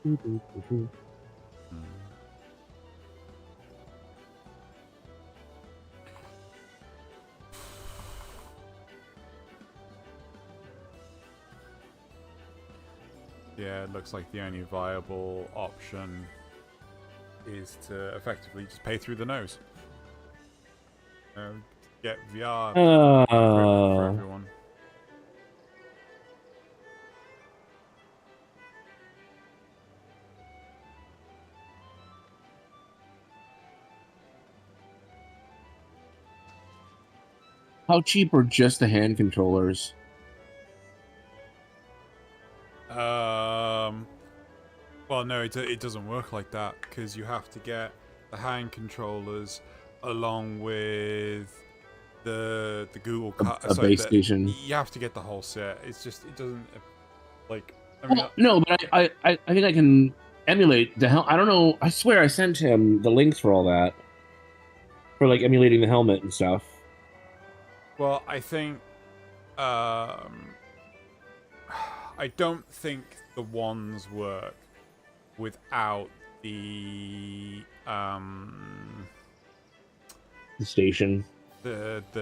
Yeah, it looks like the only viable option is to effectively just pay through the nose. Get VR equipment for everyone. How cheap are just the hand controllers? Well, no, it doesn't work like that because you have to get the hand controllers along with the Google Cut. A base station. You have to get the whole set. It's just it doesn't like. I mean, no, but I think I can emulate the hell. I don't know. I swear I sent him the links for all that, for like emulating the helmet and stuff. Well, I think I don't think the ones work without the station, the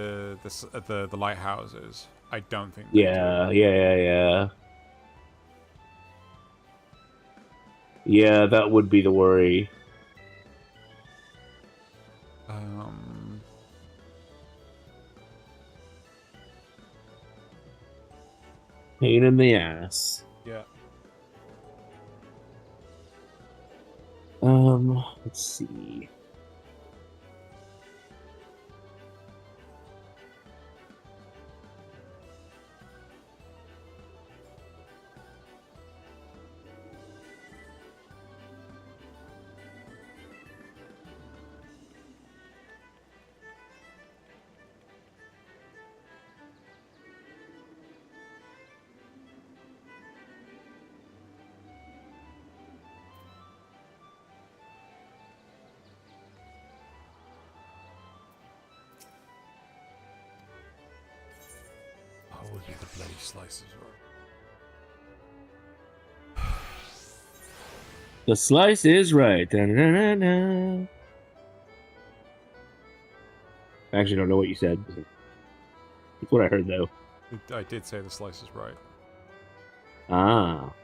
lighthouses. I don't think. Yeah. Yeah, that would be the worry. Pain in the ass. Yeah. Let's see. Would be the bloody slices, right? The slice is right. Da, da, da, da. I actually don't know what you said. It's what I heard, though. I did say the slice is right. Ah.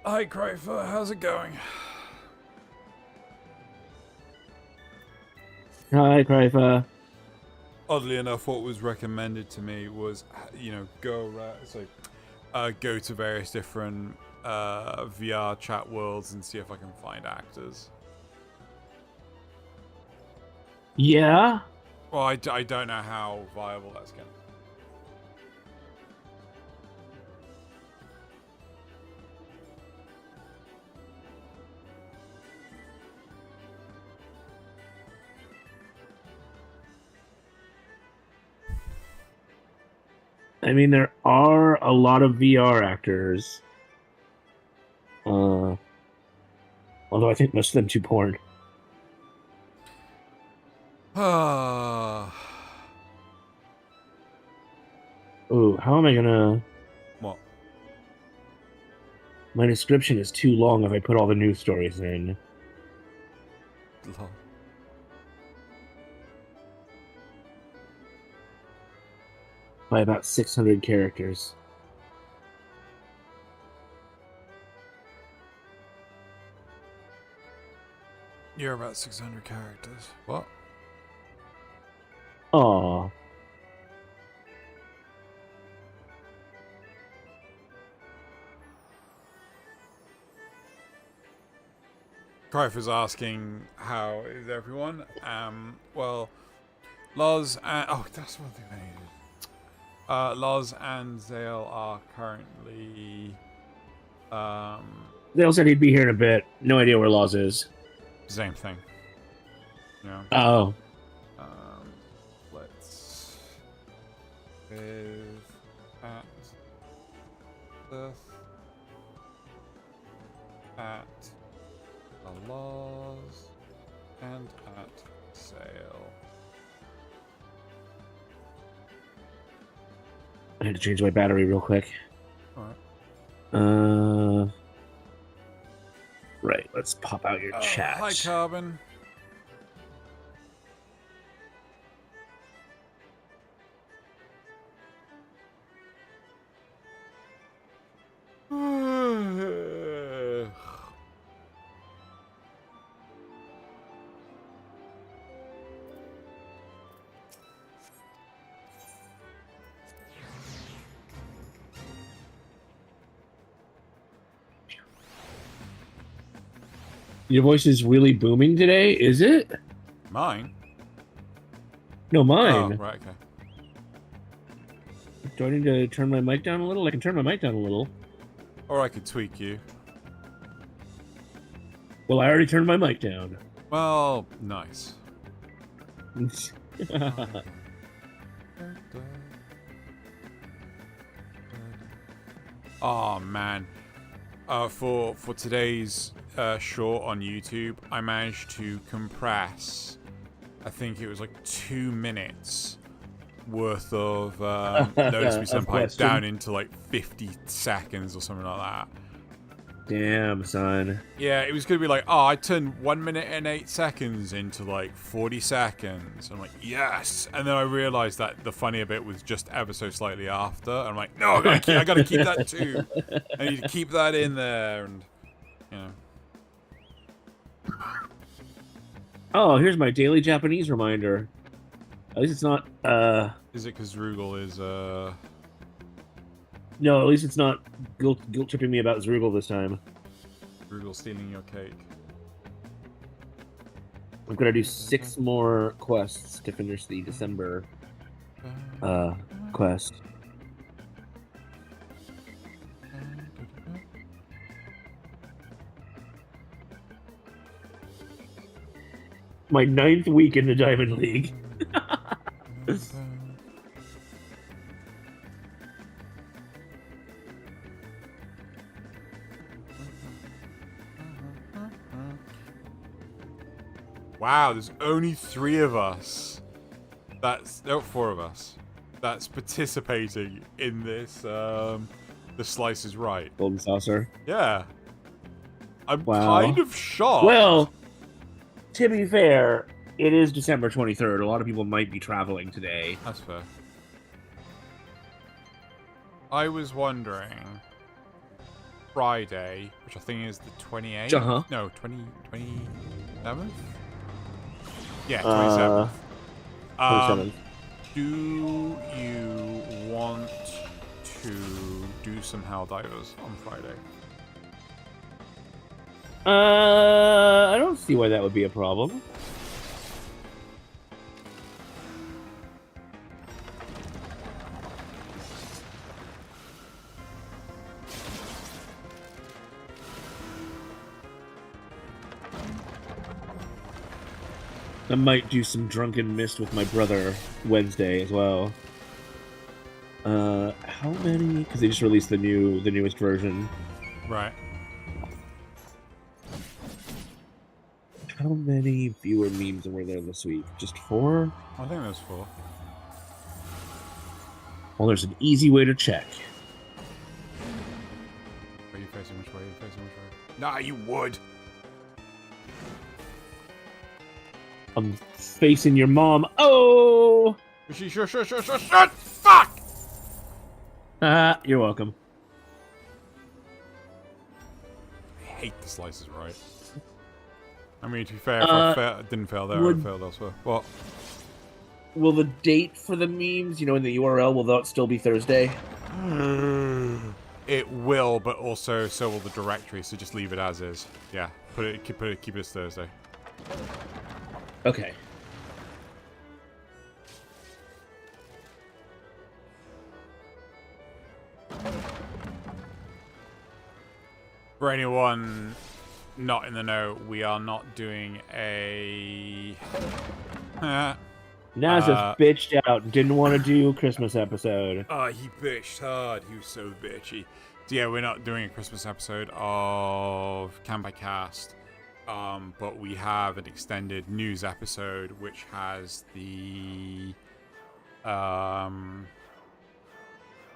Hi, Cryfer. How's it going? Hi, Cryfer. Oddly enough, what was recommended to me was, go to various different VR chat worlds and see if I can find actors. Yeah? Well, I don't know how viable that's going to be. I mean, there are a lot of VR actors. Although I think most of them too porn. Oh, how am I gonna... What? My description is too long if I put all the news stories in. By about 600 characters. You're about 600 characters. What? Aww. Cryfer's asking how is everyone? Well, Loz and that's one thing I needed. Loz and Zale are currently. Zale said he'd be here in a bit. No idea where Loz is. Same thing. Yeah. Oh. Let's live at Earth at the laws and at sail. I had to change my battery real quick. Alright. Right, let's pop out your chat. Hi, Carbon. Your voice is really booming today, is it? Mine? No, Oh, mine. right, okay. Do I need to turn my mic down a little? I can turn my mic down a little. Or I could tweak you. Well, I already turned my mic down. Well, nice. Oh man, for today's short on YouTube, I managed to compress. I think it was like 2 minutes worth of Notice Me Senpai down into like 50 seconds or something like that. Damn, son. Yeah, it was gonna be like, oh, I turned 1 minute and 8 seconds into like 40 seconds. I'm like, yes. And then I realized that the funnier bit was just ever so slightly after. I'm like, no, I gotta keep that too. I need to keep that in there, and you know. Oh, here's my daily Japanese reminder. At least it's not. Is it because Rugal is No, at least it's not guilt tripping me about Zrugal this time. Rugal stealing your cake? I'm gonna do 6 more quests to finish the December quest. My 9th week in the Diamond League. Wow, there's only 3 of us. That's 4 of us. That's participating in this. The Slice is Right. Golden Saucer. Yeah. I'm Wow. kind of shocked. Well, to be fair, it is December 23rd. A lot of people might be traveling today. That's fair. I was wondering, Friday, which I think is the 28th? Uh-huh. No, 27th? Yeah, 27th. 27th. Do you want to do some Helldivers on Friday? I don't see why that would be a problem. I might do some Drunken Mist with my brother Wednesday as well. How many? Because they just released the newest version. Right. How many viewer memes were there this week? Just 4? I think there's 4. Well, there's an easy way to check. Are you facing which way? Are you facing which way? Nah, you would. I'm facing your mom. Oh! Shut! Fuck! You're welcome. I hate the Slices Right. I mean, to be fair, if I didn't fail there, I would have failed elsewhere. What? Will the date for the memes, in the URL, will that still be Thursday? It will, but also so will the directory. So just leave it as is. Yeah, keep it as Thursday. Okay. For anyone not in the know, we are not doing a. Nazis bitched out and didn't want to do a Christmas episode. He bitched hard. He was so bitchy. So yeah, we're not doing a Christmas episode of Can by Cast, but we have an extended news episode which has the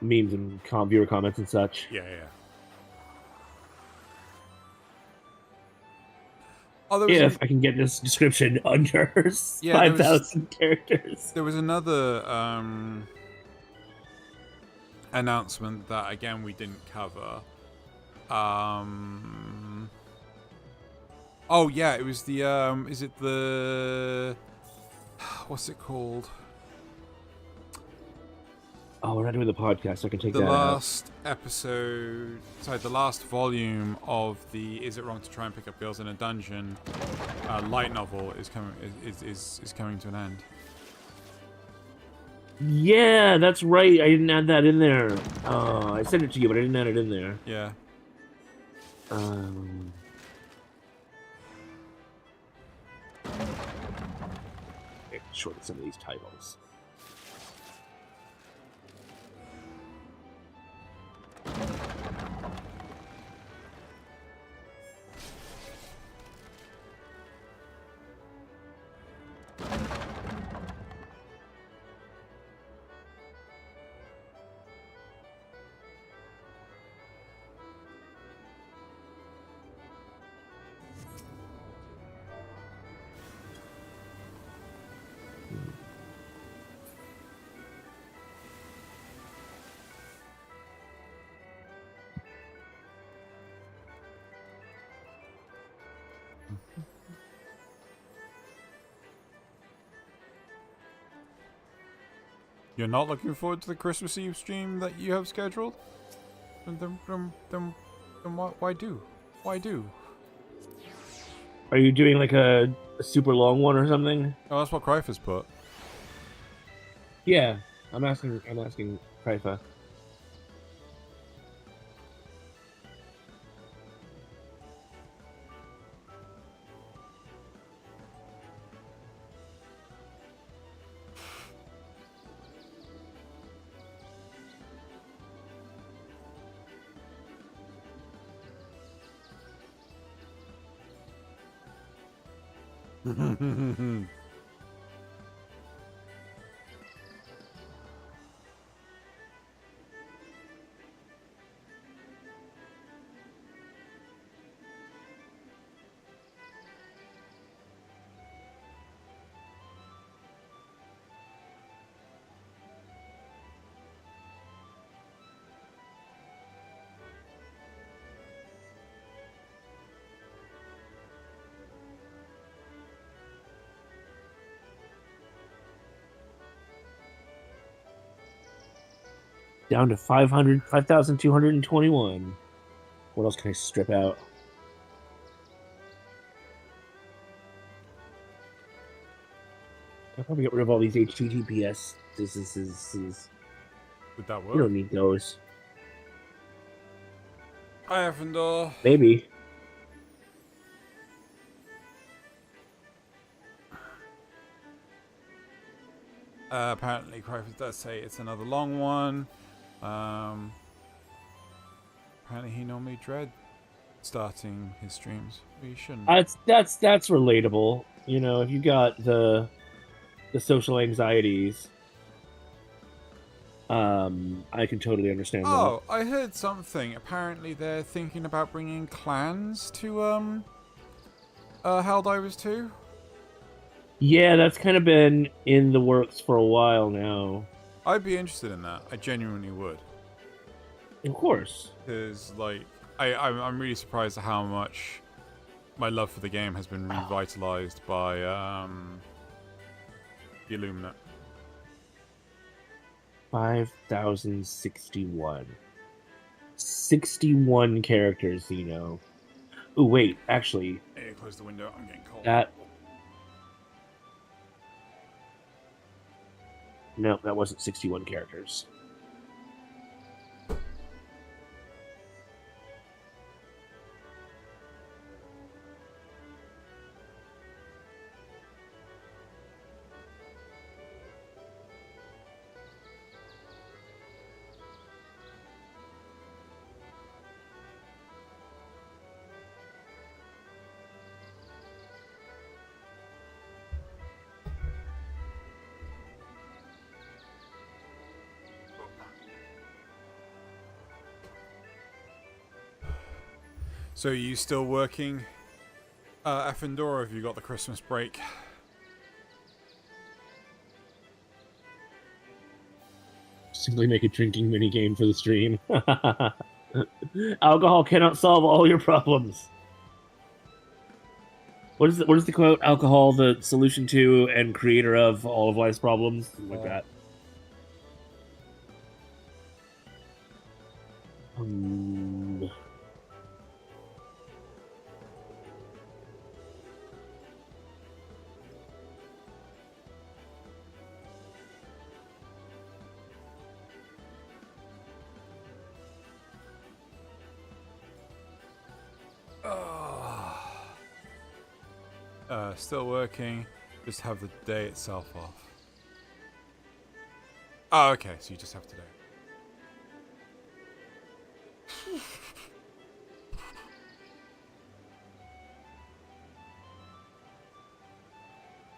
Memes and viewer comments and such. yeah. Oh, If I can get this description under 5,000 characters. There was another announcement that again we didn't cover. Oh yeah, it was the is it the what's it called? Oh, we're not doing the podcast, so I can take the that last episode. Sorry, the last volume of the "Is It Wrong to Try and Pick Up Girls in a Dungeon" light novel is coming to an end. Yeah, that's right. I didn't add that in there. I sent it to you, but I didn't add it in there. Yeah. Shorten some of these titles. You're not looking forward to the Christmas Eve stream that you have scheduled? Then why do? Why do? Are you doing like a super long one or something? Oh, that's what Krypha's put. Yeah, I'm asking Krypha. Down to 5,221. What else can I strip out? I'll probably get rid of all these HTTPS. Would that work? You don't need those. Hi, Effendor. Maybe. Apparently, Krypha does say it's another long one. Apparently, he normally dread starting his streams. But he shouldn't. That's relatable. You know, if you got the social anxieties, I can totally understand that. Oh, I heard something. Apparently, they're thinking about bringing clans to Helldivers 2. Yeah, that's kind of been in the works for a while now. I'd be interested in that. I genuinely would. Of course. Because, like, I'm really surprised at how much my love for the game has been revitalized by the Illuminate. 5,061. 61 characters, you know. Oh, wait, actually. I need to close the window. I'm getting cold. No, that wasn't 61 characters. So are you still working, Effendor, or have you got the Christmas break? Simply make a drinking mini game for the stream. Alcohol cannot solve all your problems. What is the quote? Alcohol, the solution to and creator of all of life's problems, something like that. Um, Still working. Just have the day itself off. Oh, okay. So you just have today.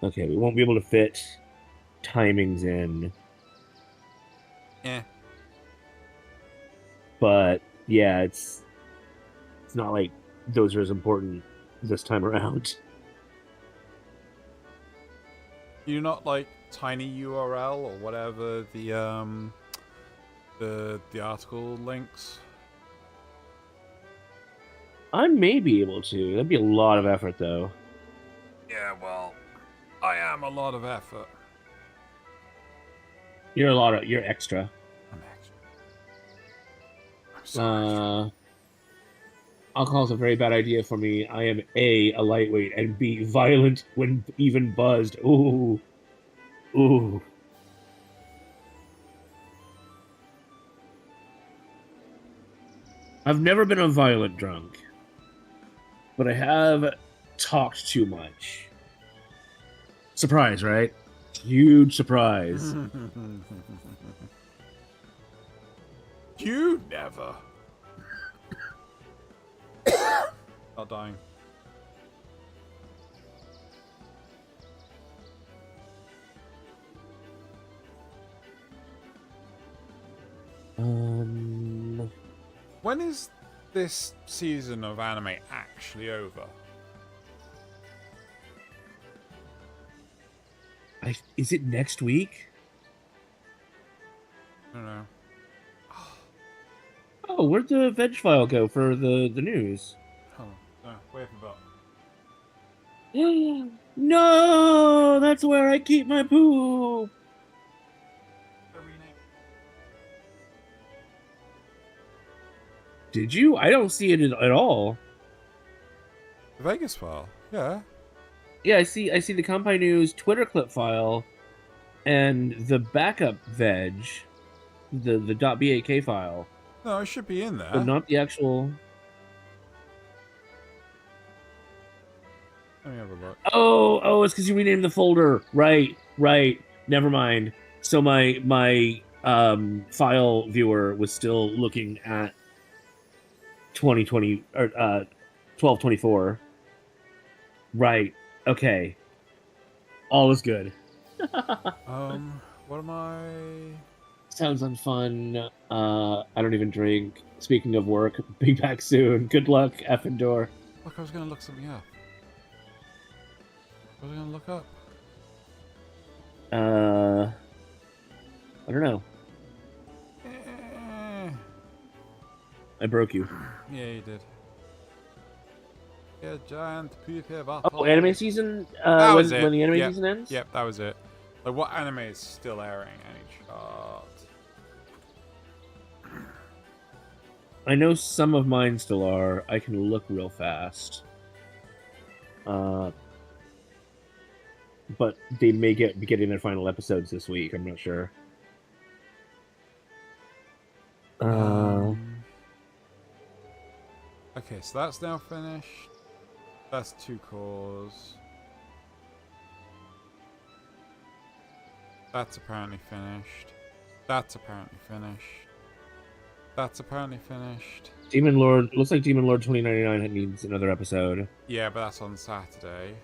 okay, we won't be able to fit timings in, Yeah. but yeah, it's not like those are as important this time around. You not like tiny URL or whatever the article links? I may be able to. That'd be a lot of effort, though. Yeah, well, I am a lot of effort. You're extra. I'm sorry. Alcohol's a very bad idea for me. I am A, a lightweight, and B, violent when even buzzed. Ooh. Ooh. I've never been a violent drunk, but I have talked too much. Surprise, right? Huge surprise. You never. Not dying. When is this season of anime actually over? Is it next week? I don't know. Oh, where'd the veg file go for the news? Oh, no, wait for that. No, that's where I keep my poop. Did you? I don't see it at all. The Vegas file, yeah. Yeah, I see the Kampai News Twitter clip file and the backup veg, the .bak file. No, it should be in there. But not the actual. Let me have a look. Oh, it's because you renamed the folder. Right. Never mind. So my file viewer was still looking at 2020 or 1224. Right. Okay. All is good. What am I? Sounds unfun. I don't even drink. Speaking of work, be back soon. Good luck, Effendor. Look, I was gonna look something up. What was I gonna look up? I don't know. I broke you. Yeah, you did. Yeah, giant poopy Oh, anime season? That was it. When the anime Yep. season ends? Yep, that was it. Like, what anime is still airing any chart? I know some of mine still are. I can look real fast. But they may be getting their final episodes this week. I'm not sure. Okay, so that's now finished. That's 2 cores. That's apparently finished. That's apparently finished. That's apparently finished. Demon Lord looks like Demon Lord 2099 needs another episode. Yeah, but that's on Saturday.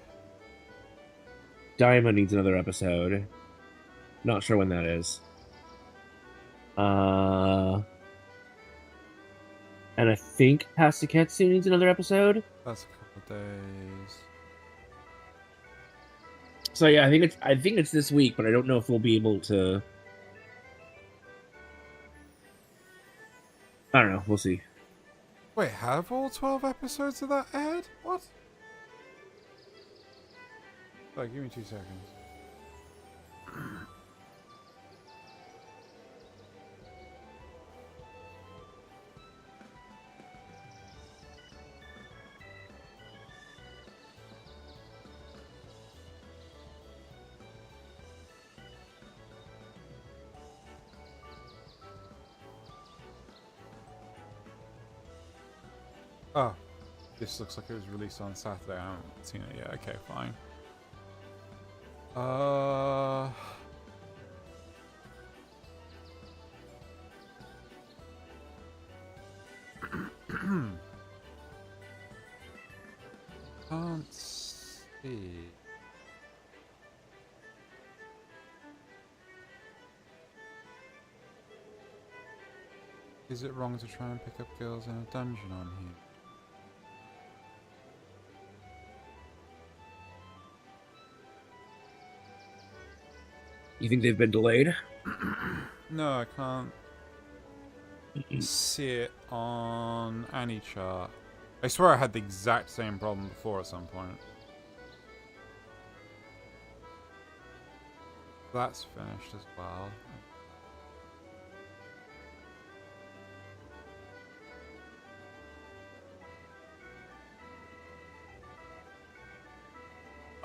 Diamond needs another episode. Not sure when that is. and I think Hasaketsu needs another episode. That's a couple of days. So yeah, I think it's this week, but I don't know if we'll be able to. I don't know. We'll see. Wait, have all 12 episodes of that aired? What? Wait, give me 2 seconds. Oh, this looks like it was released on Saturday. I haven't seen it yet. Okay, fine. Can't see. Is it wrong to try and pick up girls in a dungeon on here? You think they've been delayed? No, I can't see it on any chart. I swear I had the exact same problem before at some point. That's finished as well.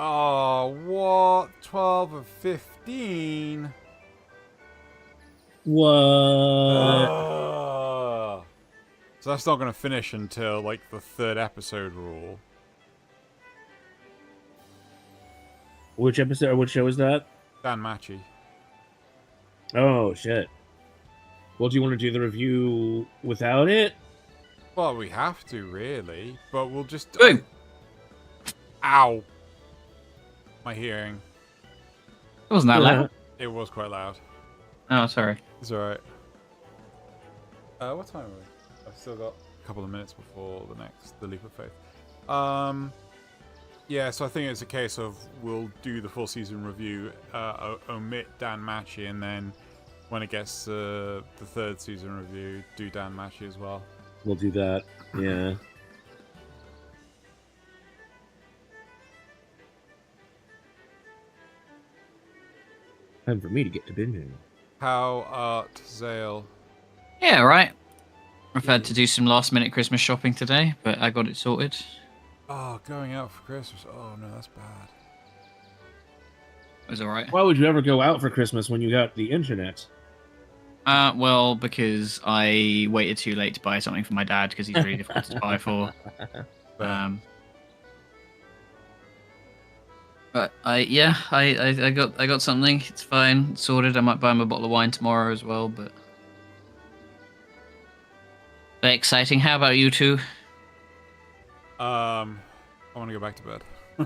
Oh, what? 12 of 15? What? So that's not going to finish until, like, the 3rd episode rule. Which episode? Which show is that? Dan Machi. Oh shit. Well, do you want to do the review without it? Well, we have to, really. But we'll just... Boom! Ow! My hearing. It wasn't that loud. It was quite loud. Oh, sorry. It's alright. What time are we? I've still got a couple of minutes before the Leap of Faith. Yeah, so I think it's a case of we'll do the full season review, omit Dan Machi, and then when it gets to the 3rd season review, do Dan Machi as well. We'll do that. Yeah. Time for me to get to binging. How art Zale? Yeah, right. I've had to do some last minute Christmas shopping today, but I got it sorted. Oh, going out for Christmas. Oh no, that's bad. It was alright. Why would you ever go out for Christmas when you got the internet? Well, because I waited too late to buy something for my dad because he's really difficult to buy for. But I got something. It's fine. It's sorted. I might buy him a bottle of wine tomorrow as well. But very exciting. How about you two? I want to go back to bed.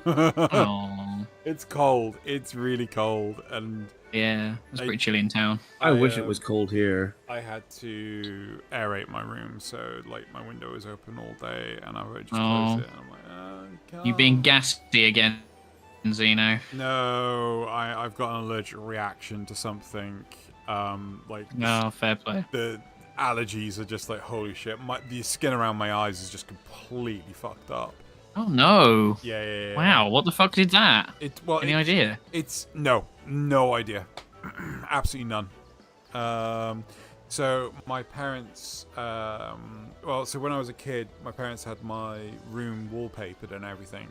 Oh, It's cold. It's really cold, and yeah, it's pretty chilly in town. I wish it was cold here. I had to aerate my room, so like my window was open all day, and I would just close it. And I'm like, can't. You being gassy again, Zeno? No, I've got an allergic reaction to something. Like No, fair play. the allergies are just like holy shit. The skin around my eyes is just completely fucked up. Oh no! Yeah. Wow, what the fuck did that? Any idea? It's no idea, absolutely none. So my parents, so when I was a kid, my parents had my room wallpapered and everything,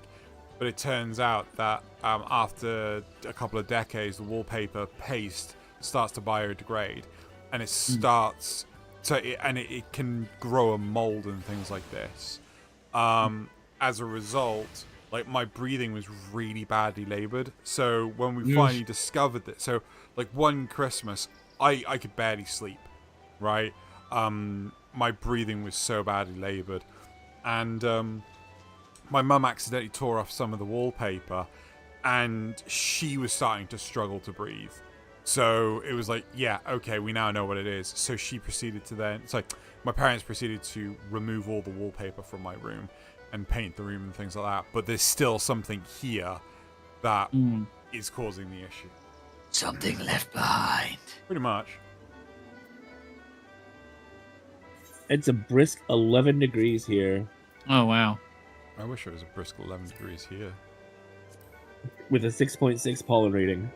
but it turns out that after a couple of decades, the wallpaper paste starts to biodegrade, and it starts it can grow a mold and things like this. As a result, like my breathing was really badly labored. So when we finally discovered that, so like one Christmas, I could barely sleep, right? My breathing was so badly labored, and my mum accidentally tore off some of the wallpaper, and she was starting to struggle to breathe. So it was like, yeah, okay, we now know what it is. So she proceeded to then, it's like, my parents proceeded to remove all the wallpaper from my room and paint the room and things like that. But there's still something here that is causing the issue. Something left behind. Pretty much. It's a brisk 11 degrees here Oh wow. I wish it was a brisk 11 degrees here. with a 6.6 pollen rating.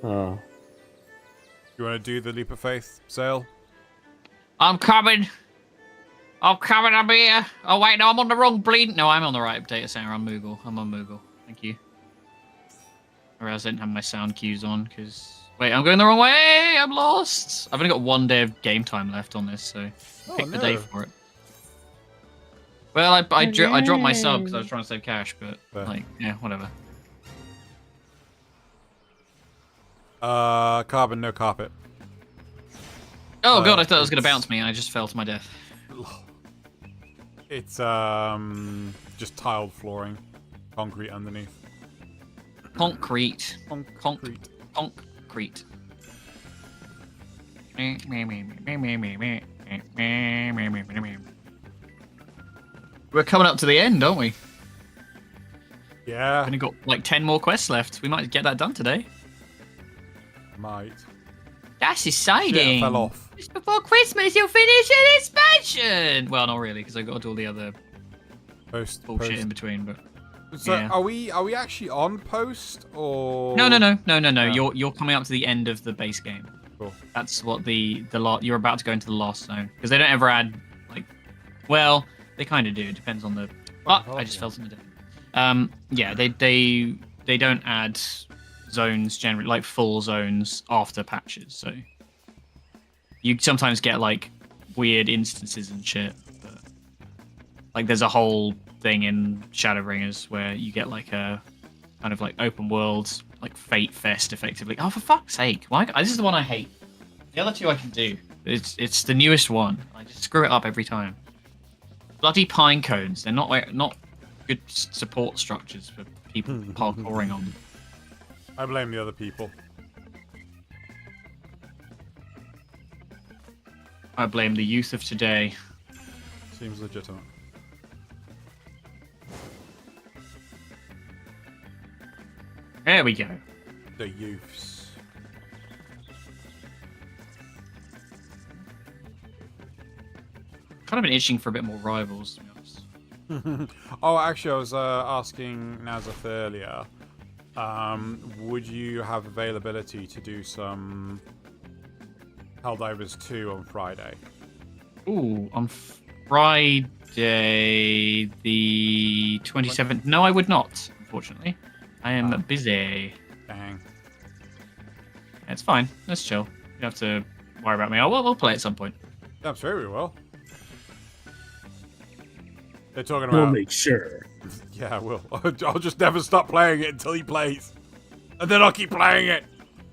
You want to do the leap of faith, Sale? I'm coming. I'm here. Oh wait, no, I'm on the wrong bleed. No, I'm on the right data center. I'm on Moogle. Thank you. Or else I didn't have my sound cues on because. Wait, I'm going the wrong way. I'm lost. I've only got 1 day of game time left on this, so pick the day for it. Well, I dropped my sub because I was trying to save cash, but like, yeah, whatever. Carbon, no carpet. Oh god, I thought it was gonna bounce me, and I just fell to my death. It's just tiled flooring, concrete underneath. Concrete. Concrete. Concrete. We're coming up to the end, aren't we? Yeah. We've only got like 10 more quests left. We might get that done today. Might. That's exciting. Shit, I fell off. Just before Christmas, you'll finish an expansion. Well, not really, because I got to do all the other bullshit in between. But so yeah. are we actually on post or? No. Yeah. You're coming up to the end of the base game. Cool. That's what the lot. You're about to go into the lost zone because they don't ever add like. Well, they kind of do. It depends on the. Oh, I just fell to the death. Yeah, they don't add zones generally, like full zones after patches. So you sometimes get like weird instances and shit. But, like there's a whole thing in Shadowbringers where you get like a kind of like open world like Fate Fest effectively. Oh, for fuck's sake! Why? This is the one I hate. The other two I can do. It's the newest one. I just screw it up every time. Bloody pine cones. They're not good support structures for people parkouring on them. I blame the other people. I blame the youth of today. Seems legitimate. There we go. The youths. Kind of been itching for a bit more rivals, to be honest. Oh, actually, I was asking Nazeth earlier. Would you have availability to do some Helldivers 2 on Friday? Ooh, on Friday the 27th. No, I would not, unfortunately. I am busy. Dang. It's fine. Let's chill. You don't have to worry about me. We'll play at some point. I'm sure we will. They're talking We'll about... make sure. Yeah, I will. I'll just never stop playing it until he plays. And then I'll keep playing it.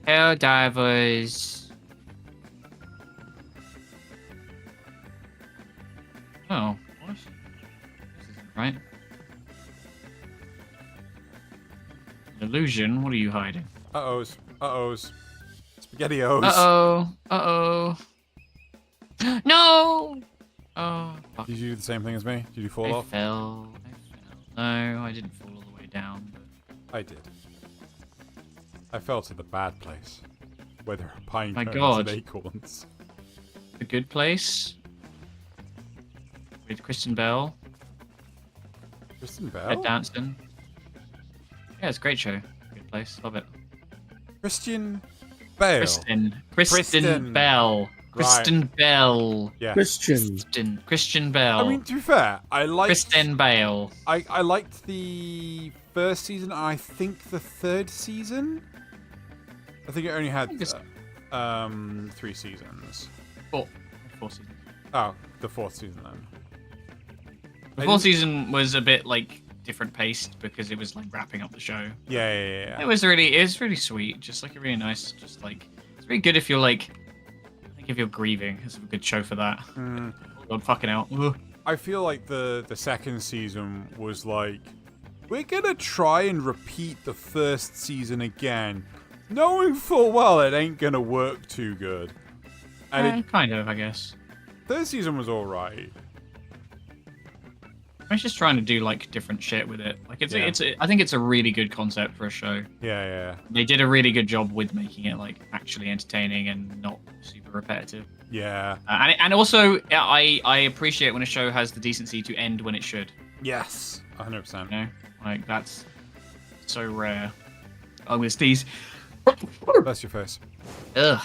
Helldivers. Oh, what? This isn't right. Illusion, what are you hiding? Uh-ohs. Uh-ohs. Spaghetti-ohs. Uh-oh. No! Oh, fuck. Did you do the same thing as me? Did you fall I off? fell. No, I didn't fall all the way down. But... I did. I fell to the bad place. Where there are pine My cones God. and acorns. The Good Place. With Kristen Bell. Kristen Bell? Ed Danson. Yeah, it's a great show. Good Place. Love it. Christian Bale. Kristen Bell. Kristen Bell. Yeah. Christian Bell. I mean, to be fair, I liked... Kristen Bale. I liked the first season, and I think the third season? I think it only had 3 seasons. Four seasons. Oh, the 4th season then. The 4th season was a bit like different paced because it was like wrapping up the show. Yeah. It was really sweet. Just like a really nice, just like it's really good if you're like, I think if you're grieving, it's a good show for that. God fucking out. Ugh. I feel like the 2nd season was like, we're gonna try and repeat the 1st season again, knowing full well it ain't gonna work too good. And Kind of, I guess. third season was alright. I was just trying to do like different shit with it. Like Yeah. I think it's a really good concept for a show. Yeah. They did a really good job with making it like actually entertaining and not super repetitive. Yeah. And also, I appreciate when a show has the decency to end when it should. Yes. 100%. You know, like that's so rare. Oh, it's these. That's your face. Ugh.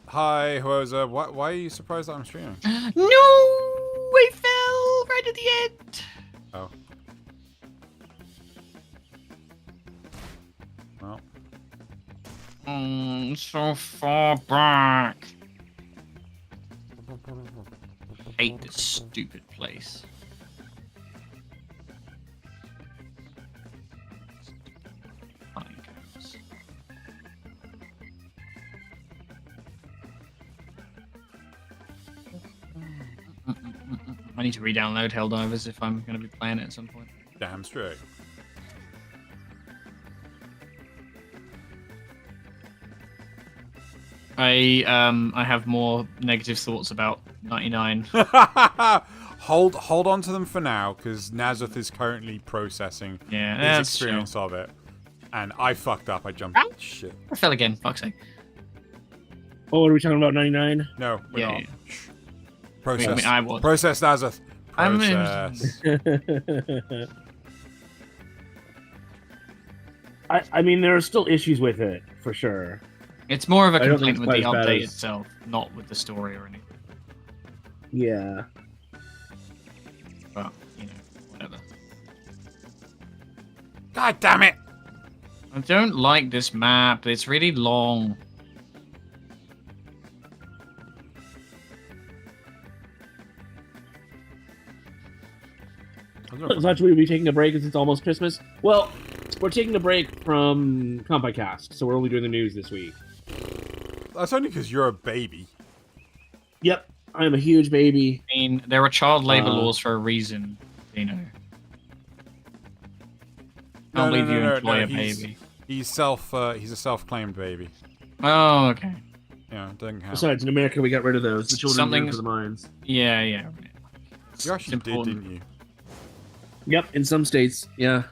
Hi, Hoza. Why are you surprised that I'm streaming? No, I fell right at the end. Oh. Well. So far back. Hate this stupid place. Fine, guys. I need to re-download Helldivers if I'm going to be playing it at some point. Damn straight. I have more negative thoughts about 99. Hold on to them for now, because Nazareth is currently processing Yeah, his that's experience of it. And I fucked up. I jumped. Ah. Shit. I fell again. Fuck's sake. Oh, what are we talking about? 99. No, we're Yeah, not. yeah. Shh. I Process. mean, I was. Process, Nazareth. I'm in- Process. I mean, there are still issues with it for sure. It's more of a I don't think complaint it's with the quite as bad update as- itself, not with the story or anything. Yeah. But, you know, whatever. God damn it! I don't like this map. It's really long. So should we be taking a break as it's almost Christmas? Well, we're taking a break from CompiCast, so we're only doing the news this week. That's only because you're a baby. Yep, I am a huge baby. I mean, there are child labor Uh, laws for a reason, you know. No, Can't believe no, you no, employ no, a he's- baby. He's a self-claimed baby. Oh, okay. Yeah, it doesn't count. Besides, in America, we got rid of those. The children Something- for the mines. Yeah. You actually It's did, important. didn't you? Yep, in some states, yeah.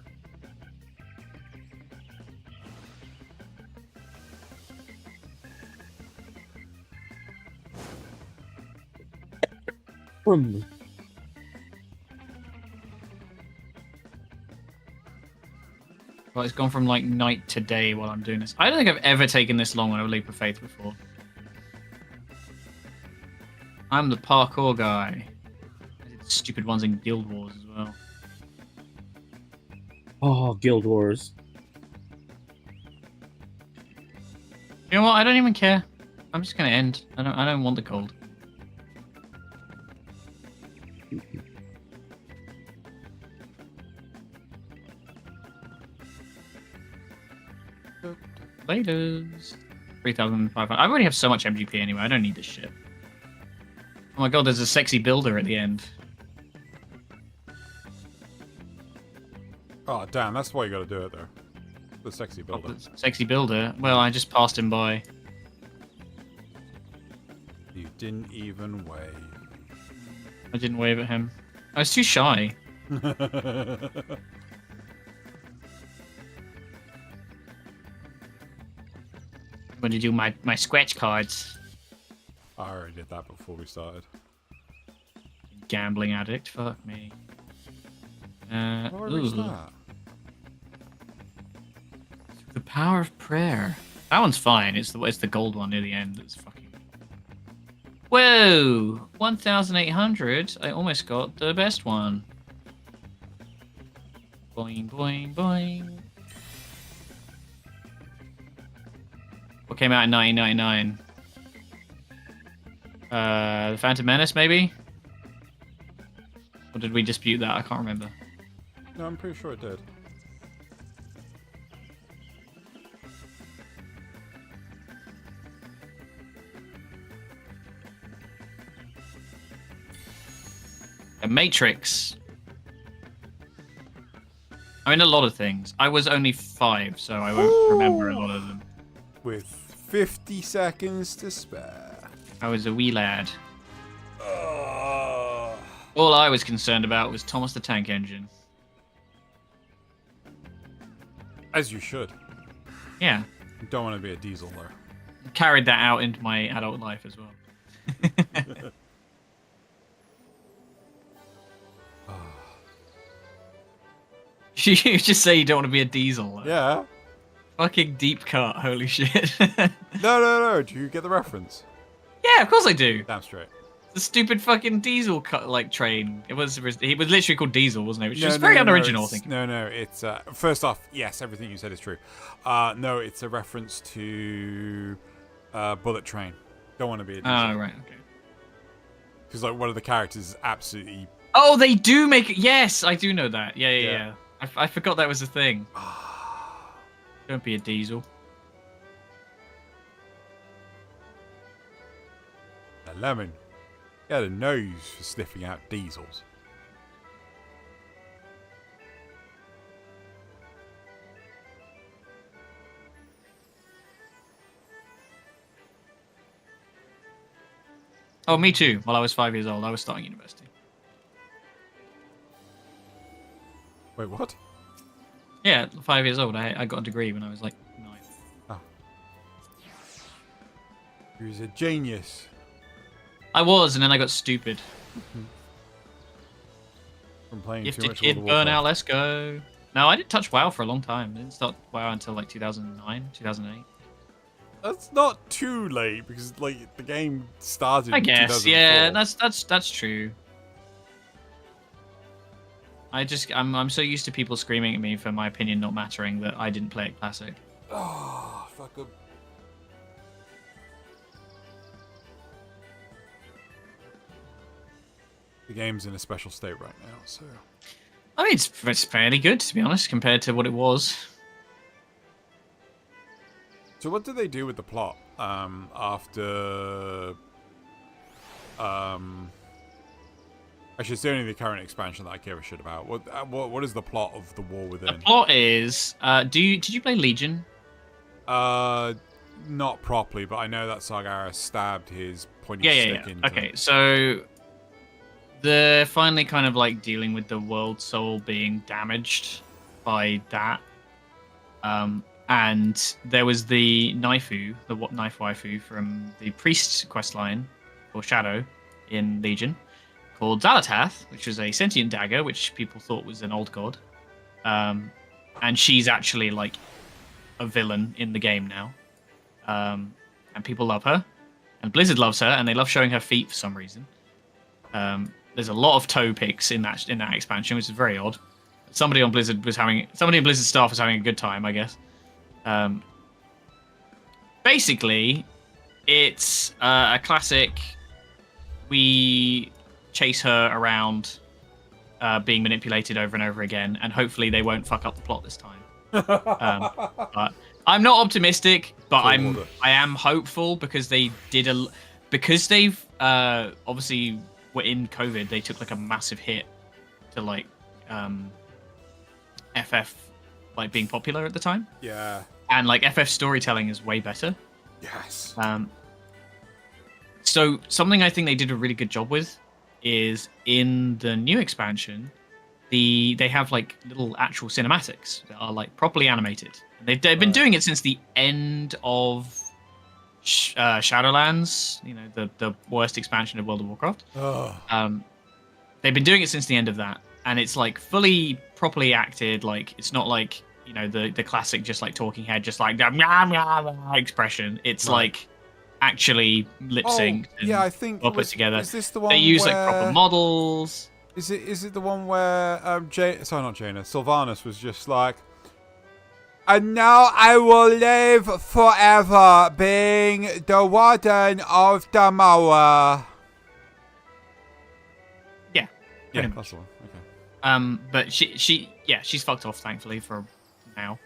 Hmm. Well, it's gone from like night to day while I'm doing this. I don't think I've ever taken this long on a leap of faith before. I'm the parkour guy. I did stupid ones in Guild Wars as well. Oh, Guild Wars. You know what? I don't even care. I'm just gonna end. I don't want the gold. Laters. 3,500. I already have so much MGP anyway. I don't need this shit. Oh my god, there's a sexy builder at the end. Oh, damn, that's why you gotta do it, though. The sexy builder. Sexy builder. Well, I just passed him by. You didn't even wave. I didn't wave at him. I was too shy. I'm gonna do my scratch cards. I already did that before we started. Gambling addict. Fuck me. Why reached Ooh. that? The power of prayer. That one's fine. It's the gold one near the end that's fucking. Whoa! 1,800. I almost got the best one. Boing boing boing. What came out in 1999? The Phantom Menace, maybe? Or did we dispute that? I can't remember. No, I'm pretty sure it did. The Matrix. I mean, a lot of things. I was only 5, so I won't remember a lot of them. With 50 seconds to spare. I was a wee lad. Ugh. All I was concerned about was Thomas the Tank Engine. As you should. Yeah, You don't want to be a diesel though. carried that out into my adult life as well. You just say you don't want to be a diesel. Though. Yeah. Fucking deep cut, holy shit. No. Do you get the reference? Yeah, of course I do. Damn straight. The stupid fucking diesel train. He was literally called Diesel, wasn't it? Which was very unoriginal, I think. No. It's first off, yes, everything you said is true. No, it's a reference to Bullet Train. Don't want to be a diesel. Oh right, okay. Because like one of the characters is absolutely. Oh, they do make it. Yes, I do know that. Yeah. Yeah. I forgot that was a thing. Don't be a diesel. A lemon. He had a nose for sniffing out diesels. Oh, me too. While I was 5 years old, I was starting university. Wait, what? Yeah, 5 years old. I got a degree when I was like 9. Oh. He was a genius. I was, and then I got stupid. From playing too Gifted much kid, World of Warcraft. burnout, let's go. No, I didn't touch WoW for a long time. I didn't start WoW until like 2009, 2008. That's not too late because like the game started. I in guess, 2004. yeah, that's true. I'm so used to people screaming at me for my opinion not mattering that I didn't play it classic. Oh, fuck up. The game's in a special state right now, so. I mean, it's fairly good to be honest compared to what it was. So what did they do with the plot after? Actually, it's only the current expansion that I care a shit about. What is the plot of the War Within? The plot is, did you play Legion? Not properly, but I know that Sargeras stabbed his pointy stick into. Okay, so they're finally kind of like dealing with the world soul being damaged by that. And there was the Naifu, the knife waifu from the Priest questline, or Shadow, in Legion, called Xalatath, which was a sentient dagger, which people thought was an old god. And she's actually like a villain in the game now. And people love her. And Blizzard loves her, and they love showing her feet for some reason. There's a lot of toe picks in that expansion, which is very odd. Somebody in Blizzard staff was having a good time, I guess. Basically, it's a classic. We chase her around, being manipulated over and over again, and hopefully they won't fuck up the plot this time. But I'm not optimistic, but I am hopeful because they did because they've obviously were in COVID. They took like a massive hit to like FF like being popular at the time. Yeah. And like FF storytelling is way better. Yes. So something I think they did a really good job with is in the new expansion, they have like little actual cinematics that are like properly animated. They've been doing it since the end of Shadowlands, you know, the worst expansion of World of Warcraft. They've been doing it since the end of that, and it's like fully properly acted. Like it's not like, you know, the classic just like talking head, just like expression. It's like actually lip synced. Yeah, I think well put together. Is this the one they use where... like proper models. Is it the one where Sylvanas was just like, and now I will live forever being the warden of Damawa. Yeah. Yeah, much. that's the one. Okay. But she's fucked off thankfully for now.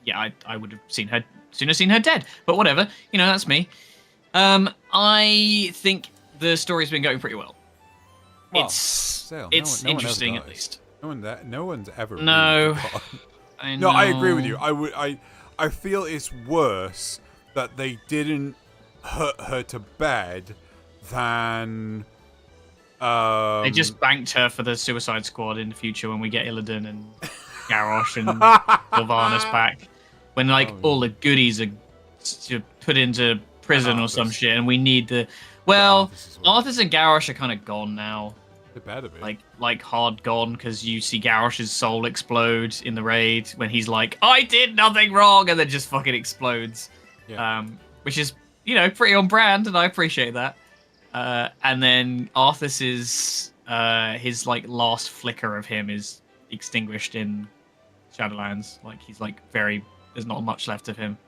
Yeah, I would have sooner seen her dead, but whatever. You know, that's me. I think the story's been going pretty well. Well, It's no one interesting ever at dies. least. No No one's ever. No. Really forgotten. I No, I agree with know. you. I feel it's worse that they didn't hurt her to bed than. They just banked her for the Suicide Squad in the future when we get Illidan and Garrosh and Sylvanas back. When all the goodies are put into prison or some shit, and we need the. Well, Arthas and Garrosh are kind of gone now. They better be. Like hard gone, because you see Garrosh's soul explode in the raid when he's like, "I did nothing wrong," and then just fucking explodes. Yeah. Which is pretty on brand, and I appreciate that. And then Arthas's his like last flicker of him is extinguished in Shadowlands. Like he's like there's not much left of him.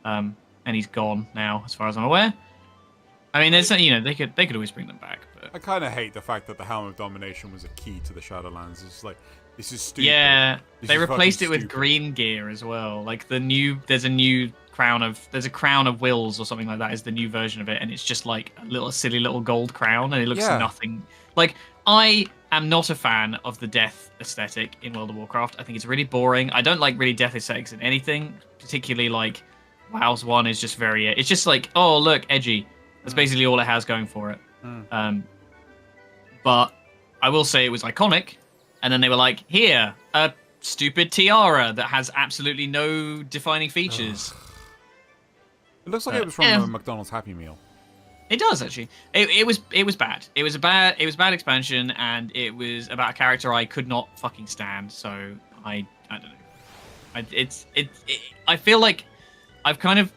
And he's gone now, as far as I'm aware. I mean, there's they could always bring them back. But... I kind of hate the fact that the Helm of Domination was a key to the Shadowlands. It's like, this is stupid. Yeah, This they is replaced it fucking with stupid. green gear as well. Like there's a crown of wills or something like that is the new version of it, and it's just like a silly little gold crown, and it looks nothing like. I am not a fan of the death aesthetic in World of Warcraft. I think it's really boring. I don't like really death aesthetics in anything, particularly like WoW's one is just very. It's just like, oh look, edgy. That's basically all it has going for it. But I will say it was iconic, and then they were like, here, a stupid tiara that has absolutely no defining features. It looks like it was from a McDonald's Happy Meal. It does actually. It was bad. It was a bad expansion, and it was about a character I could not fucking stand. So I don't know. I feel like I've kind of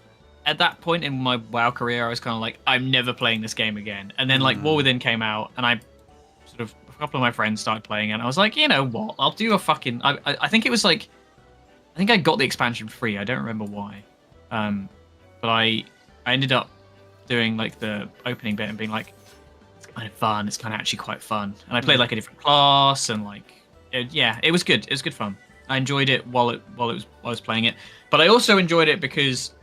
at that point in my WoW career, I was kind of like, I'm never playing this game again. And then like War Within came out, and I sort of a couple of my friends started playing it, and I was like, you know what? I'll do a fucking. I think it was like, I think I got the expansion free. I don't remember why. But I ended up doing like the opening bit and being like, it's kind of fun. It's kind of actually quite fun. And I played like a different class, and like, it was good. It was good fun. I enjoyed it while I was playing it, but I also enjoyed it because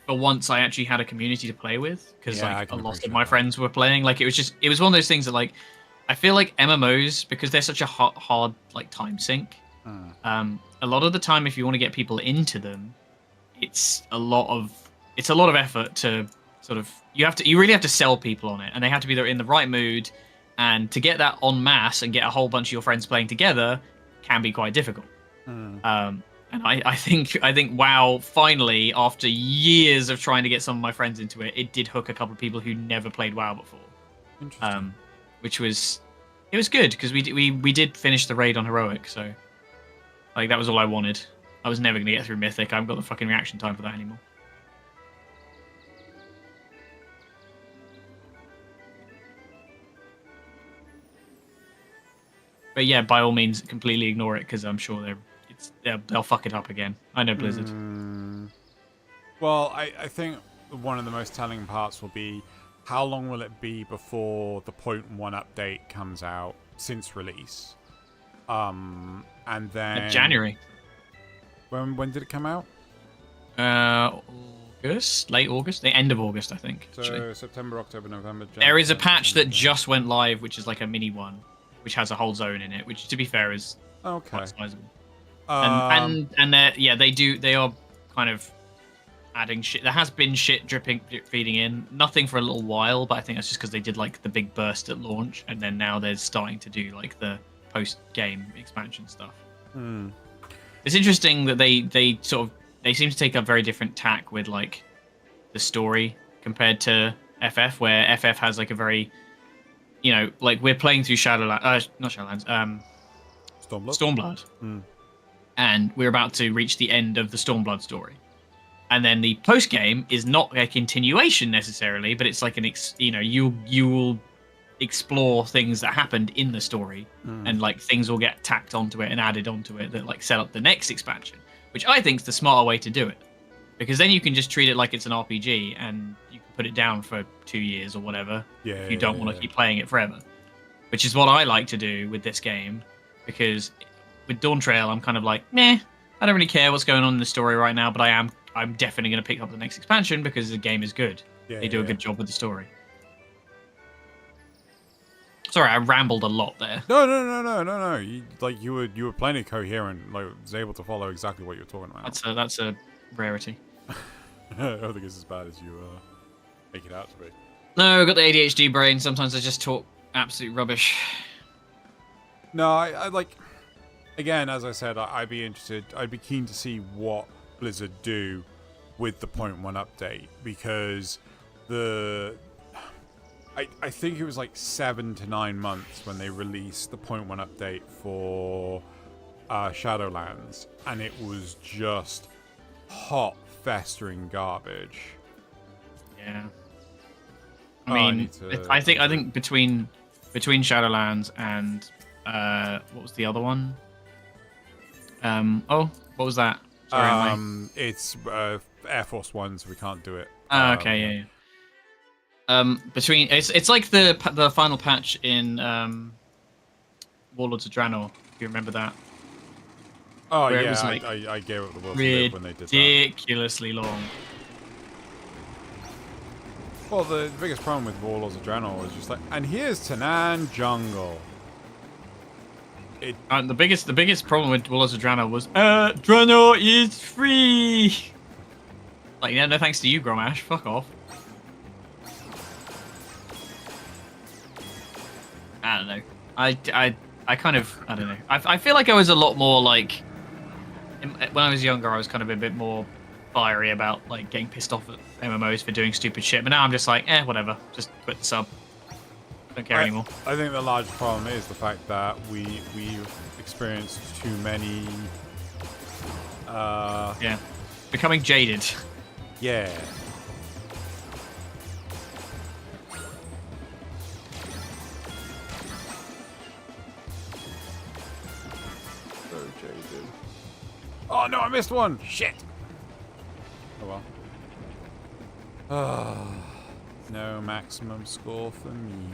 for once I actually had a community to play with, because like a lot of my friends were playing. Like it was one of those things that like I feel like MMOs, because they're such a hard like time sink. A lot of the time, if you want to get people into them, it's a lot of effort to sort of you really have to sell people on it, and they have to be in the right mood, and to get that en masse and get a whole bunch of your friends playing together can be quite difficult. And I think WoW finally, after years of trying to get some of my friends into it, it did hook a couple of people who never played WoW before. Interesting. Which was good because we did finish the raid on heroic, so like that was all I wanted. I was never gonna get through mythic. I haven't got the fucking reaction time for that anymore. But yeah, by all means, completely ignore it because I'm sure they'll fuck it up again. I know Blizzard. Well, I think one of the most telling parts will be how long will it be before the 0.1 update comes out since release? And then January. When did it come out? August, late August, the end of August, I think. So actually. September, October, November. January, There is a patch that just went live, which is like a mini one, which has a whole zone in it, which to be fair is quite sizable. And they are kind of adding shit. There has been shit feeding in. Nothing for a little while, but I think that's just because they did like the big burst at launch, and then now they're starting to do like the post-game expansion stuff. It's interesting that they seem to take a very different tack with like the story compared to FF, where FF has like a very, like we're playing through Stormblood. And we're about to reach the end of the Stormblood story. And then the post game is not a continuation necessarily, but it's like you will explore things that happened in the story, and like things will get tacked onto it and added onto it that like set up the next expansion, which I think is the smarter way to do it, because then you can just treat it like it's an RPG and you can put it down for 2 years or whatever if you don't want to keep playing it forever, which is what I like to do with this game, because with Dawntrail I'm kind of like, I don't really care what's going on in the story right now, but I'm definitely going to pick up the next expansion because the game is good. They do a good job with the story. Sorry, I rambled a lot there. No. You were plenty coherent. Like, was able to follow exactly what you were talking about. That's a rarity. I don't think it's as bad as you make it out to be. No, I've got the ADHD brain. Sometimes I just talk absolute rubbish. No, I like. Again, as I said, I'd be interested. I'd be keen to see what Blizzard do with the 0.1 update, because I think it was like 7 to 9 months when they released the 0.1 update for Shadowlands, and it was just hot, festering garbage. Yeah. Oh, I I mean, need to- I think between Shadowlands and what was the other one? What was that? Sorry, It's Air Force One, so we can't do it. okay, yeah. Between it's like the final patch in Warlords of Draenor. If you remember that, Oh where it yeah, was, like, I gave up the will to live when they did that. ridiculously long. Well, the biggest problem with Warlords of Draenor was just like, and here's Tanan Jungle. The biggest problem with Warlords of Draenor was Draenor is free. Like, yeah, no thanks to you, Gromash. Fuck off. I don't know. I kind of, I don't know. I feel like I was a lot more like, when I was younger, I was kind of a bit more fiery about like getting pissed off at MMOs for doing stupid shit. But now I'm just like, whatever. Just quit the sub. Don't care anymore. I think the large problem is the fact that we've experienced too many. Yeah, becoming jaded. Yeah. So jaded. Oh no, I missed one. Shit. Oh well. No maximum score for me.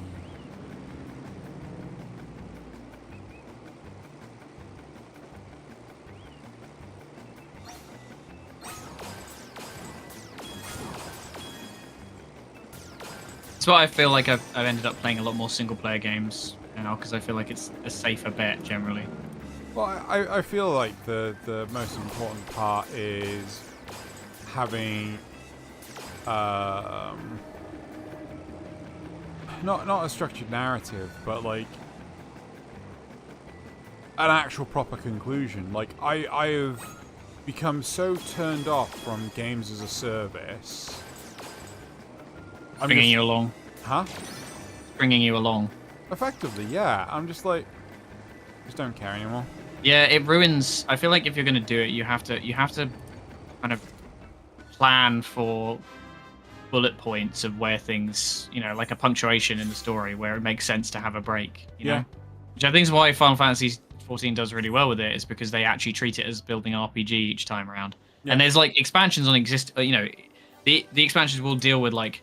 That's why I feel like I've ended up playing a lot more single player games now, because I feel like it's a safer bet generally. Well, I feel like the most important part is having not a structured narrative, but like an actual proper conclusion. Like I have become so turned off from games as a service. Bringing you along. Huh? Bringing you along. Effectively, yeah. I'm just like, just don't care anymore. Yeah, it ruins. I feel like if you're gonna do it, you have to kind of plan for bullet points of where things, like a punctuation in the story where it makes sense to have a break. You know, which I think is why Final Fantasy 14 does really well with it, is because they actually treat it as building an RPG each time around. Yeah. And there's like expansions on the expansions will deal with like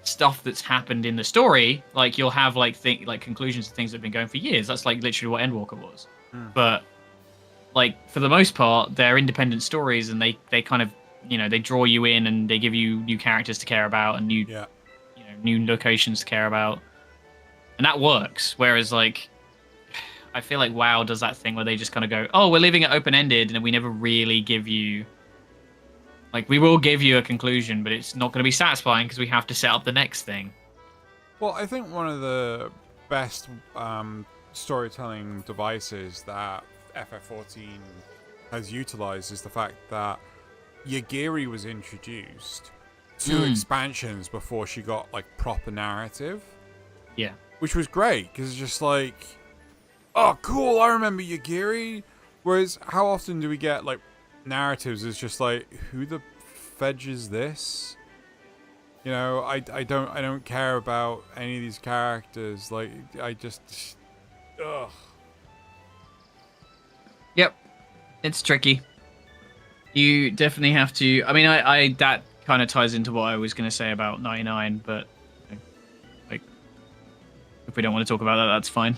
stuff that's happened in the story. Like you'll have like conclusions to things that have been going for years. That's like literally what Endwalker was. But like for the most part, they're independent stories, and they kind of they draw you in, and they give you new characters to care about and new locations to care about, and that works. Whereas like I feel like WoW does that thing where they just kind of go, oh, we're leaving it open-ended, and we never really give you like, we will give you a conclusion, but it's not going to be satisfying because we have to set up the next thing. Well, I think one of the best storytelling devices that FF14 has utilized is the fact that Yagiri was introduced 2 expansions before she got like proper narrative. Yeah. Which was great, because it's just like, oh, cool, I remember Yagiri. Whereas, how often do we get like narratives? It's just like, who the fudge is this? I don't care about any of these characters. Like, I just, ugh. Yep, it's tricky. You definitely have to. I mean, I that kind of ties into what I was going to say about 99, but like, if we don't want to talk about that, that's fine.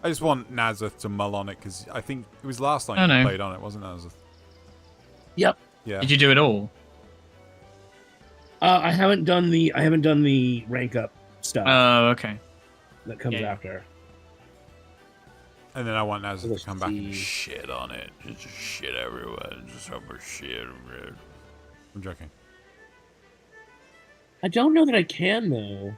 I just want Nazeth to mull on it, because I think it was last time you played on it, wasn't Nazeth? Yep. Yeah. Did you do it all? I haven't done the rank up stuff. Oh, okay. That comes after. And then I want Nazir Let's to come back and see. shit on it. Just shit everywhere. Just so much shit. I'm joking. I don't know that I can though.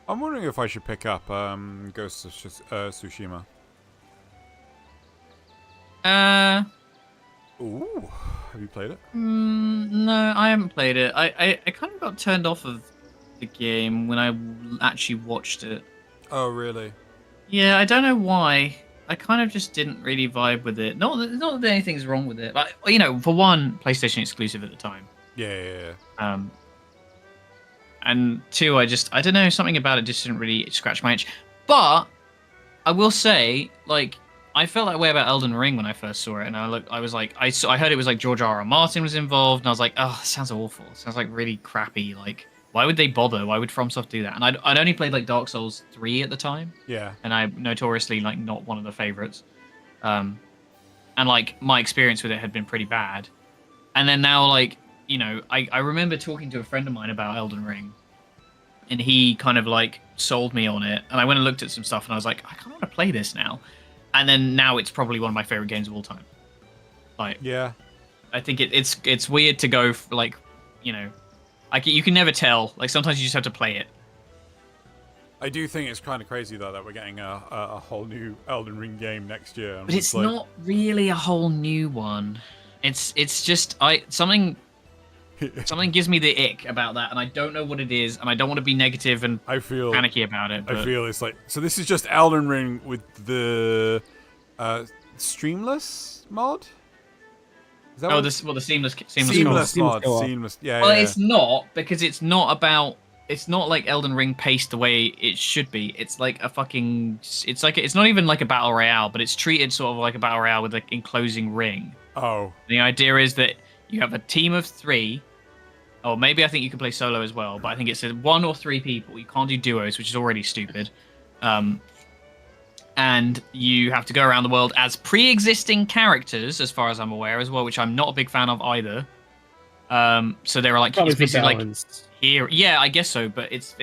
I'm wondering if I should pick up Ghost of Tsushima. Ooh, have you played it? No, I haven't played it. I kind of got turned off of the game when I actually watched it. Oh, really? Yeah, I don't know why. I kind of just didn't really vibe with it. Not that anything's wrong with it. Like, you know, for one, PlayStation exclusive at the time. Yeah. And two, I don't know, something about it just didn't really scratch my itch. But I will say, like, I felt that way about Elden Ring when I first saw it, and I was like, I heard it was like George R. R. Martin was involved, and I was like, oh, this sounds awful. It sounds like really crappy. Like, why would they bother? Why would FromSoft do that? And I'd only played like Dark Souls 3 at the time, Yeah. and I'm notoriously like not one of the favorites. And like my experience with it had been pretty bad. And then now, like, you know, I remember talking to a friend of mine about Elden Ring, and he kind of like sold me on it. And I went and looked at some stuff, and I was like, I kind of want to play this now. And then now it's probably one of my favorite games of all time. Like, Yeah. I think it's weird to go for, like, you know, you can never tell. Like, sometimes you just have to play it. I do think it's kind of crazy though that we're getting a whole new Elden Ring game next year. But it's not really a whole new one. It's just something gives me the ick about that, and I don't know what it is, and I don't want to be negative and I feel panicky about it. But I feel it's like, so this is just Elden Ring with the Streamless mod. Is that the seamless Seamless co-op. mod? co-op. Seamless. Yeah. Well, yeah. it's not, because it's not like Elden Ring paced the way it should be. It's like it's not even like a battle royale, but it's treated sort of like a battle royale with an enclosing ring. Oh. The idea is that you have a team of 3, or maybe I think you can play solo as well, but I think it's 1 or 3 people. You can't do duos, which is already stupid. And you have to go around the world as pre-existing characters, as far as I'm aware, as well, which I'm not a big fan of either. So there are like Probably it's for basically like balance. here, yeah, I guess so, but it's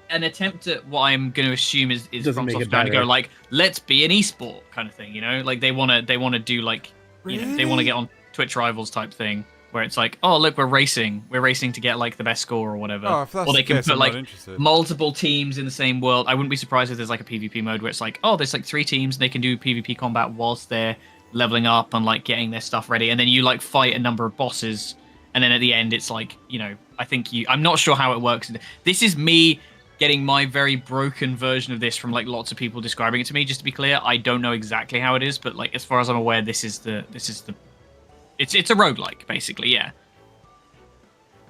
an attempt at what I'm going to assume is Doesn't make FromSoft it trying to go better. like, let's be an esport kind of thing, you know? Like they want to do like, you know, they want to get on Twitch Rivals type thing, where it's like, oh look, we're racing to get like the best score or whatever. Oh, if that's Or they the can case, put I'm like not interested. multiple teams in the same world. I wouldn't be surprised if there's like a PvP mode where it's like, oh, there's like 3 teams and they can do PvP combat whilst they're leveling up and like getting their stuff ready, and then you like fight a number of bosses, and then at the end it's like, you know, I'm not sure how it works. This is me getting my very broken version of this from like lots of people describing it to me. Just to be clear, I don't know exactly how it is, but like as far as I'm aware, it's a roguelike basically, yeah.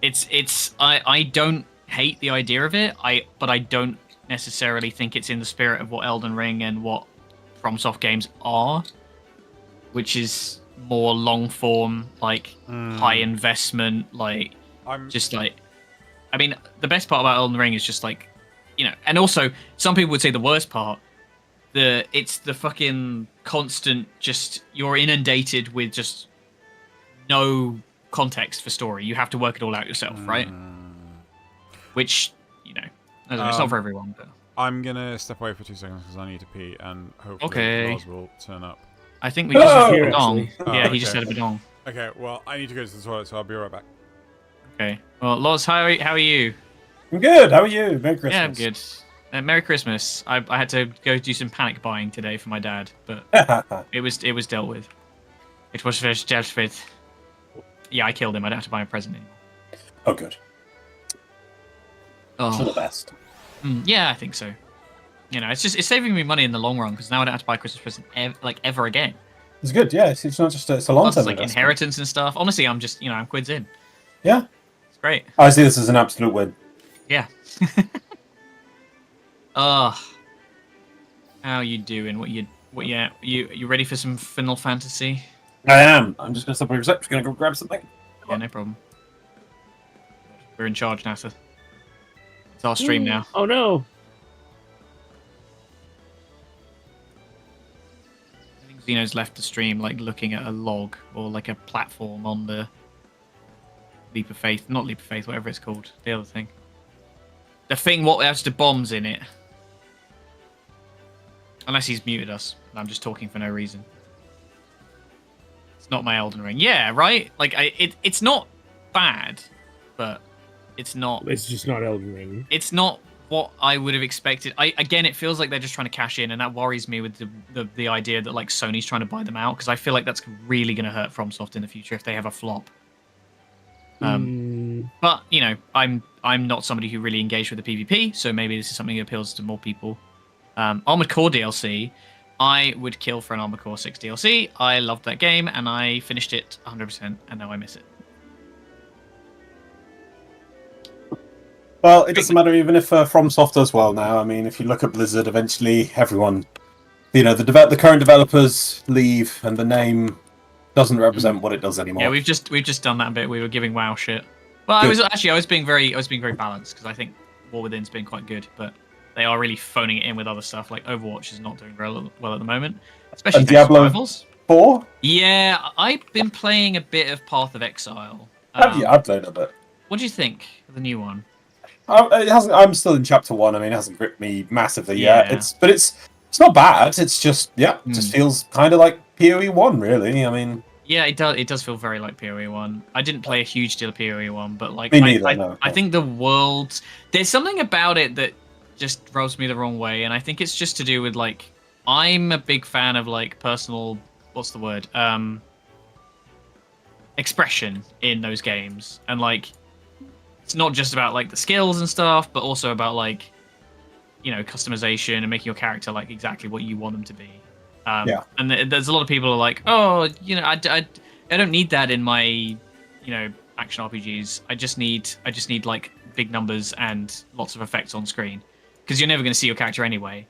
I don't hate the idea of it, but I don't necessarily think it's in the spirit of what Elden Ring and what FromSoft games are, which is more long form, like high investment, like just like, I mean, the best part about Elden Ring is just like, you know, and also some people would say the worst part, it's the fucking constant, just you're inundated with just no context for story. You have to work it all out yourself, right? Which, you know, I don't know, it's not for everyone, but I'm gonna step away for 2 seconds because I need to pee, and hopefully Okay. Lars will turn up. I think we just had a Here, badong. actually. Yeah, Oh, he just okay. had a badong. Okay, well, I need to go to the toilet, so I'll be right back. Okay. Well, Loz, how are you? I'm good. How are you? Merry Christmas. Yeah, I'm good. Merry Christmas. I had to go do some panic buying today for my dad, but it was dealt with. It was dealt with. Yeah, I killed him. I don't have to buy him a present anymore. Oh, good. For the best. Yeah, I think so. You know, it's saving me money in the long run, because now I don't have to buy a Christmas present ever again. It's good. Yeah, it's not just it's a long Plus, term it's like investment. inheritance and stuff. Honestly, I'm just, you know, I'm quids in. Yeah, It's great. I see this as an absolute win. Yeah. How you doing? You ready for some Final Fantasy? I am. I'm just gonna stop for a sec. Just gonna go grab something. Yeah, no problem. We're in charge, NASA. It's our stream now. Oh no! I think Xeno's left the stream, like looking at a log or like a platform on the Leap of Faith, not Leap of Faith, whatever it's called, the other thing. The thing what has the bombs in it. Unless he's muted us. And I'm just talking for no reason. It's not my Elden Ring. Yeah, right? Like, it's not bad, but it's not... It's just not Elden Ring. It's not what I would have expected. Again, it feels like they're just trying to cash in, and that worries me with the idea that like Sony's trying to buy them out, because I feel like that's really going to hurt FromSoft in the future if they have a flop. But you know, I'm not somebody who really engaged with the PvP, so maybe this is something that appeals to more people. Armored Core DLC, I would kill for an Armored Core 6 DLC. I loved that game, and I finished it 100%, and now I miss it. Well, it doesn't matter even if FromSoft does well now. I mean, if you look at Blizzard, eventually everyone, you know, the current developers leave, and the name doesn't represent what it does anymore. Yeah, we've just done that bit. We were giving WoW shit. Well, Good. I was being very balanced, because I think War Within's been quite good, but they are really phoning it in with other stuff. Like Overwatch is not doing very well at the moment, especially And thanks to Diablo Rivals. 4? Yeah, I've been playing a bit of Path of Exile. Have you? I've played a bit. What do you think of the new one? It hasn't. I'm still in chapter 1. I mean, it hasn't gripped me massively Yeah. yet. It's not bad. It's just it just feels kind of like PoE 1, really. I mean, Yeah, it does. It does feel very like PoE 1. I didn't play a huge deal of PoE 1, but like Me neither, no. I think the world, there's something about it that just rubs me the wrong way, and I think it's just to do with like, I'm a big fan of like personal, what's the word, expression in those games, and like, it's not just about like the skills and stuff, but also about like, you know, customization and making your character like exactly what you want them to be. And there's a lot of people who are like, oh, you know, I don't need that in my, you know, action RPGs. I just need like big numbers and lots of effects on screen, because you're never going to see your character anyway.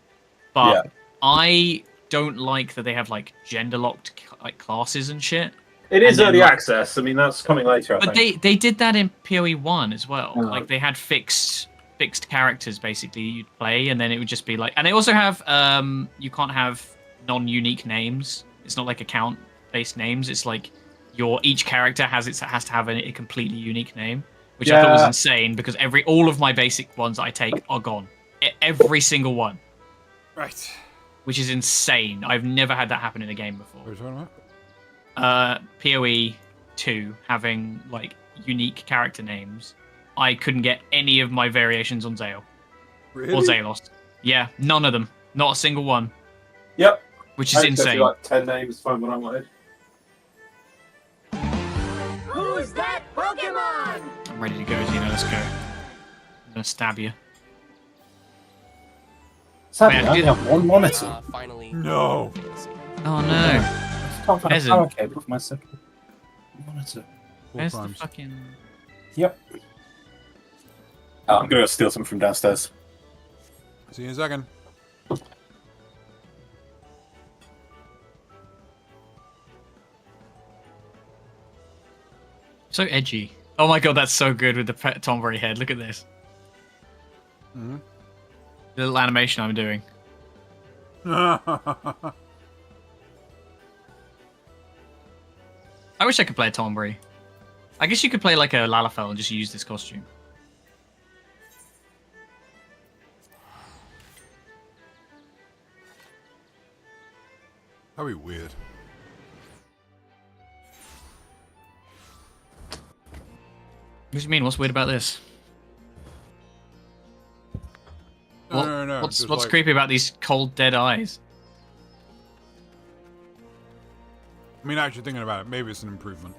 But I don't like that they have like gender locked like classes and shit. it is early access. I mean, that's coming later. But they did that in PoE 1 as well. Like they had fixed characters basically you'd play, and then it would just be like, and they also have you can't have non-unique names. It's not like account based names. It's like each character has to have a completely unique name, which I thought was insane, because all of my basic ones that I take are gone. Every single one. Right. Which is insane. I've never had that happen in a game before. What are you talking about? PoE 2 having like unique character names. I couldn't get any of my variations on Zale Really? or Zalos. Yeah, none of them. Not a single one. Yep. Which is insane. Like 10 names, find what I wanted. Who's that Pokemon? I'm ready to go, Zeno. Let's go. I'm gonna stab you. Sadly, Man, I only have one monitor. Finally. No. Oh no. I can't find a Peasant. power cable for my second monitor. Where's the crimes. fucking... Yep. Oh, I'm gonna go steal some from downstairs. See you in a second. So edgy. Oh my god, that's so good with the Tomberry head. Look at this. Mm-hmm. The little animation I'm doing. I wish I could play a Tomberry. I guess you could play like a Lalafell and just use this costume. That'd be weird. What do you mean? What's weird about this? No. What's just what's like- creepy about these cold, dead eyes? I mean, actually thinking about it, maybe it's an improvement.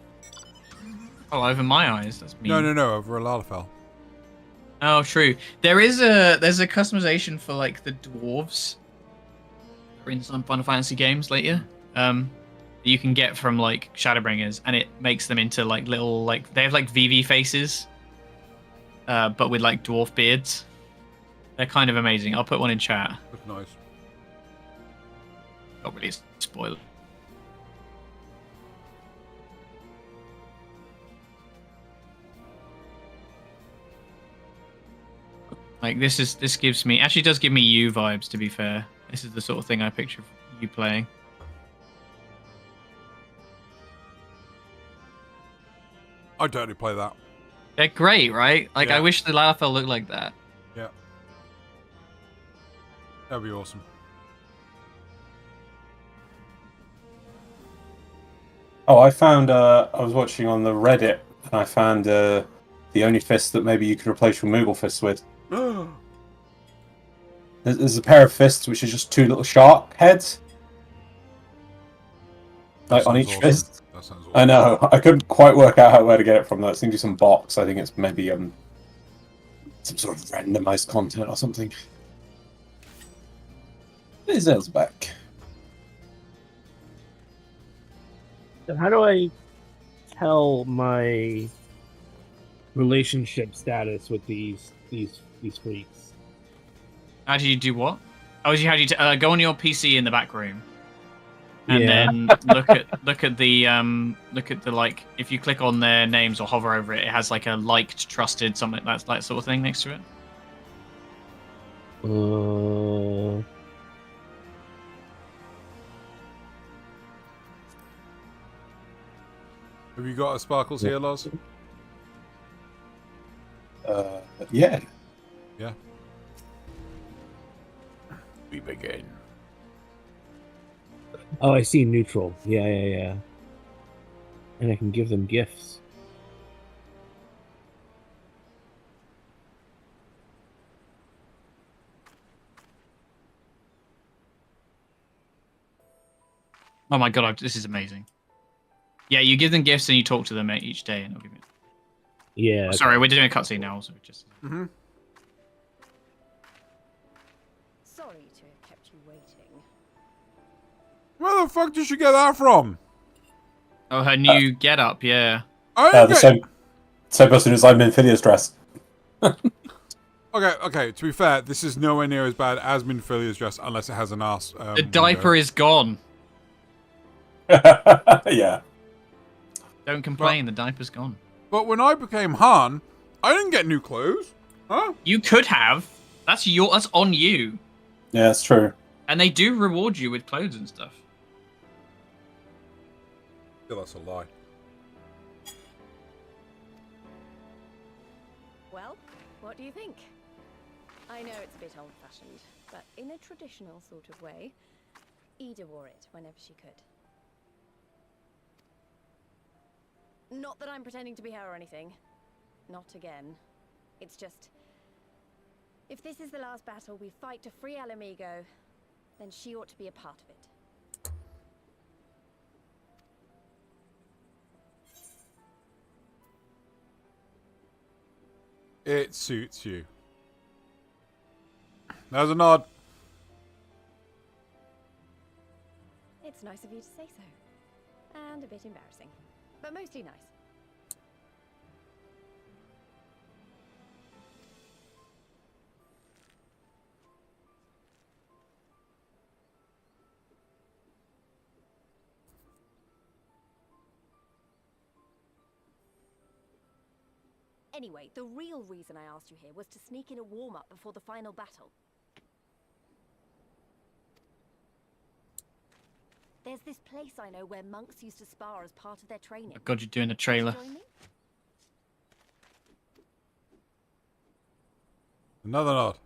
Oh, over my eyes. That's mean. No, over a Lalafell. Oh, true. There's a customization for like the dwarves in some Final Fantasy games later. That you can get from like Shadowbringers, and it makes them into like little like they have like VV faces, but with like dwarf beards. They're kind of amazing. I'll put one in chat. That's nice. Not really spoil. Like this gives me actually does give me you vibes, to be fair. This is the sort of thing I picture you playing. I'd totally play that. They're great, right? Like I Yeah. wish the Lalafell looked like that. Yeah. That'd be awesome. Oh, I found. I was watching on the Reddit, and I found the only fist that maybe you could replace your Moogle fists with. There's a pair of fists which is just two little shark heads, like on each fist. That sounds awesome. I know. I couldn't quite work out where to get it from. Though it's going to be some box. I think it's maybe some sort of randomized content or something. There's back. So how do I tell my relationship status with these freaks? How do you do what? Oh, how do you go on your PC in the back room, and Yeah. then look at the like if you click on their names or hover over it, it has like a liked, trusted, something that's that sort of thing next to it. Have you got a Sparkles here, Loz? Yeah. Yeah. We begin. Oh, I see neutral. Yeah. And I can give them gifts. Oh my god, this is amazing. Yeah, you give them gifts and you talk to them each day, and it'll give you. Yeah. Sorry, we're doing a cutscene now, so just. Mm-hmm. Sorry to have kept you waiting. Where the fuck did you get that from? Oh, her new get up, yeah. I The didn't same person who's I'm in Phileas dress. Okay, to be fair, this is nowhere near as bad as Minfilia's dress unless it has an ass. The diaper is gone. Yeah. Don't complain, the diaper's gone. But when I became Han, I didn't get new clothes. Huh? You could have. That's on you. Yeah, that's true. And they do reward you with clothes and stuff. Yeah, that's a lie. Well, what do you think? I know it's a bit old-fashioned, but in a traditional sort of way, Ida wore it whenever she could. Not that I'm pretending to be her or anything. Not again. It's just... if this is the last battle we fight to free Ala Mhigo, then she ought to be a part of it. It suits you. There's a nod. It's nice of you to say so. And a bit embarrassing. But mostly nice. Anyway, the real reason I asked you here was to sneak in a warm-up before the final battle. There's this place I know where monks used to spar as part of their training. Oh god, you're doing a trailer. Join me? Another nod.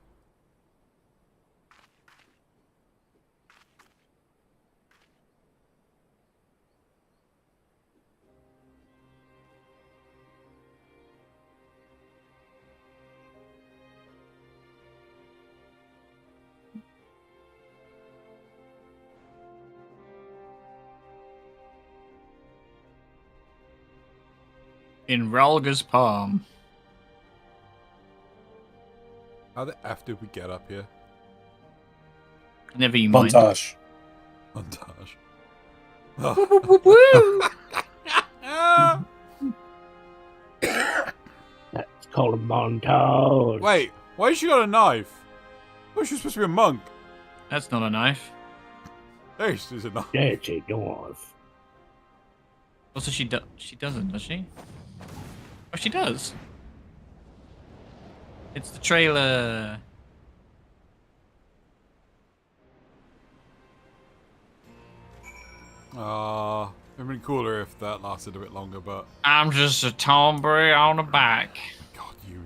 In Ralga's palm. How the F did we get up here? Never you mind. Montage. Montage. That's called a montage. Wait, why has she got a knife? Oh, she's supposed to be a monk. That's not a knife. Hey, she's a knife. That's a dwarf. Also, she doesn't, does she? Oh, she does. It's the trailer. It'd been cooler if that lasted a bit longer, but I'm just a tomboy on the back. God, you.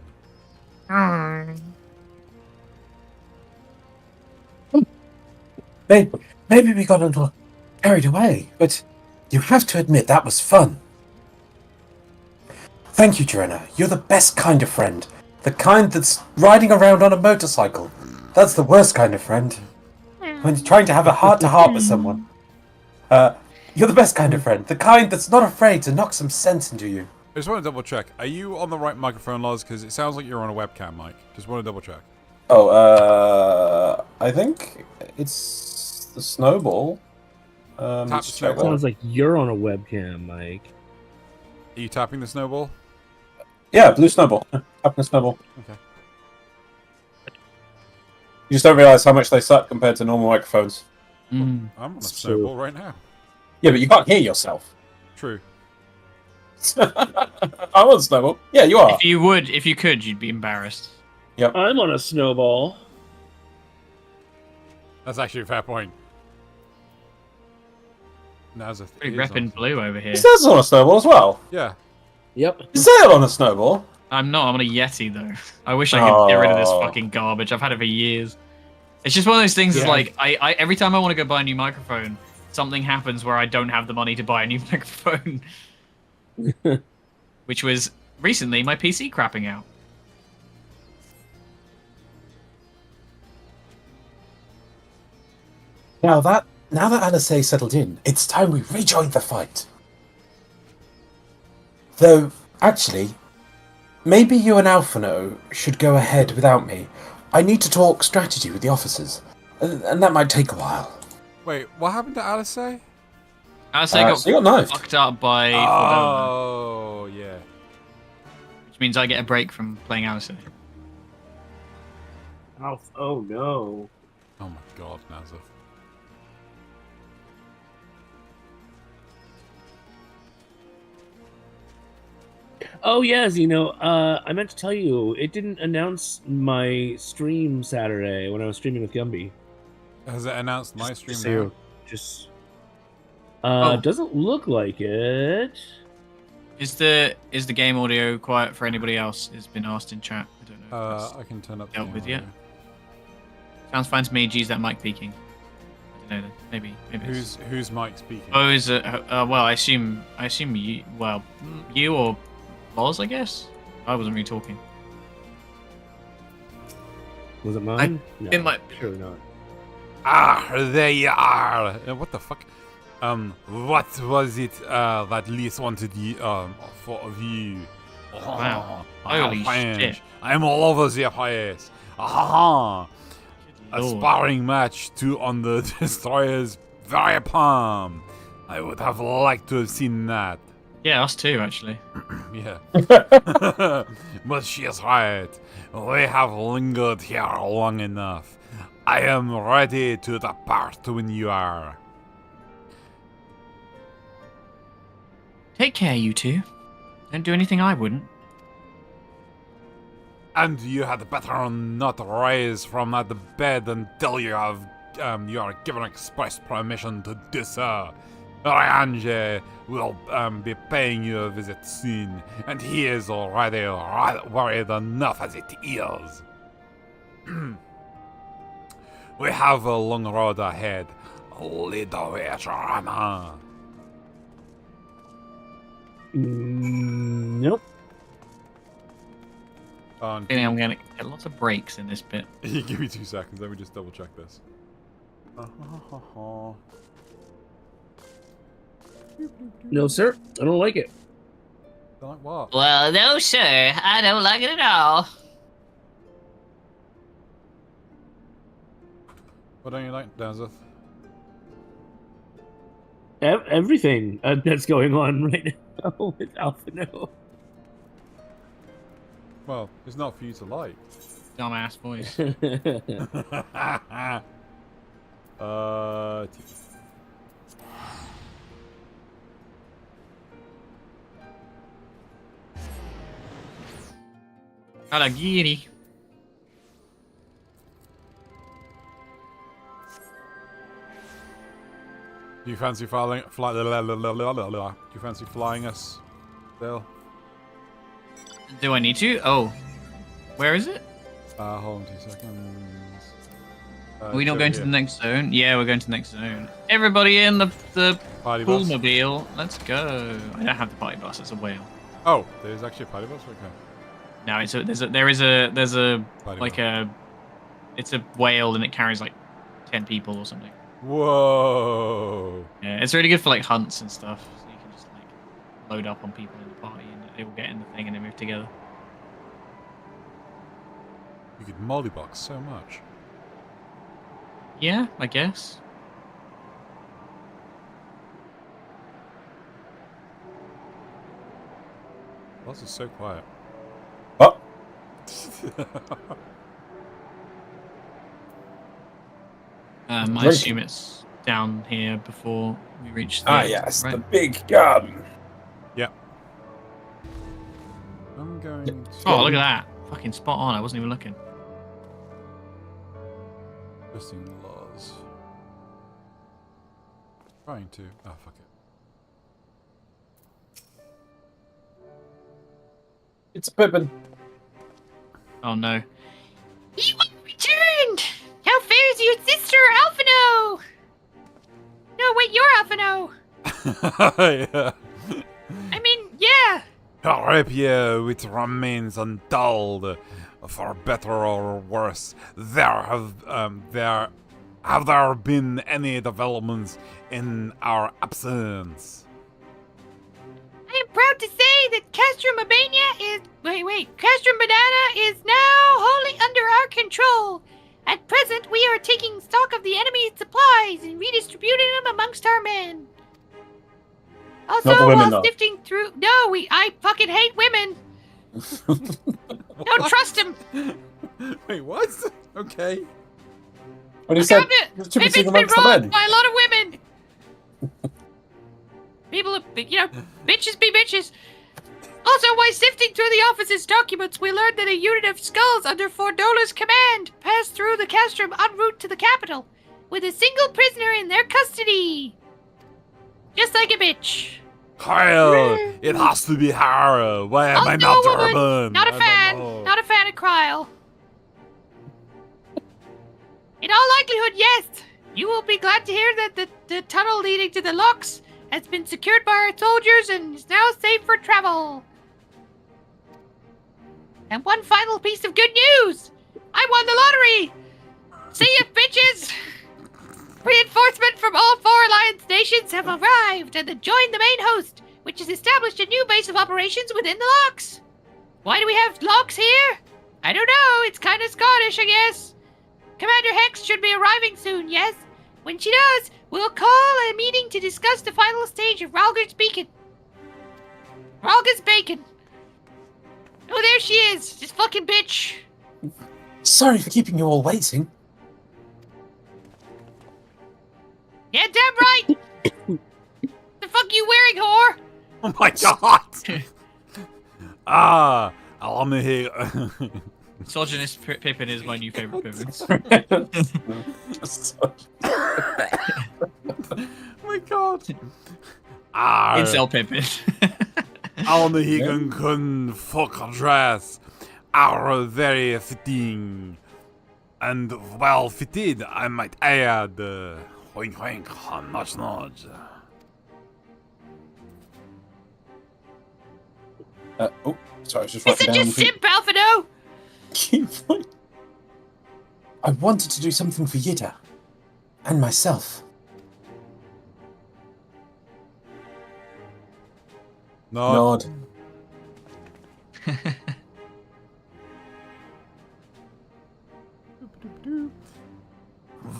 maybe we got a little carried away, but you have to admit that was fun. Thank you, Joanna. You're the best kind of friend. The kind that's riding around on a motorcycle. That's the worst kind of friend. When you're trying to have a heart-to-heart with someone. You're the best kind of friend. The kind that's not afraid to knock some sense into you. I just want to double check. Are you on the right microphone, Loz? Because it sounds like you're on a webcam mic. Just want to double check. Oh, I think it's the snowball. Tap the let's check snowball. that. Sounds like you're on a webcam, Mike. Are you tapping the snowball? Yeah, blue snowball. Up in the snowball. Okay. You just don't realise how much they suck compared to normal microphones. Mm. I'm on a It's snowball true. right now. Yeah, but you can't hear yourself. True. I'm on snowball. Yeah, you are. If you could, you'd be embarrassed. I'm on a snowball. That's actually a fair point. Nazareth Pretty is repping on- blue over here. Is Zed's on a snowball as well? Yeah. Yep. Is Zed on a snowball? I'm not. I'm on a Yeti though. I wish I could get rid of this Oh. fucking garbage. I've had it for years. It's just one of those things. Is Yeah. like I every time I want to go buy a new microphone, something happens where I don't have the money to buy a new microphone. Which was recently my PC crapping out. Now that Alisei settled in, it's time we rejoined the fight. Though, actually, maybe you and Alphino should go ahead without me. I need to talk strategy with the officers, and that might take a while. Wait, what happened to Alisei? As I got So you got knifed. fucked up by Fordova, Oh, yeah. which means I get a break from playing Alice. Oh no. Oh my god, Nazareth. Oh yes, I meant to tell you, it didn't announce my stream Saturday when I was streaming with Gumby. Has it announced my stream Just now? Just Oh. doesn't look like it. Is the game audio quiet for anybody else? It's been asked in chat. I don't know. if that's I can turn up dealt the with audio. yet. Sounds fine to me. Geez, that mic peaking. I don't know. Maybe. It's... Who's Mike speaking? Oh, is it? Well, I assume you. Well, you or Loz, I guess. I wasn't really talking. Was it mine? No, it might- surely not. Ah, there you are. What the fuck? What was it that Lise wanted you of you? Wow. I'm Holy French. shit. I'm all over the place. Ah, a Lord. sparring match on the destroyer's very palm. I would have liked to have seen that. Yeah, us too, actually. Yeah. But she is right. We have lingered here long enough. I am ready to depart when you are. Take care, you two. Don't do anything I wouldn't. And you had better not rise from that bed until you are given express permission to do so. Range will be paying you a visit soon, and he is already worried enough as it is. We have a long road ahead. Lead the way, Joanna. Nope. I think I'm gonna get lots of breaks in this bit. Give me 2 seconds. Let me just double check this. No, sir. I don't like it. Like what? Well, no, sir. I don't like it at all. What don't you like, Nazareth? Everything that's going on right now with Alphino. Well, it's not for you to like. Dumbass voice. uh, Alagiri. do you fancy flying us, Bill? Do I need to? Oh. Where is it? Hold on 2 seconds. Are we not Joe going to here. the next zone? Yeah, we're going to the next zone. Everybody in the Party bus? poolmobile. Let's go. I don't have the party bus. It's a whale. Oh, there's actually a party bus? Okay. No, there's a Party like bus. it's a whale and it carries like 10 people or something. Whoa. Yeah, it's really good for like hunts and stuff. So you can just like load up on people in the party and they will get in the thing and they move together. You could mollybox so much. Yeah, I guess. Bus is so quiet. Oh, I Drinking. assume it's down here before we reach the exit, yes, right? the big gun. Yep. I'm going to... Oh, look at that. Fucking spot on. I wasn't even looking. Twisting laws. Trying to... Oh, fuck it. It's a Pippin. Oh no. You returned! How fares your sister, Alphino? No, wait, you're Alphino. Yeah. I mean, yeah. Her rapier, which remains undulled, for better or worse. Have there been any developments in our absence? I am proud to say that Castrum Albania is... Castrum Banana is now wholly under our control. At present, we are taking stock of the enemy's supplies and redistributing them amongst our men. Also, Not the women, while though. sifting through... No, I fucking hate women. Don't trust them. Wait, what? Okay. When he said Pippin's distributing been amongst the wronged men. by a lot of women. People, bitches be bitches. Also, while sifting through the office's documents, we learned that a unit of skulls under Fordola's command passed through the Castrum en route to the capital, with a single prisoner in their custody. Just like a bitch. Kyle, it has to be her. Why am I Also not a woman. German? Not a I don't fan. know. Not a fan of Kryle. In all likelihood, yes. You will be glad to hear that the tunnel leading to the locks has been secured by our soldiers and is now safe for travel. And one final piece of good news! I won the lottery! See ya, bitches! Reinforcement from all 4 Alliance nations have arrived and have joined the main host, which has established a new base of operations within the locks. Why do we have locks here? I don't know, it's kind of Scottish, I guess. Commander Hex should be arriving soon, yes? When she does, we'll call a meeting to discuss the final stage of Ralger's Beacon. Ralger's Bacon. Oh, there she is. This fucking bitch. Sorry for keeping you all waiting. Yeah, damn right. The fuck you wearing, whore? Oh my god! I'm here. Misogynist Pippin is my new favorite Pippin. Oh my god. Incel Pippin. Alle hegen kun dress are very fitting. And well fitted, I might add. Wink wink, nudge nudge. Oh, sorry, I was just You're writing such a down. simp, Alphino. I wanted to do something for Yida. And myself. Nod. Nod.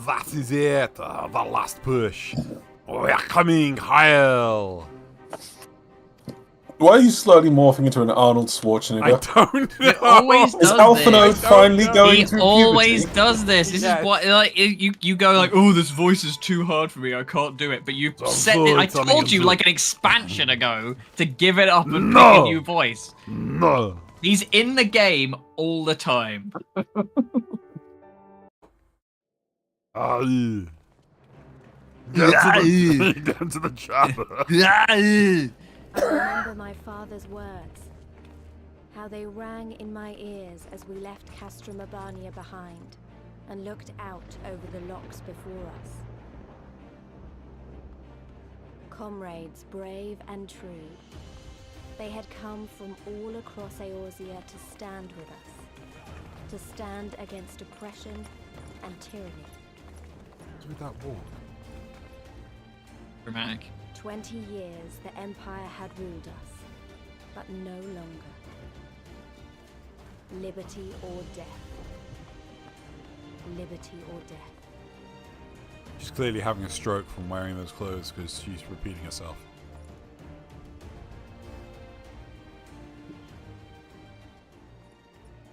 That is it, the last push. We're coming, Kyle. Why are you slowly morphing into an Arnold I Schwarzenegger? don't know. always Is does Alphino this. finally going He through always puberty? does this. This Yeah. is what like you go like, oh, this voice is too hard for me. I can't do it. But you set it. I told you like an expansion ago to give it up and No. pick a new voice. No. He's in the game all the time. Get to the chopper. I remember my father's words, how they rang in my ears as we left Castrum Albania behind, and looked out over the locks before us. Comrades brave and true, they had come from all across Eorzea to stand with us, to stand against oppression and tyranny. Through that wall. Dramatic. 20 years the Empire had ruled us, but no longer. Liberty or death. Liberty or death. She's clearly having a stroke from wearing those clothes because she's repeating herself.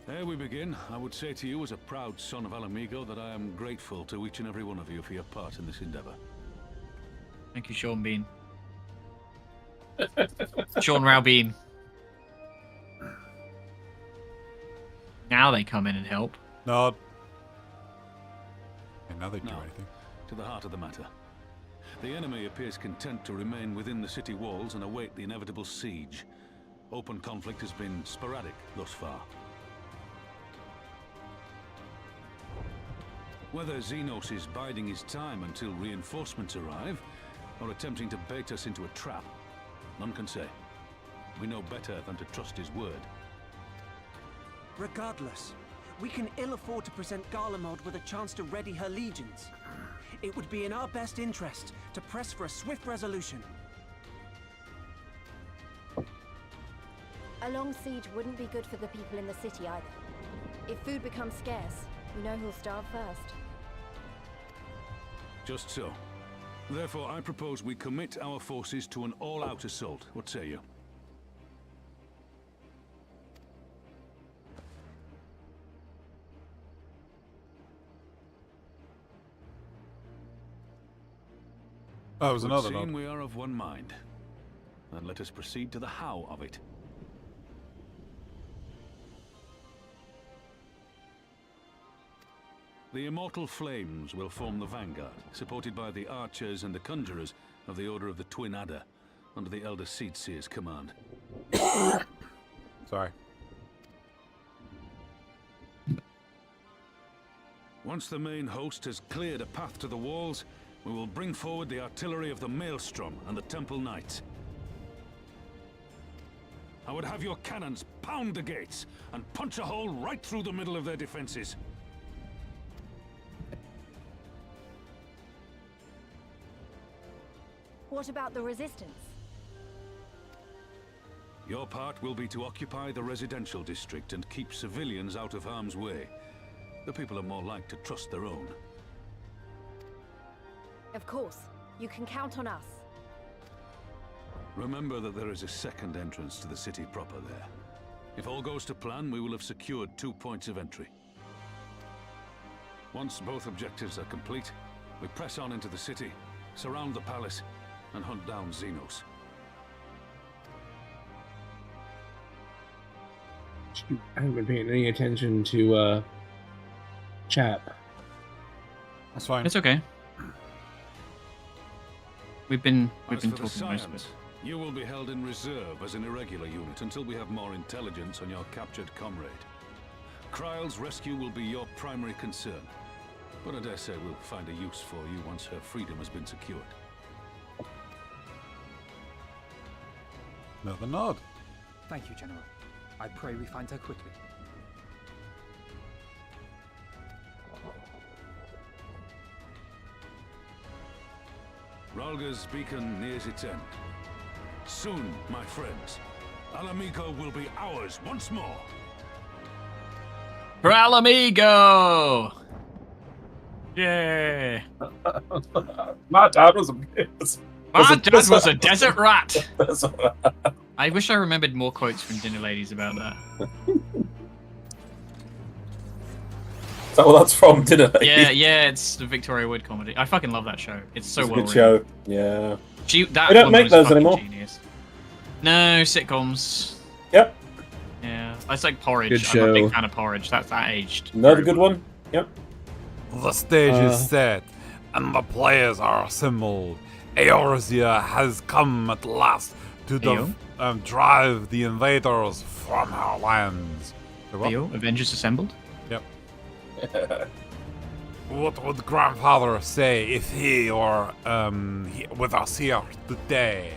Ere we begin, I would say to you as a proud son of Alamigo that I am grateful to each and every one of you for your part in this endeavor. Thank you, Sean Bean. Sean Rao Bean. Now they come in and help. Nod. And now they do Now, anything. to the heart of the matter. The enemy appears content to remain within the city walls and await the inevitable siege. Open conflict has been sporadic thus far. Whether Xenos is biding his time until reinforcements arrive, or attempting to bait us into a trap, none can say. We know better than to trust his word. Regardless, we can ill afford to present Garlemald with a chance to ready her legions. It would be in our best interest to press for a swift resolution. A long siege wouldn't be good for the people in the city either. If food becomes scarce, we know who'll starve first. Just so. Therefore, I propose we commit our forces to an all-out assault. What say you? Oh, it was another Would seem nod. we are of one mind. And let us proceed to the how of it. The Immortal Flames will form the vanguard, supported by the archers and the conjurers of the Order of the Twin Adder, under the Elder Seedseer's command. Sorry. Once the main host has cleared a path to the walls, we will bring forward the artillery of the Maelstrom and the Temple Knights. I would have your cannons pound the gates and punch a hole right through the middle of their defenses. What about the resistance? Your part will be to occupy the residential district and keep civilians out of harm's way. The people are more like to trust their own. Of course, you can count on us. Remember that there is a second entrance to the city proper there. If all goes to plan, we will have secured 2 points of entry. Once both objectives are complete, we press on into the city, surround the palace, and hunt down Xenos. Shoot, I haven't been paying any attention to chat. That's fine. It's okay. We've been As talking for the most of it. Scions, you will be held in reserve as an irregular unit until we have more intelligence on your captured comrade. Kryle's rescue will be your primary concern, but I dare say we'll find a use for you once her freedom has been secured. Another nod. Thank you, General. I pray we find her quickly. Rhalga's beacon nears its end. Soon, my friends, Alamigo will be ours once more. For Alamigo! Yeah. My dad was a miss. My dad was a desert rat. I wish I remembered more quotes from Dinner Ladies about that. Is that what that's from? Dinner Lady? Yeah, it's the Victoria Wood comedy. I fucking love that show. It's so It's a well good written. show. Yeah. That They don't woman make was those fucking anymore. Genius. No sitcoms. Yep. Yeah, it's like Porridge. Good I'm a show. big fan of Porridge. That aged. Another very good well. one. Yep. The stage is set, and the players are assembled. Eorzea has come at last to drive the invaders from her lands. Say what? Theo, Avengers Assembled. Yep. What would grandfather say if he were with us here today?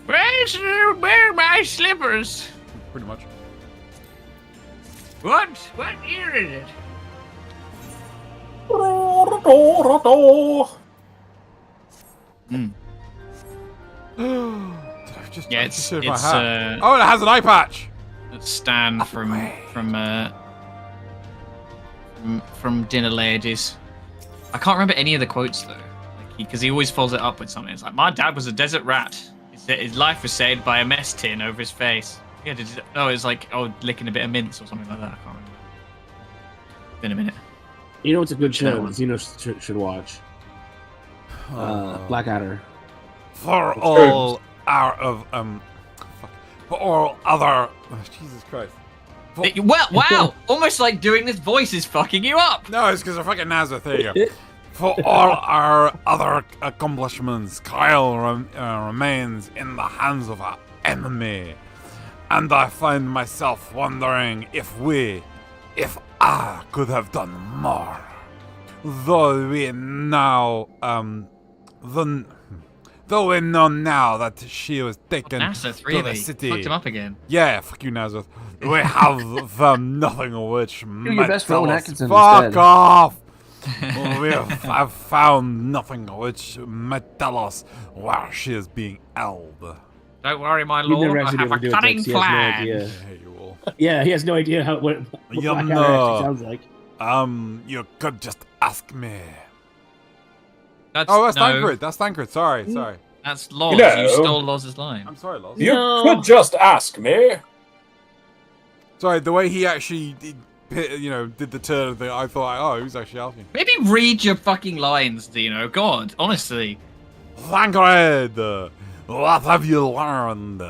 Where my slippers? Pretty much. What? What year is it? Yeah, it's oh, it has an eye patch. Stan from Dinner Ladies. I can't remember any of the quotes though, because he always follows it up with something. It's like, my dad was a desert rat. His life was saved by a mess tin over his face. Yeah, no, it was like, licking a bit of mince or something like that. I can't remember. Been a minute. You know what's a good show? Zeno should watch. Blackadder. For all for all other. Oh, Jesus Christ. Well, wow! Almost like doing this voice is fucking you up. No, it's because I fucking Nazareth. There you go. For all our other accomplishments, Kyle remains in the hands of our enemy. And I find myself wondering if I could have done more. Though we know now that she was taken Nazareth, to really? the city. Fucked him up again. Yeah, fuck you, Nazareth. We have nothing which your best tell Rowan us- Atkinson Fuck instead. off! I've found nothing which might tell us where she is being held. Don't worry, my You've lord. never I actually have been a able to do it, cunning Dix. He has no plan. idea. I hate you all. Yeah, he has no idea what Blackadder actually sounds like. You could just ask me. That's That's no, Thancred. That's Thancred. Sorry. That's Loz. You know- You stole Loz's line. I'm sorry, Loz. You No. could just ask me. Sorry, the way he actually did the turn thing, I thought, he was actually asking. Maybe read your fucking lines, Dino. God, honestly. Thancred, what have you learned?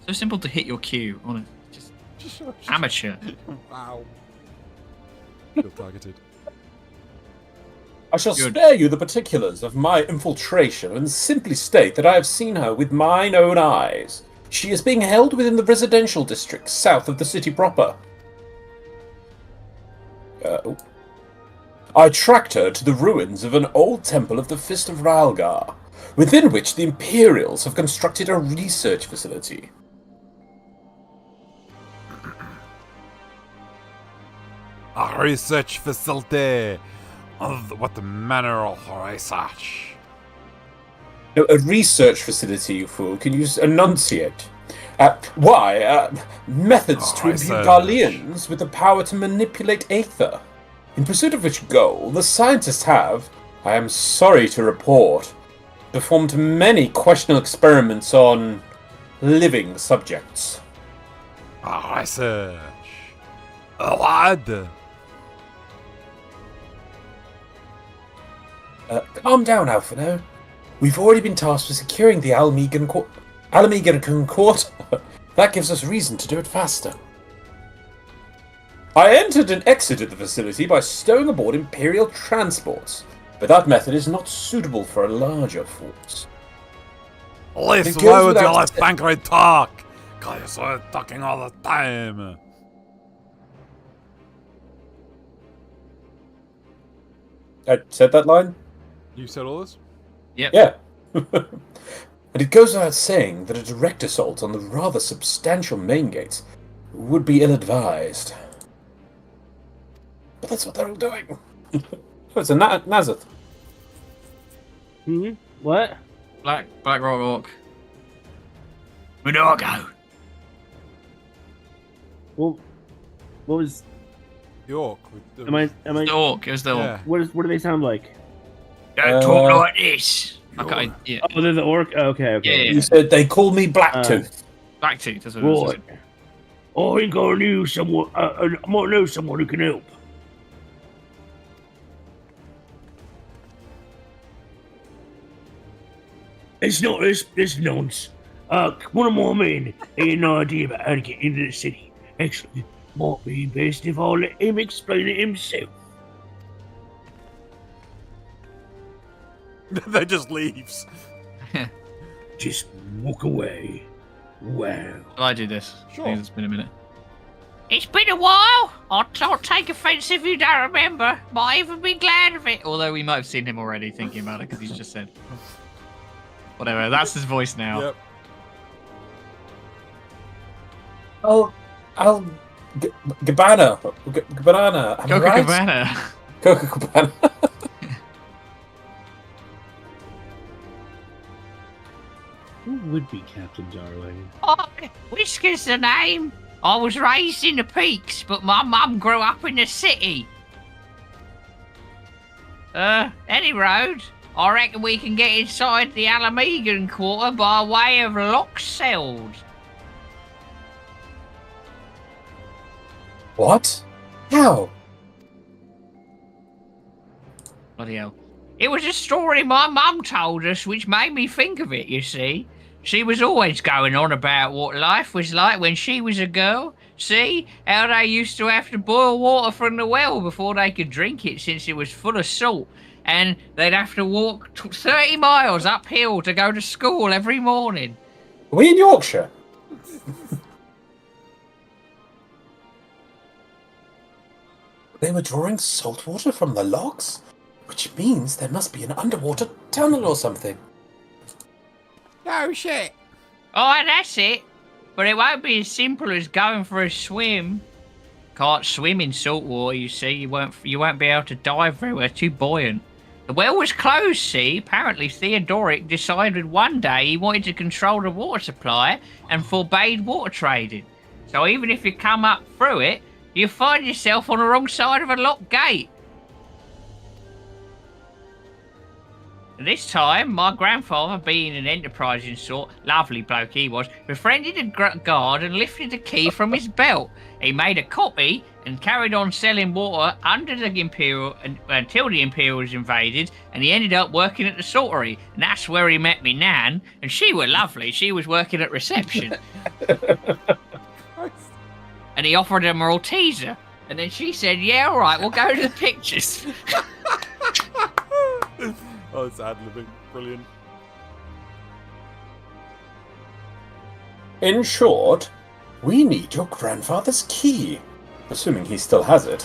So simple to hit your cue. Honestly. Just amateur. Wow. Feel targeted. I shall Good. spare you the particulars of my infiltration and simply state that I have seen her with mine own eyes. She is being held within the residential district south of the city proper. I tracked her to the ruins of an old temple of the Fist of Ralgar, within which the Imperials have constructed a research facility. A research facility. What manner of research? No, a research facility, you fool. Can you enunciate? Methods to imbue research. Garleans with the power to manipulate Aether. In pursuit of which goal, the scientists have, I am sorry to report, performed many questionable experiments on living subjects. A research. What? Calm down, Alphino. We've already been tasked with securing the Alamegan quarter. That gives us reason to do it faster. I entered and exited the facility by stowing aboard Imperial transports, but that method is not suitable for a larger force. Liz, It why goes would you without let saying- Thancred talk? Cause you're talking all the time. I said that line? You said all this? Yep. Yeah. And it goes without saying that a direct assault on the rather substantial main gates would be ill-advised. But that's what they're all doing. Oh, it's a Nazareth. Hmm? What? Black Rock Orc. Munago. Well, what was? The orc. With the, Am I? The orc. It was the orc. Yeah. What do they sound like? Don't talk like this. Okay, yeah. Oh, they're the orc. Okay, okay. Yeah. You said they call me Blacktooth. Blacktooth. That's what it was. Right. I think I knew someone. I might know someone who can help. It's not this nonsense. One of my men had an idea about how to get into the city. Actually, might be best if I let him explain it himself. That just leaves. Just walk away. Wow. Shall I do this? Sure. I think it's been a minute. It's been a while. I'll not take offence if you don't remember. Might even be glad of it. Although we might have seen him already thinking about it because he's just said. Whatever, that's his voice now. Yep. Gabbana. Banana. Am I Coca right? Cabana. Coca Cabana. Who would be Captain Darwin? Oh, Whisker's the name. I was raised in the peaks, but my mum grew up in the city. Any road. I reckon we can get inside the Alamegan quarter by way of Loxeld. What? How? Bloody hell. It was a story my mum told us which made me think of it, you see. She was always going on about what life was like when she was a girl. See, how they used to have to boil water from the well before they could drink it since it was full of salt. And they'd have to walk 30 miles uphill to go to school every morning. Are we in Yorkshire? They were drawing salt water from the logs? Which means there must be an underwater tunnel or something. Oh shit. Oh, that's it. But it won't be as simple as going for a swim. Can't swim in salt water, you see. You won't be able to dive very well. It's too buoyant. The well was closed, see. Apparently Theodoric decided one day he wanted to control the water supply and forbade water trading. So even if you come up through it, you find yourself on the wrong side of a locked gate. This time, my grandfather, being an enterprising sort, lovely bloke he was, befriended a guard and lifted the key from his belt. He made a copy and carried on selling water under the Imperial until the Imperials invaded, and he ended up working at the saltery. And that's where he met me Nan, and she was lovely. She was working at reception. And he offered her a Malteser. And then she said, yeah, all right, we'll go to the pictures. Oh, it's ad-libbing. Brilliant. In short, we need your grandfather's key. Assuming he still has it.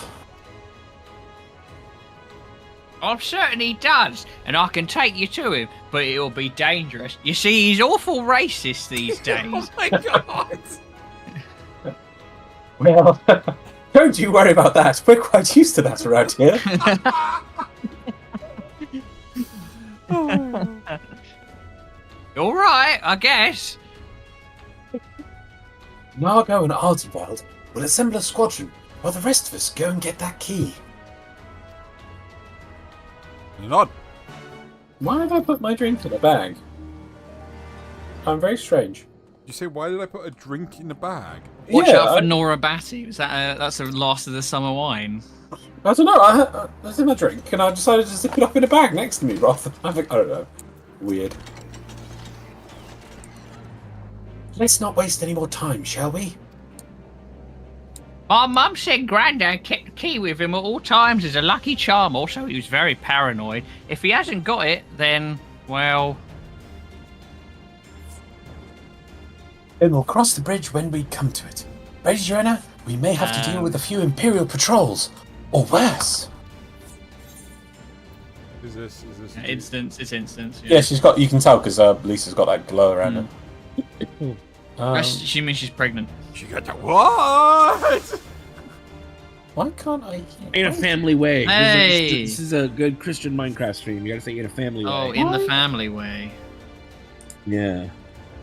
I'm certain he does, and I can take you to him, but it'll be dangerous. You see, he's awful racist these days. Oh my god. Well, don't you worry about that. We're quite used to that around here. All right, I guess. Margot and Ardenwald will assemble a squadron while the rest of us go and get that key. You're not. Why have I put my drink in a bag? I'm very strange. You say, why did I put a drink in the bag? Watch out for Nora Batty. Was that that's the last of the summer wine? I don't know. I was in my drink and I decided to zip it up in a bag next to me rather than having. I don't know. Weird. Let's not waste any more time, shall we? My mum said Grandad kept the key with him at all times as a lucky charm. Also, he was very paranoid. If he hasn't got it, then, well... Then we'll cross the bridge when we come to it. Ready, Joanna? We may have to deal with a few Imperial patrols. Or worse. Is this Instance. It's instance. Yeah, she's got... You can tell because Lisa's got that glow around her. She means she's pregnant. She got that. What? Why can't I... In a family way. Hey! This is a good Christian Minecraft stream. You gotta say in a family way. Oh, in the family way. Yeah.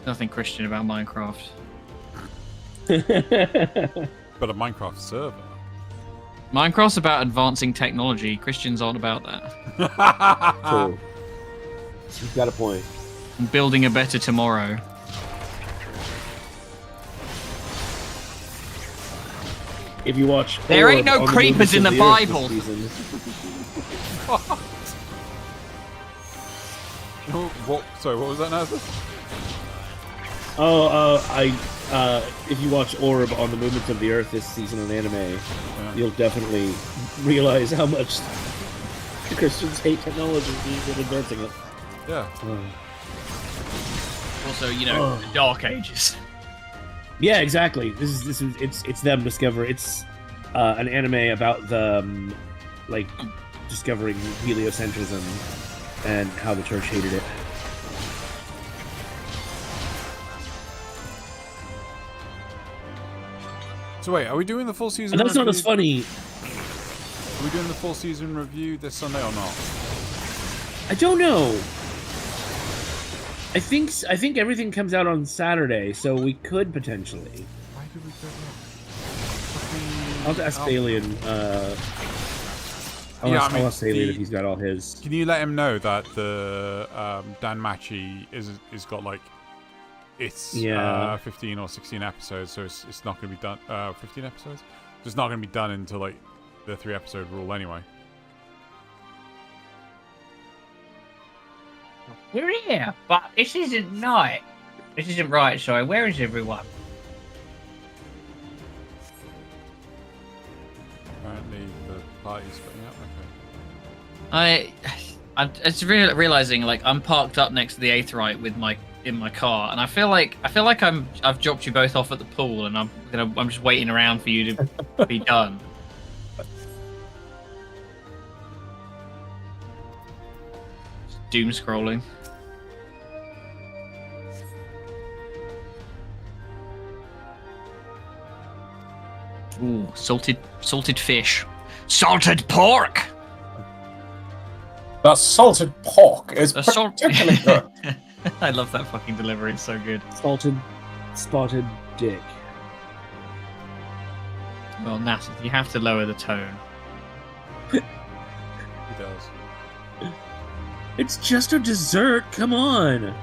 Nothing Christian about Minecraft. But a Minecraft server. Minecraft's about advancing technology. Christians aren't about that. Cool. You've got a point. Building a better tomorrow. If you watch, There ain't no on the creepers Movements in of the Earth this Bible. season. Sorry, what was that, Nazareth? If you watch Orb on the Movements of the Earth this season on anime, you'll definitely realize how much the Christians hate technology and advancing it. Yeah. Also, you know, the Dark Ages. Yeah, exactly. This is it's them discover. It's an anime about them like discovering heliocentrism and how the church hated it. So wait, are we doing the full season? And that's not review? as funny. Are we doing the full season review this Sunday or not? I don't know. I think everything comes out on Saturday, so we could potentially. Why did we go I'll have to ask Alien. I'll ask Alien if he's got all his. Can you let him know that the Dan Machi is got like it's 15 or 16 episodes, so it's not going to be done. 15 episodes, so it's not going to be done until like the 3-episode rule anyway. We're here, but this isn't night. This isn't right, sorry. Where is everyone? Apparently the party's splitting up. Okay. I'm just realizing like I'm parked up next to the Aetheryte with in my car, and I feel like I've dropped you both off at the pool, and I'm just waiting around for you to be done. Doom scrolling. Ooh, salted fish, salted pork. That salted pork is The salt- particularly good. I love that fucking delivery. It's so good. Salted, spotted dick. Well, Nat, you have to lower the tone. He does. It's just a dessert. Come on.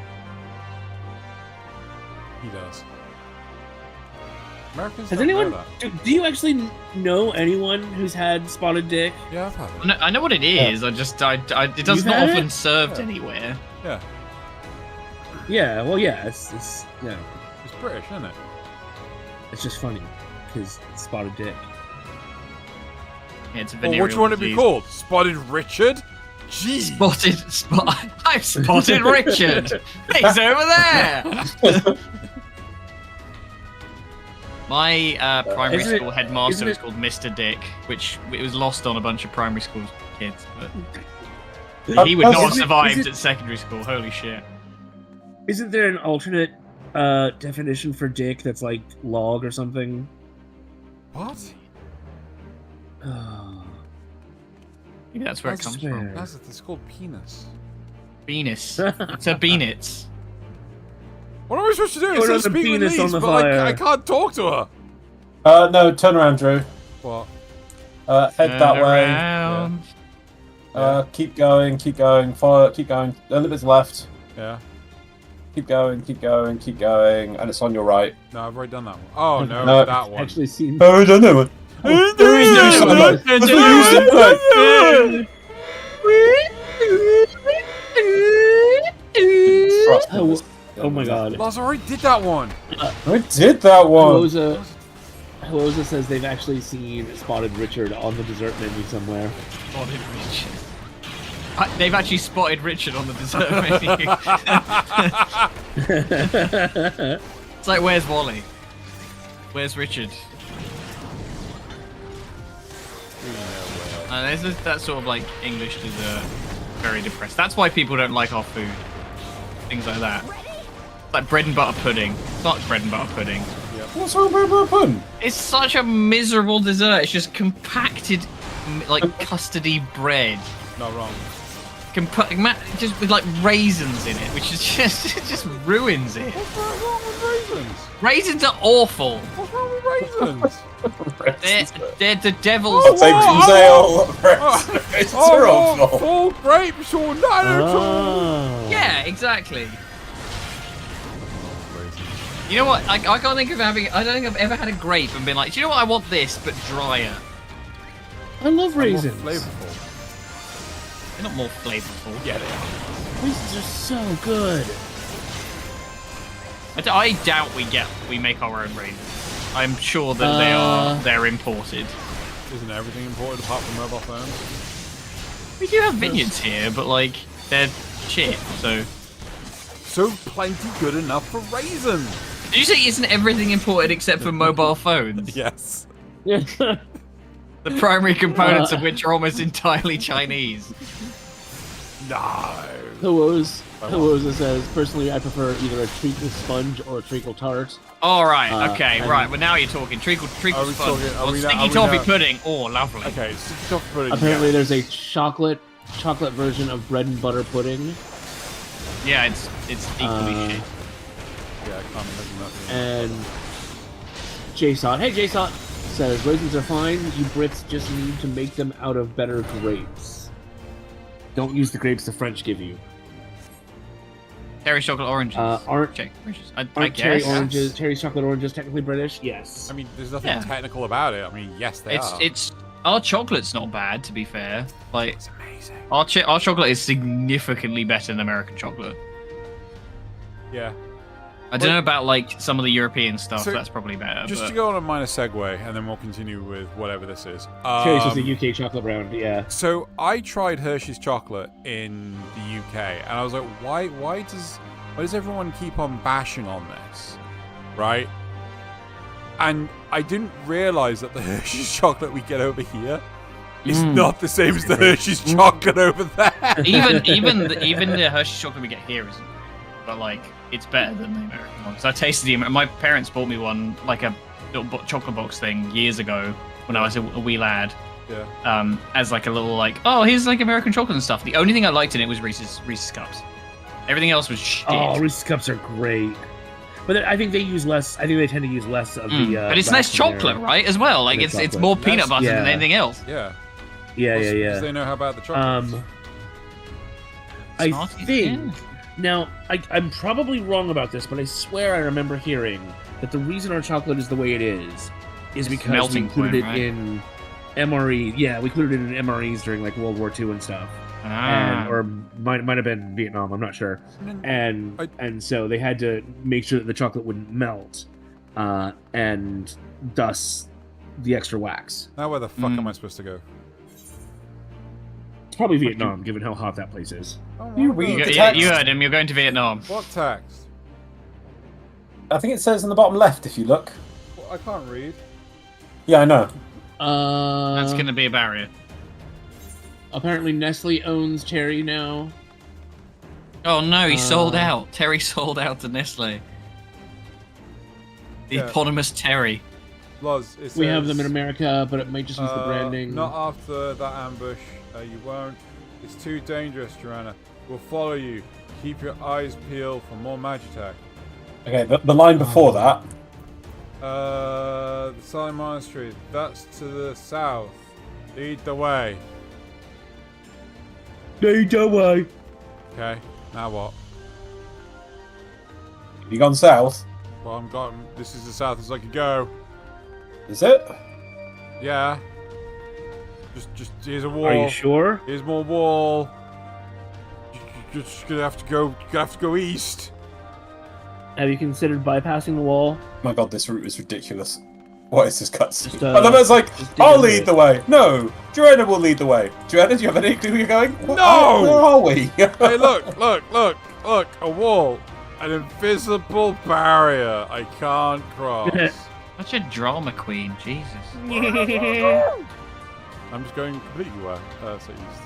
He does. Americans Has don't anyone? know that. Do you actually know anyone who's had spotted dick? Yeah, I've had it. I know what it is. I it does You've not had often it? served anywhere. Yeah, Yeah. Well, yeah. It's yeah. it's British, isn't it? It's just funny because spotted dick. Yeah, it's a Well, venereal what do you want it to be disease. called? Spotted Richard? Jeez. I've spotted Richard. He's over there. My primary Isn't it- school headmaster isn't was it- called Mr. Dick, which it was lost on a bunch of primary school kids. But he would not have Is it- survived is it- at secondary school. Holy shit! Isn't there an alternate definition for dick that's like log or something? What? Maybe that's where it comes from. That's it. It's called penis. Venus. It's a Venus. What am I supposed to do? It Put says the speak with penis Lise, on the but like, fire. I can't talk to her. No, turn around, Drew. What? Head that way. Around. Keep going. Follow. Keep going. A little bit left. Yeah. Keep going, and it's on your right. No, I've already done that one. Oh no, No. that one. Actually, seen. Oh, I don't know it. Oh my god. Lars already did that one. I did that one. Huoza says they've actually seen Spotted Richard on the dessert menu somewhere. Spotted Richard. They've actually spotted Richard on the dessert menu. It's like, where's Wally? Where's Richard? There's that sort of like English dessert. Very depressed. That's why people don't like our food. Things like that. Like bread and butter pudding. It's not bread and butter pudding. What's wrong with my pudding? It's such a miserable dessert. It's just compacted, like custardy bread. Not wrong. Just with like raisins in it, which is just it just ruins it. What's wrong with raisins? Raisins are awful. What's wrong with raisins? They're the devil's. I'll take some Oh, ale. It's awful. Full grapes or not at all. Oh. Yeah, exactly. You know what? I can't think of having. I don't think I've ever had a grape and been like, do you know what? I want this, but drier. I love More raisins. flavorful. They're not more flavorful. Yeah, they are. Raisins are so good. I doubt we make our own raisins. I'm sure that they're imported. Isn't everything imported apart from mobile phones? We do have vineyards here, but like they're shit. So So plenty good enough for raisins. Did you say isn't everything imported except for mobile phones? Yes. The primary components of which are almost entirely Chinese. No. Hooza says, personally, I prefer either a treacle sponge or a treacle tart. All right. Okay. and- Right. Well, now you're talking treacle Are sponge. we talking- are Or we now- sticky are we toffee now- pudding. Oh, lovely. Okay, sticky toffee pudding. Apparently, yes. there's a chocolate version of bread and butter pudding. Yeah, it's equally shit. Yeah, I can't imagine that. And JSOT, hey JSOT, says raisins are fine. You Brits just need to make them out of better grapes. Don't use the grapes the French give you. Cherry chocolate oranges. Aren't Check. I aren't guess. cherry chocolate oranges technically British? Yes. I mean, there's nothing Yeah. technical about it. I mean, yes, they are. It's our chocolate's not bad, to be fair. Like It's amazing. our chocolate is significantly better than American chocolate. Yeah. I don't know about like some of the European stuff. So, that's probably better. Just but... to go on a minor segue, and then we'll continue with whatever this is. Cherry's just a UK chocolate brand, yeah. So I tried Hershey's chocolate in the UK, and I was like, why does everyone keep on bashing on this, right? And I didn't realize that the Hershey's chocolate we get over here is not the same as the Hershey's chocolate over there. even the Hershey's chocolate we get here isn't, but like it's better than the American one. So I tasted the. My parents bought me one, like a little chocolate box thing years ago when I was a wee lad. Yeah. As like a little like, oh, here's like American chocolate and stuff. The only thing I liked in it was Reese's cups. Everything else was shit. Oh, Reese's cups are great. But I think they use less. I think they tend to use less of the. But it's less chocolate, right? As well, like Less it's chocolate. more peanut butter than yeah. anything else. Yeah. Yeah, Because yeah. they know how bad the chocolate is. I Smarties, think yeah. now I'm probably wrong about this, but I swear I remember hearing that the reason our chocolate is the way it is because we melting included point, it in MRE. Yeah, we included it in MREs during like World War II and stuff. Or might have been Vietnam. I'm not sure. And so they had to make sure that the chocolate wouldn't melt, and thus the extra wax. Now where the fuck am I supposed to go? It's probably Vietnam, given how hot that place is. You read You, the yeah, text. you heard him. You're going to Vietnam. What text? I think it says in the bottom left if you look. Well, I can't read. Yeah, I know. That's going to be a barrier. Apparently, Nestle owns Cherry now. Oh no, he sold out. Terry sold out to Nestle. The Yeah. eponymous Terry. Loz, it We have says, them in America, but it might just use the branding. Not after that ambush. You won't. It's too dangerous, Joanna. We'll follow you. Keep your eyes peeled for more Magitech. Okay, the line before that. The Silent Monastery. That's to the south. Lead the way. Lead the way. Okay. Now what? You gone south? Well, I'm got. This is the south as I could go. Is it? Yeah. Just here's a wall. Are you sure? Here's more wall. You're just gonna have to go. You have to go east. Have you considered bypassing the wall? My god, this route is ridiculous. What is this cutscene? Just, And then it's like, just dig I'll into lead it. the way. No, Joanna will lead the way. Joanna, do you have any clue where you're going? No! Where are we? Hey, look! A wall. An invisible barrier I can't cross. Such a drama queen, Jesus. I'm just going completely west. So east.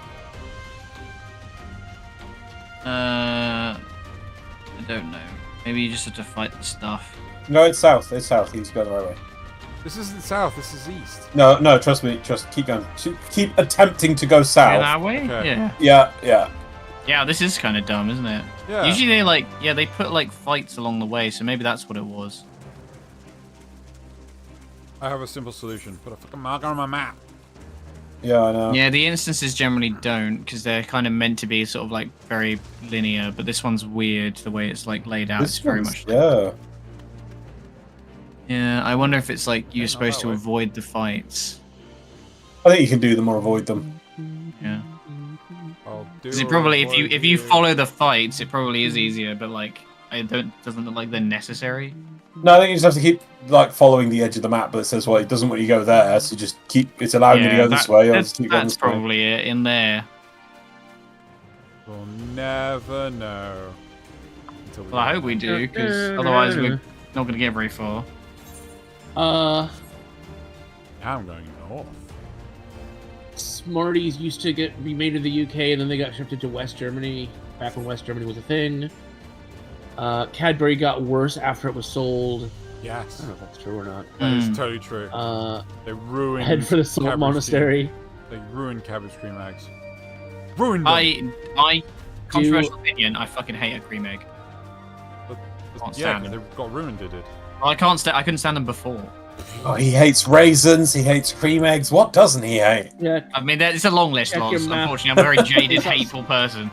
I don't know. Maybe you just have to fight the stuff. No, it's south. It's south. He's going the right way. This isn't south. This is east. No, trust me. Keep going. Keep attempting to go Go south. that way? Okay. Yeah. Yeah. Yeah, this is kind of dumb, isn't it? Yeah. Usually they put like fights along the way, so maybe that's what it was. I have a simple solution. Put a fucking marker on my map. Yeah, I know. Yeah, the instances generally don't, because they're kind of meant to be sort of like very linear, but this one's weird the way it's like laid out. This It's very one's- much like, Yeah. yeah, I wonder if it's like you're not supposed that to way. avoid the fights. I think you can do them or avoid them. Yeah. I'll do. Because it probably or if you avoid follow the fights, it probably is easier, but like doesn't look like they're necessary. No, I think you just have to keep like following the edge of the map, but it says, well, it doesn't want you to go there, so just keep. It's allowing me to go this way. I'll just keep going that's this way. probably it in there. We'll never know. Until we Well, I get hope we there. do, because otherwise Not gonna get very far. Now I'm going north. Smarties used to be made in the UK, and then they got shifted to West Germany, back when West Germany was a thing. Cadbury got worse after it was sold. Yes. I don't know if that's true or not. That is totally true. They ruined Head for the Salt Cabbage Monastery. They ruined cabbage cream eggs. Ruined them. My controversial opinion, I fucking hate a cream egg. Can't Yeah, stand they them. got ruined, it did. Well, I couldn't stand them before. Oh, he hates raisins. He hates cream eggs. What doesn't he hate? Yeah. I mean, it's a long list, Check Loz. your map. Unfortunately, I'm a very jaded, hateful person.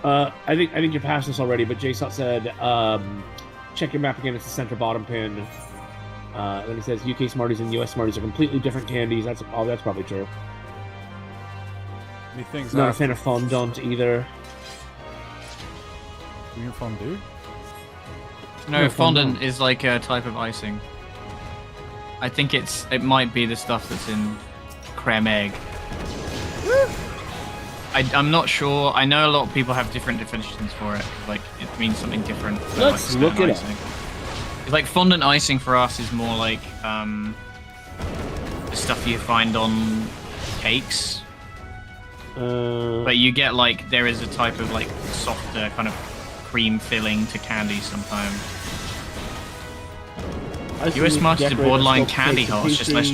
I think you passed this already, but JSOT said, check your map again. It's the center bottom pin. Then he says UK Smarties and US Smarties are completely different candies. That's probably true. Methinks Not a fan of fondant either. You mean fondue? No, fondant is like a type of icing. I think it might be the stuff that's in creme egg. I'm not sure. I know a lot of people have different definitions for it. Like, it means something different. for, Let's like, look certain it up. icing. It's like fondant icing for us is more like the stuff you find on cakes. But you get like, there is a type of like softer kind of cream filling to candy sometimes. US Smarties are borderline candy hearts, just less.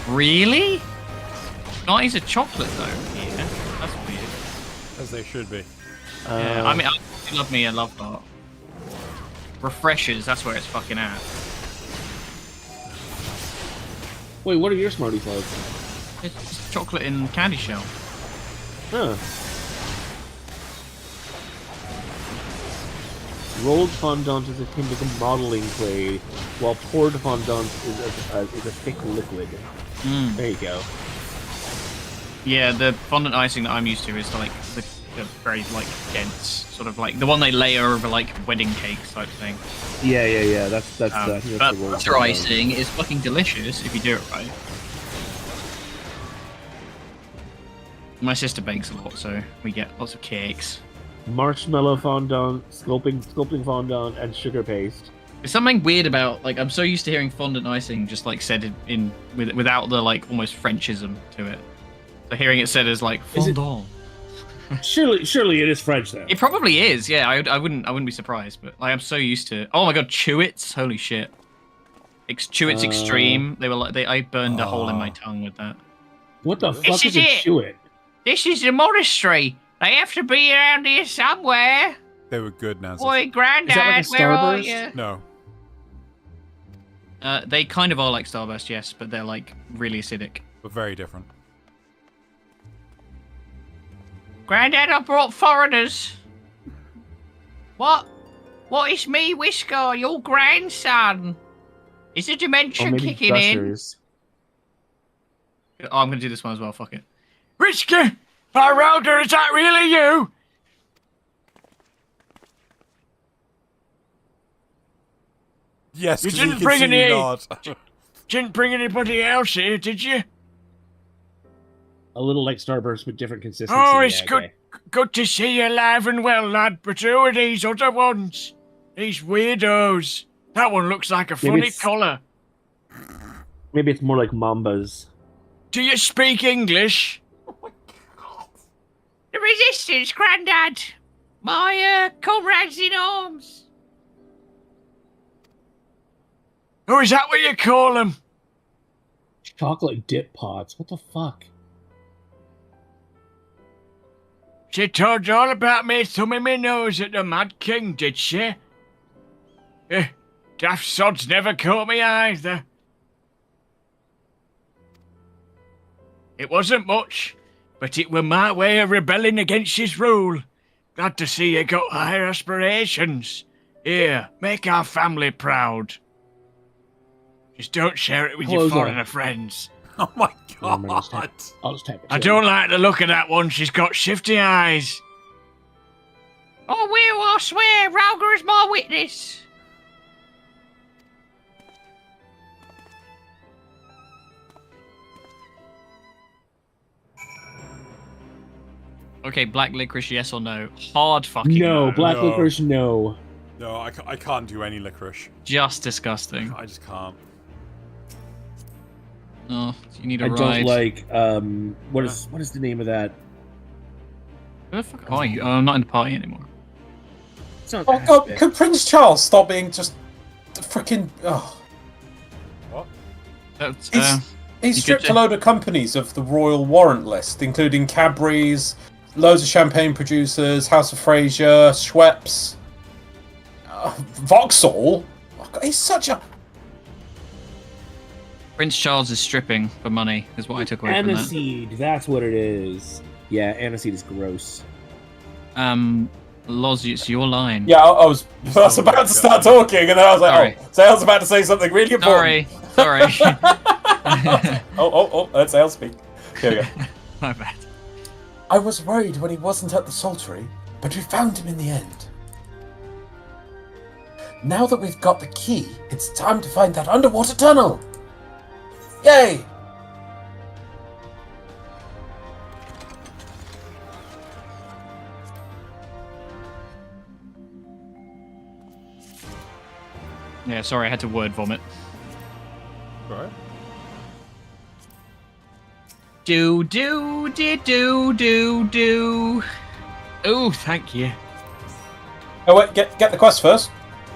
Really? Smarties are chocolate though. Yeah, that's weird. As they should be. Yeah, I mean, I love me a love heart. Refreshers, that's where it's fucking at. Wait, what are your Smarties like? It's chocolate in candy shell. Huh. Rolled fondant is akin to the modeling clay, while poured fondant is a thick liquid. There you go. Yeah, the fondant icing that I'm used to is like the very like dense, sort of like the one they layer over like wedding cakes type thing. Yeah. That's I think that's But the rolled butter fondant. icing is fucking delicious if you do it right. My sister bakes a lot, so we get lots of cakes. Marshmallow fondant, sculpting fondant, and sugar paste. There's something weird about, like, I'm so used to hearing fondant icing just like said without the like almost Frenchism to it. So hearing it said as like fondant. Surely it is French though. It probably is, yeah. I wouldn't be surprised, but like, I'm so used to. Oh my god, Chewits! Holy shit! Chewits Extreme. They were like I burned a hole in my tongue with that. What the fuck is is a it. Chewit? This is the monastery. They have to be around here somewhere. They were good, Nazis. Boy, Grandad, Is that like a where are Starburst? you? No. They kind of are like Starburst, yes, but they're like really acidic. But very different. Grandad, I brought foreigners. What? What is me, Whisker, your grandson? Is the Or dimension maybe kicking in? Gushers. Oh, I'm gonna do this one as well. Fuck it. Whisker! Roger, is that really you? Yes, You 'cause didn't can bring see any- you nod. Didn't bring anybody else here, did you? A little like Starburst with different consistency. Oh, it's yeah, good. okay. Good to see you alive and well, lad. But who are these other ones? These weirdos. That one looks like a Maybe funny it's- colour. Maybe it's more like Mambas. Do you speak English? The Resistance, Grandad. My comrades in arms. Oh, is that what you call them? Chocolate dip pots. What the fuck? She told you all about me thumbing my nose at the Mad King, did she? Daft sods never caught me either. It wasn't much, but it were my way of rebelling against his rule. Glad to see you got higher aspirations. Here, make our family proud. Just don't share it with your Close foreigner up. friends. Oh my Yeah, I'm gonna just god. I'll just type it. I don't like the look of that one. She's got shifty eyes. I will, I swear. Rauger is my witness. Okay, black licorice, yes or no? Hard fucking No, black No. licorice, no. No, I can't do any licorice. Just disgusting. I just can't. Oh, you need a I ride. don't like what is the name of that? Where the fuck are you? Oh, I'm not in the party anymore. It's not Oh God, Aspect. could Prince Charles stop being just freaking? Oh, That's, he's you stripped could a load of companies of the royal warrant list, including Cadbury's, loads of champagne producers, House of Fraser, Schweppes, Vauxhall. Oh, God, he's such a. Prince Charles is stripping for money, is what I took away from that. Aniseed, that's what it is. Yeah, aniseed is gross. Loz, it's your line. Yeah, I was about to start talking, and then I was like, Sorry. "Oh, Sale's about to say something really important." Sorry. Oh, let Sale speak. Here we go. My bad. I was worried when he wasn't at the Saltery, but we found him in the end. Now that we've got the key, it's time to find that underwater tunnel. Yay! Yeah, sorry, I had to word vomit. Right. Do. Oh, thank you. Oh wait, get the quest first.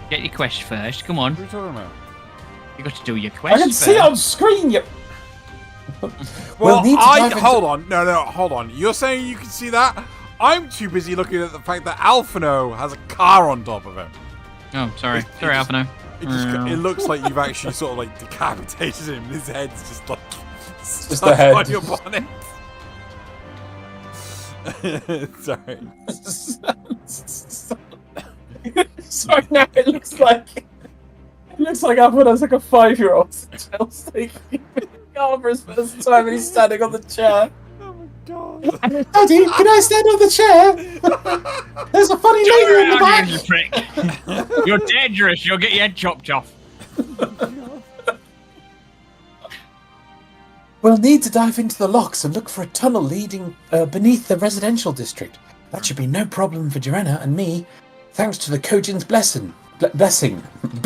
Get your quest first. Come on. What are you talking about? You got to do your quest I can first. see it on screen. You. Well, need to dive into- hold on. No, hold on. You're saying you can see that? I'm too busy looking at the fact that Alphino has a car on top of it. Oh, sorry. It Sorry, just- Alphino. It looks like you've actually sort of like decapitated him. His head's just like Just the head. on your bonnet. Sorry. Sorry, now it looks like Alfred has like a 5-year-old. Chelse's taking over his first time, and he's standing on the chair. Oh my god. Daddy, can I stand on the chair? There's a funny lady in the back. You prick. You're dangerous. You'll get your head chopped off. We'll need to dive into the locks and look for a tunnel leading beneath the residential district. That should be no problem for Joanna and me, thanks to the Kojin's blessing. Blessing. The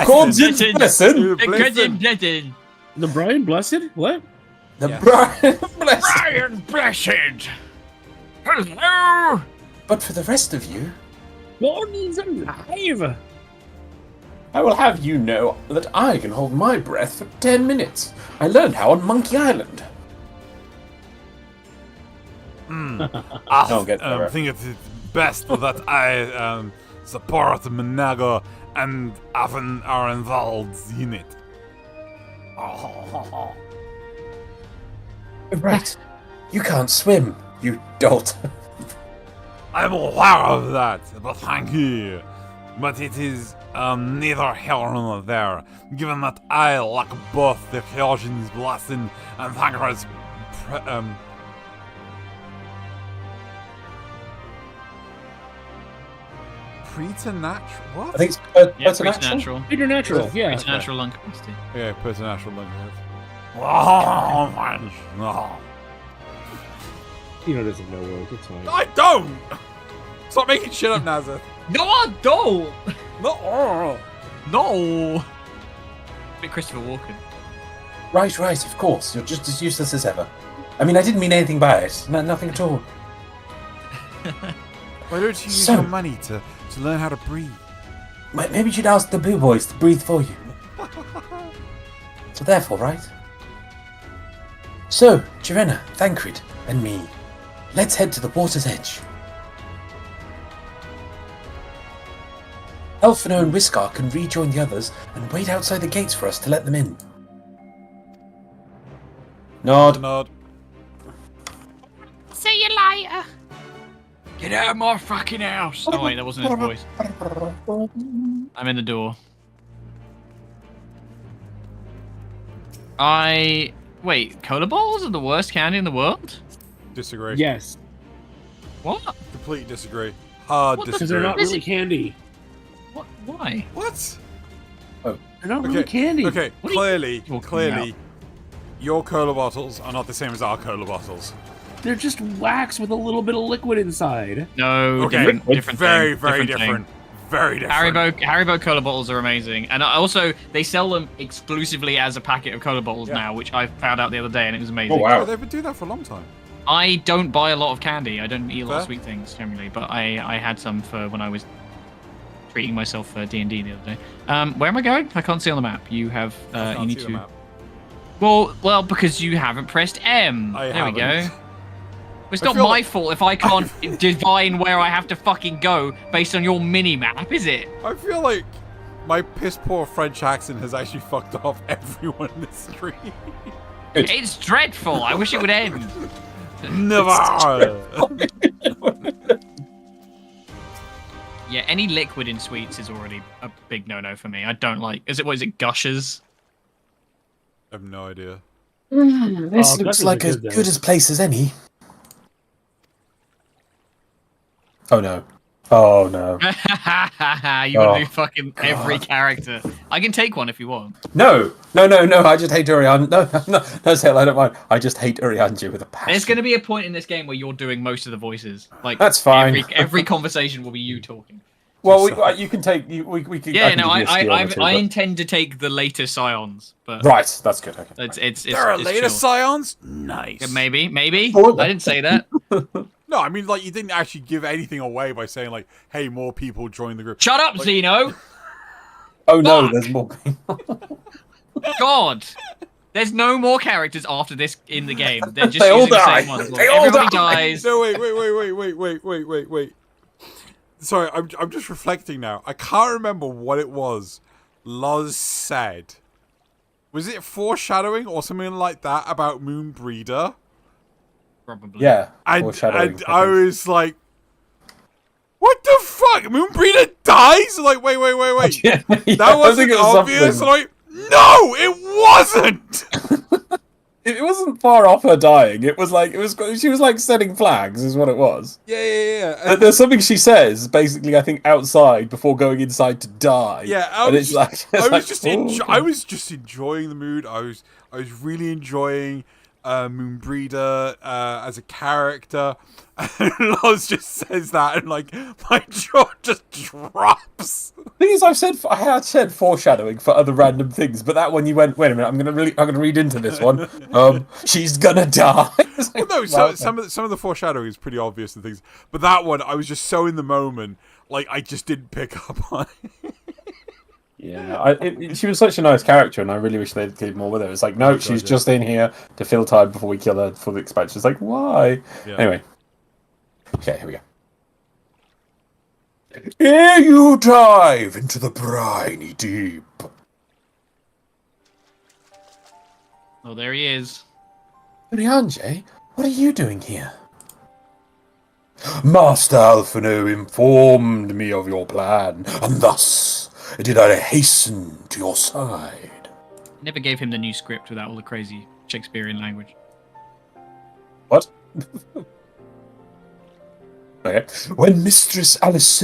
Kojin's blessing. Blessing. The Brian Blessed? What? The Yeah. Brian blessing. Brian Blessed. Hello. But for the rest of you, Gordon's alive! I will have you know that I can hold my breath for 10 minutes. I learned how on Monkey Island. I get there. think it's best that I support Monago and Avon are involved in it. Right. You can't swim, you dolt. I'm aware of that, but thank you. But it is neither here nor there, given that I lack both the Kyojin's blessing and Thankra's preternatural. What? I think it's Yeah, preternatural. preternatural. Preternatural, yeah. Preternatural lung capacity. Yeah, preternatural lung head. Oh, man. No. Tino doesn't know words, it's fine. I don't! Stop making shit up, Nazeth. No, I don't. No. No. Bit Christopher Walken. Right, of course. You're just as useless as ever. I mean, I didn't mean anything by it. No, nothing at all. Why don't you use So- your money to learn how to breathe? Maybe you should ask the Boo Boys to breathe for you. So therefore, right? So, Joanna, Thancred, and me, let's head to the water's edge. Elfino and Whiskar can rejoin the others and wait outside the gates for us to let them in. Nod. Nod. See you later. Get out of my fucking house. Oh wait, that wasn't his voice. I'm in the door. Wait, cola balls are the worst candy in the world? Disagree. Yes, What? Completely disagree. Hard What the- because they're disagree. not really candy. What? Why? What? They're not really candy. Okay, What are you clearly, talking your cola bottles are not the same as our cola bottles. They're just wax with a little bit of liquid inside. No, Okay, different very, thing, very different thing. different. Very different. Haribo cola bottles are amazing, and also they sell them exclusively as a packet of cola bottles now, which I found out the other day, and it was amazing. Oh wow! Oh, they've been doing that for a long time. I don't buy a lot of candy. I don't eat a lot of sweet things generally, but I had some for when I was treating myself for D&D the other day. Where am I going? I can't see on the map. You have you need to. Well, because you haven't pressed M. There we go. It's not my fault if I can't divine where I have to fucking go based on your mini-map, is it? I feel like my piss-poor French accent has actually fucked off everyone in the street. It's dreadful. I wish it would end. Never! Yeah, any liquid in sweets is already a big no-no for me. I don't like... What is it, Gushers? I have no idea. This looks like as good as place as any. Oh no. Oh no. You want to do fucking every character. I can take one if you want. No. I just hate Urianger. No, Sale, I don't mind. I just hate Urianger with a passion. There's going to be a point in this game where you're doing most of the voices. Like that's fine. Every conversation will be you talking. Well, you can take. We can. Yeah, no, I intend to take the later Scions, but right, that's good. Okay. There are later Scions. Nice. Yeah, maybe. I didn't say that. No, I mean, like, you didn't actually give anything away by saying, like, hey, more people join the group. Shut up, like, Xeno! Oh no, there's more people. God! There's no more characters after this in the game. They're just they all using the die. same ones. They all Everybody die. dies. No, wait. Sorry, I'm just reflecting now. I can't remember what it was Loz said. Was it foreshadowing or something like that about Moonbreeder? Probably. Yeah. And I was like, what the fuck? Moonbreeder dies? Like, wait. Yeah, That wasn't obvious? Like, no, it wasn't! It wasn't far off her dying. It was like, she was like setting flags is what it was. Yeah. There's something she says, basically, I think, outside before going inside to die. Yeah, I was just enjoying the mood. I was really enjoying Moonbreeder as a character. And Loz just says that, and like my jaw just drops. The thing is, I had said foreshadowing for other random things, but that one you went, wait a minute, I'm gonna read into this one. She's gonna die. Well, no, some of the foreshadowing is pretty obvious and things, but that one I was just so in the moment, like I just didn't pick up on. Yeah, she was such a nice character, and I really wish they'd did more with her. It's like, no, she's just in here to fill time before we kill her for the expansion. It's like, why? Yeah. Anyway. Okay, here we go. Here you dive into the briny deep. Oh, there he is. Urianger, what are you doing here? Master Alphino informed me of your plan, and thus did I hasten to your side. Never gave him the new script without all the crazy Shakespearean language. What? Okay. When Mistress Alice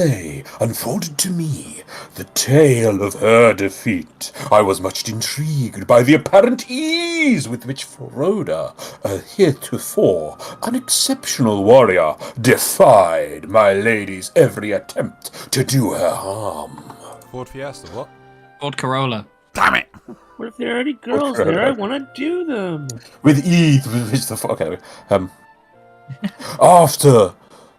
unfolded to me the tale of her defeat, I was much intrigued by the apparent ease with which Froda, a heretofore unexceptional warrior, defied my lady's every attempt to do her harm. Ford Fiesta, what? Ford Corolla. Damn it! What if there are any girls there? I want to do them. With ease, okay. After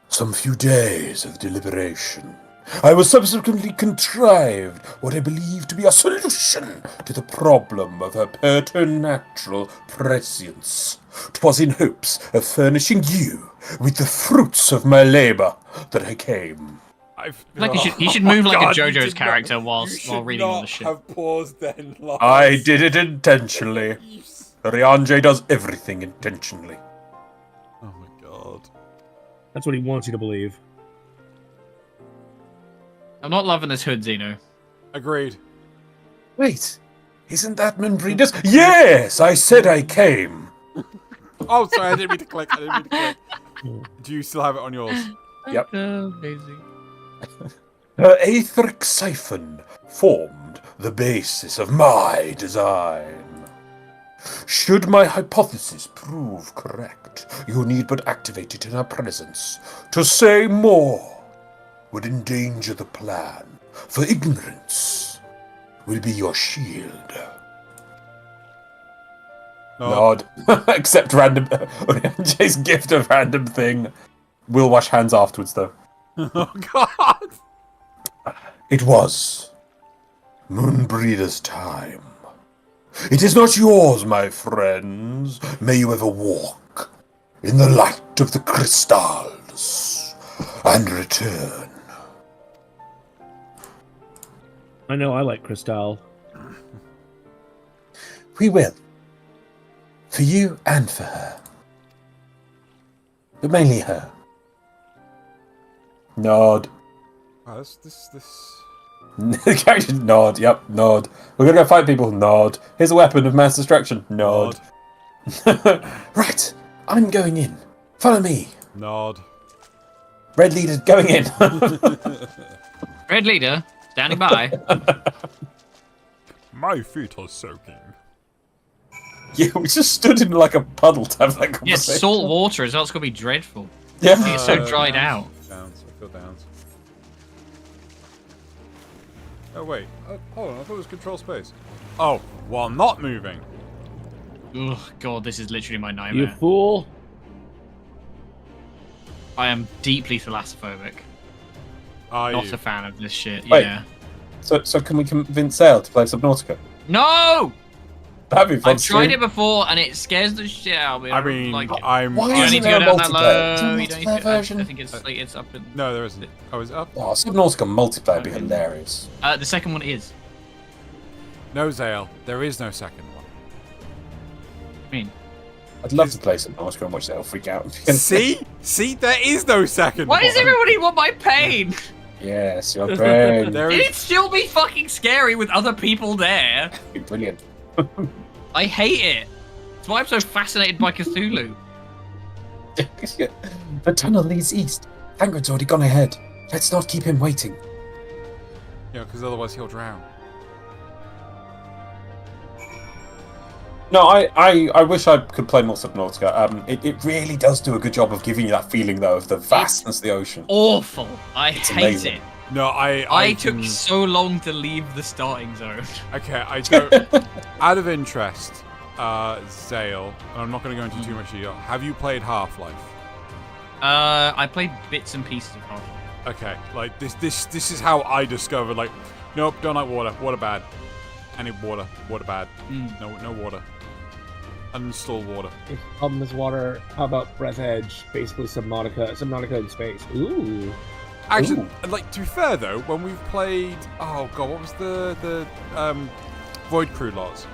some few days of deliberation, I was subsequently contrived what I believe to be a solution to the problem of her preternatural prescience. 'Twas in hopes of furnishing you with the fruits of my labour that I came. He should move like a JoJo's character while reading all the shit. Have paused then, Loz. I did it intentionally. Urianger does everything intentionally. Oh my god. That's what he wants you to believe. I'm not loving this hood, Xeno. Agreed. Wait, isn't that Moonbreeder's? Yes, I said I came. Oh, sorry, I didn't mean to click. Do you still have it on yours? Yep. Amazing. Her aetheric siphon formed the basis of my design. Should my hypothesis prove correct, you need but activate it in her presence to say more. would endanger the plan, for ignorance will be your shield. Nod. Accept random... Jay's gift of random thing. We'll wash hands afterwards, though. Oh, God! It was Moonbreeder's time. It is not yours, my friends. May you ever walk in the light of the crystals and return. I know I like Cristal. We will. For you and for her. But mainly her. Nod. Oh, this... The character nod, yep, nod. We're gonna go fight people, nod. Here's a weapon of mass destruction, nod. Right, I'm going in. Follow me. Nod. Red leader going in. Red leader, standing by. My feet are soaking. Yeah, we just stood in like a puddle to have that Yeah, conversation. salt water as well. It's gonna be dreadful. Yeah. It's so dried out. Downs, I feel downs. Oh wait, hold on, I thought it was control space. Oh, while not moving. Oh god, this is literally my You nightmare. fool. I am deeply thalassophobic. Are Not you? a fan of this shit. Wait. Yeah. So can we convince Sale to play Subnautica? No! That'd be fun. I've tried it before and it scares the shit out of me. I mean, like, I'm... Why you don't isn't need to there go a down that multiplayer? Is there low. a You don't need multiplayer to, version? I think it's up in... No, there isn't. Oh, is it up? Oh, Subnautica multiplayer would be hilarious. The second one is. No, Zale, there is no second one. I mean, I'd love to play Subnautica and watch Sale freak out. See? See, there is no second why one. does everybody want my pain? Yes, your brain. There It'd is... still be fucking scary with other people there. Brilliant. I hate it. That's why I'm so fascinated by Cthulhu. The tunnel leads east. Hagrid's already gone ahead. Let's not keep him waiting. You know, because otherwise he'll drown. No, I wish I could play more Subnautica. It really does do a good job of giving you that feeling, though, of the vastness of the ocean. Awful. I hate amazing. it. No, I took can... so long to leave the starting zone. Okay, I don't... Out of interest, Zale, and I'm not going to go into too much detail, have you played Half-Life? I played bits and pieces of Half-Life. Okay, like, this is how I discovered, like, nope, don't like water. Water bad. I need water. Water bad. No water. Uninstall water. If problem is water, how about Breath Edge? Basically Subnautica in space. Ooh. Actually, like, to be fair, though, when we've played... Oh, God, what was the Void Crew lots?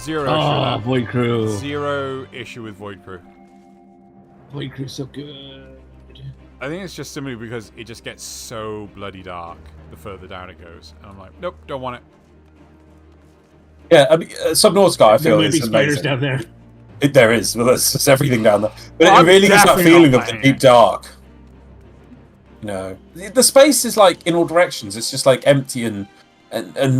Zero issue Oh, with that. Void Crew. Zero issue with Void Crew. Void Crew's so good. I think it's just simply because it just gets so bloody dark the further down it goes. And I'm like, nope, don't want it. Yeah, I mean, Subnautica, I There feel, might is be spiders amazing. down there. There is. Well, there's just everything down there. But Well, it I'm really gives that definitely feeling not of the playing deep it. dark. No. The space is like in all directions. It's just like empty and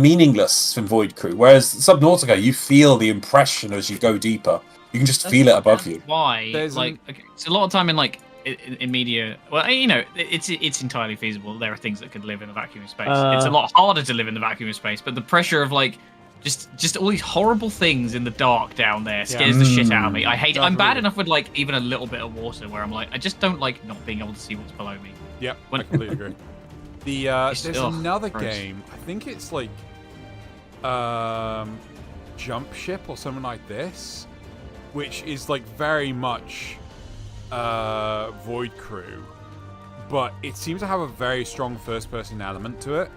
meaningless from Void Crew. Whereas Subnautica, you feel the impression as you go deeper. You can just feel it above you. Why? There's Like, okay, it's a lot of time in like in media. Well, you know, it's entirely feasible. There are things that could live in a vacuum of space. It's a lot harder to live in the vacuum of space, but the pressure of like just all these horrible things in the dark down there scares the shit out of me. I hate it. I'm bad Definitely. enough with like even a little bit of water where I'm like, I just don't like not being able to see what's below me. Yep, When- I completely agree. The It's- there's ugh, another gross. game. I think it's like Jump Ship or something like this, which is like very much Void Crew, but it seems to have a very strong first-person element to it.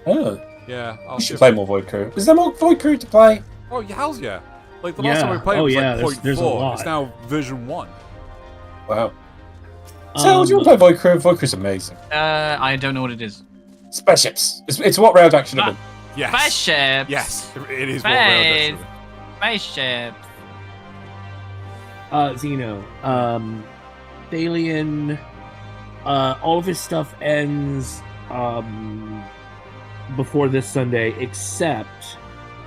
Oh, Yeah, I'll we should give play it- more Void Crew. Is there more Void Crew to play? Oh, yeah, hell's yeah! Like the last time we Yeah. played Oh, was yeah, like there's a 0.4. lot. It's now version 1. Wow. So, do you want to play Void Crew? Void Crew's amazing. I don't know what it is. Spaceships. It's what Railed Action have been. Yes. Spaceships. Yes, it is what Railed Space. Spaceships. Xeno. Alien. All of his stuff ends before this Sunday, except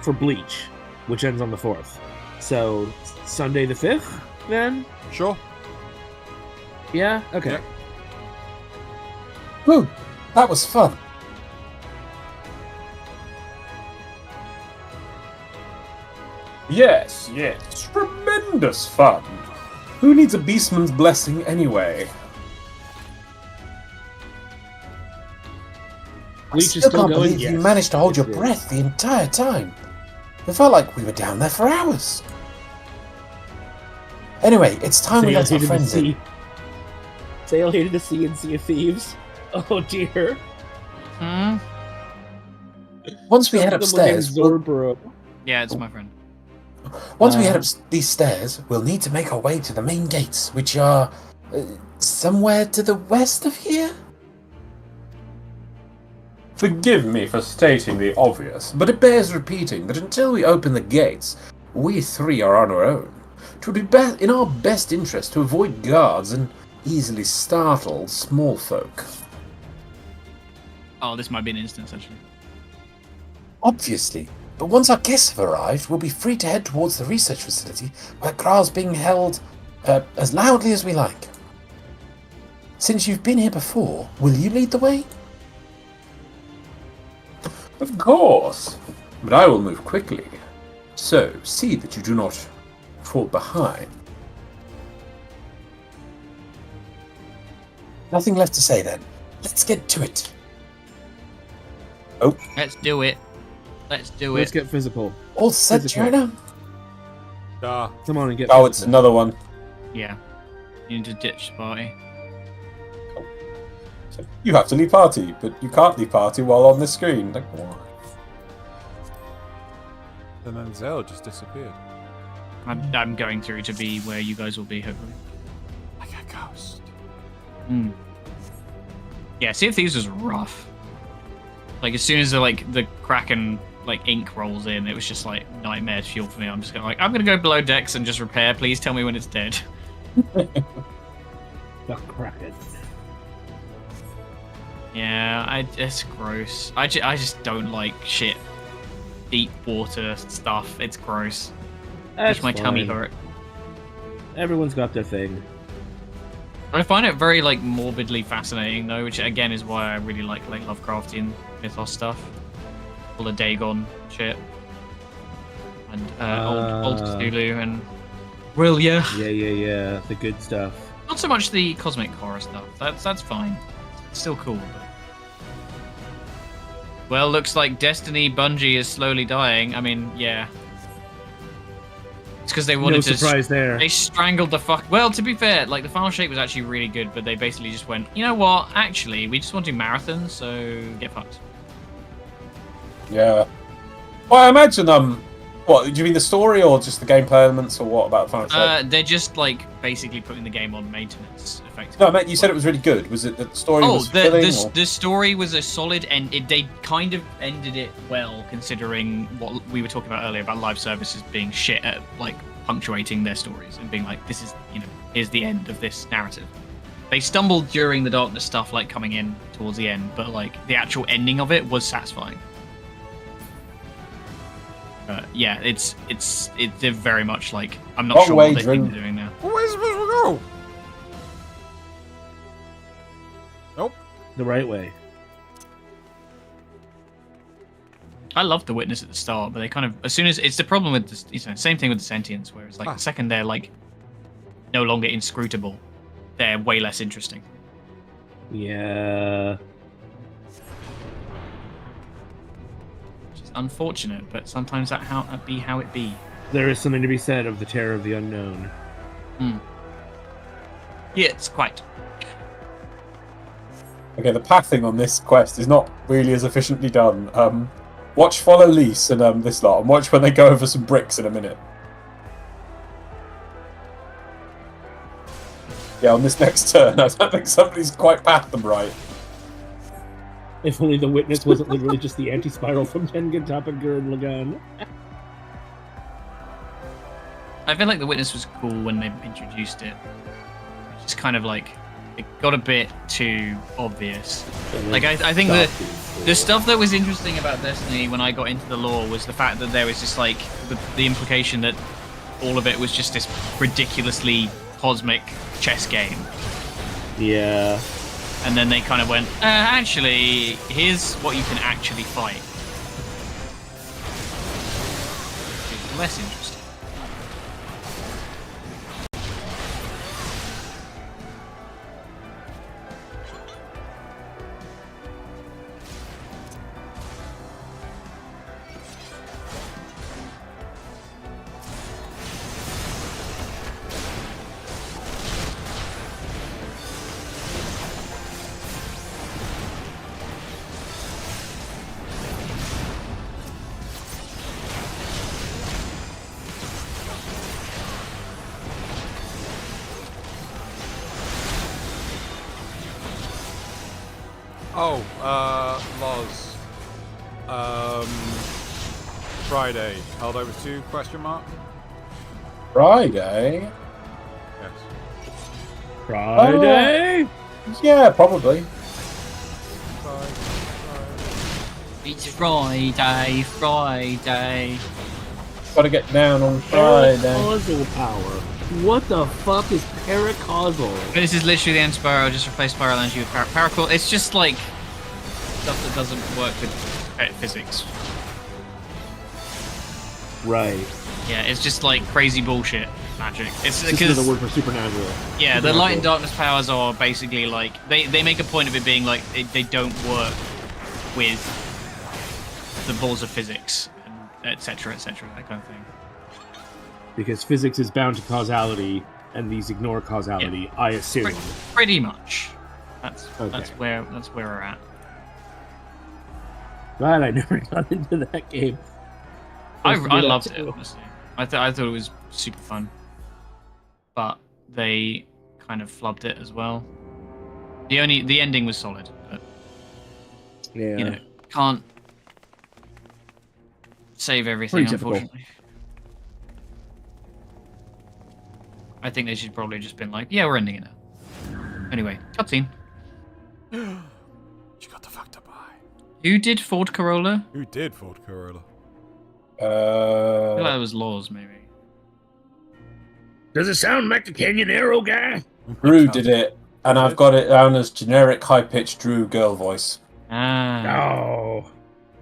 for Bleach, which ends on the 4th. So Sunday the 5th, then? Sure. Yeah. Okay. Yep. Woo! That was fun. Yes, tremendous fun. Who needs a beastman's blessing anyway? I Leech is still still can't going? believe you Yes. managed to hold Yes, your it is. breath the entire time. It felt like we were down there for hours. Anyway, it's time we Sail let our hated the friends in. sea. Sail hated the sea and Sea of Thieves. Oh dear. Hmm? Once we head Some of them were named upstairs, we'll, Zorbro. Yeah, it's my friend. once we head up these stairs, we'll need to make our way to the main gates, which are somewhere to the west of here. Forgive me for stating the obvious, but it bears repeating that until we open the gates, we three are on our own. It would be in our best interest to avoid guards and easily startled small folk. Oh, this might be an instance, actually. Obviously, but once our guests have arrived, we'll be free to head towards the research facility where Graal's being held as loudly as we like. Since you've been here before, will you lead the way? Of course, but I will move quickly. So, see that you do not fall behind. Nothing left to say then. Let's get to it. Oh, Let's do it. Let's do Let's it. get physical. all set, Physical. Joanna? Come on and get Oh, physical. it's another one. Yeah. You need to ditch the party. You have to leave party, but you can't leave party while on the screen. Like, why? And then Zell just disappeared. I'm going through to be where you guys will be, hopefully. Like a ghost. Hmm. Yeah, Sea of Thieves was rough. Like, as soon as the Kraken ink rolls in, it was just like nightmare fuel for me. I'm just going I'm gonna go below decks and just repair. Please tell me when it's dead. The Kraken. Yeah, it's gross. I just don't like shit. Deep water stuff. It's gross. That's Makes my tummy fine. hurt. Everyone's got their thing. I find it very morbidly fascinating though, which again is why I really like Lovecraftian mythos stuff. All the Dagon shit. And old Cthulhu and Rillia. Yeah. The good stuff. Not so much the cosmic horror stuff. That's fine. It's still cool. But... Well, looks like Destiny Bungie is slowly dying. I mean, yeah. It's because they wanted No to. surprise there. They strangled the fuck. Well, to be fair, the final shape was actually really good, but they basically just went, you know what? Actually, we just want to do marathons, so get fucked. Yeah. Well, I imagine, what, do you mean the story or just the gameplay elements or what about Final Shape? They're just basically putting the game on maintenance, effectively. No, mate, you said it was really good. Was it that the story was fulfilling? or- the story was a solid, and they kind of ended it well, considering what we were talking about earlier about live services being shit at punctuating their stories and being like, this is here's the end of this narrative. They stumbled during the darkness stuff, coming in towards the end, but the actual ending of it was satisfying. Yeah, they're very much I'm not Wrong sure way, what they think Drew. they're doing now. Where's supposed to go? Nope. The right way. I loved the Witness at the start, but they kind of, as soon as it's the problem with this, same thing with the Sentience, where it's the second they're no longer inscrutable, they're way less interesting. Yeah. Which is unfortunate, but sometimes that be how it be. There is something to be said of the terror of the unknown. Yes, quite. Okay, the pathing on this quest is not really as efficiently done. Watch Follow Lise and this lot, and watch when they go over some bricks in a minute. Yeah, on this next turn, I don't think somebody's quite pathed them right. If only the Witness wasn't literally just the anti-spiral from Tengen Toppa Gurren Lagann. I feel like the Witness was cool when they introduced it. It's just kind of it got a bit too obvious. I think the stuff that was interesting about Destiny when I got into the lore was the fact that there was just the implication that all of it was just this ridiculously cosmic chess game. Yeah. And then they kind of went, actually, here's what you can actually fight. It's less interesting. Oh, Loz. Friday. Held over 2? Question mark. Friday? Yes. Friday? Yeah, probably. It's Friday, Friday. Gotta get down on Friday. Paracausal power. What the fuck is paracausal? This is literally the end Spyro, just replace Spiral Energy with Paracausal. It's just like stuff that doesn't work with physics. Right. Yeah, it's just like crazy bullshit magic. It's Just because another word for supernatural. yeah, the light and darkness powers are basically like they make a point of it being like they don't work with the laws of physics, etc., etc., that kind of thing. Because physics is bound to causality, and these ignore causality, I assume. Pretty much. That's Okay. where we're at. Glad I never got into that game. I loved it, honestly. I thought it was super fun, but they kind of flubbed it as well. The ending was solid, but Yeah. you know, can't save everything, Pretty typical. unfortunately. I think they should probably just been like, yeah, we're ending it now. Anyway, cutscene. You got the fuck to buy. Who did Ford Corolla? Who did Ford Corolla? I feel like it was Laws, maybe. Does it sound like the Canyonero guy? Drew did it, and I've got it down as generic high-pitched Drew girl voice. Ah. No.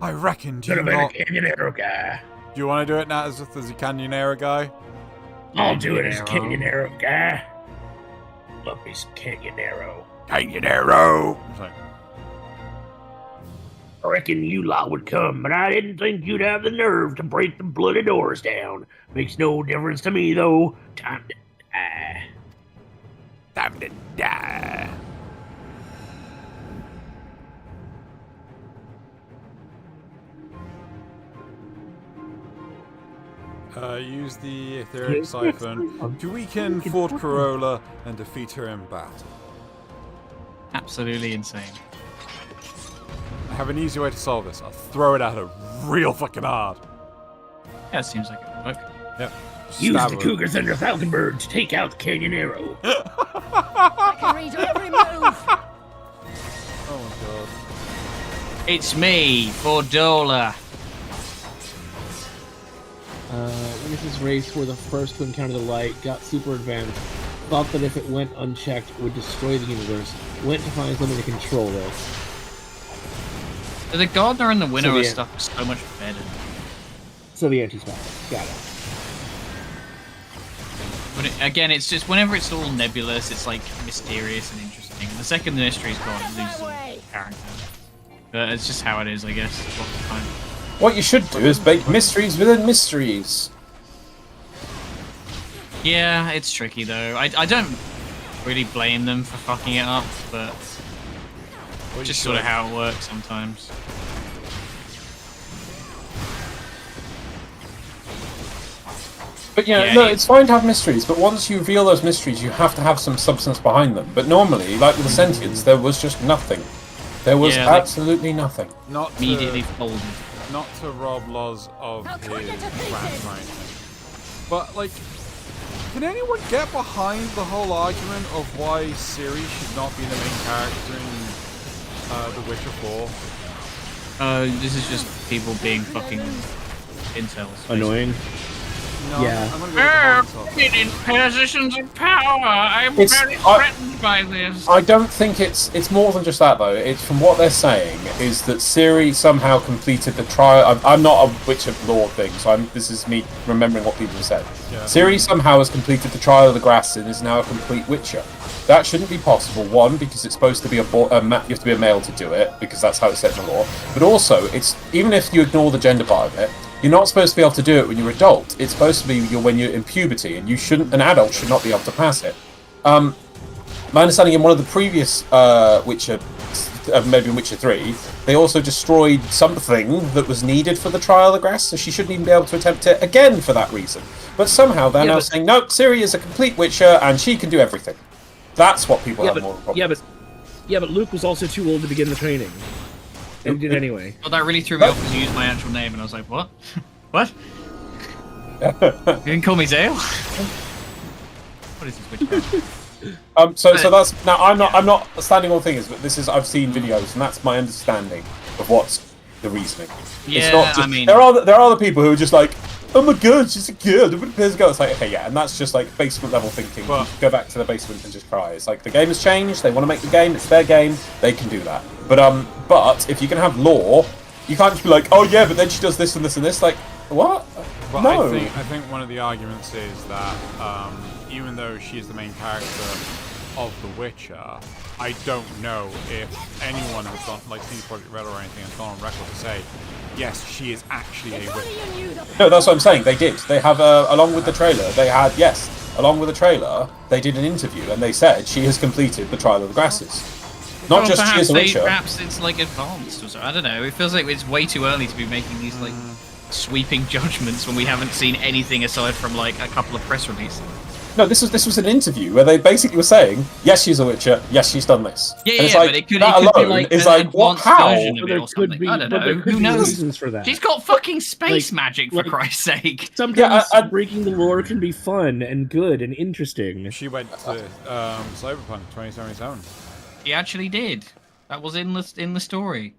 I reckon. Do Could you, have been a not, Canyonero guy. do you want to do it now as a Canyonera guy? I'll do it as Canyonero guy. Love me some Canyonero. Canyonero! I reckon you lot would come, but I didn't think you'd have the nerve to break the bloody doors down. Makes no difference to me, though. Time to die. Time to die. Use the Etheric Siphon to weaken Ford Corolla and defeat her in battle. Absolutely insane. I have an easy way to solve this. I'll throw it at her real fucking hard. Yeah, it seems like it would work. Yep. Use Stab the her. Cougar Thunder Falconbird to take out the Canyonero. I can read every move. Oh my god. It's me, Fordola. Witness's race were the first to encounter the light, got super advanced, thought that if it went unchecked, it would destroy the universe, went to find something to control this. The Gardener and the Winnower So the- stuff is so much better. So the anti-spy. Got it. But again, it's just whenever it's all nebulous, it's like mysterious and interesting. The second the mystery's gone, it loses all character. But it's just how it is, I guess. A lot of the time. What you should do is bake mysteries within mysteries. Yeah, it's tricky though. I don't really blame them for fucking it up, but Well, just you sort of should. how it works sometimes. But yeah, Yeah, no, it- it's fine to have mysteries, but once you reveal those mysteries, you have to have some substance behind them. But normally, like with the Sentience, there was just nothing. There was Yeah, like- absolutely nothing. Not Immediately to, folded. not to rob Loz of I'll his cut you to rant pieces. right. But like, can anyone get behind the whole argument of why Ciri should not be the main character in The Witcher 4? This is just people being fucking incels. basically. Annoying. No, Yeah. I'm gonna go with the In positions of power, I'm It's- very threatened by this. I don't think it's more than just that though. It's from what they're saying is that Ciri somehow completed the trial. I'm not a Witcher lore thing, so this is me remembering what people have said. Yeah. Ciri somehow has completed the trial of the grass and is now a complete Witcher. That shouldn't be possible. One, because it's supposed to be you have to be a male to do it because that's how it's set in the law. But also, it's even if you ignore the gender part of it. You're not supposed to be able to do it when you're adult. It's supposed to be when you're in puberty, and an adult should not be able to pass it. My understanding in one of the previous Witcher, maybe in Witcher 3, they also destroyed something that was needed for the trial of the grass, so she shouldn't even be able to attempt it again for that reason. But somehow they're now saying, no, Ciri is a complete Witcher, and she can do everything. That's what people have more problems. Yeah, but Luke was also too old to begin the training. And he did anyway. Well, that really threw me off because you used my actual name, and I was like, what? What? You didn't call me Zale? What is this witchcraft? So that's now. I'm not standing on things, but this is. I've seen videos, and that's my understanding of what's the reasoning. Yeah, it's not just, I mean, there are other people who are just like, oh my god, she's a girl. There's a girl. It's like, okay, yeah, and that's just like basement level thinking. But- Go back to the basement and just cry. It's like the game has changed. They want to make the game. It's their game. They can do that. But if you can have law, you can't just be like, oh yeah, but then she does this and this and this. Like, what? But No. I think one of the arguments is that even though she's the main character of The Witcher, I don't know if anyone has gone, like CD Projekt Red or anything, has gone on record to say, yes, she is actually a witcher. No, that's what I'm saying. They did. They have, along with the trailer, along with the trailer, they did an interview and they said she has completed the Trial of the Grasses. Not just she is a Witcher. Perhaps it's like advanced or so. I don't know. It feels like it's way too early to be making these like sweeping judgments when we haven't seen anything aside from like a couple of press releases. No, this was an interview where they basically were saying, yes, she's a Witcher, yes, she's done this. Yeah, and it's yeah, like, but it could that be alone like is an like, what? advanced How? version of it or something. I don't know. Who knows? Reasons for that. She's got fucking space Like- magic for like- Christ's sake. Sometimes Yeah, breaking the lore can be fun and good and interesting. she went to Cyberpunk 2077. She actually did. That was in the story.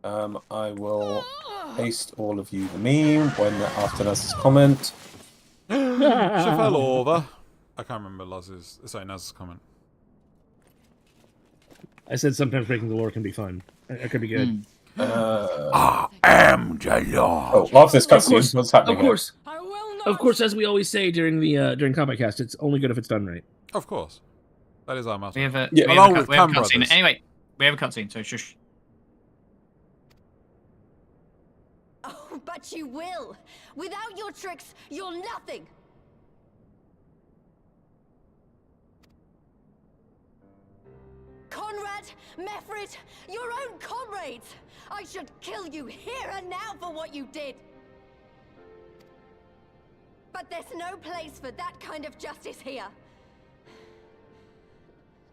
I will paste all of you the meme after Naz's comment. She fell over. I can't remember Naz's comment. I said sometimes breaking the lore can be fun. It could be good. I am the Lord. Oh, after this Of course, cutscene, what's happening here? Of course, as we always say during the during Combat Cast, it's only good if it's done right. Of course. That is our master. We have a Yeah. we Along have with a Cam cutscene. Brothers. Anyway, we have a cutscene. So shush. Oh, but you will. Without your tricks, you're nothing. Conrad, Mefrit, your own comrades. I should kill you here and now for what you did. But there's no place for that kind of justice here.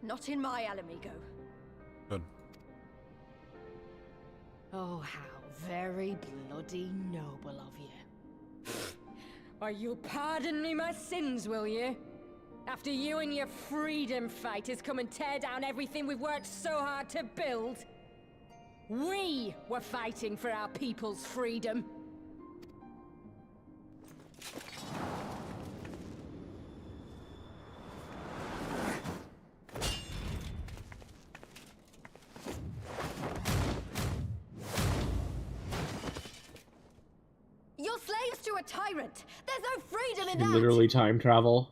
Not in my Alamigo. Good. Oh, how very bloody noble of you. Why, you'll pardon me my sins, will you? After you and your freedom fighters come and tear down everything we've worked so hard to build? We were fighting for our people's freedom. You're slaves to a tyrant. There's no freedom in that. Literally time travel.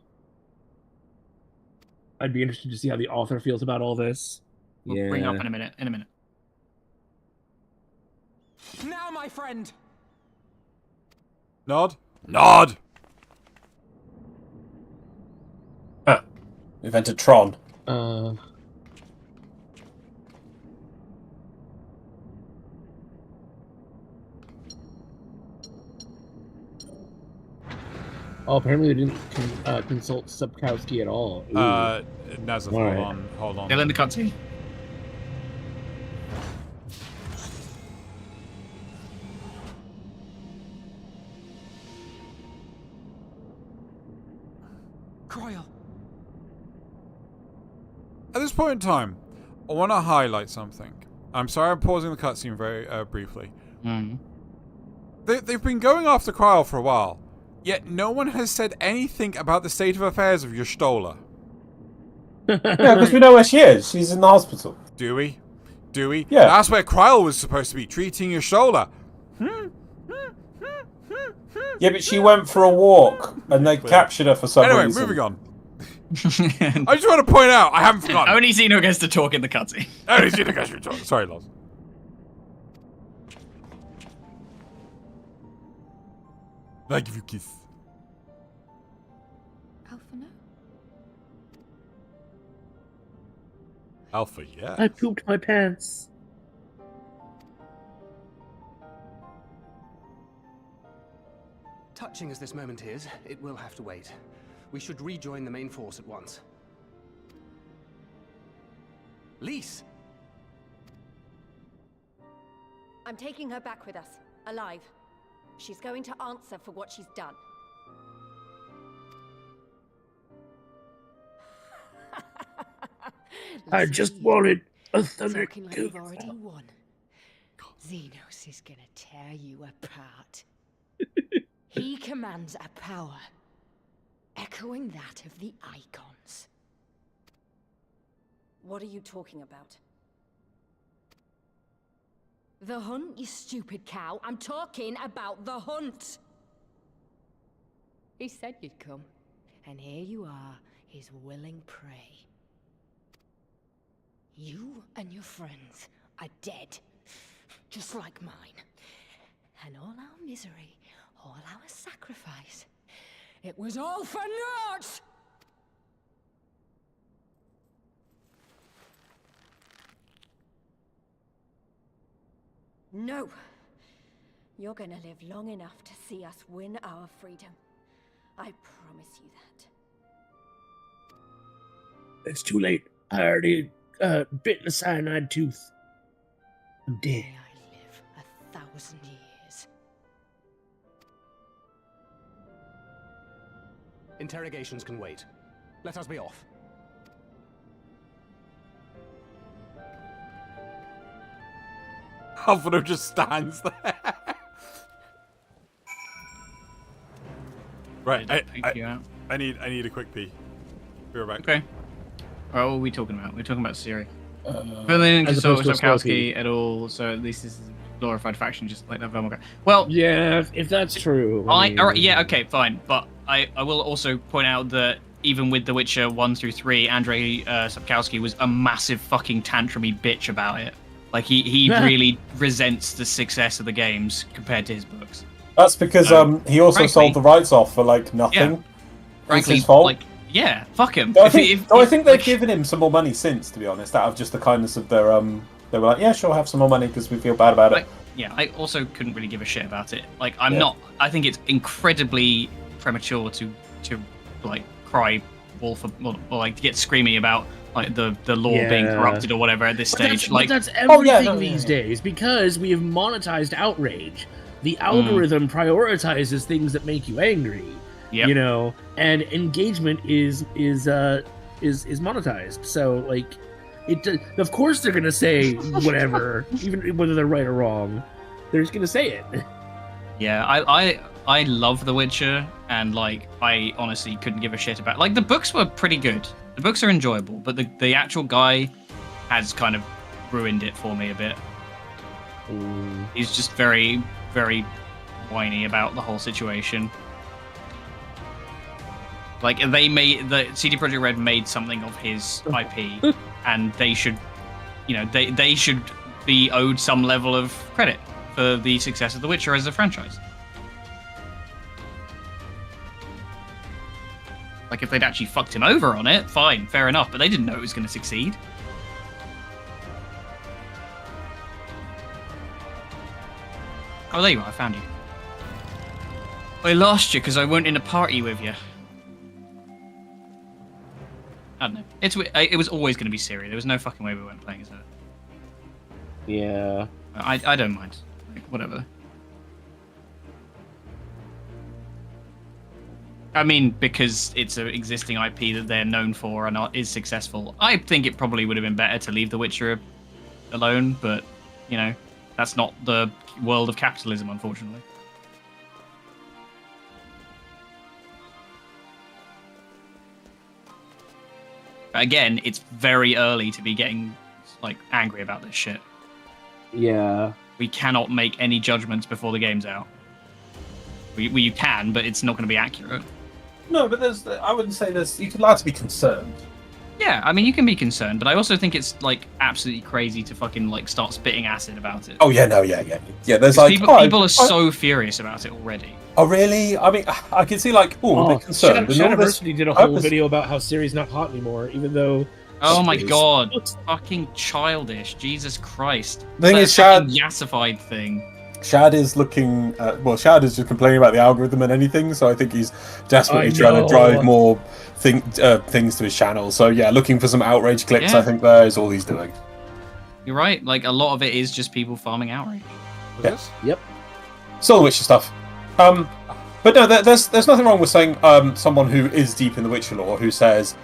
I'd be interested to see how the author feels about all this. We'll bring it up in a minute. Now, my friend! Nod. Nod. Invented Tron. Oh, apparently they didn't consult Sapkowski at all. Ooh. Nazeth, Alright. hold on. Still in the cutscene. Croyle. At this point in time, I want to highlight something. I'm sorry I'm pausing the cutscene very briefly. Mm. They've been going after Kryl for a while. Yet no one has said anything about the state of affairs of Y'shtola. Yeah, because we know where she is. She's in the hospital. Do we? Do we? Yeah. That's where Kryle was supposed to be, treating Y'shtola. Yeah, but she went for a walk, and they captured her for some Anyway, reason. moving on. I just want to point out, I haven't forgotten. Only Xeno gets to talk in the cutscene. Only Xeno gets to talk. Sorry, Loz. I give you a kiss. Alpha, no? Alpha, yeah. I pooped my pants. Touching as this moment is, it will have to wait. We should rejoin the main force at once. Lyse! I'm taking her back with us, alive. She's going to answer for what she's done. I just wanted a thunder Talking like you've already won. Xenos is gonna tear you apart. He commands a power echoing that of the Icons. What are you talking about? The hunt, you stupid cow. I'm talking about the hunt. He said you'd come, and here you are, his willing prey. You and your friends are dead, just like mine. And all our misery, all our sacrifice, it was all for naught! No! You're gonna live long enough to see us win our freedom. I promise you that. It's too late. I already bitten a cyanide tooth. I'm dead. May I live 1,000 years. Interrogations can wait. Let us be off. Alfredo just stands there. Right, I need a quick pee. Be right back. Okay. Alright, what are we talking about? We're talking about Ciri. Berlin as opposed to Sapkowski et al. So at least this is a glorified faction, just like that Velma. Well, Yeah, if that's true. alright, yeah, okay, fine. But I will also point out that even with The Witcher 1 through 3, Andrei Sapkowski was a massive fucking tantrumy bitch about it. Like, he really resents the success of the games compared to his books. That's because he also sold the rights off for like nothing. Yeah. Frankly, it's his fault. like, yeah, fuck him. I think they've given him some more money since, to be honest, out of just the kindness of their they were like, yeah, sure, have some more money because we feel bad about it. Yeah, I also couldn't really give a shit about it. Like, I think it's incredibly premature to like cry wolf or like to get screamy about like the law being corrupted or whatever at this stage. But that's everything these days because we have monetized outrage. The algorithm prioritizes things that make you angry. Yep. You know, and engagement is monetized. So like, of course they're gonna say whatever, even whether they're right or wrong. They're just gonna say it. Yeah, I love The Witcher, and like I honestly couldn't give a shit about. Like the books were pretty good. The books are enjoyable, but the actual guy has kind of ruined it for me a bit. He's just very, very whiny about the whole situation. Like the CD Projekt Red made something of his IP, and they should, they should be owed some level of credit for the success of The Witcher as a franchise. Like if they'd actually fucked him over on it, fine, fair enough. But they didn't know it was going to succeed. Oh, there you are. I found you. I lost you because I weren't in a party with you. I don't know. It was always going to be Ciri. There was no fucking way we weren't playing as her. Yeah. I don't mind. Like, whatever. I mean, because it's an existing IP that they're known for and is successful. I think it probably would have been better to leave The Witcher alone, but, that's not the world of capitalism, unfortunately. But again, it's very early to be getting like angry about this shit. Yeah. We cannot make any judgments before the game's out. You can, but it's not going to be accurate. No, but I wouldn't say you're allowed to be concerned. Yeah, I mean, you can be concerned, but I also think it's like absolutely crazy to fucking like start spitting acid about it. Oh yeah, no, yeah. There's like people are so furious about it already. Oh really? I mean, I can see like a bit concerned. Shadiversity did a whole video about how Ciri's not hot anymore, even though. Oh my god, fucking childish! Jesus Christ! The thing is, Shad yassified thing. Shad is looking. Shad is just complaining about the algorithm and anything. So I think he's desperately trying to drive more things to his channel. So yeah, looking for some outrage clicks. Yeah. I think that is all he's doing. You're right. Like a lot of it is just people farming outrage. Yes. Yep. Still the Witcher stuff. But no, there's nothing wrong with saying someone who is deep in the Witcher lore who says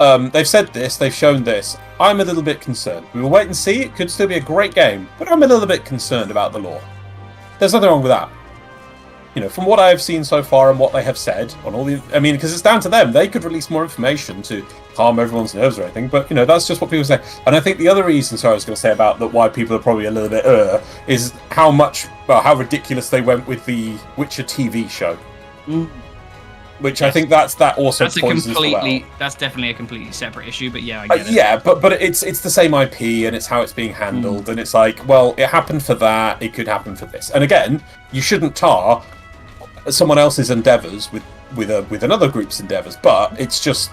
they've said this, they've shown this. I'm a little bit concerned. We will wait and see. It could still be a great game, but I'm a little bit concerned about the lore. There's nothing wrong with that. You know, from what I have seen so far and what they have said on all the, I mean, because it's down to them. They could release more information to calm everyone's nerves or anything, but you know, that's just what people say. And I think the other reason, I was going to say about that, why people are probably a little bit is how ridiculous they went with the Witcher TV show. Which I think that also that's poisons that's definitely a completely separate issue, but yeah, I get it. Yeah, but it's the same IP and it's how it's being handled, and it's like, well, it happened for that, it could happen for this. And again, you shouldn't tar someone else's endeavours with another group's endeavours, but it's just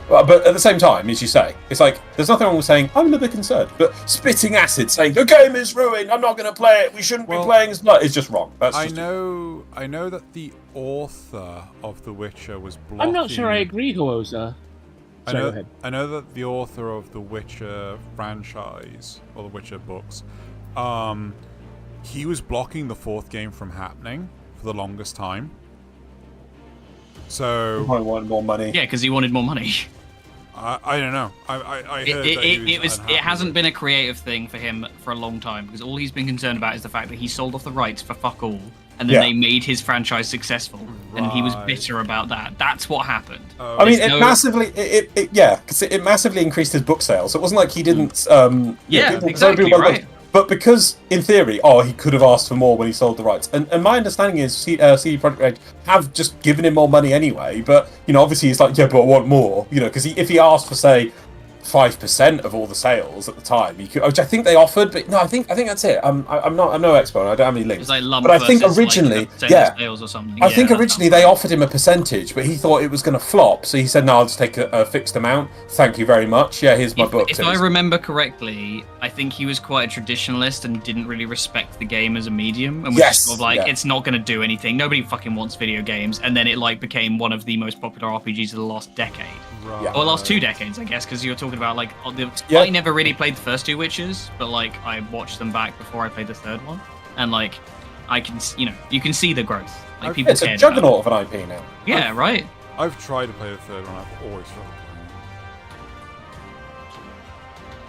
Well, but at the same time, as you say, it's like there's nothing wrong with saying I'm a little bit concerned, but spitting acid, saying the game is ruined, I'm not going to play it, we shouldn't be playing as much, it's just wrong. I know that the author of The Witcher was blocking. I'm not sure I agree, Huoza. I know that the author of the Witcher franchise or the Witcher books, he was blocking the fourth game from happening for the longest time. So he wanted more money. Yeah, because he wanted more money. I don't know. I heard it hasn't been a creative thing for him for a long time, because all he's been concerned about is the fact that he sold off the rights for fuck all, and then they made his franchise successful, and he was bitter about that. That's what happened. I mean, it massively increased his book sales. It wasn't like he didn't. Exactly right. But because, in theory, he could have asked for more when he sold the rights. And my understanding is CD Projekt Red have just given him more money anyway. But, you know, obviously he's like, yeah, but I want more. You know, because if he asked for, say, 5% of all the sales at the time, he could, which I think they offered, but no, I think that's it. I'm no expert. I don't have any links. It's like lump but I think originally, sales or something. I think originally they offered him a percentage, but he thought it was going to flop, so he said, "No, I'll just take a fixed amount. Thank you very much. Yeah, here's my book." If I remember correctly, I think he was quite a traditionalist and didn't really respect the game as a medium, and was just sort of like, it's not going to do anything. Nobody fucking wants video games, and then it like became one of the most popular RPGs of the last decade. Right. Or last 2 decades, I guess, because you're talking about like I never really played the first 2 Witchers, but like I watched them back before I played the third one, and like I can, you can see the growth. Like people it's a juggernaut of an IP now. Yeah, right. I've tried to play the third one. I've always struggled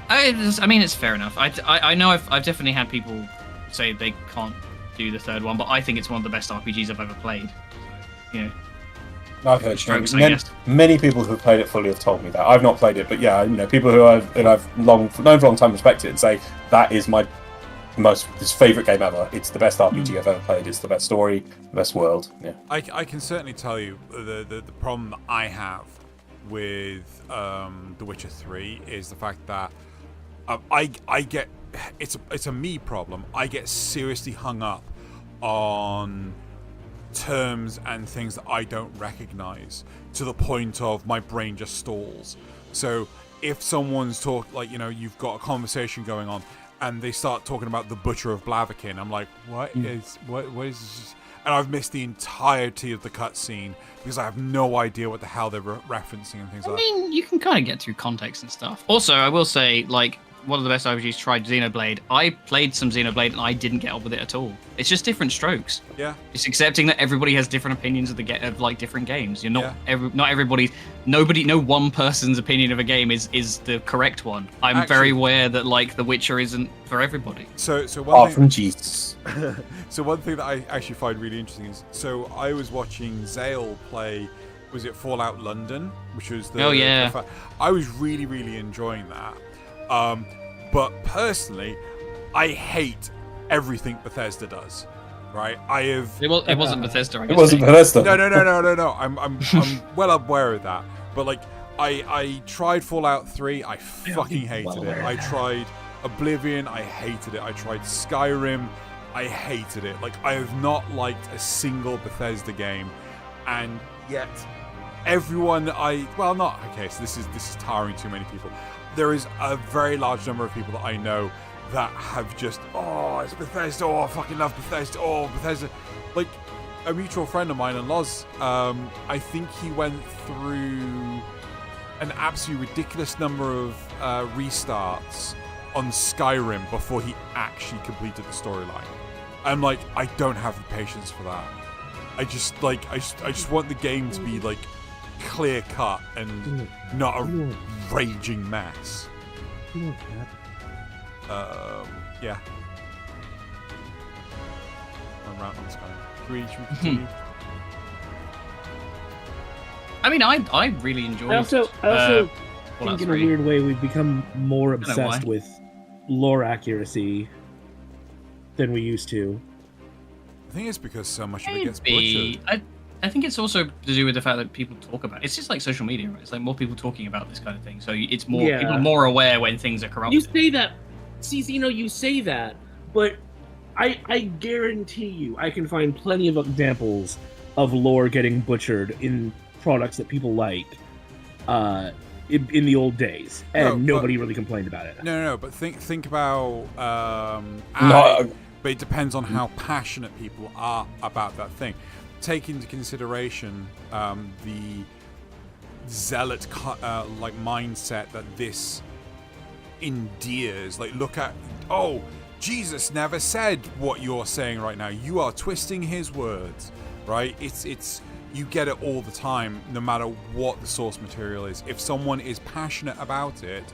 playing. I mean, it's fair enough. I know I've definitely had people say they can't do the third one, but I think it's one of the best RPGs I've ever played. You know. I've heard many people who've played it fully have told me that. I've not played it, but yeah, you know, people who I've known for a long time respect it and say that is my favourite game ever. It's the best RPG I've ever played. It's the best story, the best world. Yeah. I can certainly tell you the problem that I have with The Witcher 3 is the fact that I get it's a me problem. I get seriously hung up on terms and things that I don't recognize to the point of my brain just stalls. So if someone's you've got a conversation going on and they start talking about the Butcher of Blaviken, I'm like, what is this? And I've missed the entirety of the cutscene because I have no idea what the hell they're referencing and things like that. I mean, you can kind of get through context and stuff. Also, I will say, like, one of the best RPGs tried Xenoblade. I played some Xenoblade and I didn't get on with it at all. It's just different strokes. Yeah. It's accepting that everybody has different opinions of different games. You're not no one person's opinion of a game is the correct one. I'm very aware that like The Witcher isn't for everybody. So one thing, from Jesus. So one thing that I actually find really interesting is, so I was watching Zale play was it Fallout London, which was the I was really, really enjoying that. But personally, I hate everything Bethesda does. Right? It wasn't Bethesda. I guess. It wasn't Bethesda. No. I'm well aware of that. But like, I tried Fallout 3. I fucking hated it. I tried Oblivion. I hated it. I tried Skyrim. I hated it. Like, I have not liked a single Bethesda game, and yet everyone so this is tiring too many people. There is a very large number of people that I know that have just, it's Bethesda, I fucking love Bethesda, Bethesda. Like, a mutual friend of mine, and Loz, I think he went through an absolutely ridiculous number of restarts on Skyrim before he actually completed the storyline. I'm like, I don't have the patience for that. I just want the game to be like clear cut and not a raging mess. Yeah. I'm around on Skyrim. Should we continue? I mean, I really enjoyed. I also think in a weird way we've become more obsessed with lore accuracy than we used to. I think it's because so much of it gets butchered. I think it's also to do with the fact that people talk about it. It's just like social media, right? It's like more people talking about this kind of thing. So it's more people are more aware when things are corrupted. You say that, you say that, but I guarantee you I can find plenty of examples of lore getting butchered in products that people like in the old days, and nobody really complained about it. No, but think about but it depends on how passionate people are about that thing. Take into consideration the zealot like mindset that this endears. Like, look at, Jesus never said what you're saying right now. You are twisting his words, right? It's you get it all the time, no matter what the source material is. If someone is passionate about it,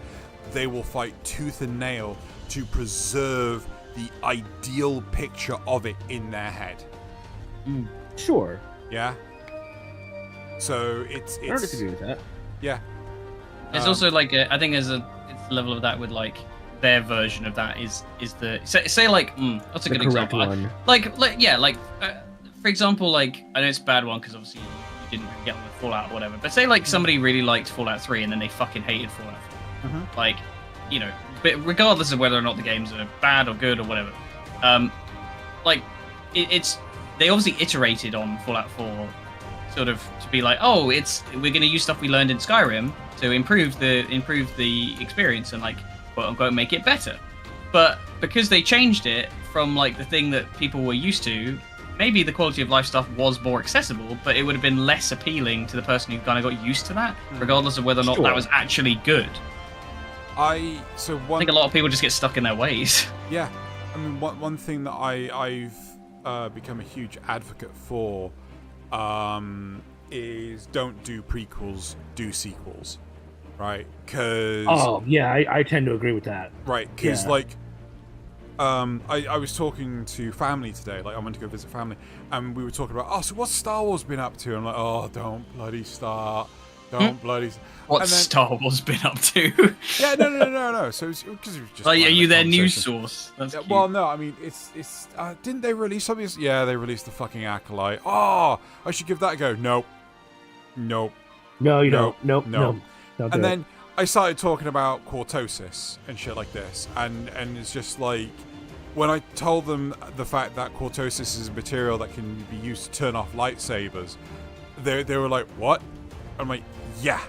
they will fight tooth and nail to preserve the ideal picture of it in their head. Sure. Yeah. So it's I don't disagree with that. Yeah. It's also like I think it's a level of that with like their version of that is the say like that's a good example. For example, like, I know it's a bad one because obviously you didn't get on with Fallout or whatever, but say like somebody really liked Fallout 3 and then they fucking hated Fallout 4. Like, you know, but regardless of whether or not the games are bad or good or whatever, like it's they obviously iterated on Fallout 4 sort of to be like, we're going to use stuff we learned in Skyrim to improve the experience and like quote unquote make it better. But because they changed it from like the thing that people were used to, maybe the quality of life stuff was more accessible, but it would have been less appealing to the person who kind of got used to that, regardless of whether or not that was actually good. I think a lot of people just get stuck in their ways. Yeah, I mean, one thing that I've become a huge advocate for is don't do prequels, do sequels, right? Because I tend to agree with that. Right, because like. I was talking to family today, like I went to go visit family, and we were talking about, so what's Star Wars been up to? I'm like, don't bloody start. Don't bloody... What's Star Wars been up to? Yeah, no. So it's because it was just... Like, are you their news source? That's cute. Well, no, I mean, it's didn't they release something? Yeah, they released the fucking Acolyte. I should give that a go. Nope. No, you don't. Nope. And then I started talking about Cortosis and shit like this, and it's just like, when I told them the fact that Cortosis is a material that can be used to turn off lightsabers, they were like, what? I'm like, yeah.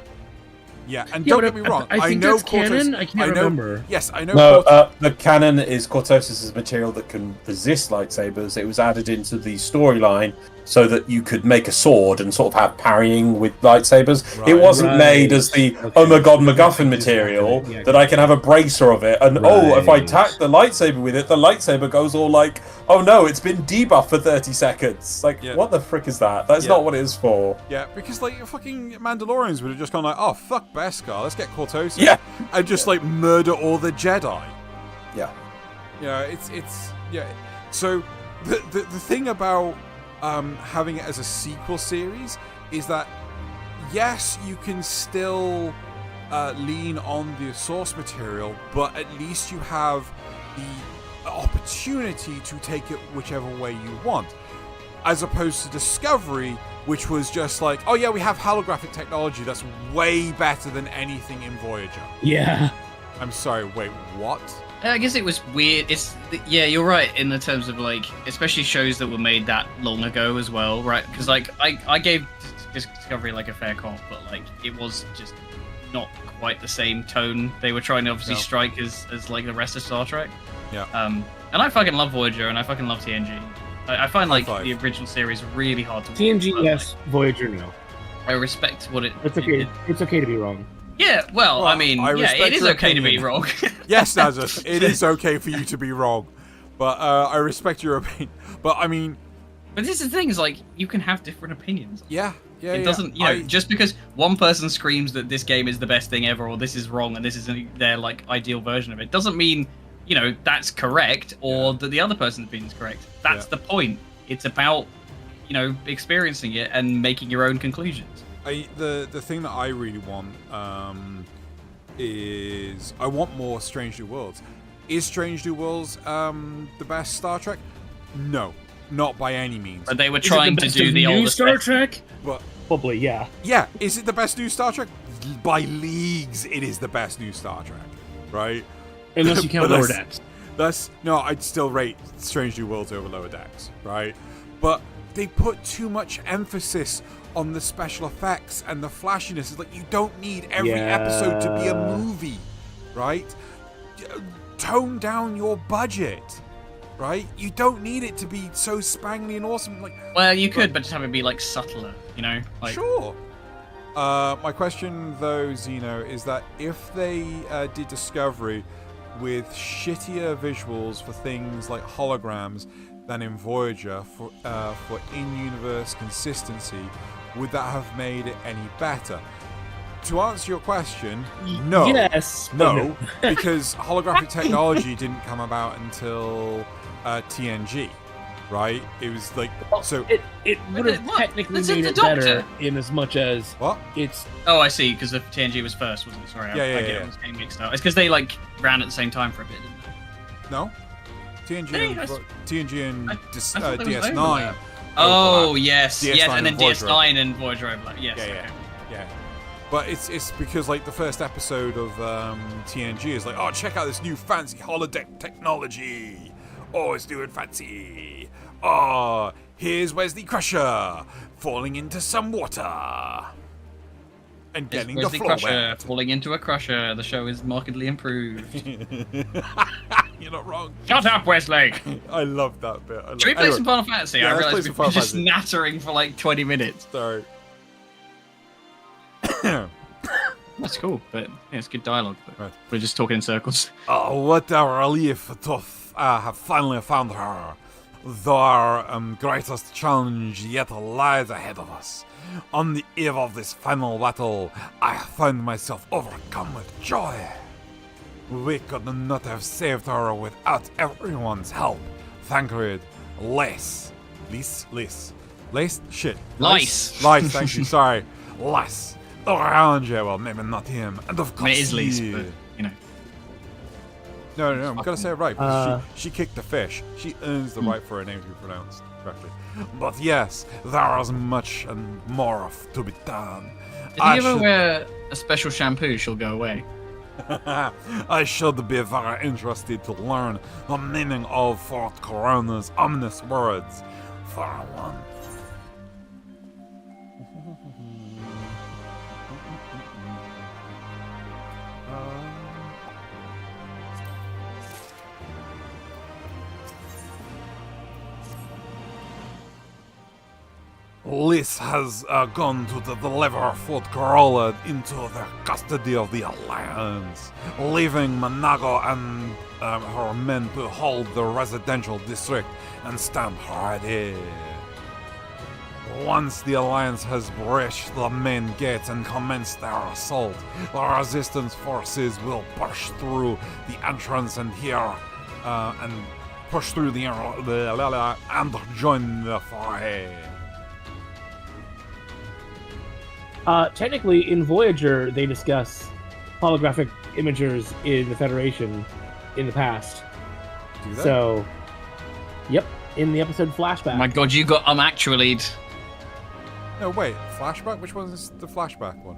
And don't get me wrong, I think know that's canon. I can't remember. Yes, I know. No, the canon is Cortosis is material that can resist lightsabers. It was added into the storyline so that you could make a sword and sort of have parrying with lightsabers. Right, it wasn't made as the oh my god MacGuffin material that I can have a bracer of it and if I attack the lightsaber with it, the lightsaber goes all like, oh no, it's been debuffed for 30 seconds. Like, what the frick is that? That's not what it is for. Yeah, because like fucking Mandalorians would have just gone like, oh fuck Beskar, let's get Cortosis. And just like murder all the Jedi. Yeah. It's So the thing about having it as a sequel series is that yes, you can still lean on the source material, but at least you have the opportunity to take it whichever way you want, as opposed to Discovery, which was just like, oh yeah, we have holographic technology that's way better than anything in Voyager. Yeah. I'm sorry, wait, what? I guess it was weird. Yeah, you're right in the terms of like, especially shows that were made that long ago as well, right? Because like I gave Discovery like a fair comp, but like it was just not quite the same tone they were trying to obviously strike as like the rest of Star Trek. Yeah. And I fucking love Voyager and I fucking love TNG. I find like the original series really hard to watch. TNG, yes. Like, Voyager, no. I respect what it. It's okay. It's okay to be wrong. Yeah, well, I mean, it is okay to be wrong. Yes, Nazis, it is okay for you to be wrong. But I respect your opinion. But I mean... But this is the thing, is like, you can have different opinions. Yeah, It doesn't, you know, just because one person screams that this game is the best thing ever, or this is wrong, and this is their, like, ideal version of it, doesn't mean, you know, that's correct, or that the other person's opinion is correct. That's the point. It's about, you know, experiencing it and making your own conclusions. The thing that I really want is I want more Strange New Worlds. Is Strange New Worlds the best Star Trek? No, not by any means. But they were trying to do the old Star Trek. But probably, yeah. Yeah, is it the best new Star Trek? By leagues, it is the best new Star Trek, right? Unless you count Lower Decks. No, I'd still rate Strange New Worlds over Lower Decks, right? But they put too much emphasis on the special effects and the flashiness. It's like, you don't need every episode to be a movie, right? Tone down your budget, right? You don't need it to be so spangly and awesome. Like, well, you could, but just have it be like subtler, you know? Like... Sure. My question, though, Zeno, is that if they did Discovery with shittier visuals for things like holograms than in Voyager for in-universe consistency, would that have made it any better? To answer your question, no. Yes. No, because holographic technology didn't come about until TNG, right? It was like so. It would have technically made it better in as much as it's. Oh, I see. Because the TNG was first, wasn't it? Sorry, I get it. I was getting mixed up. It's because they like ran at the same time for a bit, didn't they? No, TNG and DS9. Oh yes, DS9 yes, and then Voyager. DS9 and Voyager overlap. Yes. Yeah. But it's because like the first episode of TNG is like, oh, check out this new fancy holodeck technology. Oh, it's new and fancy. Oh, here's Wesley Crusher falling into some water and getting the floor wet. Falling into a crusher. The show is markedly improved. You're not wrong. Shut up, Wesley. I love that bit. Should we play some Final Fantasy? Yeah, I realized we were just nattering for like 20 minutes. Sorry. That's cool, but it's good dialogue. But we're just talking in circles. Oh, what a relief to have finally found her. Though our greatest challenge yet lies ahead of us. On the eve of this final battle, I found myself overcome with joy. We could not have saved her without everyone's help. Thancred, Lice, thank you, sorry. Lice, Oranger, well, maybe not him, and of course it is Lice, but, you know. No, I'm gonna say it right, because she kicked the fish. She earns the right for her name to be pronounced correctly. But yes, there is much and more to be done. Did you ever wear a special shampoo? She'll go away. I should be very interested to learn the meaning of Fort Corona's ominous words. For one. Liz has gone to deliver Fort Corolla into the custody of the Alliance, leaving Manago and her men to hold the residential district and stand ready. Once the Alliance has breached the main gates and commenced their assault, the Resistance forces will push through the entrance and and join the fray. Technically, in Voyager, they discuss holographic imagers in the Federation in the past. Do they? So, yep, in the episode Flashback. Oh my god, you got actually. No, wait. Flashback? Which one is the flashback one?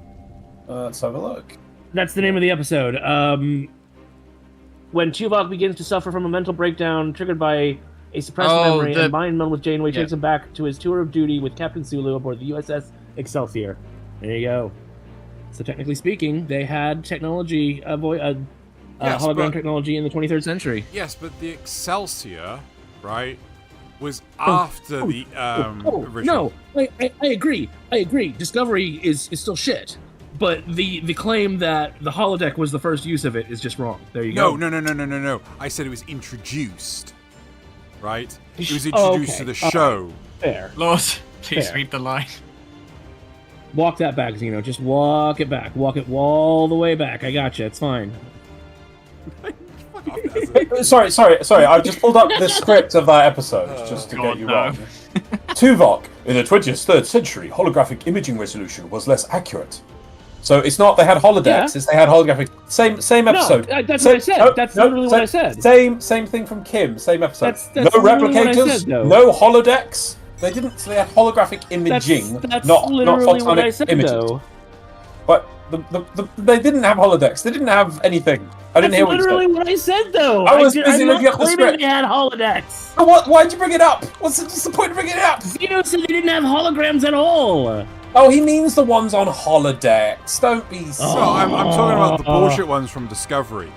Let's have a look. That's the name of the episode. When Tuvok begins to suffer from a mental breakdown triggered by a suppressed memory and mind meld with Janeway takes him back to his tour of duty with Captain Sulu aboard the USS Excelsior. There you go. So technically speaking, they had technology, hologram technology in the 23rd century. Yes, but the Excelsior, right, was after the original. No, I agree. I agree. Discovery is still shit. But the claim that the holodeck was the first use of it is just wrong. There you go. No. I said it was introduced. Right? It was introduced to the show. Fair. Lord, please Fair. read the line. Walk that back, Zeno. Just walk it back. Walk it all the way back. I gotcha. It's fine. Sorry. I've just pulled up the script of that episode just to get you wrong. Tuvok, in the 23rd century, holographic imaging resolution was less accurate. So it's not they had holodecks, it's they had holographic. Same episode. No, that's what I said. That's literally what I said. Same thing from Kim. Same episode. That's no literally what I replicators. said, though. No holodecks. They didn't. So they had holographic imaging, That's not literally what I photonic said, images. though. But they didn't have holodecks. They didn't have anything. I didn't hear what you literally said. what I said, though. I was busy I'm looking not up the claiming script. they had holodecks. Why'd you bring it up? What's the point of bringing it up? Zeno said they didn't have holograms at all. Oh, he means the ones on holodecks. Don't be No, silly. I'm talking about the bullshit ones from Discovery.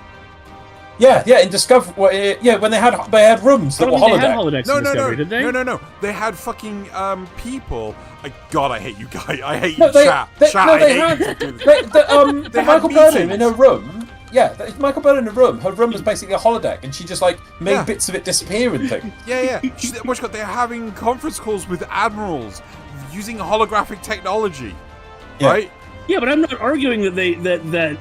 Yeah, in Discovery. When they had rooms that were They had holodecks. holodecks in Discovery, did they? No. They had fucking people. God, I hate you guys. I hate No, you, they chat. had They had Michael Burnham meetings. in her room. Yeah, Michael Burnham in her room. Her room was basically a holodeck, and she just made bits of it disappear and things. Yeah. They're having conference calls with admirals using holographic technology, Yeah. right? Yeah, but I'm not arguing that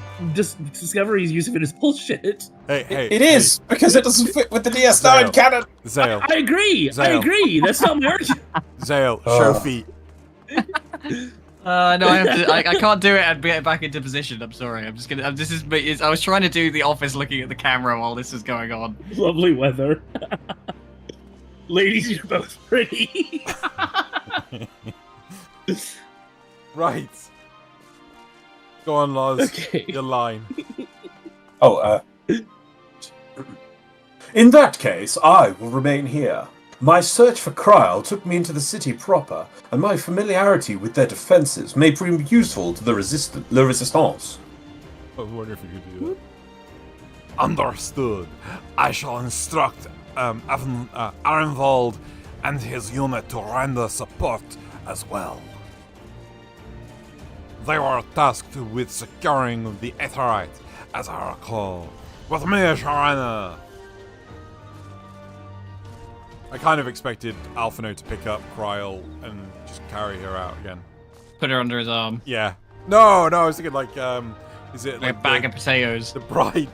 Discovery's use of it is bullshit. Hey, It is because it doesn't fit with the DS9 canon. Zale. I agree. Zale. I agree. That's not my argument. Zale, show feet. No, I have to. I can't do it and get back into position. I'm sorry. I'm just gonna. I was trying to do The Office, looking at the camera while this is going on. Lovely weather. Ladies, you're both pretty. Right. Go on, Loz. Okay. Your line. In that case, I will remain here. My search for Kryl took me into the city proper, and my familiarity with their defenses may prove useful to the Resistance. I was wondering if you could do that. Understood. I shall instruct Arenvald and his unit to render support as well. They were tasked with securing the Aetherite, as I recall. With me, Sharana! I kind of expected Alphino to pick up Kryl and just carry her out again. Put her under his arm. Yeah. No, I was thinking is it Like a bag of potatoes. the bride?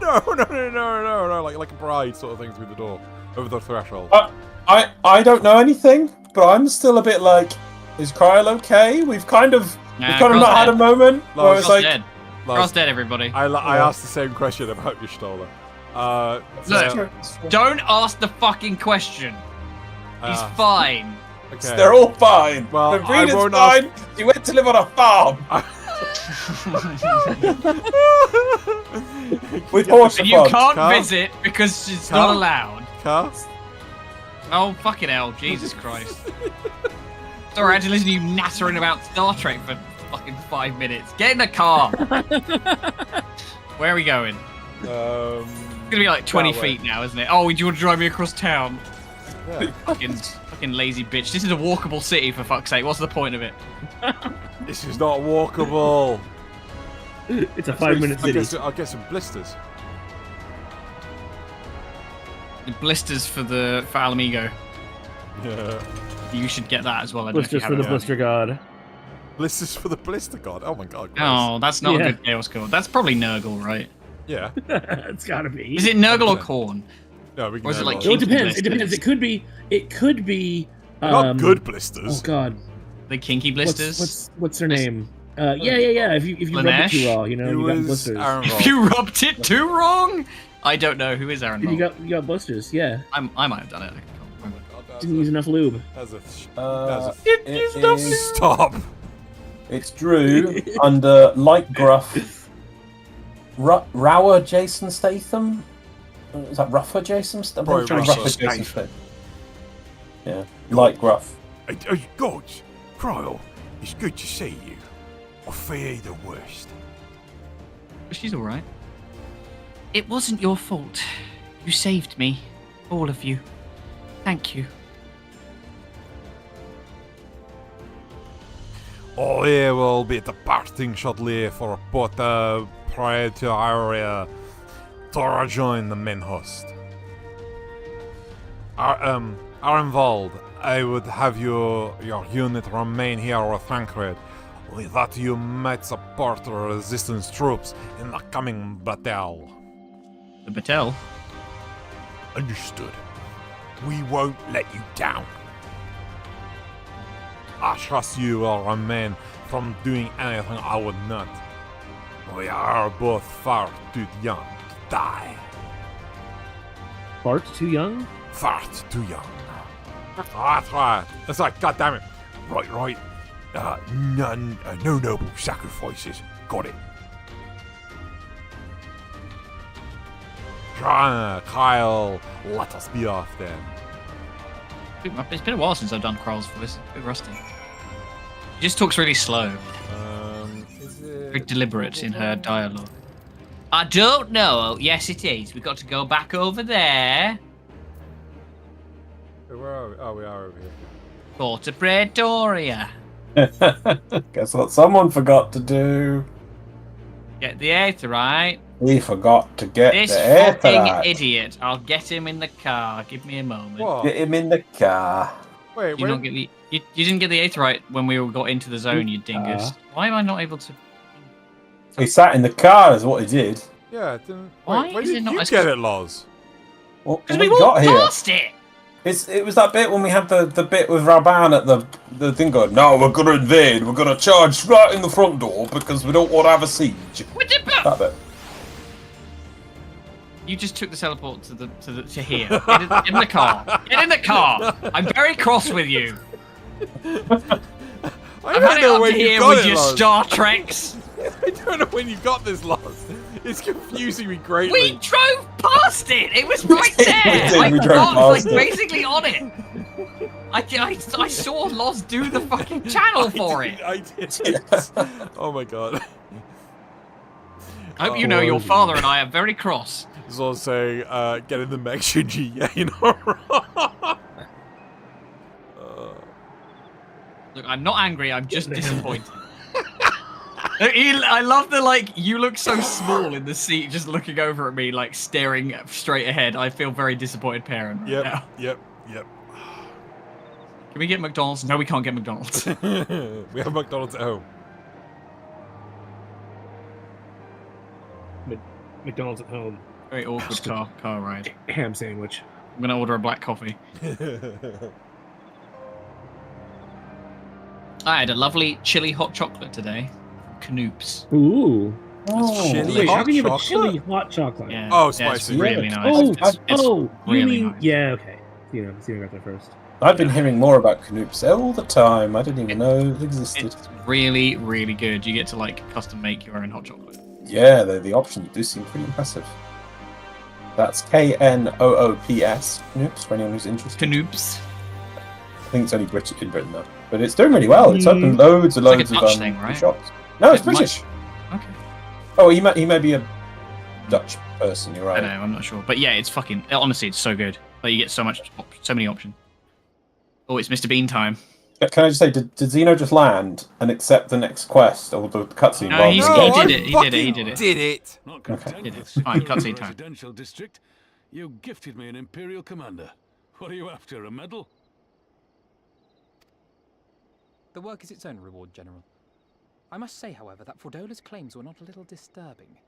No, like a bride sort of thing through the door, over the threshold. I don't know anything, but I'm still a bit like, is Kryl okay? We've kind of not had a moment where it's Kryl's like, dead. Kryl's dead, everybody. I asked the same question about Y'shtola. Look, don't ask the fucking question. He's fine. Okay. they're all fine. Well, the breed I is won't fine. He went to live on a farm with horse And you farms. can't Carl? visit because it's Carl? not allowed. Cast? Oh, fucking hell. Jesus Christ. Sorry, I had to listen to you nattering about Star Trek for fucking 5 minutes. Get in the car. Where are we going? It's gonna be like 20 that way. feet now, isn't it? Oh, do you want to drive me across town? Yeah. Fucking lazy bitch. This is a walkable city, for fuck's sake. What's the point of it? This is not walkable. It's a 5-minute city. I'll get some blisters. The blisters for Alamigo. Yeah. You should get that as well. I don't know if you Blisters for the have it. blister god. Blisters for the blister god. Oh my god. Gross. Oh, that's not Yeah. a good Chaos code. That's probably Nurgle, right? Yeah. It's gotta be. Is it Nurgle or Khorne? No, we can Or is it have like all- Well, it kinky depends. It depends. blisters? It could be. Not good blisters. Oh god. The kinky blisters? What's their name? Yeah. If you rub it too Lanesh? raw, you know, Who you got is blisters. Arenvald? If you rubbed it too wrong? I don't know. Who is Aaron? You got blisters. Yeah. I might have done it. I can't remember. Didn't use enough lube. Stop. It's Drew under light gruff. Rower Jason Statham? Is that rougher Jason Statham? Probably rougher Jason Statham. Yeah, light gruff. God, Cryle, it's good to see you. I fear the worst. She's all right. It wasn't your fault. You saved me, all of you. Thank you. Oh, yeah, we'll be departing shortly for Port Praetoria to rejoin the main host. Arenvald, I would have your unit remain here with Thancred, with that you might support the resistance troops in the coming battle. The battle? Understood. We won't let you down. I trust you will remain from doing anything I would not. We are both far too young to die. Far too young? Far too young. That's right. It's like, goddammit. Right. No noble sacrifices. Got it. Kyle, let us be off then. It's been a while since I've done Kryl's voice. A bit rusty. She just talks really slow. Is it... Very deliberate in her dialogue. I don't know. Yes, it is. We've got to go back over there. Where are we? Oh, we are over here. Go to Praetoria. Guess what someone forgot to do? Get the Aetheryte. We forgot to get This the fucking Aetheryte. idiot. I'll get him in the car. Give me a moment. What? Get him in the car. Wait, You, not get the, you didn't get the Aetheryte when we got into the zone, you dingus. Why am I not able to... He sat in the car, is what he did. Yeah, didn't... Why Wait, when is it did not you as- get it, Loz? Well, Because when we got walked here. past it! It was that bit when we had the bit with Raban at the thing going, no, we're going to invade, we're going to charge right in the front door because we don't want to have a siege. That bit. You just took the teleport to here. Get in the car. Get in the car. I'm very cross with you. I I'm don't running know up when to you here got with it, your Loz. Star Treks. I don't know when you got this, Loz. It's confusing me greatly. We drove past it. It was right there. We drove I was past it. basically on it. I saw Loz do the fucking channel for it. I did. Oh my god. I hope you know your father and I are very cross. As well as saying, get in the mech, Shinji. Yeah, you know. Look, I'm not angry. I'm just disappointed. I love the, like, you look so small in the seat just looking over at me, like, staring straight ahead. I feel very disappointed parent right Yep, now. yep. Can we get McDonald's? No, we can't get McDonald's. We have McDonald's at home. McDonald's at home. Very awkward car ride. Ham sandwich. I'm going to order a black coffee. I had a lovely chili hot chocolate today. Canoops. Ooh. Oh, chili Wait, hot how can you have a chocolate? chili hot chocolate? Yeah. Oh, yeah, it's spicy. really Yeah. nice. Oh, It's you really mean nice. yeah? Okay. See, I got that first. I've been hearing more about Canoops all the time. I didn't even know it existed. It's really, really good. You get to, like, custom make your own hot chocolate. Yeah, the options do seem pretty impressive. That's Knoops, Canoops, for anyone who's interested. Canoops. I think it's only British in Britain though. But it's doing really well. It's opened loads and It's like loads a of Dutch thing, right? shops. No, it's It might- British. Okay. Oh, he may be a Dutch person, you're I right. don't know, I'm not sure. But yeah, it's fucking... Honestly, it's so good. Like, you get so many options. Oh, it's Mr. Bean time. Can I just say, did Xeno just land and accept the next quest or the cutscene? No, rather he's- than- he No, did I it, he did it, he fucking did it. did it. Not content It with is. Fine, securing cutscene the time. residential district, you gifted me an Imperial commander. What are you after, a medal? The work is its own reward, General. I must say, however, that Fordola's claims were not a little disturbing.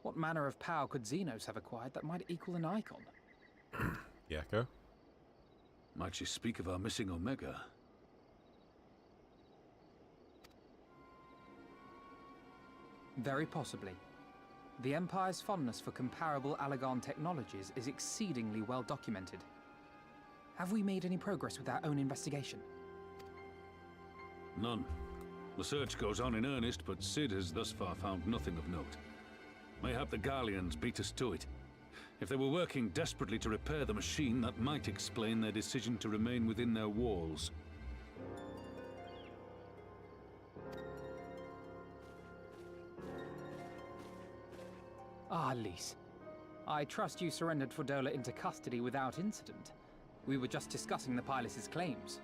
What manner of power could Xenos have acquired that might equal an icon? Yeah, go. Might she speak of our missing Omega? Very possibly. The Empire's fondness for comparable Allagan technologies is exceedingly well documented. Have we made any progress with our own investigation? None. The search goes on in earnest, but Cid has thus far found nothing of note. Mayhap the Garleans beat us to it. If they were working desperately to repair the machine, that might explain their decision to remain within their walls. Ah, Lys. I trust you surrendered Fordola into custody without incident. We were just discussing the pilot's claims.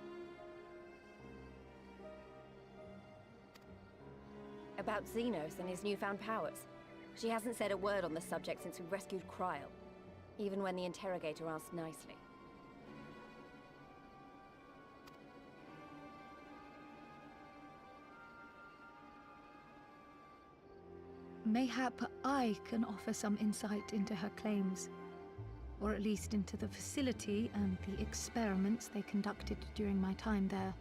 About Xenos and his newfound powers. She hasn't said a word on the subject since we rescued Kryl, even when the interrogator asked nicely. Mayhap I can offer some insight into her claims, or at least into the facility and the experiments they conducted during my time there.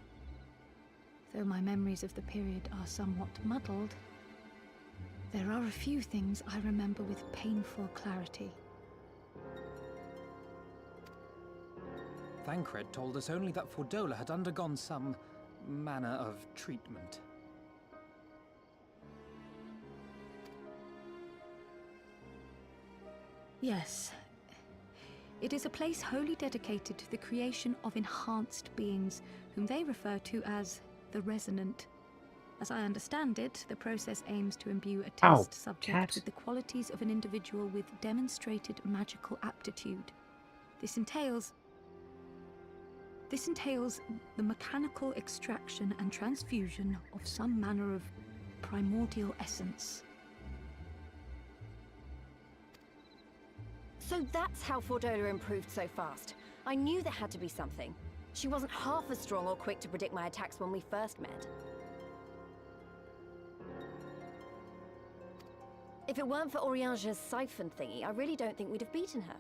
Though my memories of the period are somewhat muddled, there are a few things I remember with painful clarity. Thancred told us only that Fordola had undergone some manner of treatment. Yes. It is a place wholly dedicated to the creation of enhanced beings, whom they refer to as the Resonant. As I understand it, the process aims to imbue a test subject with the qualities of an individual with demonstrated magical aptitude. This entails the mechanical extraction and transfusion of some manner of primordial essence. So that's how Fordola improved so fast. I knew there had to be something. She wasn't half as strong or quick to predict my attacks when we first met. If it weren't for Oriange's siphon thingy, I really don't think we'd have beaten her.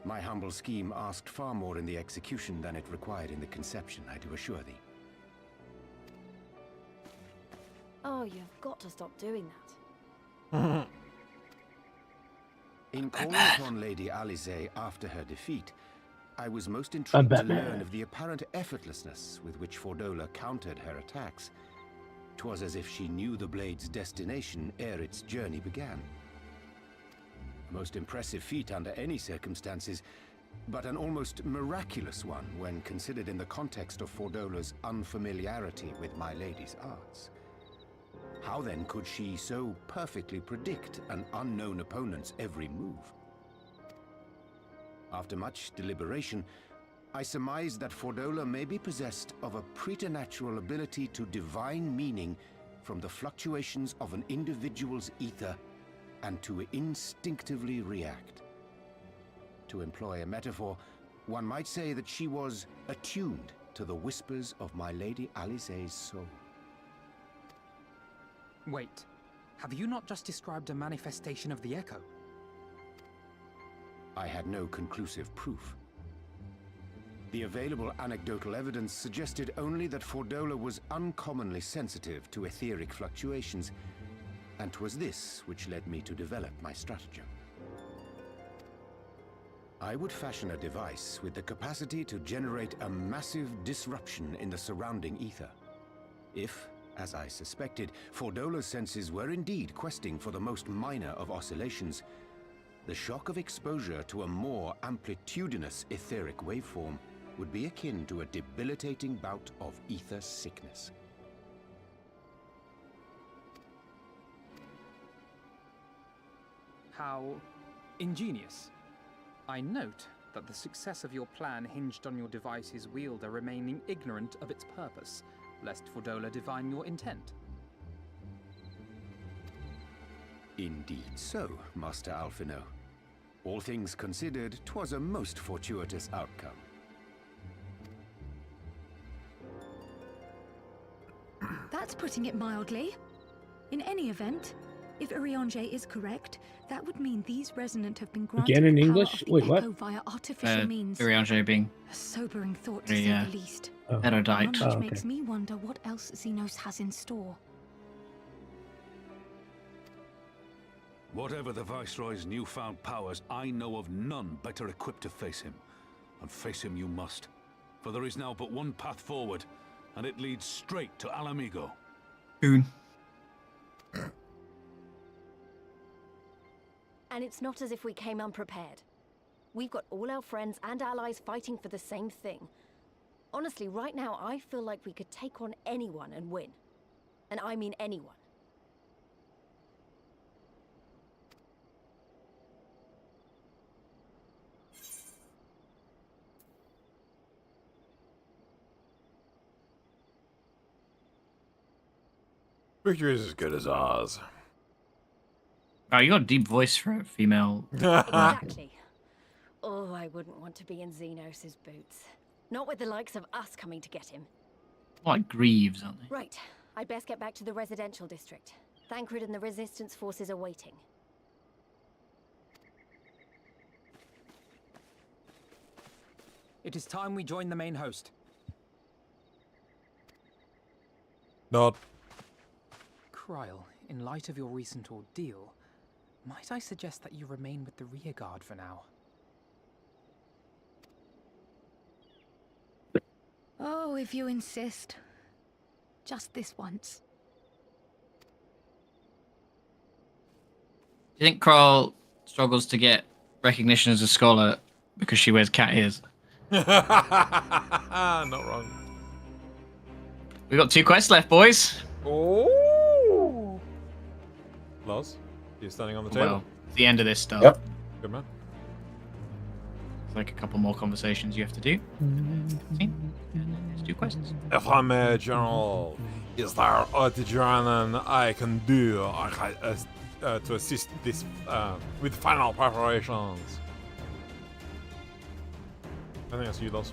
My humble scheme asked far more in the execution than it required in the conception, I do assure thee. Oh, you've got to stop doing that. In calling upon Lady Alisaie after her defeat, I was most intrigued to learn of the apparent effortlessness with which Fordola countered her attacks. 'Twas as if she knew the blade's destination ere its journey began. A most impressive feat under any circumstances, but an almost miraculous one when considered in the context of Fordola's unfamiliarity with my lady's arts. How then could she so perfectly predict an unknown opponent's every move? After much deliberation, I surmised that Fordola may be possessed of a preternatural ability to divine meaning from the fluctuations of an individual's ether and to instinctively react. To employ a metaphor, one might say that she was attuned to the whispers of my Lady Alisaie's soul. Wait, have you not just described a manifestation of the Echo? I had no conclusive proof. The available anecdotal evidence suggested only that Fordola was uncommonly sensitive to etheric fluctuations, and 'twas this which led me to develop my stratagem. I would fashion a device with the capacity to generate a massive disruption in the surrounding ether. If, as I suspected, Fordola's senses were indeed questing for the most minor of oscillations, the shock of exposure to a more amplitudinous etheric waveform would be akin to a debilitating bout of ether sickness. How ingenious. I note that the success of your plan hinged on your device's wielder remaining ignorant of its purpose, lest Fordola divine your intent. Indeed so, Master Alphino. All things considered, 'twas a most fortuitous outcome. That's putting it mildly. In any event, If Urianger is correct, that would mean these Resonant have been granted Again in the power English? of the Wait, what? Echo via artificial means. Urianger being A sobering thought, to very, say the least. erudite. One which makes me wonder what else Xenos has in store. Whatever the Viceroy's newfound powers, I know of none better equipped to face him. And face him you must. For there is now but one path forward, and it leads straight to Alamigo. Boon. And it's not as if we came unprepared. We've got all our friends and allies fighting for the same thing. Honestly, right now, I feel like we could take on anyone and win. And I mean anyone. Victory is as good as ours. Oh, you got a deep voice for a female. Exactly. Oh, I wouldn't want to be in Xenos' boots. Not with the likes of us coming to get him. Like Greaves, aren't they? Right. I'd best get back to the residential district. Thancred and the Resistance forces are waiting. It is time we join the main host. Nod. Kryl, in light of your recent ordeal, might I suggest that you remain with the rearguard for now? Oh, if you insist. Just this once. Do you think Kroll struggles to get recognition as a scholar because she wears cat ears? Not wrong. We've got 2 quests left, boys. Oh. Loz, you're standing on the table. Well, it's the end of this stuff. Yep. Good man. It's like a couple more conversations you have to do. There's 2 questions. If I may, General, is there anything I can do to assist this with final preparations? I think that's you, Loz.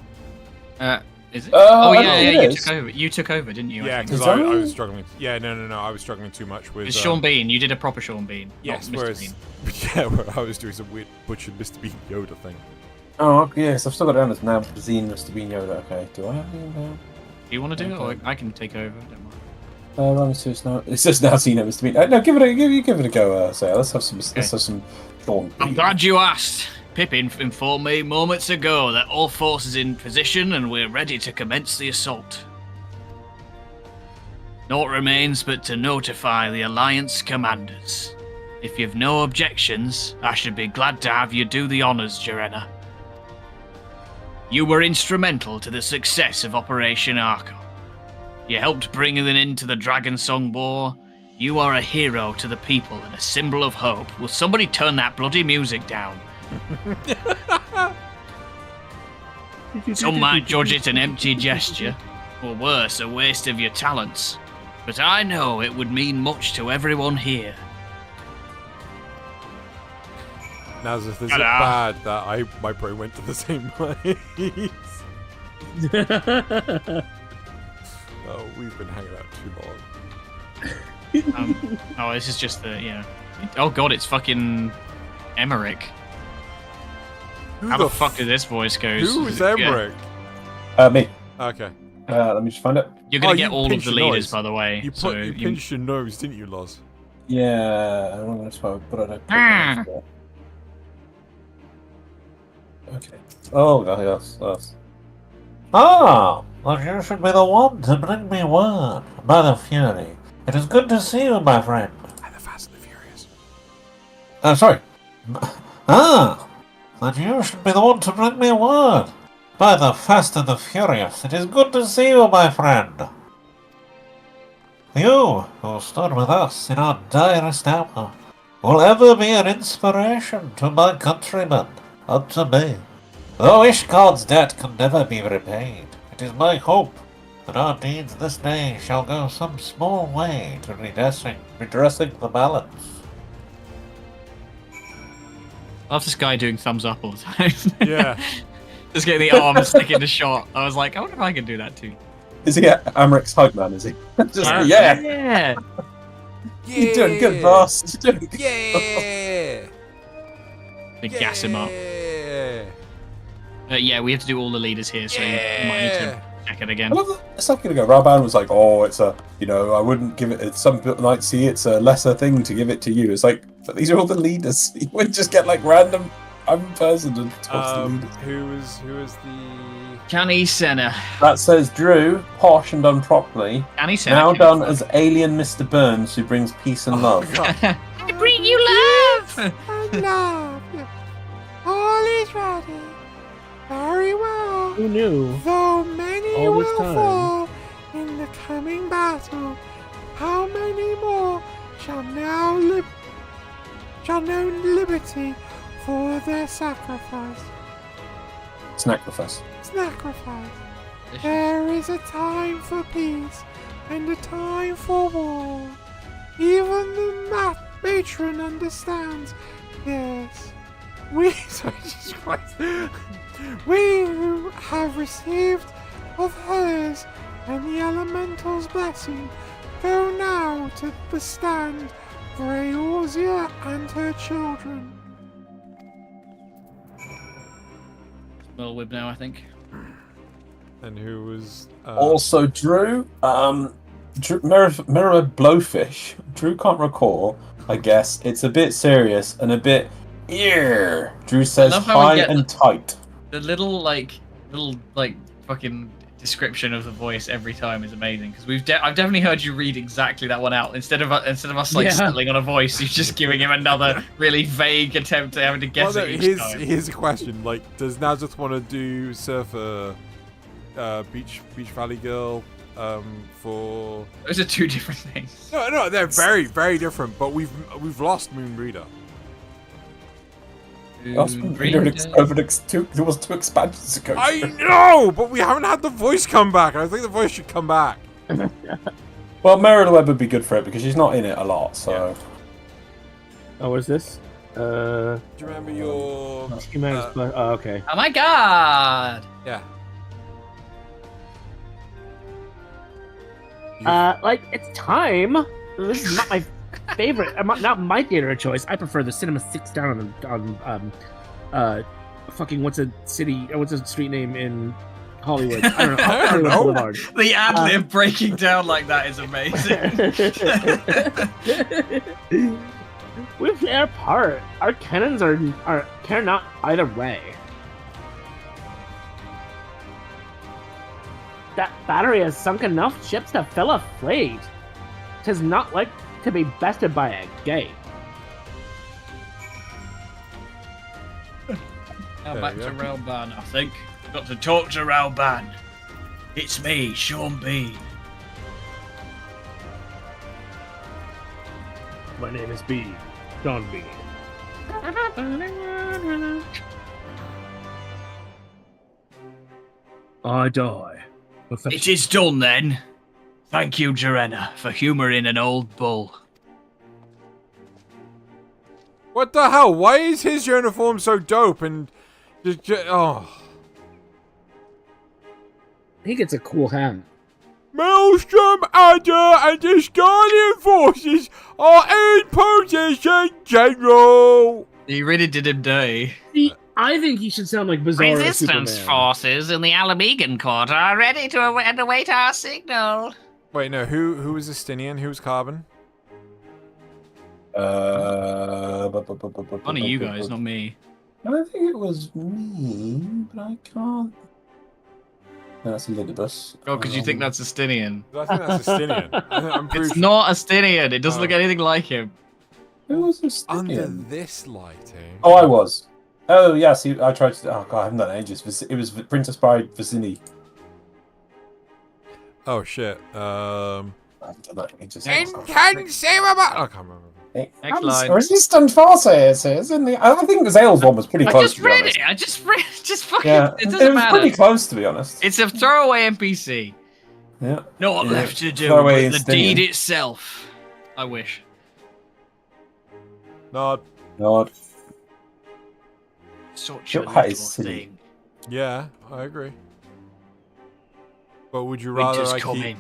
Is it? I yeah, don't you know. took over. You took over, didn't you? Yeah, I because think? I was struggling. Yeah, no, I was struggling too much with. It's Sean Bean. You did a proper Sean Bean. Yes, not Mr. whereas Bean. yeah, where I was doing some weird butchered Mr. Bean Yoda thing. Oh, okay, yes, I've still got it down as now Zine Mr. Bean Yoda. Okay, do I have him now? Do you want to do it, or I can take over? Don't mind. Run to it's now. It's just now Zine Mr. Bean. No, give it a go, Sarah. Let's have some. Let's have some Sean. I'm glad you asked. Pippin informed me moments ago that all forces in position and we're ready to commence the assault. Naught remains but to notify the Alliance commanders. If you've no objections, I should be glad to have you do the honors, Jarena. You were instrumental to the success of Operation Arco. You helped bring an end to the Dragon Song War. You are a hero to the people and a symbol of hope. Will somebody turn that bloody music down? Some might judge it an empty gesture, or worse, a waste of your talents. But I know it would mean much to everyone here. Nazareth, is it bad that my brain went to the same place? Oh, we've been hanging out too long. Oh, this is just the, Oh god, it's fucking Emmerich. How the fuck did this voice go? Who is Emmerich? Me. Okay. Let me just find it. You're gonna get all of the leaders, by the way. You pinched your nose, didn't you, Loz? Yeah, I'm going to put it. Okay. Oh, yes. Ah, but you should be the one to bring me word, Mother Fury. It is good to see you, my friend. And the Fast and the Furious. Sorry. That you should be the one to bring me word. By the Fast and the Furious, it is good to see you, my friend. You, who stood with us in our direst hour, will ever be an inspiration to my countrymen, and to me. Though Ishgard's debt can never be repaid, it is my hope that our deeds this day shall go some small way to redressing the balance. I love this guy doing thumbs up all the time. Yeah. Just getting the arm sticking the shot. I was like, I wonder if I can do that too. Is he Amrick's hype man, is he? Just, Yeah. You're doing good, boss. You're doing good. Yeah. To gas him up. Yeah, we have to do all the leaders here, so you might need to check it again. I love that a second ago, Raban was like, "Oh, it's a, I wouldn't give it. Some people might see it's a lesser thing to give it to you." It's like, but these are all the leaders. You wouldn't just get like random person to talk to the leaders. Who is the Canny Senna? That says Drew, posh and done properly. Canny Senna. Now done as alien Mr. Burns, who brings peace and love. I bring you love! Love. All is ready. Very well. Who knew? Though many All this will time. fall in the coming battle, how many more shall know liberty for their sacrifice? Sacrifice. Sacrifice. There is a time for peace and a time for war. Even the matron understands this. Jesus Christ. We who have received of hers and the elemental's blessing go now to the stand for Eorzea and her children. Whip now, I think. And who was Also, Drew, Mirror Blowfish. Drew can't recall. I guess it's a bit serious and a bit. Drew says love how we high get and tight. The little fucking description of the voice every time is amazing because I've definitely heard you read exactly that one out instead of us like settling on a voice. You're just giving him another really vague attempt at having to guess it each time. Here's a question: like, does Nazareth want to do Surfer, Beach Valley Girl, for? Those are two different things. No, they're very, very different. But we've lost Moonbreeder. It was two expansions ago. I know, but we haven't had the voice come back. I think the voice should come back. Well, Merylweb would be good for it because she's not in it a lot. So. Oh, what is this? Do you remember your? Oh, okay. Oh my god! Yeah. Like it's time. This is not my favorite. Not my theater of choice. I prefer the Cinema 6 down on fucking what's a street name in Hollywood? I don't know. Hollywood Boulevard. The ad-lib breaking down like that is amazing. We play our part. Our cannons are care not either way. That battery has sunk enough ships to fill a fleet. 'Tis not like to be bested by a gate. Now back to Railban, I think. Got to talk to Railban. It's me, Sean B. My name is B. Sean B. I die. It is done then. Thank you, Jarena, for humouring an old bull. What the hell? Why is his uniform so dope and oh? He gets a cool hat. Maelstrom, Adder, and the Scarlet Forces are in position, General. You really did him dirty. I think he should sound like Bizarro Resistance Superman. forces in the Alamegan court are ready to await our signal. Wait, no. Who was Estinian? Who was Carbon? One of you guys, not me. I don't think it was me, but I can't. No, that's Elidibus. Oh, because you think that's Estinian. I think that's Estinian. I'm pretty It's sure. not Estinian. It doesn't look anything like him. Who was Estinian? Under this lighting. Oh, I was. Oh, yes. I tried to. Oh, God, I haven't done it in ages. It was Princess Bride Vicini. Oh shit. I haven't done that in ages. I can't remember. Next line. Resistant forces is in the. I think the Zales one was pretty I close. just read it. I just read. Just fucking. Yeah, It it doesn't was matter. pretty close to be honest. It's a throwaway NPC. Yeah. Not Yeah. left to do Throwaway with the Estinian. deed itself. I wish. Nod. Such Your a hat little is silly. thing. Yeah, I agree. But would you Winter's rather coming.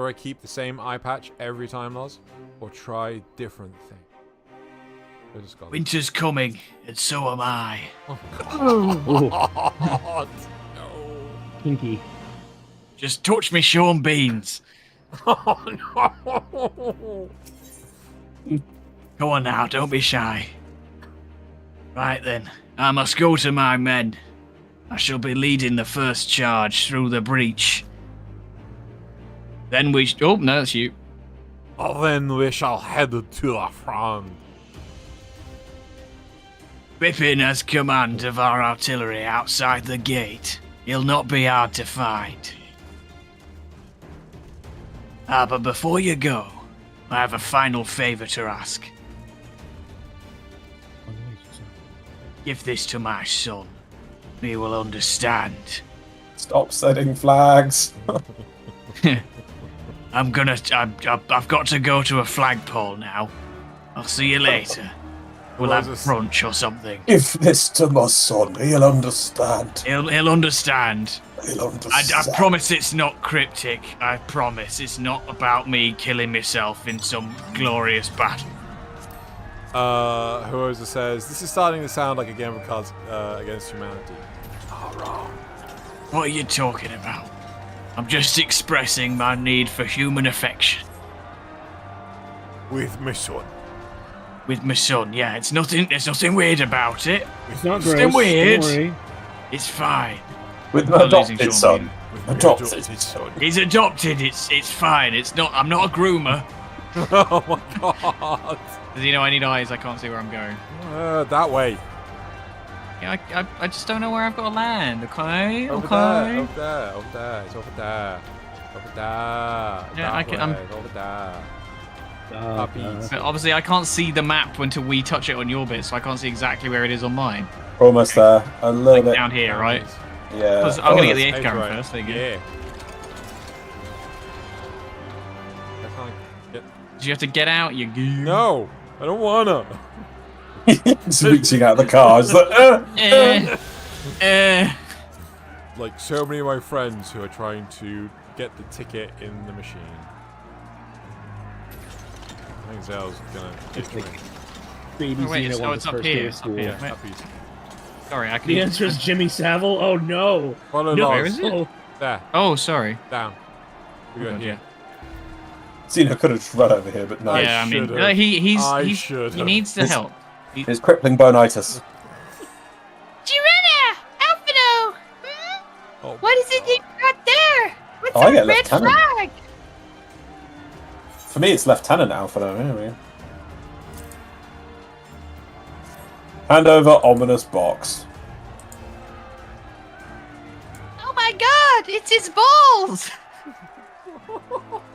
I keep the same eye patch every time, Loz? or try different things. I just got Winter's coming, and so am I. God. No. Kinky. Just touch me, Sean Beans. Oh no. Go on now, don't be shy. Right then, I must go to my men. I shall be leading the first charge through the breach. Then we... Oh, no, that's you. Then we shall head to the front. Pippin has command of our artillery outside the gate. He'll not be hard to find. But before you go, I have a final favor to ask. Give this to my son. He will understand. Stop setting flags. I've got to go to a flagpole now. I'll see you later. We'll have brunch or something. Give this to my son. He'll understand. He'll understand. He'll understand. I promise it's not cryptic. I promise it's not about me killing myself in some glorious battle. Whoever says, this is starting to sound like a game of Cards Against Humanity. Oh, wrong. What are you talking about? I'm just expressing my need for human affection. With my son. With my son, yeah. There's nothing weird about it. It's not Nothing gross. weird. Don't worry. It's fine. With my adopted son. Adopted. He's adopted. It's fine. It's not. I'm not a groomer. Oh my god. Does he know I need eyes? I can't see where I'm going. That way. Yeah, I just don't know where I've got to land. Okay. Over okay. there. Over there. It's over there. Over there. Yeah, I can. It's over there. But obviously, I can't see the map until we touch it on your bit, so I can't see exactly where it is on mine. Almost there. A little bit Down here, right? Yeah. I'm gonna get the 8th That's gun right. first. There you go. Yeah. I can't get... Do you have to get out? You No, I don't wanna. He's reaching out the car. It's like, Like so many of my friends who are trying to get the ticket in the machine. I think Zell's gonna get me. Baby Oh, wait, Xena it's wants up first here, day of it's up school. here. Yeah, puppies. Sorry, I can. The answer is Jimmy Savile. Oh no! Follow No, laws. Where is it? Oh, There, Oh, sorry. down. We go God, here. Xena could have just run over here, but no. Yeah, I mean, should've. he should've. needs the help. His crippling bonitis. Jirena! Alphino! Oh, What is it you got there? What's Oh, I a get red lieutenant. flag? For me, it's Lieutenant Alpha. Anyway. Hand over ominous box. Oh my god, it's his balls!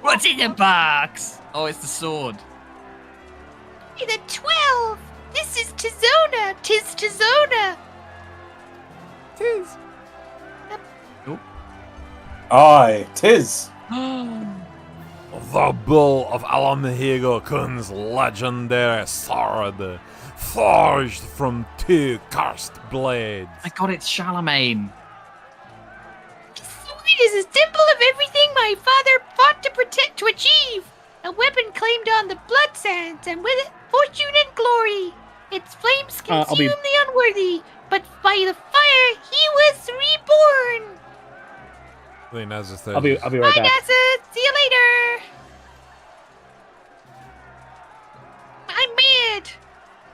What's in the box? Oh, it's the sword. Hey, the 12! This is Tizona! Tis Tizona! Tis. Aye, tis. The Bull of Alamhigo Kun's legendary sword, forged from 2 cursed blades. My God, it's Charlemagne. It is a symbol of everything my father fought to protect to achieve. A weapon claimed on the blood sands, and with it, fortune and glory. Its flames I'll be- consume the unworthy, but by the fire he was reborn. I think that's the thing. I'll be right Bye, back. NASA. See you later. I'm mad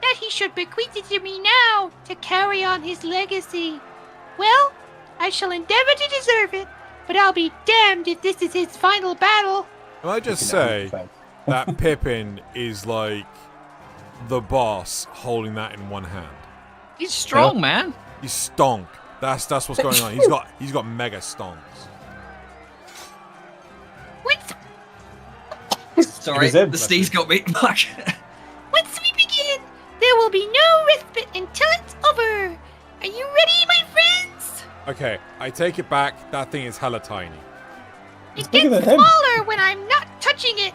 that he should bequeath it to me now to carry on his legacy. Well, I shall endeavor to deserve it, but I'll be damned if this is his final battle. Can I just say that Pippin is like the boss holding that in one hand? He's strong, man. He's stonk. That's what's going on. He's got mega stonks. Sorry, It is him. the sneeze got me. Fuck. Once we begin, there will be no respite until it's over. Are you ready, my friends? Okay, I take it back. That thing is hella tiny. It bigger gets than him. smaller when I'm not touching it.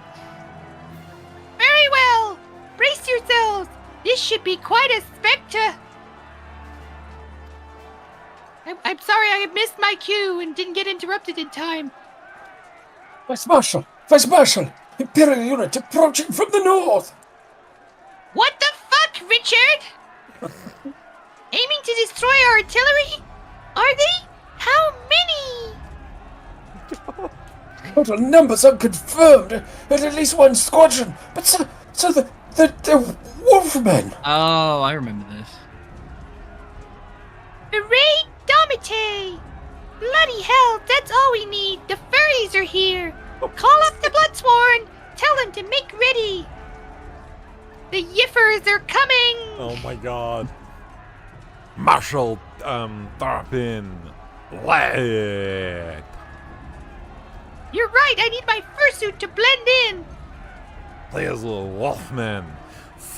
Very well. Brace yourselves. This should be quite a spectre. I'm sorry I missed my cue and didn't get interrupted in time. Vice Marshal! Vice Marshal! Imperial unit approaching from the north! What the fuck, Richard? Aiming to destroy our artillery? Are they? How many? Total numbers unconfirmed. At least one squadron. But so the wolfmen. Oh, I remember this. Hooray, Domite! Bloody hell, that's all we need. The furries are here. Call up the Bloodsworn. Tell them to make ready. The Yiffers are coming. Oh my god. Marshal Darpin. Led. You're right, I need my fursuit to blend in. These little wolfmen,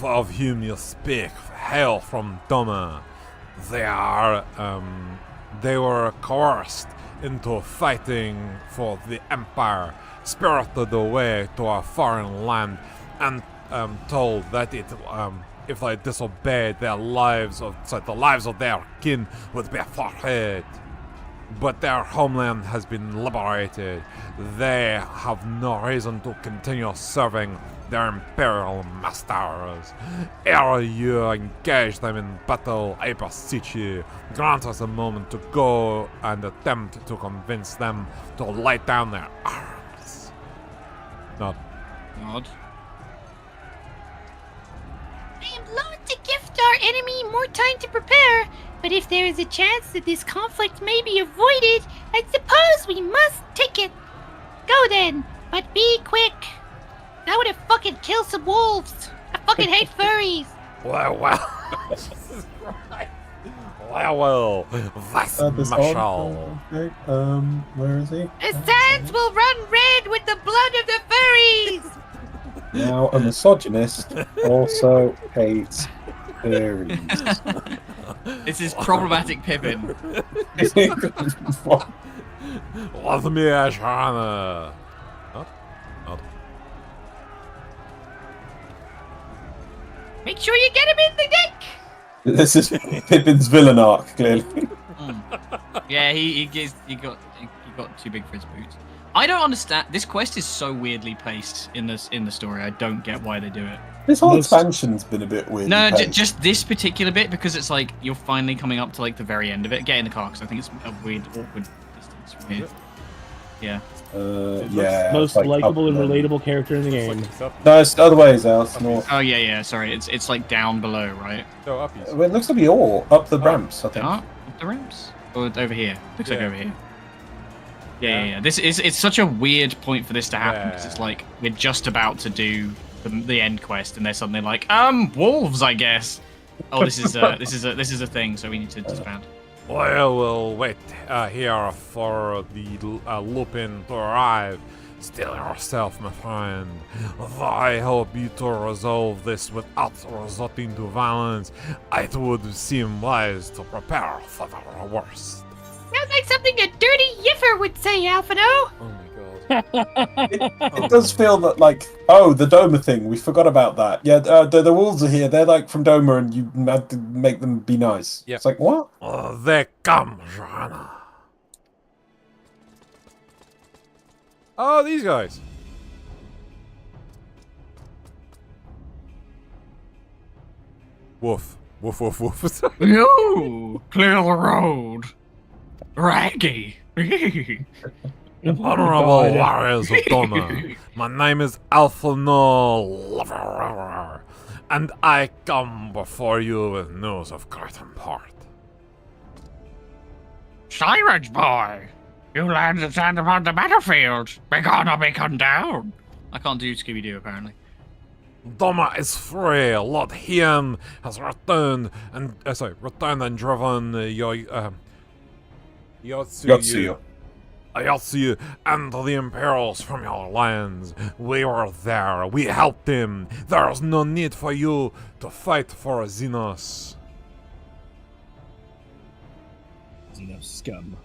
of whom you speak, hail from Doma. They were coerced into fighting for the Empire, spirited away to a foreign land, and told that if they disobeyed, the lives of their kin would be forfeit. But their homeland has been liberated. They have no reason to continue serving their imperial masters. Ere you engage them in battle, I beseech you, grant us a moment to go and attempt to convince them to lay down their arms. Nod. I am loath to gift our enemy more time to prepare, but if there is a chance that this conflict may be avoided, I suppose we must take it. Go then, but be quick. That would have fucking killed some wolves. I fucking hate furries. Well. Well, that's Marshal. Okay, where is he? The sands will run red with the blood of the furries. Now, a misogynist also hates fairies. This is problematic Pippin. Vladimir Shana. Not. Make sure you get him in the deck. This is Pippin's villain arc, clearly. Yeah, he got too big for his boots. I don't understand. This quest is so weirdly placed in the story. I don't get why they do it. This whole expansion's been a bit weird. No, just this particular bit, because it's like you're finally coming up to like the very end of it. Get in the car, because I think it's a weird, awkward distance from here. Yeah. Yeah. Most likable and relatable character in the game. No, it's the other way, Zales. North. Oh yeah. Sorry, it's like down below, right? So up. Well, it looks to be all up the ramps, I think. Up the ramps? Or over here? Looks like over here. Yeah. It's such a weird point for this to happen, because it's like we're just about to do the end quest, and they're suddenly like, wolves, I guess. Oh, this is a thing, so we need to disband. Well, we'll wait here for the Lupin to arrive. Still yourself, my friend. I hope you to resolve this without resorting to violence. It would seem wise to prepare for the worst. Sounds like something a dirty Yiffer would say, Alphino. Oh my god. It does feel that, like, the Doma thing, we forgot about that. Yeah, the wolves are here. They're like from Doma, and you had to make them be nice. Yep. It's like, what? They come, Johanna. Oh, these guys. Woof. No! Clear the road. Raggy. Honorable warriors of Doma, my name is Alphino Lover, and I come before you with news of great import. Sirens, boy. You land and stand upon the battlefield. Begone or be cut down. I can't do Scooby-Doo, apparently. Doma is free. Lord Hien has returned and driven Yotsuyu and the Imperials from your lands. We were there. We helped him. There is no need for you to fight for Xenos. Xenos scum.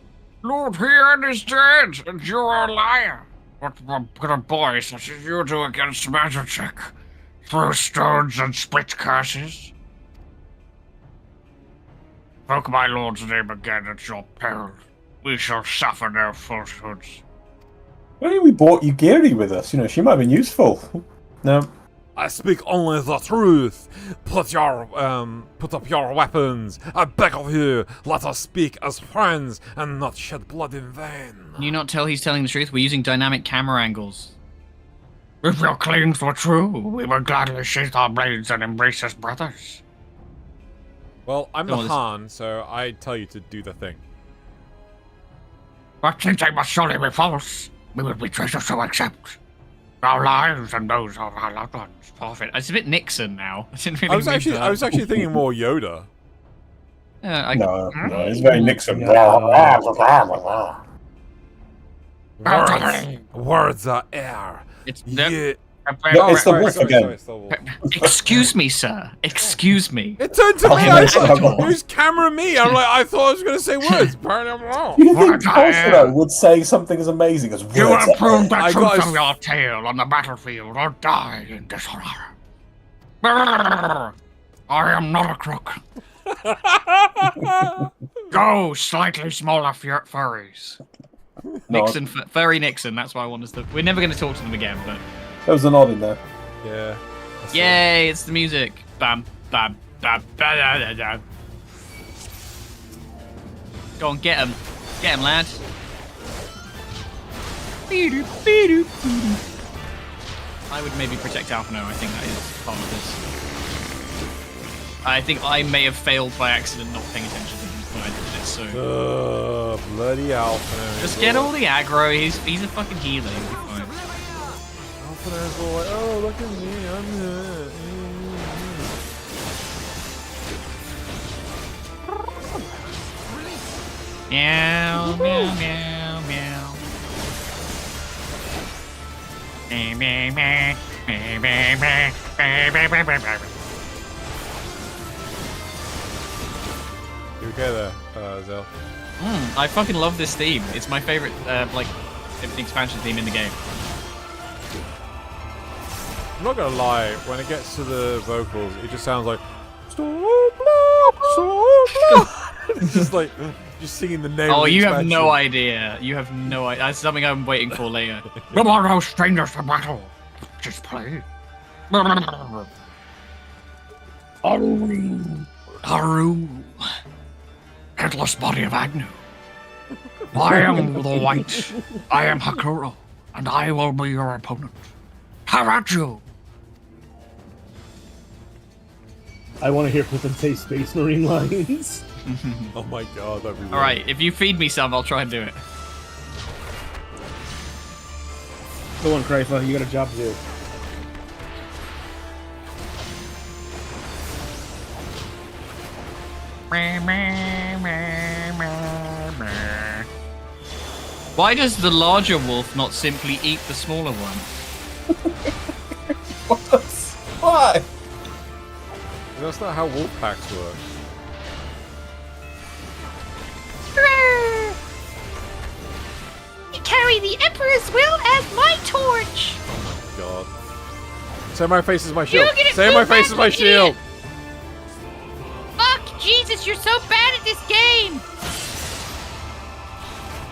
Lord Hien is dead, and you're a liar. What could a boy such as you do against magic? Throw stones and spit curses? Invoke my lord's name again at your peril. We shall suffer no falsehoods. Maybe we brought Yugiri with us. You know, she might have been useful. No. I speak only the truth. Put up your weapons. I beg of you. Let us speak as friends and not shed blood in vain. Can you not tell he's telling the truth? We're using dynamic camera angles. If your claims were true, we would gladly sheath our blades and embrace as brothers. Well, I'm the Han, so I tell you to do the thing. But since I must surely be false, we will be traitors to accept our lives and those of our loved ones. Perfect. It's a bit Nixon now. I didn't really I was actually thinking more Yoda. No, it's very Nixon. Words are air. It's it's the wolf again. Excuse me, sir. Excuse me. It turned to me. Who's camera me? I'm like, I thought I was going to say words. Apparently, I'm wrong. You think Khosrow would say something as amazing as words? You will prove the truth of your tale on the battlefield or die in dishonor. I am not a crook. Go, slightly smaller furries. Nixon, furry Nixon. That's why I want us to. We're never going to talk to them again, but. There was a nod in there. Yeah. Yay! It's the music. Bam, bam, bam, bam, bam, bam. Go on, get him. Get him, lad. I would maybe protect Alphino. I think that is part of this. I think I may have failed by accident not paying attention to him when I did this, so... bloody Alphino. Just get all the aggro, he's a fucking healer, he'll be fine. Alphino's all like, oh, look at me, I'm here. Meow, meow, meow, meow. Meh, meh, meh. Meh, meh, meh. Meh, meh, meh, meh, meh. You okay there, Zell? I fucking love this theme. It's my favorite, expansion theme in the game. I'm not gonna lie, when it gets to the vocals, it just sounds like it's just like just singing the name. Oh, of the you have expansion. no idea. You have no idea. That's something I'm waiting for later. Come on, no strangers to battle. Just play. Haru. Headless body of Agnew. I am the White. I am Hakuro, and I will be your opponent. How about you? I want to hear Clifton say Space Marine lines. Oh my god, that'd be weird. Alright, if you feed me some, I'll try and do it. Go on, Krypha, you got a job to do. Why does the larger wolf not simply eat the smaller one? Why? That's not how wolf packs work. You carry the Emperor's will as my torch. Oh my god. Say my face is my shield. You're gonna Say my move face is my back, you shield. Fuck, Jesus, you're so bad at this game.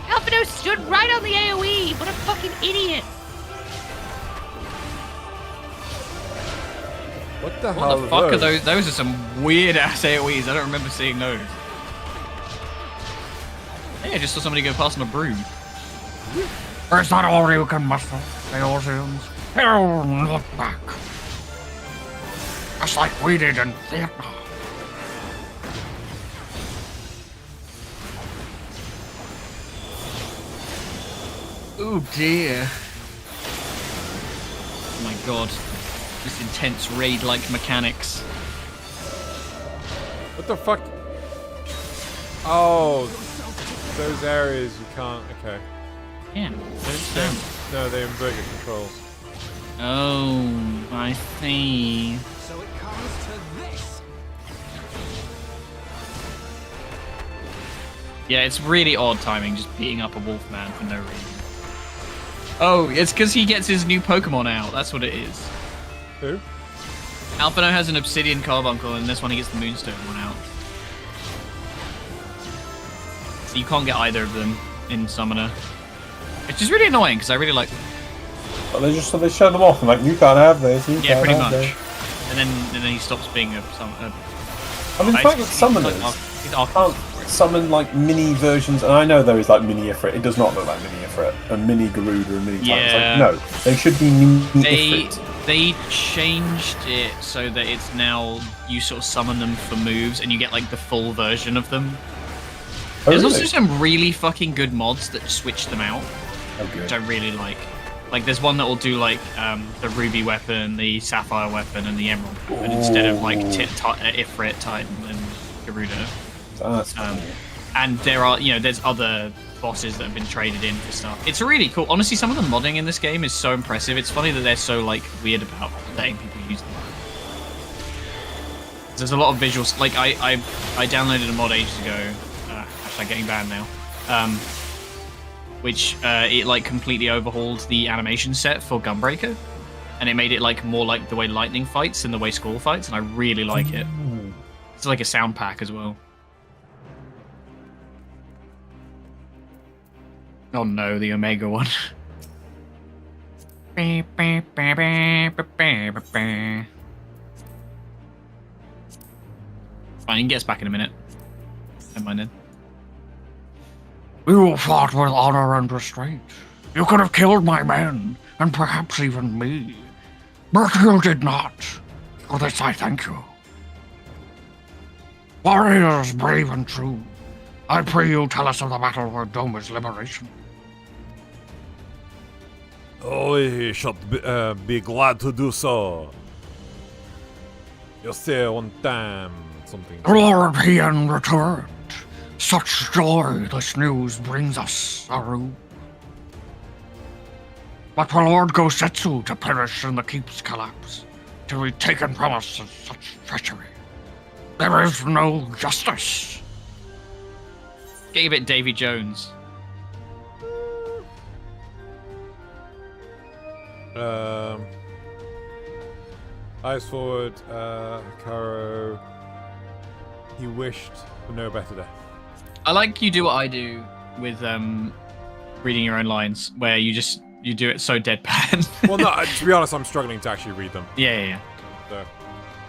Alphino stood right on the AoE. What a fucking idiot. What the hell What the fuck are those? Those are some weird ass AoEs. I don't remember seeing those. Hey, I just saw somebody go past on a broom. Is that all you can muster, Eosians? Don't look back. Just like we did in Vietnam. Oh dear. Oh my god. This intense raid-like mechanics. What the fuck? Oh, those areas you can't. Okay. Yeah. No, they invert your controls. Oh, I see. So it comes to this. Yeah, it's really odd timing, just beating up a wolfman for no reason. Oh, it's because he gets his new Pokemon out. That's what it is. Who? Alphino has an Obsidian Carbuncle, and this one he gets the Moonstone one out. So you can't get either of them in Summoner. Which is really annoying because I really like. But they show them off and like, you can't have this. You Yeah, can't pretty have much. This. And then he stops being a. I mean, the fact that summoners can't summon like mini versions, and I know there is like mini Ifrit. It does not look like mini Ifrit and mini Garuda and mini Titan. Yeah. It's like, no, they should be mini Ifrit. They changed it so that it's now you sort of summon them for moves and you get like the full version of them. Oh, There's really? also some really fucking good mods that switch them out, which I really like. Like there's one that will do like the ruby weapon, the sapphire weapon, and the emerald weapon instead of like Ifrit, Titan, and Garuda. That's cool. And there are, there's other bosses that have been traded in for stuff. It's really cool. Honestly, some of the modding in this game is so impressive. It's funny that they're so like weird about letting people use them. There's a lot of visuals. Like I downloaded a mod ages ago. Getting banned now. Which it like completely overhauled the animation set for Gunbreaker, and it made it like more like the way Lightning fights and the way Squall fights, and I really like it. It's like a sound pack as well. Oh no, the Omega one. Fine, he can get us back in a minute. Never mind then. You fought with honor and restraint. You could have killed my men, and perhaps even me. But you did not. For this I thank you. Warriors brave and true, I pray you tell us of the battle for Doma's liberation. I should be glad to do so. You say on time something. Glorian returned. Such joy this news brings us, Aru. But for Lord Gosetsu to perish in the keep's collapse, to be taken from us as such treachery, there is no justice. Get a bit Davy Jones. Eyes forward, Karo. He wished for no better death. I like you do what I do with reading your own lines, where you do it so deadpan. Well, no, to be honest, I'm struggling to actually read them. Yeah. So.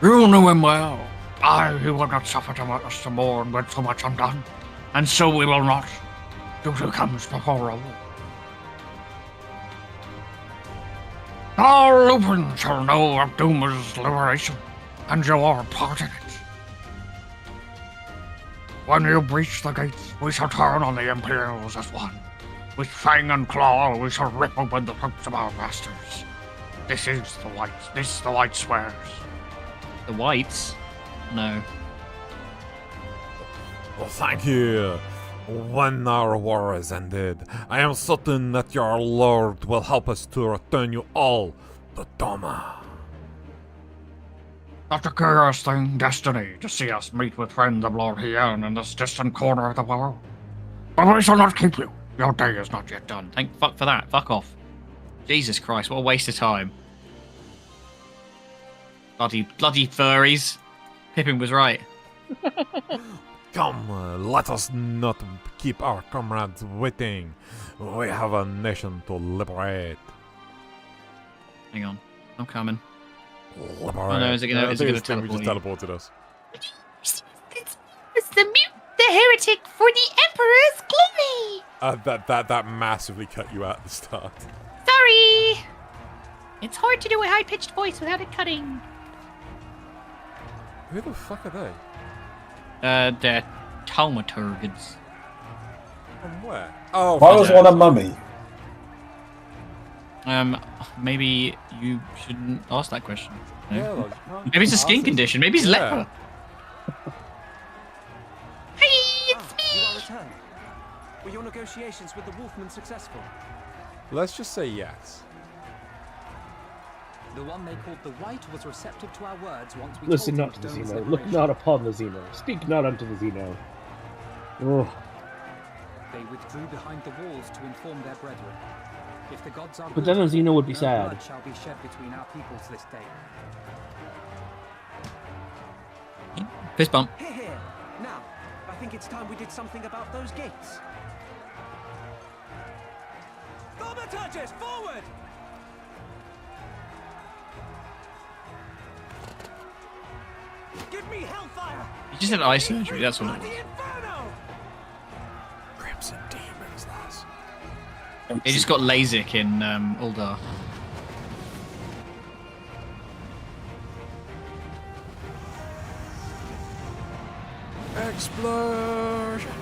You knew him well. I, who would not suffer to us to mourn when so much undone, and so we will not. Duty comes before all. All Lupin shall know of Duma's liberation, and your part in it. When you breach the gates, we shall turn on the Imperials as one. With fang and claw, we shall rip open the throats of our masters. This is the White. This the White swears. The Whites? No. Well, thank you. When our war is ended, I am certain that your lord will help us to return you all to Doma. Not a curious thing, destiny, to see us meet with friends of Lord Hien in this distant corner of the world. But we shall not keep you. Your day is not yet done. Thank fuck for that. Fuck off. Jesus Christ, what a waste of time. Bloody furries. Pippin was right. Come, let us not keep our comrades waiting. We have a nation to liberate. Hang on, I'm coming. Liberate. Oh no, is it gonna We teleport just you? teleported us. It's the heretic for the Emperor's glory! That massively cut you out at the start. Sorry! It's hard to do a high-pitched voice without it cutting. Who the fuck are they? They're Taumaturgids. From where? Oh, Why was one a mummy? Maybe you shouldn't ask that question. No? Yeah, like, Maybe it's a skin condition. Maybe he's leper. Hey, it's me! You are returned. Were your negotiations with the Wolfman successful? Let's just say yes. The one they called the White was receptive to our words once we Listen told not him to the Doma's Xeno. Look liberation. not upon the Xeno. Speak not unto the Xeno. Oh. They withdrew behind the walls to inform their brethren. If the gods are But good, then the Xeno would be no sad. blood shall be shed between our peoples this day. Fist bump. Here, here. Now, I think it's time we did something about those gates. Thaumaturges, forward! Give me hellfire! You just had eye surgery, that's what it was. Crimson demons, lass. He just got LASIK in Uldar. Explosion!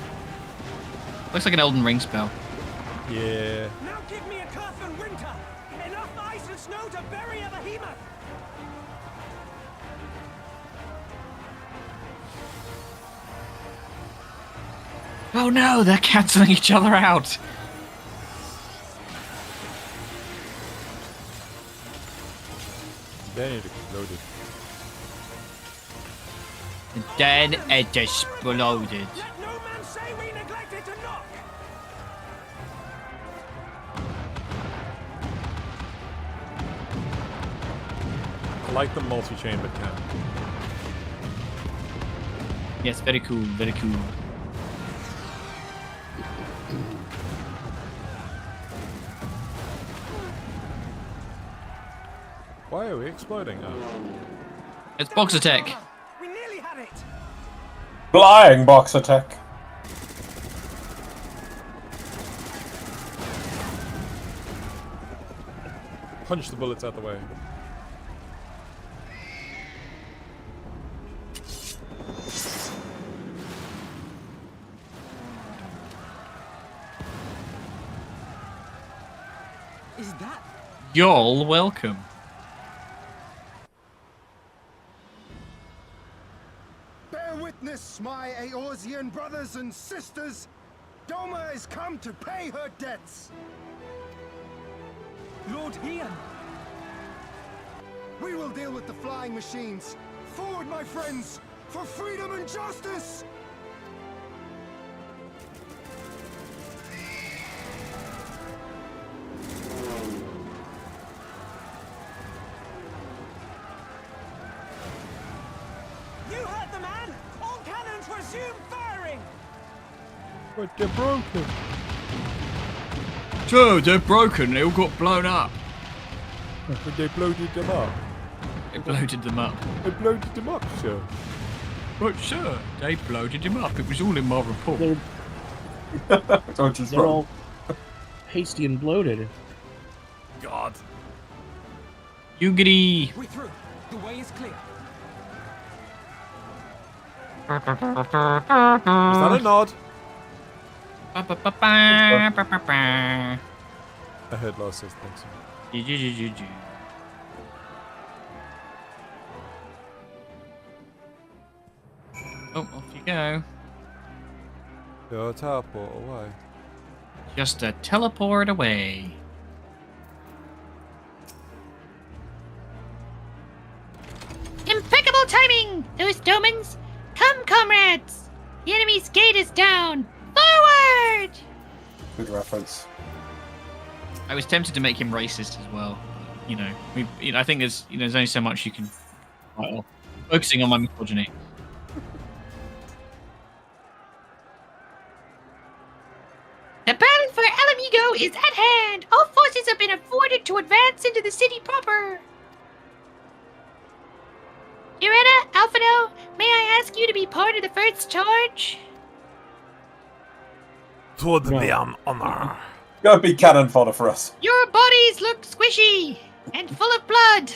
Looks like an Elden Ring spell. Yeah. Now give me a curse and winter! Enough ice and snow to bury a behemoth! Oh no, they're cancelling each other out. Then it exploded. And then it exploded. Let no man say we neglected to knock! I like the multi-chambered cannon. Yes, very cool, very cool. Why are we exploding? Oh. It's box attack. We nearly had it! Flying box attack. Punch the bullets out the way. Is that... Y'all welcome. Bear witness, my Eorzean brothers and sisters. Doma has come to pay her debts. Lord Ian! We will deal with the flying machines. Forward, my friends, for freedom and justice! You heard the man! All cannons resume firing! But they're broken. Dude, they're broken. They all got blown up. But they bloated them up. They bloated them up. They bloated them up, sir. But sir, they bloated him up. It was all in my report. They're all hasty and bloated. God. Yugiri. We're through. The way is clear. Is that a nod? I heard Lars says thanks. Oh, off you go. Go teleport away. Just a teleport away. Impeccable timing! Those Domans! Come, comrades! The enemy's gate is down! Forward! Good reference. I was tempted to make him racist as well. You know, I think there's only so much you can. Well, focusing on my misogyny. The battle for Alamigo is at hand! All forces have been afforded to advance into the city proper! Urena, Alphino, may I ask you to be part of the first charge? It would be an honor. Go be cannon fodder for us. Your bodies look squishy and full of blood.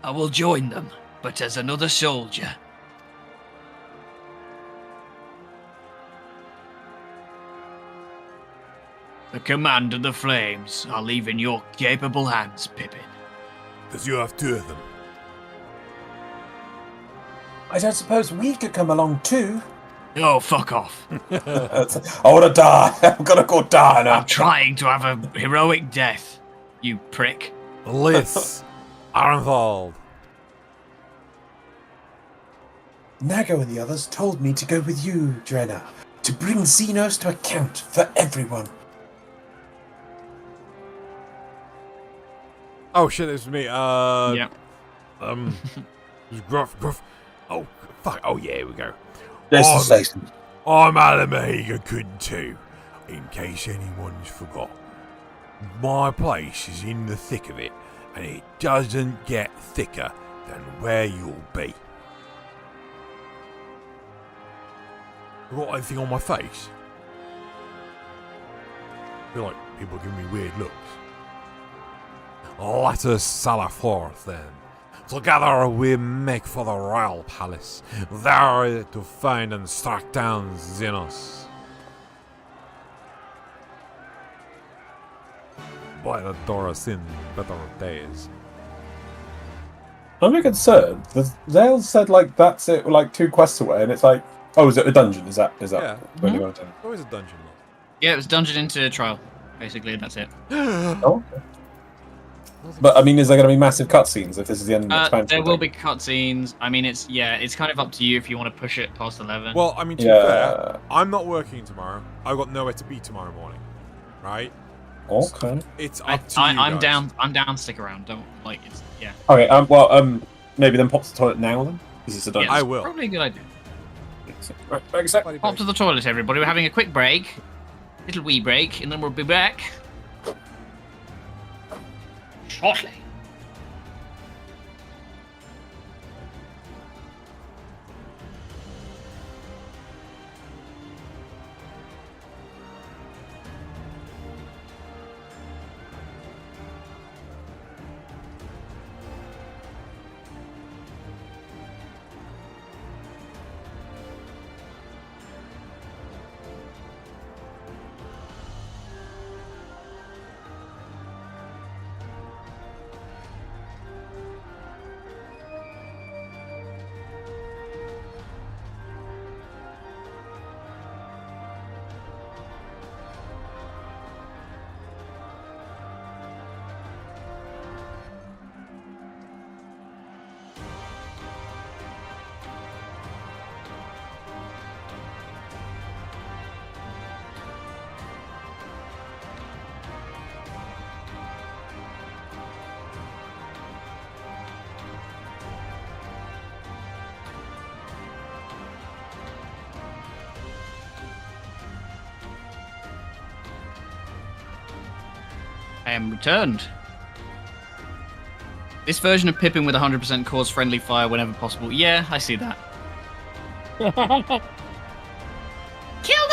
I will join them, but as another soldier. The command of the flames I'll leave in your capable hands, Pippin. Because you have two of them. I don't suppose we could come along too. Oh, fuck off. I want to die. I'm gonna go die now. I'm trying to have a heroic death, you prick. Liz Arnvald. Nago and the others told me to go with you, Drenna, to bring Xenos to account for everyone. Oh shit, it was me. Yeah. It was Gruff. Oh, fuck. Oh, yeah, here we go. I'm Alamigo Kun too, in case anyone's forgot. My place is in the thick of it, and it doesn't get thicker than where you'll be. You got anything on my face? I feel like people give me weird looks. Let us sally forth then. Together we make for the royal palace, there to find and strike down Xenos. By the Doris in better days. I'm a bit concerned. Zale said like that's it, like 2 quests away, and it's like, oh, is it a dungeon? Is that Yeah. when you go to? Always a dungeon. Yeah, it was dungeon into trial, basically, and that's it. Oh. Okay. But I mean, is there going to be massive cutscenes if this is the end of the expansion? There will be cutscenes. I mean, it's kind of up to you if you want to push it past 11. Well, I mean, to be fair, I'm not working tomorrow. I've got nowhere to be tomorrow morning, right? Okay. It's up to you I'm guys. down. Stick around. Don't like it's yeah. Okay. Well, maybe then pop to the toilet now then. Is this a dungeon? Yeah, I will. Probably a good idea. Right, back a sec. Pop to the toilet, everybody. We're having a quick break, little wee break, and then we'll be back shortly. I am returned. This version of Pippin with 100% cause friendly fire whenever possible. Yeah, I see that. Kill them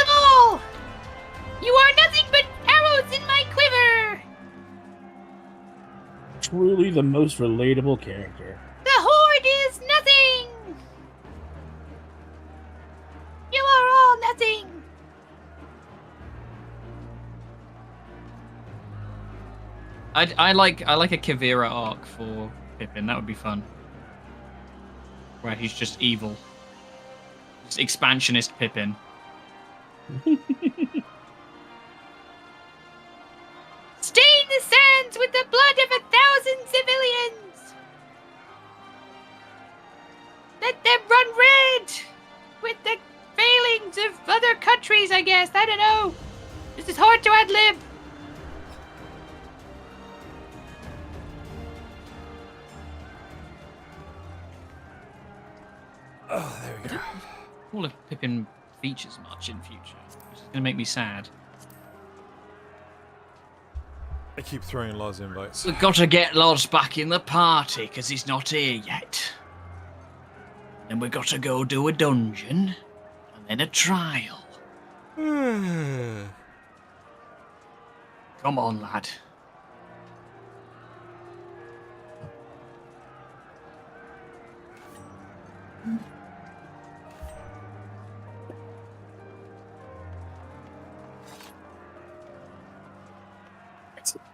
all! You are nothing but arrows in my quiver! Truly the most relatable character. The Horde is nothing! You are all nothing! I like a Kivira arc for Pippin. That would be fun. Where he's just evil. Just expansionist Pippin. Stain the sands with the blood of 1,000 civilians! Let them run red! With the failings of other countries, I guess. I don't know. This is hard to ad-lib. Oh, there we go. All of Pippin features much in future, which is going to make me sad. I keep throwing Loz invites. We've got to get Loz back in the party, because he's not here yet. Then we've got to go do a dungeon, and then a trial. Come on, lad.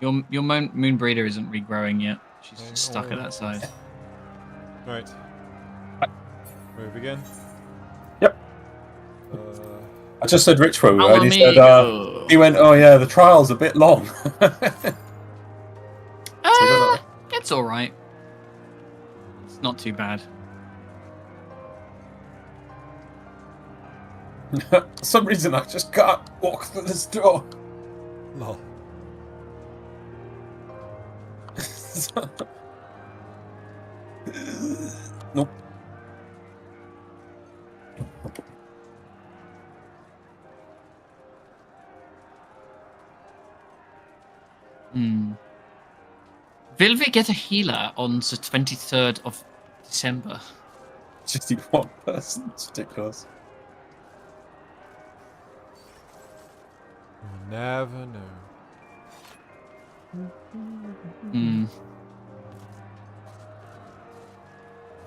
Your moon breeder isn't regrowing yet. She's just stuck at that size. Right. Move again. Yep. I just said Rich for a word. He said, he went, oh yeah, the trial's a bit long. It's alright. It's not too bad. For some reason, I just can't walk through this door. Lol. Nope. Will we get a healer on the 23rd of December? Just need one person. It's ridiculous. You'll never know.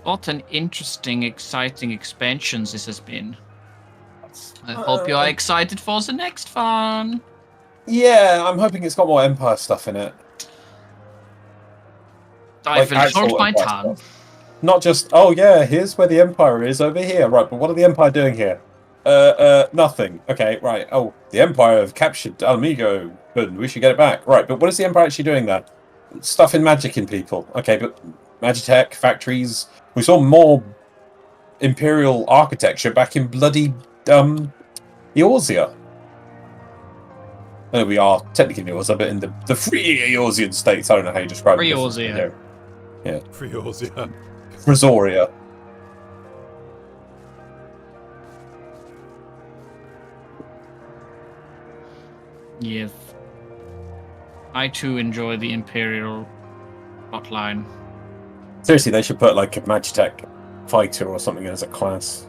What an interesting, exciting expansion this has been. I hope you are excited for the next one. Yeah, I'm hoping it's got more Empire stuff in it. I will actual hold my Empire tongue. stuff. Not just, oh yeah, here's where the Empire is over here. Right, but what are the Empire doing here? Nothing. Okay, right. Oh, the Empire have captured Alamigo. Good, we should get it back. Right, but what is the Empire actually doing there? Stuff in magic in people. Okay, but Magitech, factories. We saw more Imperial architecture back in bloody, Eorzea. I know we are technically in Eorzea, but in the free Eorzean states. I don't know how you describe it. Free Eorzea. Yeah. Free Eorzea. Brazoria. Yes. I too enjoy the Imperial hotline. Seriously, they should put like a Magitech fighter or something as a class.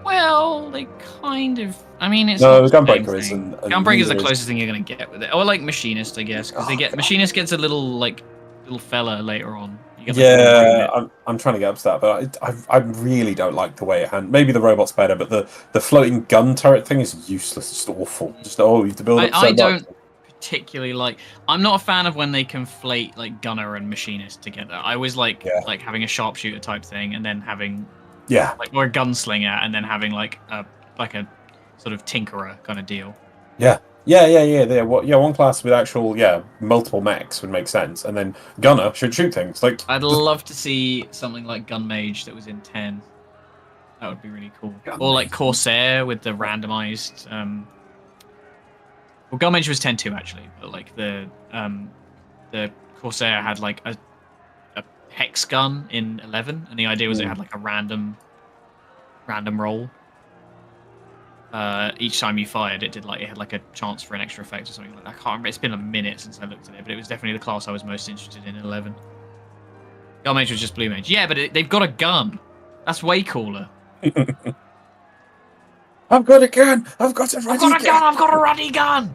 Well, they kind of. I mean, it's No, not the same Gunbreaker thing. isn't. Gunbreaker is the closest thing you're gonna get with it, or like Machinist, I guess, because Machinist gets a little fella later on. You get, like, Yeah, I'm trying to get up to that, but I really don't like the way it handles. Maybe the robot's better, but the floating gun turret thing is useless. It's awful. Just you have to build up so I much. don't particularly like. I'm not a fan of when they conflate like gunner and machinist together. I always like having a sharpshooter type thing, and then having or a gunslinger, and then having like a sort of tinkerer kind of deal. Yeah. One class with actual multiple mechs would make sense, and then gunner should shoot things. Like I'd love to see something like Gun Mage that was in 10. That would be really cool. Or like Corsair with the randomized. Well, Gun Mage was 10-2 actually, but like the Corsair had like a hex gun in 11, and the idea was it had like a random roll. Each time you fired, it had like a chance for an extra effect or something like that. I can't remember. It's been a minute since I looked at it, but it was definitely the class I was most interested in 11. Gun Mage was just Blue Mage. Yeah, but they've got a gun. That's way cooler. I've got a gun. I've got a ruddy gun.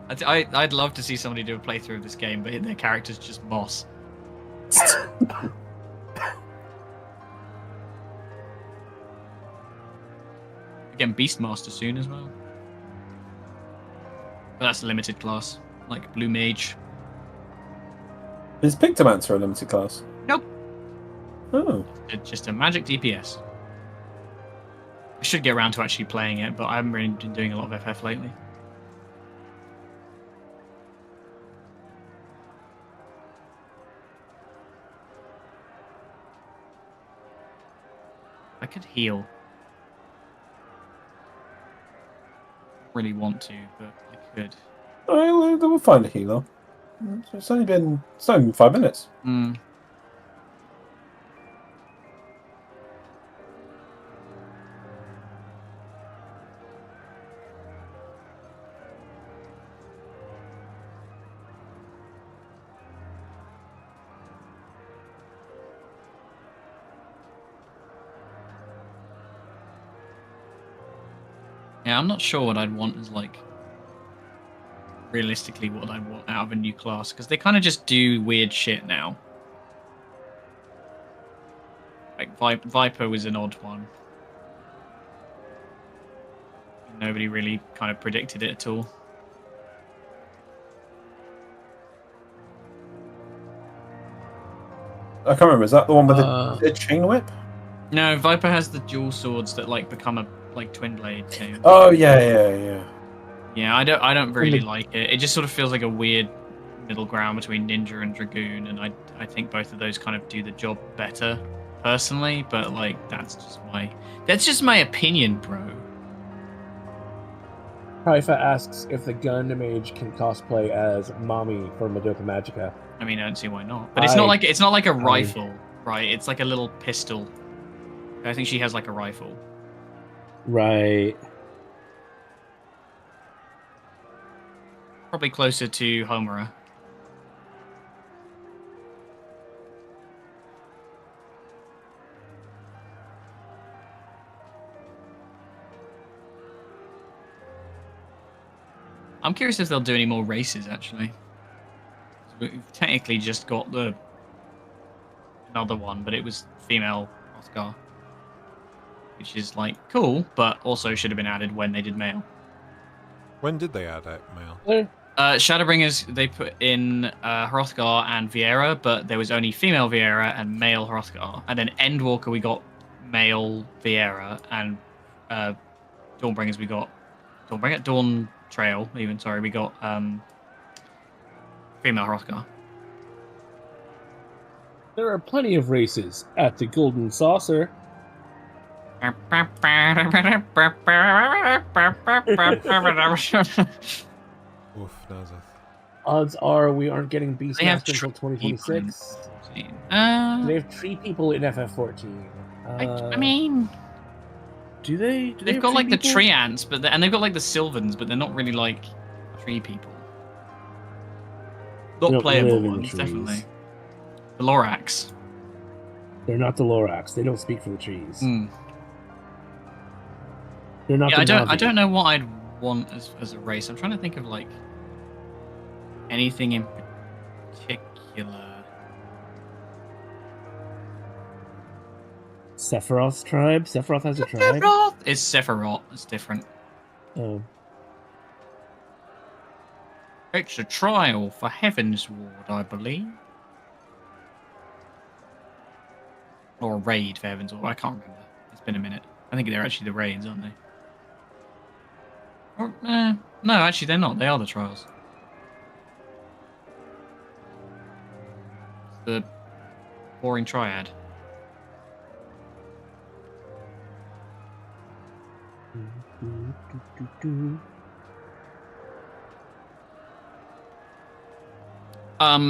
I'd love to see somebody do a playthrough of this game, but their character's just Moss. Again, Beastmaster soon as well. But that's a limited class, like Blue Mage. Is Pictomancer a limited class? Nope. Oh. It's just a magic DPS. I should get around to actually playing it, but I haven't really been doing a lot of FF lately. I could heal. Really want to, but I could. We'll find a healer. It's only been 5 minutes. Yeah, I'm not sure what I'd want as like realistically what I'd want out of a new class, because they kind of just do weird shit now. Like Viper was an odd one. Nobody really kind of predicted it at all. I can't remember. Is that the one with the chain whip? No, Viper has the dual swords that like become a twin blade thing. Oh yeah. Yeah, I don't really like it. It just sort of feels like a weird middle ground between Ninja and Dragoon, and I think both of those kind of do the job better, personally. But like that's just my opinion, bro. Kaifa asks if the Gun Mage can cosplay as Mommy from Madoka Magica. I mean, I don't see why not. But it's not like a rifle, right? It's like a little pistol. I think she has like a rifle. Right. Probably closer to Homura. I'm curious if they'll do any more races, actually. We've technically just got another one, but it was female Oscar. Which is, like, cool, but also should have been added when they did male. When did they add it, male? Shadowbringers, they put in Hrothgar and Viera, but there was only female Viera and male Hrothgar. And then Endwalker, we got male Viera, and Dawnbringers, we got Dawn Trail, even, sorry, we got female Hrothgar. There are plenty of races at the Golden Saucer. Oof, Nazeth. Odds are we aren't getting Beastmaster They have until 2026. They have tree people in FF14. I mean, do they? They've got like the tree ants, but and they've got like the Sylvans, but they're not really like tree people. They Not don't playable live in the ones, trees. definitely. The Lorax. They're not the Lorax. They don't speak for the trees. Mm. They're not. Yeah, the I Navi. don't know what I'd want as a race. I'm trying to think of like anything in particular. Sephiroth's tribe. Sephiroth has a tribe. Sephiroth is Sephiroth. It's different. Oh. It's a trial for Heaven's Ward, I believe. Or a raid for Heaven's Ward. I can't remember. It's been a minute. I think they're actually the raids, aren't they? Or, no, actually they're not. They are the trials. It's the boring triad.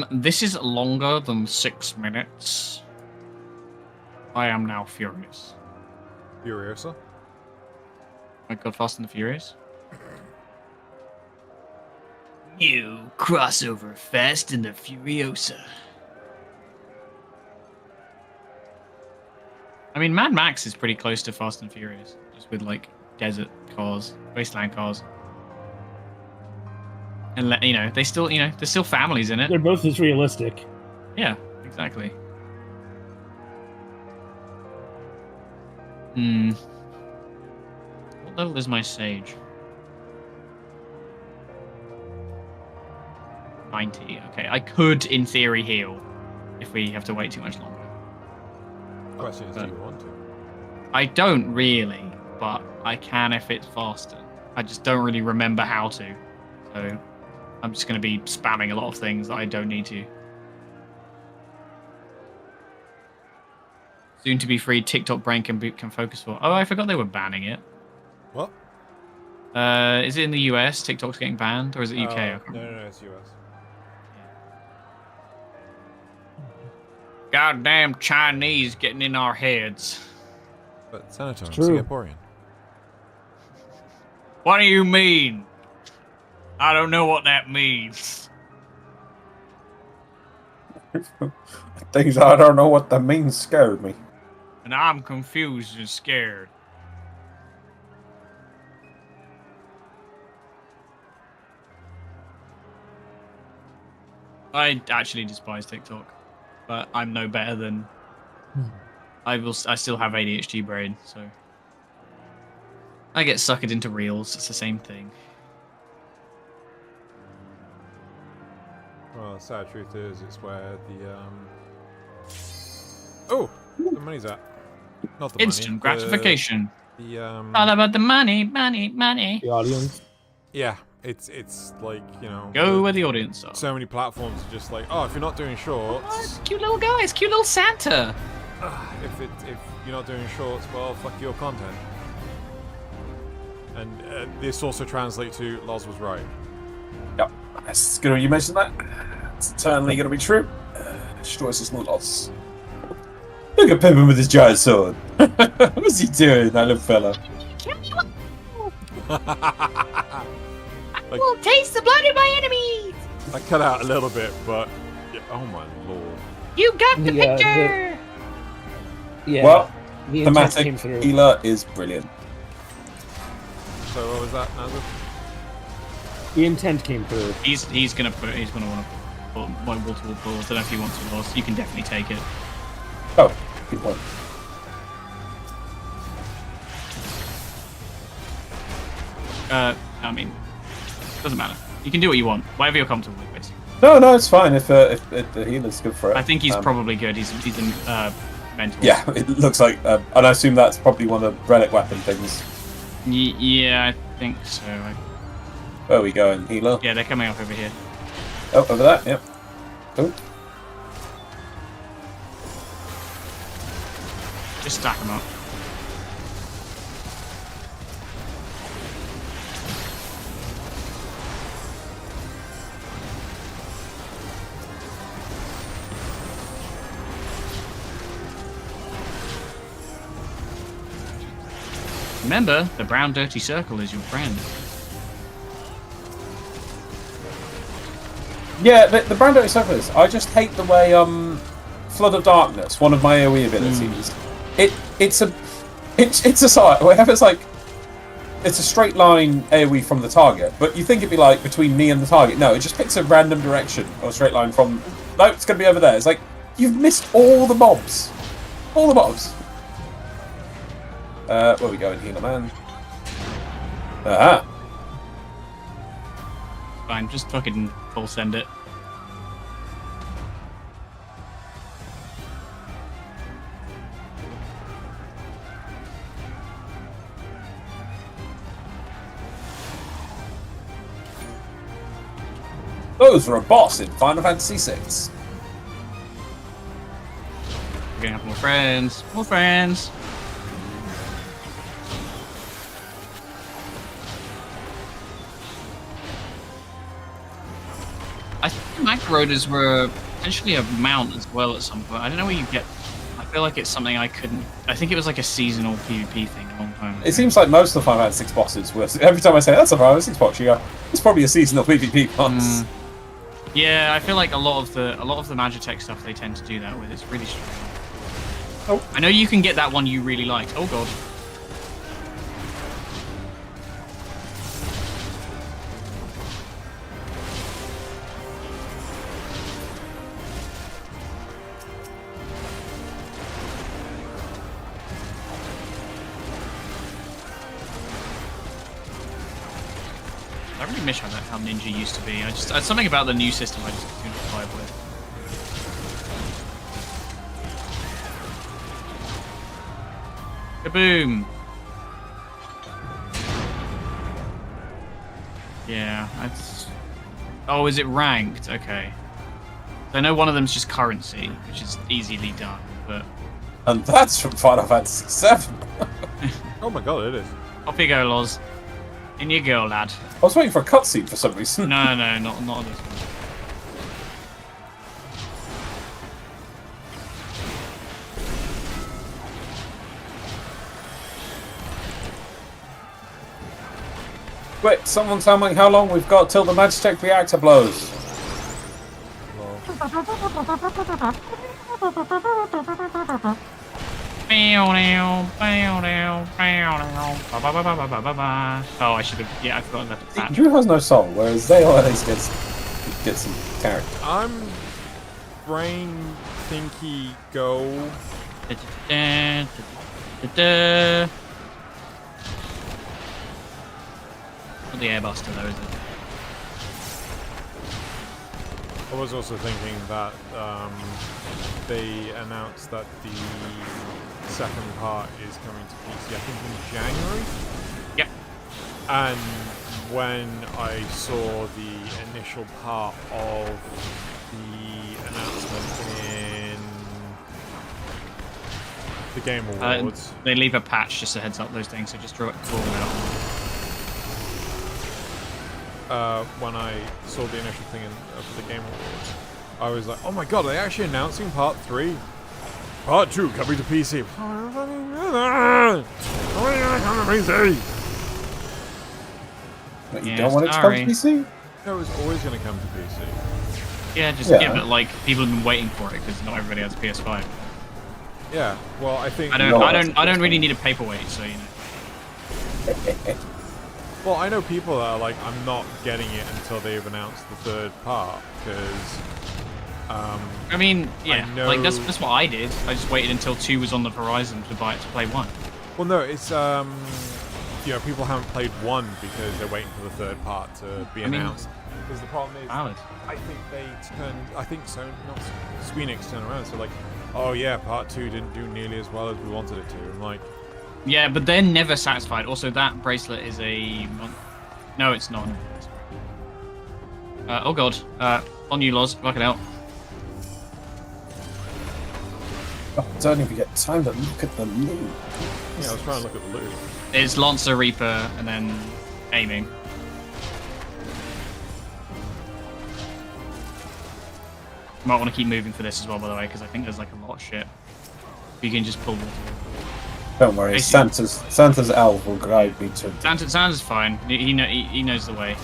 This is longer than 6 minutes. I am now furious. Furiosa? I got Fast and the Furious. You crossover Fast and the Furiosa. I mean, Mad Max is pretty close to Fast and Furious, just with like desert cars, wasteland cars, and you know, they still, you know, there's still families in it. They're both as realistic. Yeah, exactly. Hmm. What level is my sage? 90. Okay, I could, in theory, heal if we have to wait too much longer. The question is, do you want to? I don't really, but I can if it's faster. I just don't really remember how to. So I'm just going to be spamming a lot of things that I don't need to. Soon to be free, TikTok brain can focus for. Oh, I forgot they were banning it. What? Is it in the US? TikTok's getting banned, or is it UK? I can't No, remember. it's US. Goddamn Chinese getting in our heads. But Senator, I'm true. Singaporean. What do you mean? I don't know what that means. Things I don't know what that means scared me. And I'm confused and scared. I actually despise TikTok, but I'm no better than. I still have ADHD brain, so I get suckered into reels. It's the same thing. Well, the sad truth is, it's where the oh, the money's at. Not the Instant money, gratification. The All about the money, money, money. The audience. Yeah, it's like, you know. Go where the audience are. So many platforms are just like, oh, if you're not doing shorts, Cute little guys, cute little Santa. if you're not doing shorts, well, fuck your content. And this also translates to Loz was right. Yep, that's good. You mentioned that. It's eternally going to be true. Destroys us not loss. Look at Pippin with his giant sword. What's he doing, that little fella? Like, We'll taste the blood of my enemies. I cut out a little bit, but yeah, oh my lord. You got the picture. Well, the thematic intent came through. healer is brilliant. So what was that, Nazar? The intent came through. He's gonna want to put my wall-to-wall pull. I don't know if you want to, Loz. You can definitely take it. Oh, good point. I mean, doesn't matter. You can do what you want, whatever you're comfortable with, basically. No, it's fine if the healer's good for it. I think he's probably good. He's a mentor. Yeah, it looks like, and I assume that's probably one of the relic weapon things. Yeah, I think so. Where are we going, healer? Yeah, they're coming up over here. Oh, over that, yep. Oh. Just stack them up. Remember, the brown dirty circle is your friend. Yeah, the brown dirty surface. I just hate the way Flood of Darkness, one of my AoE abilities. It's a side wherever it's like it's a straight line AoE from the target, but you think it'd be like between me and the target. No, it just picks a random direction or a straight line from. No, it's gonna be over there. It's like you've missed all the mobs, all the mobs. Where are we going, healer man? Aha. Fine, just fucking full send it. Those were a boss in Final Fantasy VI. We're gonna have more friends. More friends. I think Macroders were potentially a mount as well at some point. I don't know where you get. I feel like it's something I couldn't. I think it was like a seasonal PvP thing a long time ago. It seems like most of the Final Fantasy VI bosses were. Every time I say that's a Final Fantasy VI boss, you go, it's probably a seasonal PvP boss. Yeah, I feel like a lot of the Magitech stuff they tend to do that with. It's really strange. Oh, I know you can get that one you really liked. Oh god. I really miss how Ninja used to be. Something about the new system I just do not vibe with. Kaboom! Yeah, that's... Oh, is it ranked? Okay. I know one of them's just currency, which is easily done, but... And that's from Final Fantasy VII. Oh my god, it is. Off you go, Loz. In you go, lad. I was waiting for a cutscene for some reason. No, not on this one. Quick, someone tell me how long we've got till the Magitech reactor blows. Oh, I should have. Yeah, I forgot that. See, Drew has no soul, whereas they always get some character. I'm brain thinky go. Not the airbuster though, is it? I was also thinking that they announced that the second part is coming to PC, I think in January? Yep. And when I saw the initial part of the announcement in the Game Awards... They leave a patch, just a heads up, those things, so just draw them out. When I saw the initial thing of the Game Awards, I was like, oh my god, are they actually announcing part 3? Part 2 coming to PC. But you don't want it to come to PC? No, it was always going to come to PC. Yeah, but like people have been waiting for it because not everybody has a PS5. Yeah, well, I think I don't really need a paperweight, so you know. Well, I know people that are like, I'm not getting it until they've announced the third part because. I mean, yeah, like that's what I did. I just waited until 2 was on the horizon to buy it to play 1. Well, no, it's you know, people haven't played 1 because they're waiting for the third part to be announced. Because the problem is, I think Squeenix turned around and said like, oh yeah, part 2 didn't do nearly as well as we wanted it to. I'm like, yeah, but they're never satisfied. Also, that bracelet is no, it's not. Oh god, on you, Loz, work it out. Oh, I don't even get time to look at the loot. Yeah, I was trying to look at the loot. It's Lancer, Reaper, and then aiming. Might want to keep moving for this as well, by the way, because I think there's like a lot of shit. You can just pull water. Don't worry, Santa's elf will guide me to. Santa's fine. He knows the way.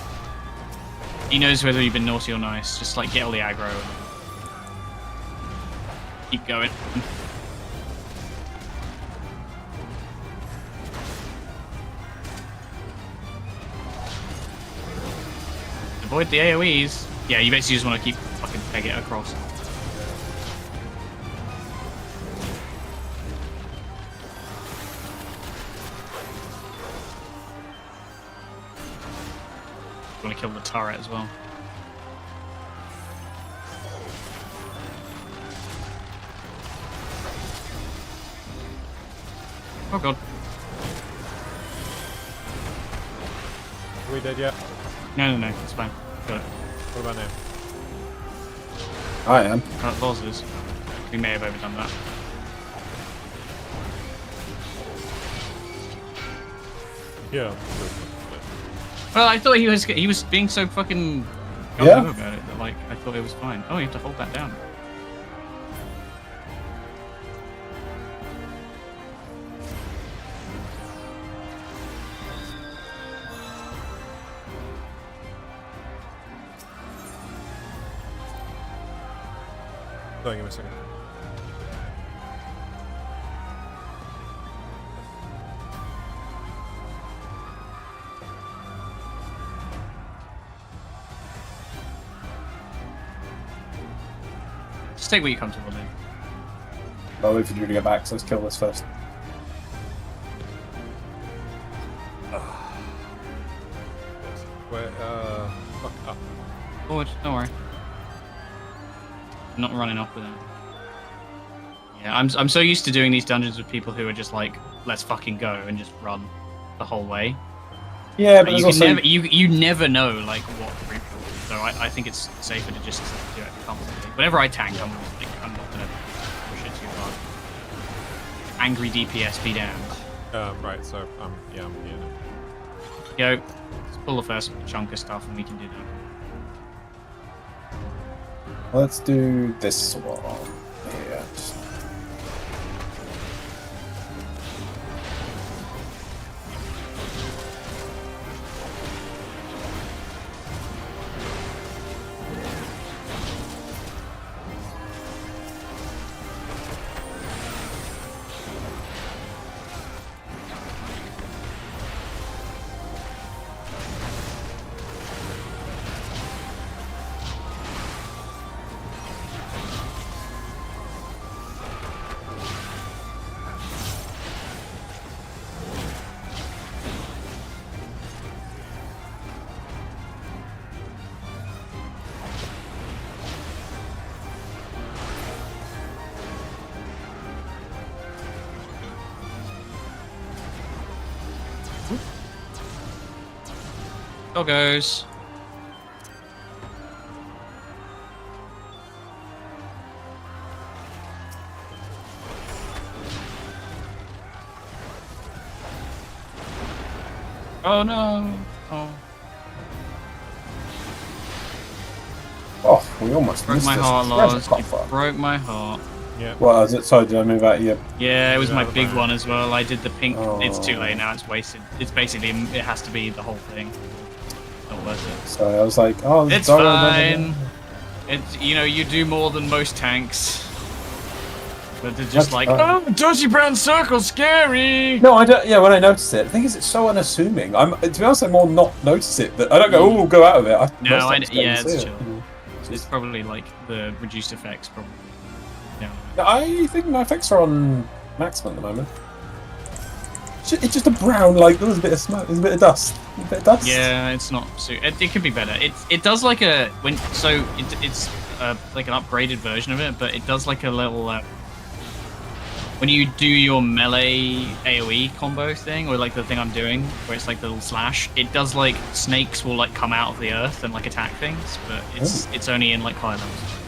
He knows whether you've been naughty or nice. Just like get all the aggro and keep going. Avoid the AoEs. Yeah, you basically just want to keep fucking peg it across. You want to kill the turret as well. Oh god. Are we dead yet? No, it's fine. Got it. What about now? I am. Loz is. We may have overdone that. Yeah. Well, I thought he was being so fucking Yeah. about it that like I thought it was fine. Oh, you have to hold that down. Give me a second. Just take what you're comfortable doing. I'll wait for you to get back, so let's kill this first. Wait, fuck up. Forward, don't worry. I'm not running off with it. Yeah, I'm so used to doing these dungeons with people who are just like, let's fucking go and just run the whole way. Yeah, but you also... never you never know like what route you'll do. So I think it's safer to just do it comfortably. Whenever I tank, I'm not gonna push it too hard. Angry DPS be damned. Right, so yeah, I'm here now. Go. Let's pull the first chunk of stuff and we can do that. Let's do this one. Yeah. Doggos. Oh no. Oh. Oh, we almost broke missed my this. heart, Where's Lars. the You broke my heart. Yeah. What is it? Sorry, did I move out here? Yeah, it was my big one as well. I did the pink. It's too late now. It's wasted. It's basically, it has to be the whole thing. not worth it. So I was like, oh, It's Dola, fine. It's, you know, you do more than most tanks. But they're just like, oh, dirty brown circle, scary. No, I don't. Yeah, when I notice it, the thing is, it's so unassuming. To be honest, I more not notice it. That I don't go, oh, go out of it. Yeah, it's chill. It's probably like the reduced effects, probably. Yeah. I think my effects are on maximum at the moment. It's just a brown, like there's a bit of smoke, there's a bit of dust, Yeah, it's not. It could be better. It does like a it's like an upgraded version of it, but it does like a little. When you do your melee AoE combo thing, or like the thing I'm doing, where it's like the little slash, it does like snakes will like come out of the earth and like attack things, but it's only in like higher levels.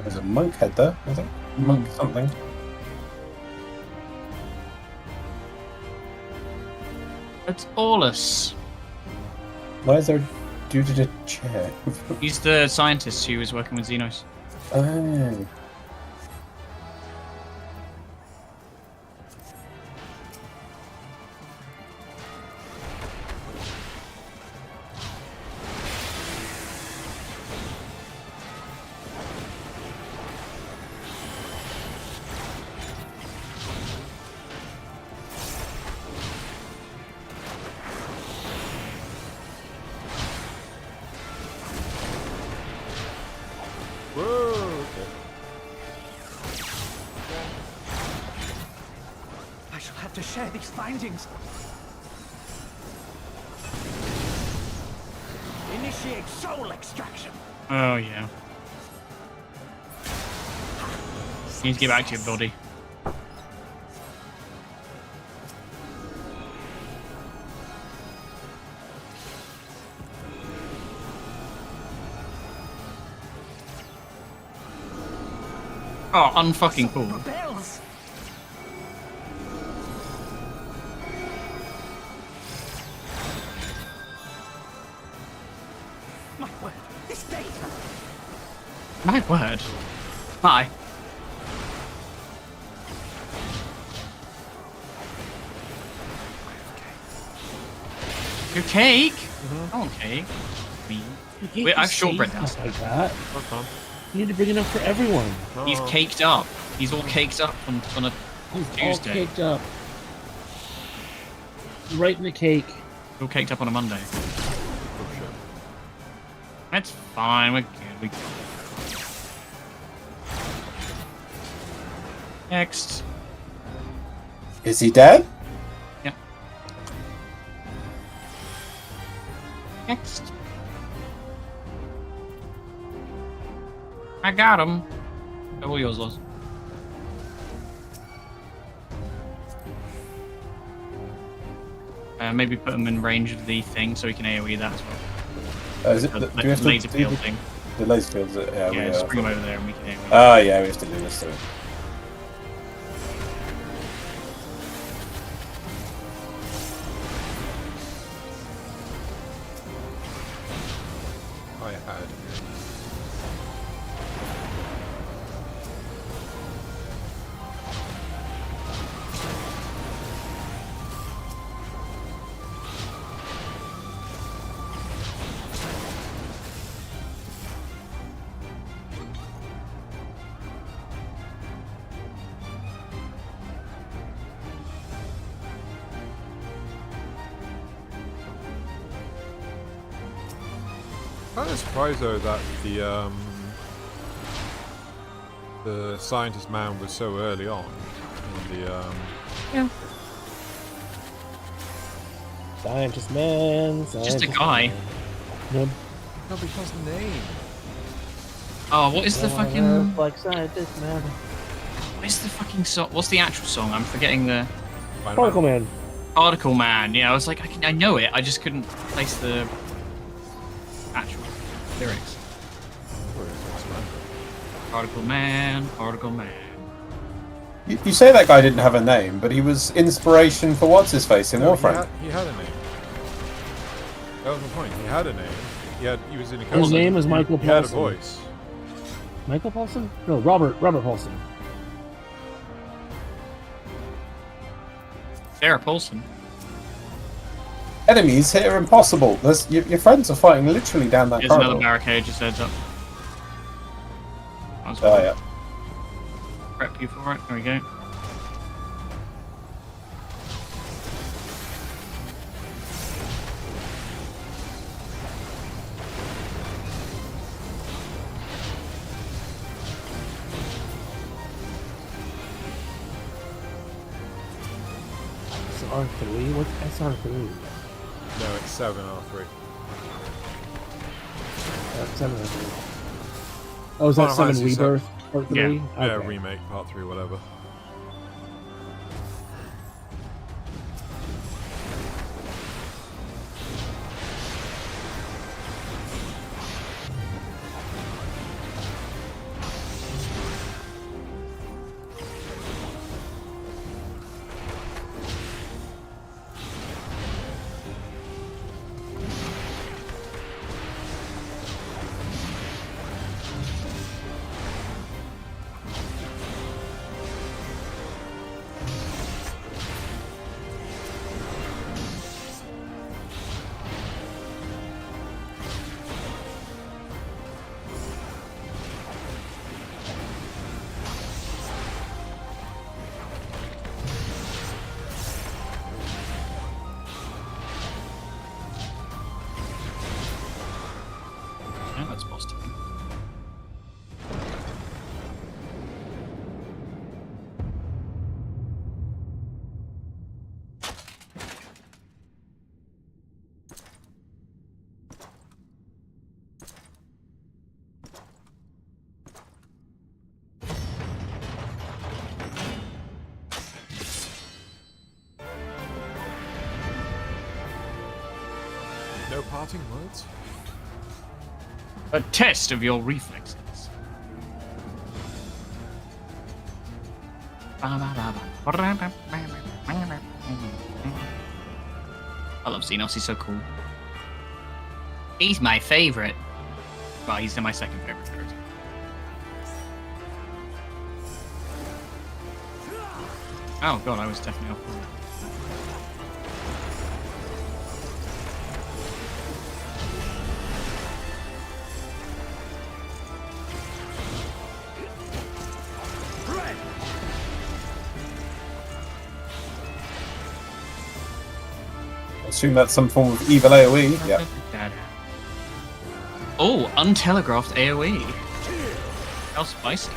There's a monk head there, I think. Monk something. It's Aulus. Why is there a dude in a chair? He's the scientist who was working with Xenos. Oh. I shall have to share these findings. Initiate soul extraction. Oh yeah. You need to get back to your body. Oh, unfucking cool. Bells. My word, this data. My word. Hi. Your cake? I want cake. Me. Wait, I have shortbread now. Like that. You need to bring enough for everyone. He's caked up. He's all caked up on a Tuesday. All caked up. Right in the cake. All caked up on a Monday. That's fine. We're good. Next. Is he dead? Yeah. Next. I got him. All yours was. Maybe put him in range of the thing so we can AoE that as well. Is it the do we have to laser do field thing? The laser field, yeah. Yeah, just bring him over there and we can AoE. Ah, yeah, we have to do this too. I had. I'm kind of surprised though that the scientist man was so early on in the Yeah. Scientist man. Just a guy. Nope. No, because the name. Oh, what is the fucking? Like scientist man. Where's the fucking song? What's the actual song? I'm forgetting the. Particle Man. Particle Man. Yeah, I was like, I know it. I just couldn't place the actual lyrics. Particle Man, Particle Man. You say that guy didn't have a name, but he was inspiration for what's his face in Warframe. He had a name. That was the point. He had a name. He was in a. His name was Michael Paulson. He had a voice. Michael Paulson? No, Robert Paulson. Sarah Paulson. Enemies here are impossible. Your friends are fighting literally down that There's corridor. another barricade just heads up. Oh yeah. Prep you for it. There we go. SR3? What's SR3? No, it's 7R3. 7R3. Oh, is that Final 7 Fantasy Rebirth? Part 3? Yeah, Okay. remake, part 3, whatever. Yeah, that's positive. No parting words? A test of your reflexes. I love Xenos, he's so cool. He's my favorite. Well, he's my second favorite character. Oh god, I was definitely off. I assume that's some form of evil AoE. Yeah. Oh, untelegraphed AoE. How spicy.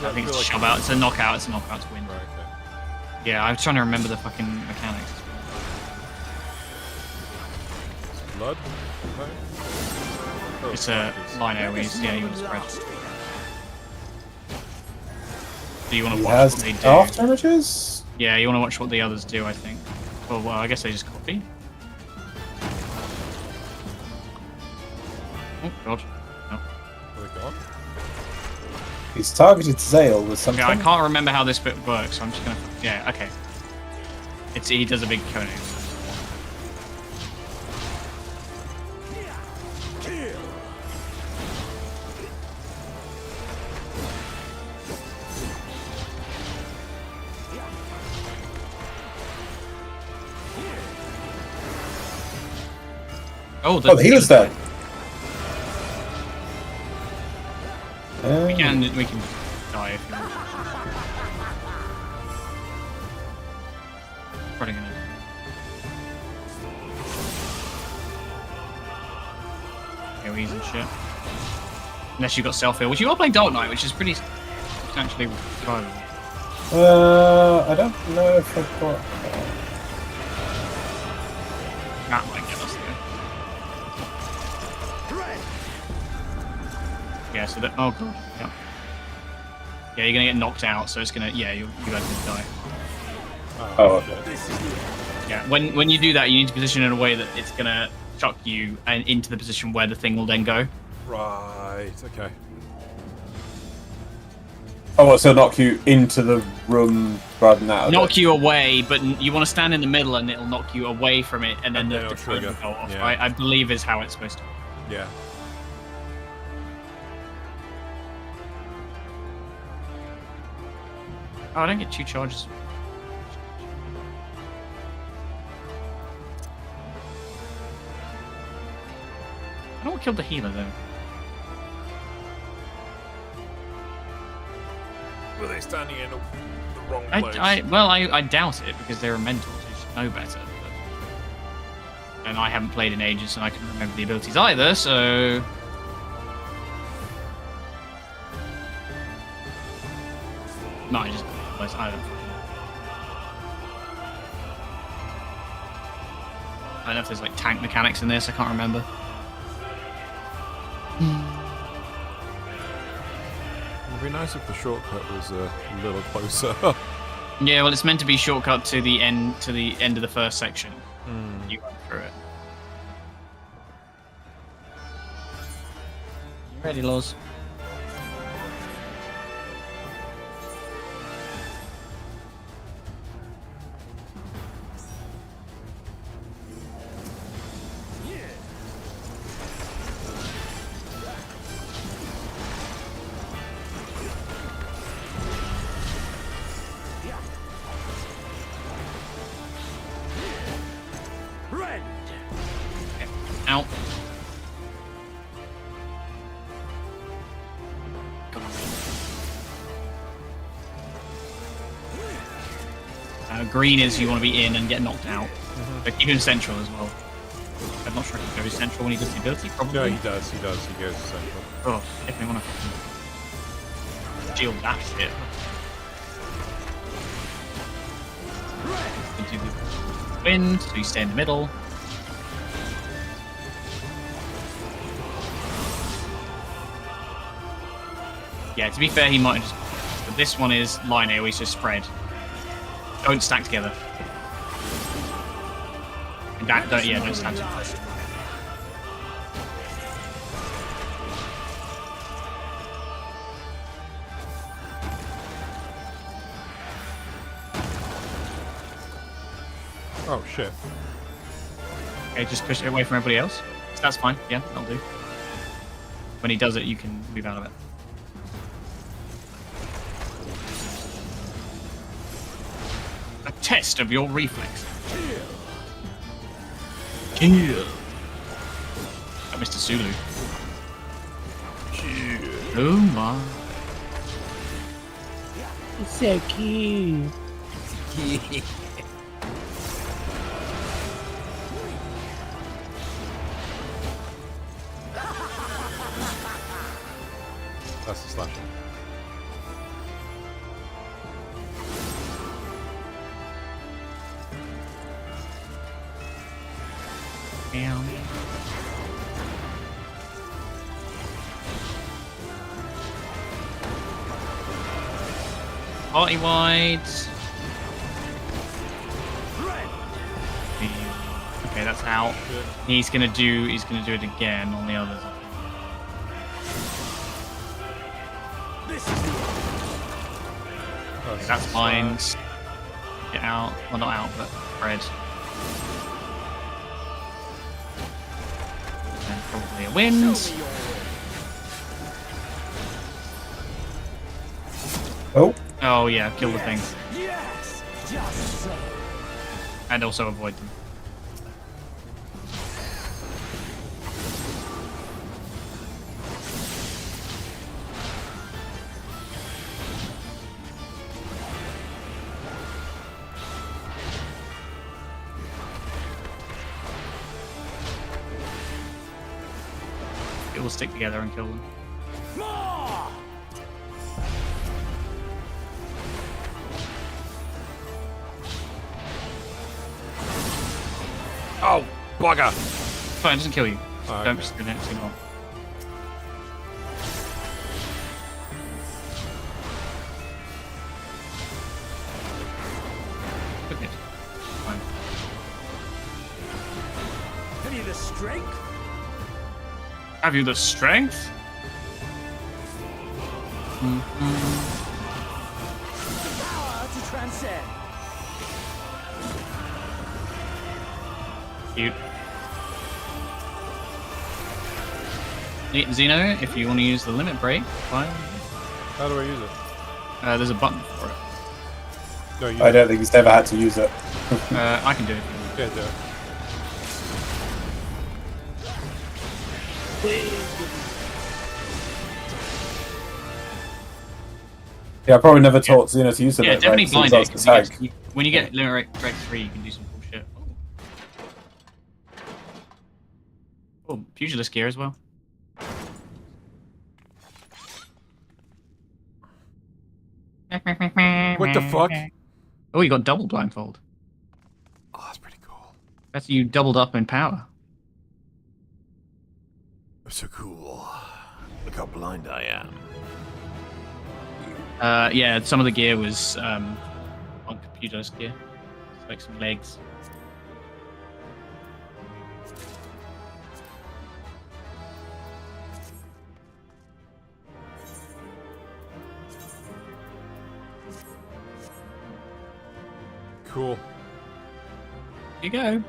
I think it's a shove out. It's a knockout. It's a knockout to win. Right, okay. Yeah, I was trying to remember the fucking mechanics. Blood? No? Oh, It's a line AoEs. Yeah, you want to spread. Do you want to He watch has what they do? half damages? Yeah, you want to watch what the others do, I think. Well, I guess they just copy. Oh, God. No. Are they gone? He's targeted Zale with something. Okay, I can't remember how this bit works, so I'm just gonna... Yeah, okay. He does a big cone. Oh, Oh, the healer's dead. We can die if you want. Probably gonna. AoEs and shit. Unless you've got self-heal, which you are playing Dark Knight, which is pretty substantially survivable. I don't know if I've got... That might get us there. Yeah, so that... Oh, God. Yeah. Yeah, you're going to get knocked out, so it's going to... Yeah, you guys are going to die. Oh, okay. Yeah, when you do that, you need to position in a way that it's going to chuck you and into the position where the thing will then go. Right, okay. Oh, so knock you into the room rather than out of Knock it? you away, but you want to stand in the middle and it'll knock you away from it, and then the trigger will go off. Yeah. I believe is how it's supposed to. Yeah. Oh, I don't get 2 charges. I don't want to kill the healer though. Were they standing in the wrong place? I doubt it because they're mentals. You should know better. But... And I haven't played in ages, and I can't remember the abilities either. So. No, I just. I don't know if there's like tank mechanics in this. I can't remember. It'd be nice if the shortcut was a little closer. Yeah, well, it's meant to be shortcut to the end of the first section. You went through it. You ready, Laws? Out. Green is you want to be in and get knocked out. But keep him central as well. I'm not sure if he goes central when he does the ability, probably. No, he does. He goes central. Oh, definitely want to shield that shit. Into the wind, so you stay in the middle. Yeah, to be fair, he might have just... But this one is line AoE, so spread. Don't stack together. And don't stack together. Oh, shit. Okay, just push it away from everybody else. That's fine. Yeah, that'll do. When he does it, you can move out of it. A test of your reflex. Kill. Mr. Sulu. Oh my. It's so cute. That's the slasher. Down. Party wide. Okay, that's out. He's gonna do it again on the others. Okay, that's fine. Get out. Well, not out, but spread. And probably a wind. Oh. Oh yeah, kill the thing. Yes, just so. And also avoid them. It will stick together and kill them. bugger! Fine, it doesn't kill you. Oh, Don't okay. spin it too long. Look it. Fine. Have you the strength? Have you the strength? Power to transcend. Cute. Xeno, if you want to use the limit break, fine. How do I use it? There's a button for it. No, you I don't think he's ever had to use it. I can do it. Yeah, do it. Yeah, I probably never taught Xena to use it. Yeah, definitely blind blind it. 'Cause you get- when you get limit break 3, you can do some cool shit. Oh, pugilist gear as well. What the fuck? Oh, you got double blindfold. Oh, that's pretty cool. That's you doubled up in power. So cool. Look how blind I am. Yeah, some of the gear was on pugilist gear. It's like some legs. Cool. Here you go.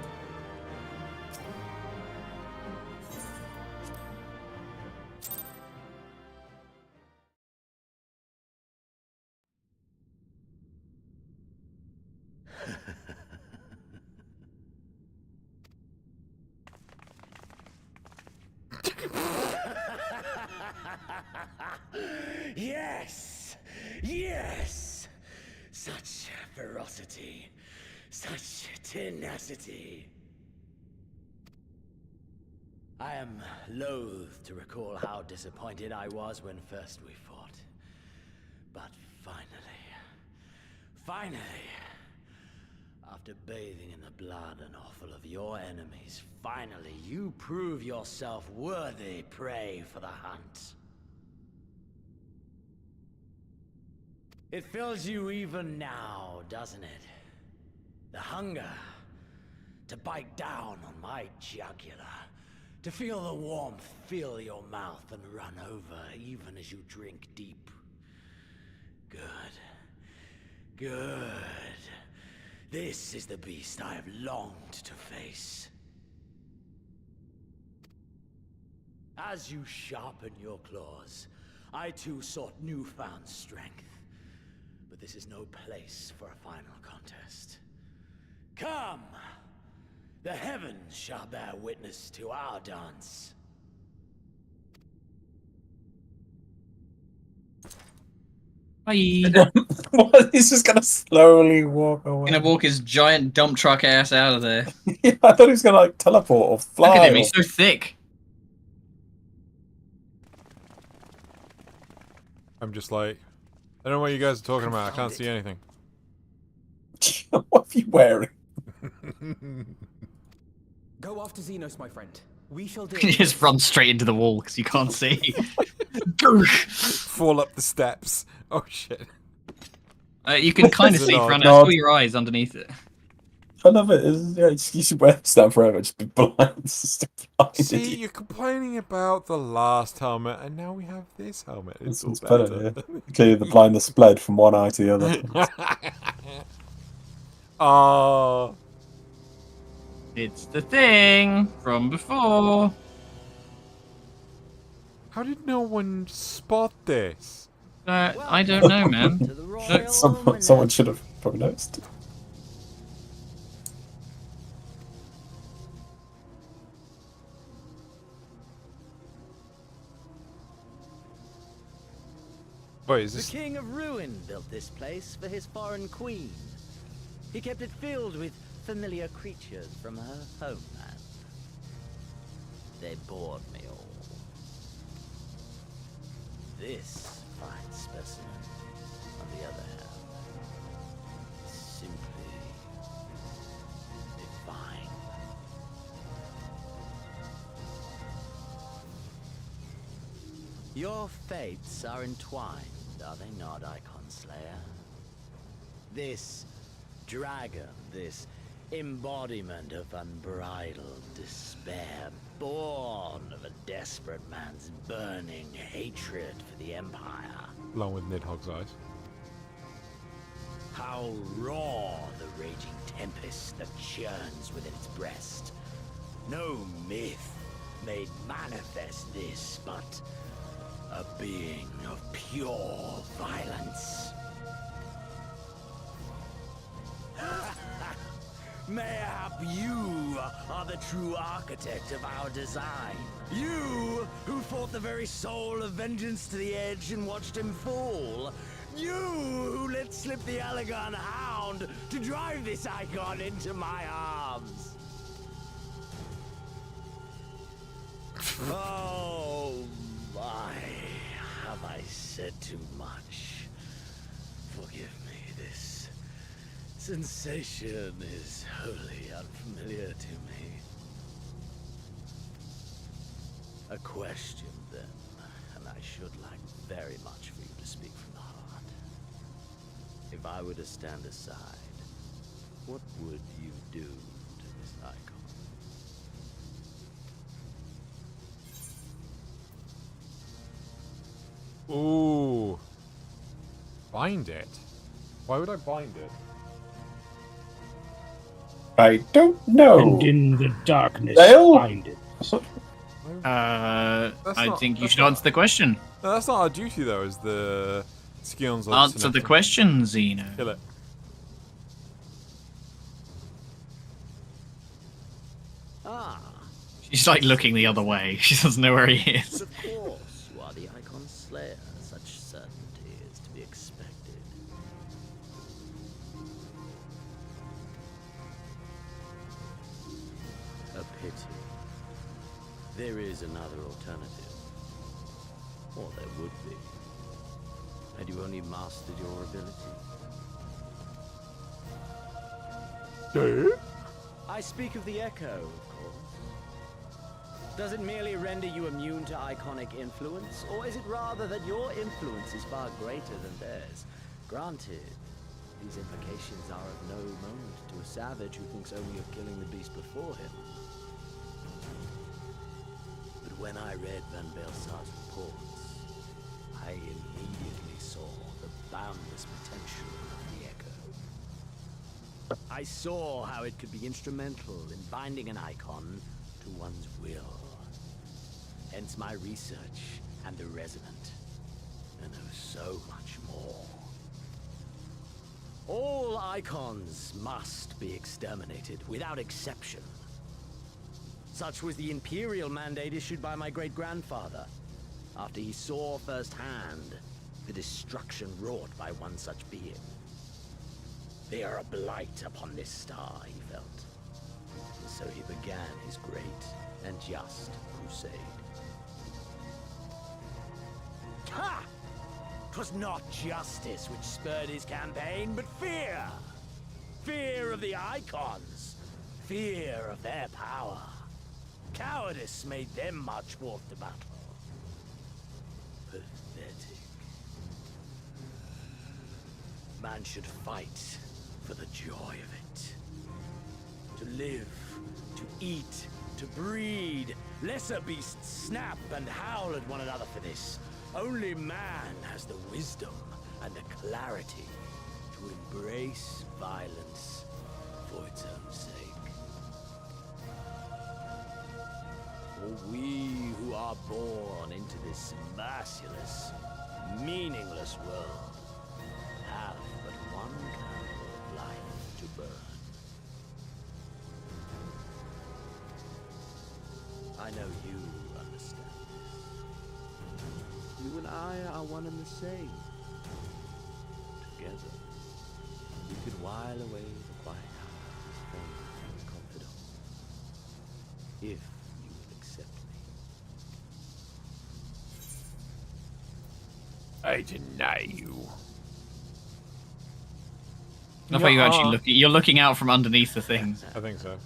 Yes! Yes! Such ferocity. Such tenacity. I am loath to recall how disappointed I was when first we fought. But finally, after bathing in the blood and offal of your enemies, finally you prove yourself worthy prey for the hunt. It fills you even now, doesn't it? The hunger to bite down on my jugular, to feel the warmth fill your mouth and run over even as you drink deep. Good. Good. This is the beast I have longed to face. As you sharpen your claws, I too sought newfound strength. But this is no place for a final contest. Come! The heavens shall bear witness to our dance. Bye. What? He's just gonna slowly walk away. Gonna walk his giant dump truck ass out of there. Yeah, I thought he was gonna like teleport or fly. Look at him, or- he's so thick. I'm just like, I don't know what you guys are talking about. I can't see anything. What are you wearing? Go after Xenos, my friend. We shall do You it. just run straight into the wall because you can't see. Fall up the steps. Oh shit. You can kind of Is it see not? front. I No. saw your eyes underneath it. I love it. Yeah, you should wear this down forever. Just be blind. Just blind See, idiot. you're complaining about the last helmet, and now we have this helmet. It's all It's better. better, yeah. Clearly the blindness bled from one eye to the other. Oh. It's the thing from before. How did no one spot this? I don't know, man. Look, Someone should have probably noticed. Wait, is The this? King of Ruin built this place for his foreign queen. He kept it filled with familiar creatures from her homeland. They bored me all. This fine specimen, on the other hand, is simply divine. Your fates are entwined, are they not, Icon Slayer? This dragon, this embodiment of unbridled despair, born of a desperate man's burning hatred for the Empire. Along with Nidhogg's eyes. How raw the raging tempest that churns within its breast. No myth made manifest this, but a being of pure violence. Mayhap you are the true architect of our design. You who fought the very soul of vengeance to the edge and watched him fall. You who let slip the Allagan Hound to drive this icon into my arms. Oh my, have I said too much? Forgive me, this sensation is wholly unfamiliar to me. A question then, and I should like very much for you to speak from the heart. If I were to stand aside, what would you do to this icon? Ooh. Bind it? Why would I bind it? I don't know. And in the darkness, Dale? find it. I not- think you that's should not- answer the question. No, that's not our duty, though, as the Scions. Answer the question, Zeno. Kill it. Ah, She's like looking the other way. She doesn't know where he is. of course, you are the Icon Slayer. Such certainty is to be expected. A pity. There is another alternative. Or there would be. Had you only mastered your ability. I speak of the Echo, of course. Does it merely render you immune to iconic influence, or is it rather that your influence is far greater than theirs? Granted, these implications are of no moment to a savage who thinks only of killing the beast before him. But when I read Van Belsar's reports, I immediately saw the boundless potential of the Echo. I saw how it could be instrumental in binding an icon to one's will. Hence my research and the Resonant. And oh, so much more. All icons must be exterminated, without exception. Such was the Imperial mandate issued by my great-grandfather, after he saw firsthand the destruction wrought by one such being. They are a blight upon this star, he felt. And so he began his great and just crusade. Ha! 'Twas not justice which spurred his campaign, but fear! Fear of the Icons! Fear of their power! Cowardice made them march forth to battle. Pathetic. Man should fight for the joy of it. To live, to eat, to breed. Lesser beasts snap and howl at one another for this. Only man has the wisdom and the clarity to embrace violence for its own sake. For we who are born into this merciless, meaningless world have but one candle of life to burn. I know you understand this. You and I are one and the same. Together, we could while away the quiet hours as friends and confidants. If you will accept me. I deny you. I thought you actually you're looking out from underneath the things. I think so.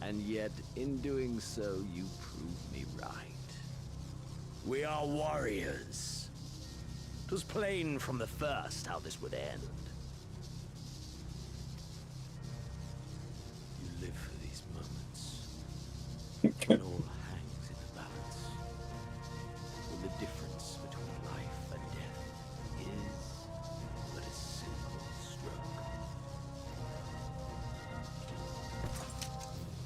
And yet, in doing so, you prove me right. We are warriors. It was plain from the first how this would end. You live for these moments. When all hangs in the balance. When the difference between life and death is but a simple stroke.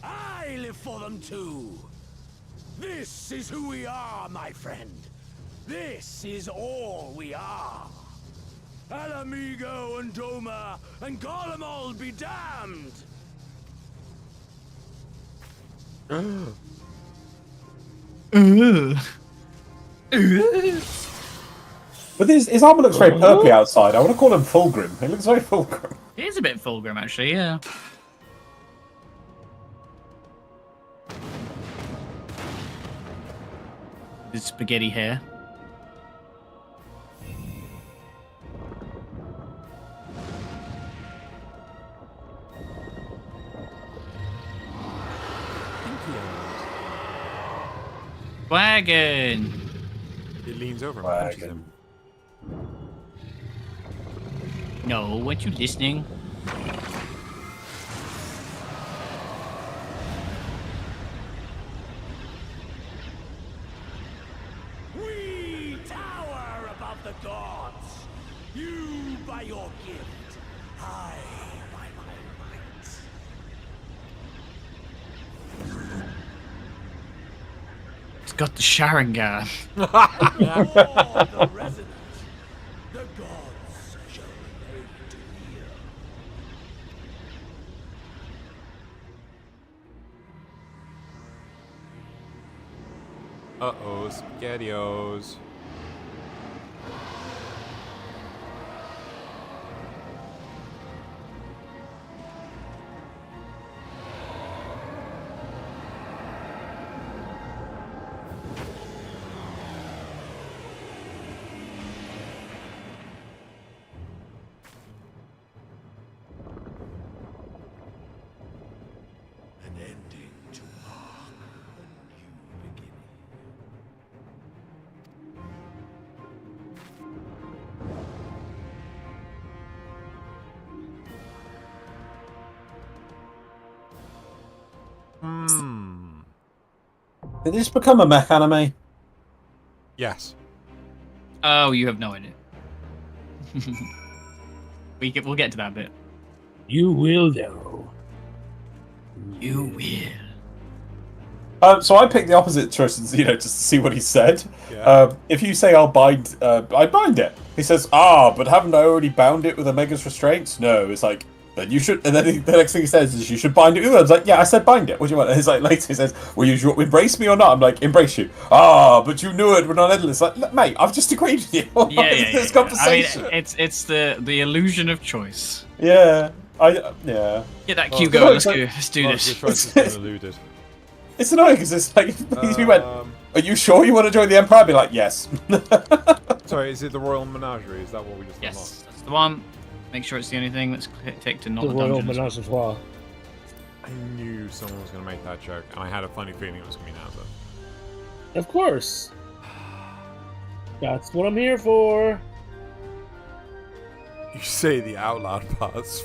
I live for them too! This is who we are, my friend. This is all we are. Ala Mhigo and Doma and Garlemald be damned! But his armor looks very purply outside. I want to call him Fulgrim. He looks very Fulgrim. It is a bit Fulgrim, actually, yeah. His spaghetti hair. Wagon! It leans over and punches him. No, weren't you listening? We tower above the gods. You by your gift. I by my might. It's got the Sharingan. The resonance. The gods shall remain to hear. Uh-oh, SpaghettiOs. An ending to mark a new beginning. Did this become a mech anime? Yes. Oh, you have no idea. We'll get to that bit. You will, though. You will. So I picked the opposite choice, just to see what he said. Yeah. If you say I'll bind, I bind it. He says, but haven't I already bound it with Omega's restraints? No, it's like, then you should, and then the next thing he says is you should bind it with I was like, yeah, I said bind it. What do you want? And he's like, later he says, will you embrace me or not? I'm like, embrace you. But you knew it, we're not endless. Like, mate, I've just agreed with you. This conversation. I mean, it's the illusion of choice. Yeah. Get that cue going. Let's do this. The choice has been eluded. It's annoying because it's like, he went, are you sure you want to join the Empire? I'd be like, yes. Sorry, is it the Royal Menagerie? Is that what we just Yes, unlocked? that's the one. Make sure it's the only thing that's ticked and not The the Royal dungeon. Menage a Trois. I knew someone was going to make that joke, and I had a funny feeling it was going to be Nazar. Of course. That's what I'm here for. You say the out loud parts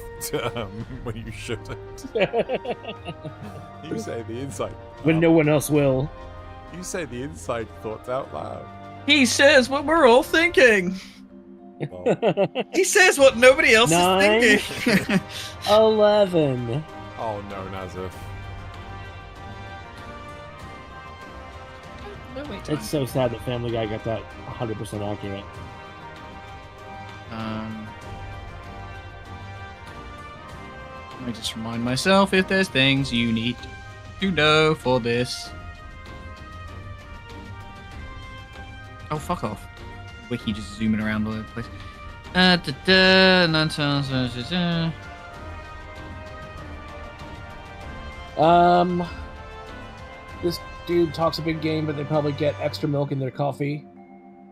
when you shouldn't. You say the inside. When no one else will. You say the inside thoughts out loud. He says what we're all thinking. He says what nobody else 9, is thinking. 11. Oh no, Nazif. It's so sad that Family Guy got that 100% accurate. Let me just remind myself if there's things you need to know for this. Oh, fuck off. Wiki just zooming around all over the place. This dude talks a big game, but they probably get extra milk in their coffee.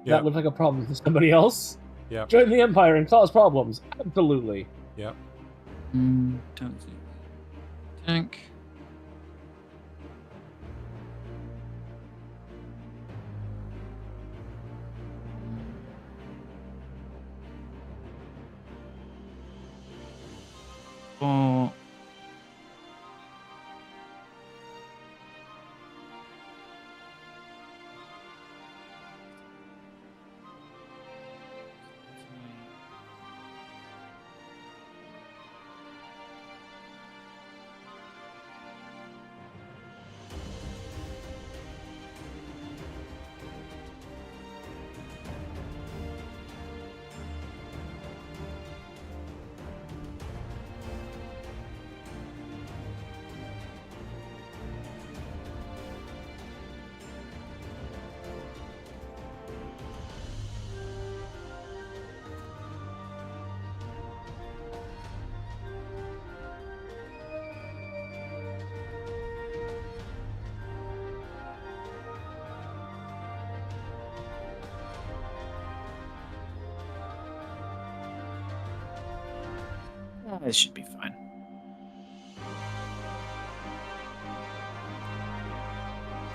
Yep. That looks like a problem to somebody else. Yeah. Join the Empire and cause problems. Absolutely. Yep. Don't see. Tank. Oh. This should be fine.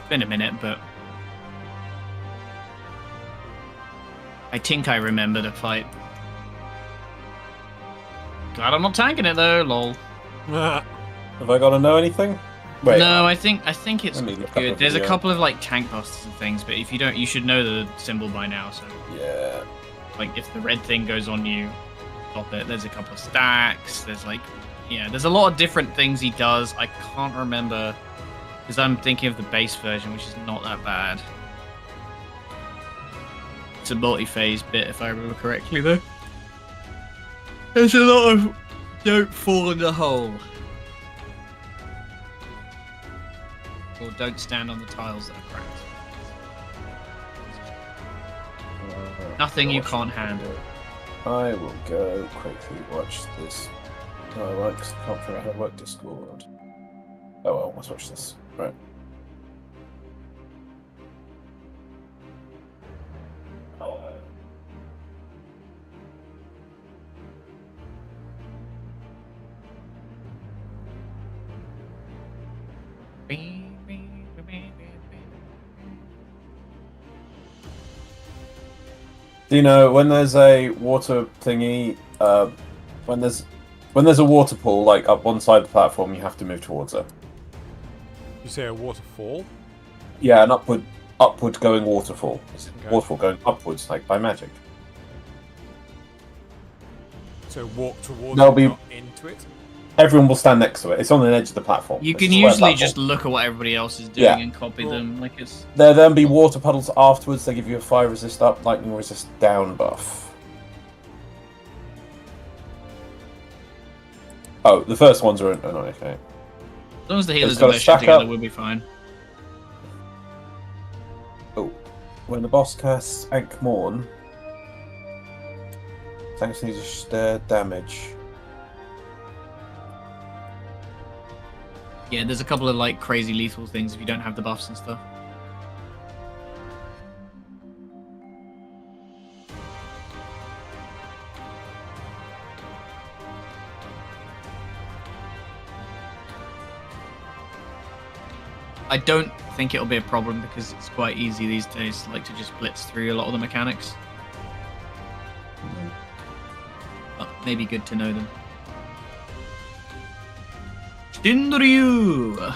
It's been a minute, but I think I remember the fight. Glad I'm not tanking it though, lol. Have I got to know anything? Wait, no, I think it's let me look up good. a There's a video. couple of like tank busters and things, but if you don't, you should know the symbol by now. So yeah, like if the red thing goes on you, stop it. There's a couple of stacks. There's like, yeah, there's a lot of different things he does. I can't remember because I'm thinking of the base version, which is not that bad. It's a multi-phase bit, if I remember correctly, though. There's a lot of don't fall in the hole. Or don't stand on the tiles that are cracked. Nothing you can't handle. I will go quickly watch this. No, I can't figure out how to work Discord. Oh well, let's watch this. Right. Do you know when there's a water thingy? When there's a water pool like up one side of the platform, you have to move towards it. You say a waterfall? Yeah, an upward going waterfall. It's Okay. a waterfall going upwards, like by magic. So walk towards There'll it, be- not into it? Everyone will stand next to it. It's on the edge of the platform. You It's can a square usually platform. just look at what everybody else is doing Yeah. and copy them. Like it's There'll then be water puddles afterwards. They give you a fire resist up, lightning resist down buff. Oh, the first ones are not okay. as long as the healers got are a meshed stack together, up. we'll be fine. Oh, when the boss casts Ankh-Morn, thanks to damage. Yeah, there's a couple of like crazy lethal things if you don't have the buffs and stuff. I don't think it'll be a problem because it's quite easy these days, like to just blitz through a lot of the mechanics. But maybe good to know them. Shinryu!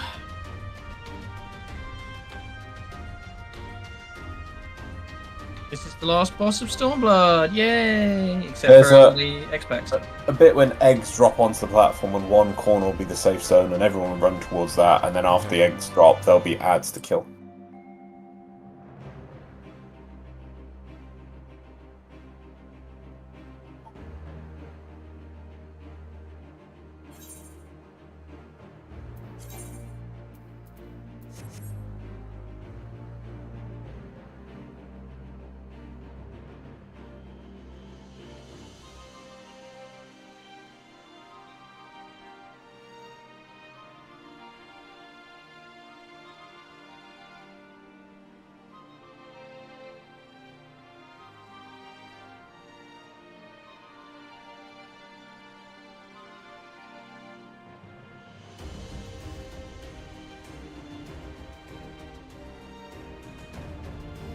This is the last boss of Stormblood, yay! Except There's for a- the X-Packs. A bit when eggs drop onto the platform, and one corner will be the safe zone, and everyone will run towards that. And then after the eggs drop, there'll be ads to kill.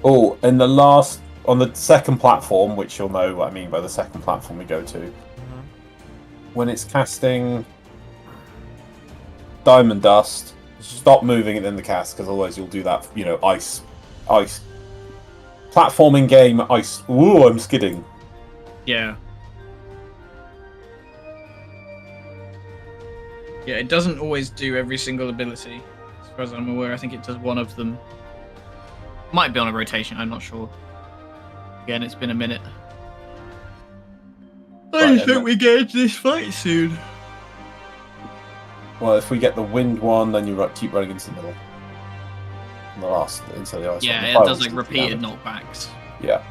Oh, and on the second platform, which you'll know what I mean by the second platform we go to, when it's casting diamond dust. Stop moving it in the cast, because otherwise you'll do that. You know, ice. Platforming game, ice. Ooh, I'm skidding. Yeah. Yeah, it doesn't always do every single ability. As far as I'm aware, I think it does one of them. Might be on a rotation, I'm not sure. Again, it's been a minute. I just hope we get into this fight soon. Well, if we get the wind one, then you keep running into the middle. The last, into the ice. Yeah, one. it does like repeated knockbacks. Yeah.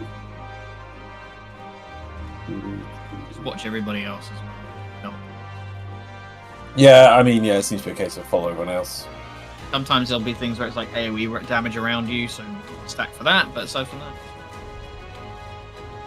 Just watch everybody else as well. No. Yeah, I mean, yeah, it seems to be a case of follow everyone else. Sometimes there'll be things where it's like AoE damage around you, so stack for that, but aside from that.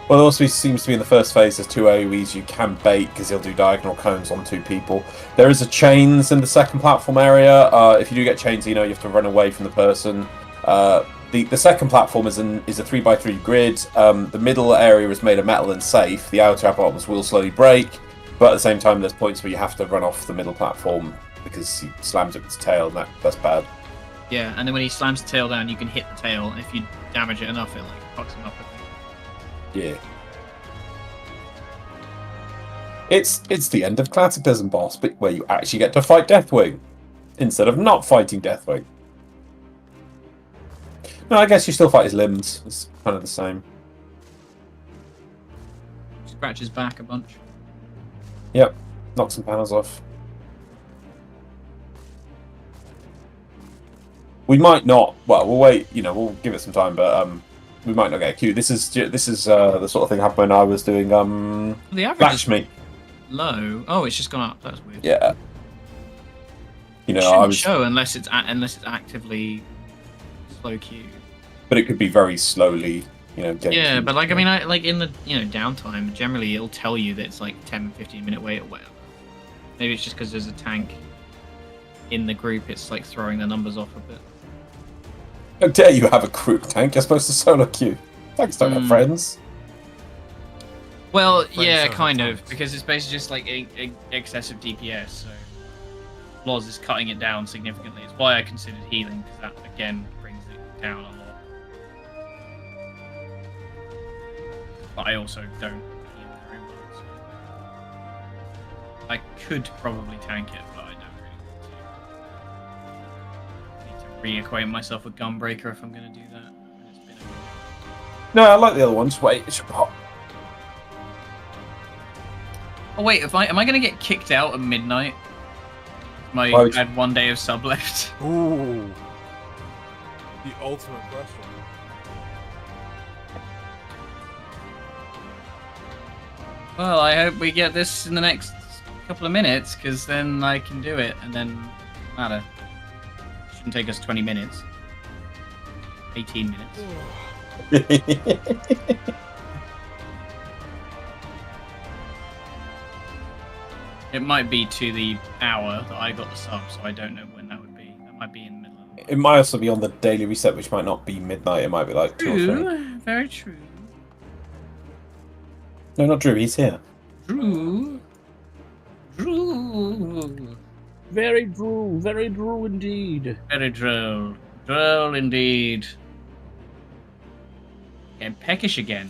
Well, it also seems to be in the first phase, there's 2 AoEs you can bait, because he'll do diagonal cones on 2 people. There is a chains in the second platform area. If you do get chains, you know you have to run away from the person. The second platform is a 3x3 grid. The middle area is made of metal and safe. The outer platforms will slowly break, but at the same time there's points where you have to run off the middle platform because he slams it with his tail, and that's bad. Yeah, and then when he slams the tail down, you can hit the tail, and if you damage it enough, it like fucks him up. Yeah. It's the end of Cataclysm boss, but where you actually get to fight Deathwing instead of not fighting Deathwing. No, I guess you still fight his limbs. It's kind of the same. Scratch his back a bunch. Yep, knock some panels off. We might not. Well, we'll wait. You know, we'll give it some time, but we might not get a queue. This is the sort of thing happened when I was doing The average Flash Me. Low. Oh, it's just gone up. That's weird. Yeah. You know, it shouldn't I was. show unless it's actively slow queue. But it could be very slowly. You know. Getting Yeah, queued. but like I mean, like in the downtime, generally it'll tell you that it's like 10-15 minute wait or whatever. Maybe it's just because there's a tank in the group. It's like throwing the numbers off a bit. How dare you have a group tank? You're supposed to solo queue. Tanks don't have friends. Well, Friends yeah, don't kind have of, because it's basically just like excessive DPS. So Loz is cutting it down significantly. It's why I considered healing, because that again brings it down a lot. But I also don't heal very well. So I could probably tank it, but I don't really need to reacquaint myself with Gunbreaker if I'm going to do that. No, I like the other ones. Wait, it should pop. Oh wait, am I going to get kicked out at midnight? I had 1 day of sub left. Ooh. The ultimate question. Well, I hope we get this in the next couple of minutes, because then I can do it, and then matter. Shouldn't take us 20 minutes. 18 minutes. It might be to the hour that I got the sub, so I don't know when that would be. That might be in the middle of It might also be on the daily reset, which might not be midnight. It might be like 2 or 3. True, very true. No, not Drew. He's here. Drew. Drew. Very Drew indeed. Very droll. Droll indeed. Getting peckish again.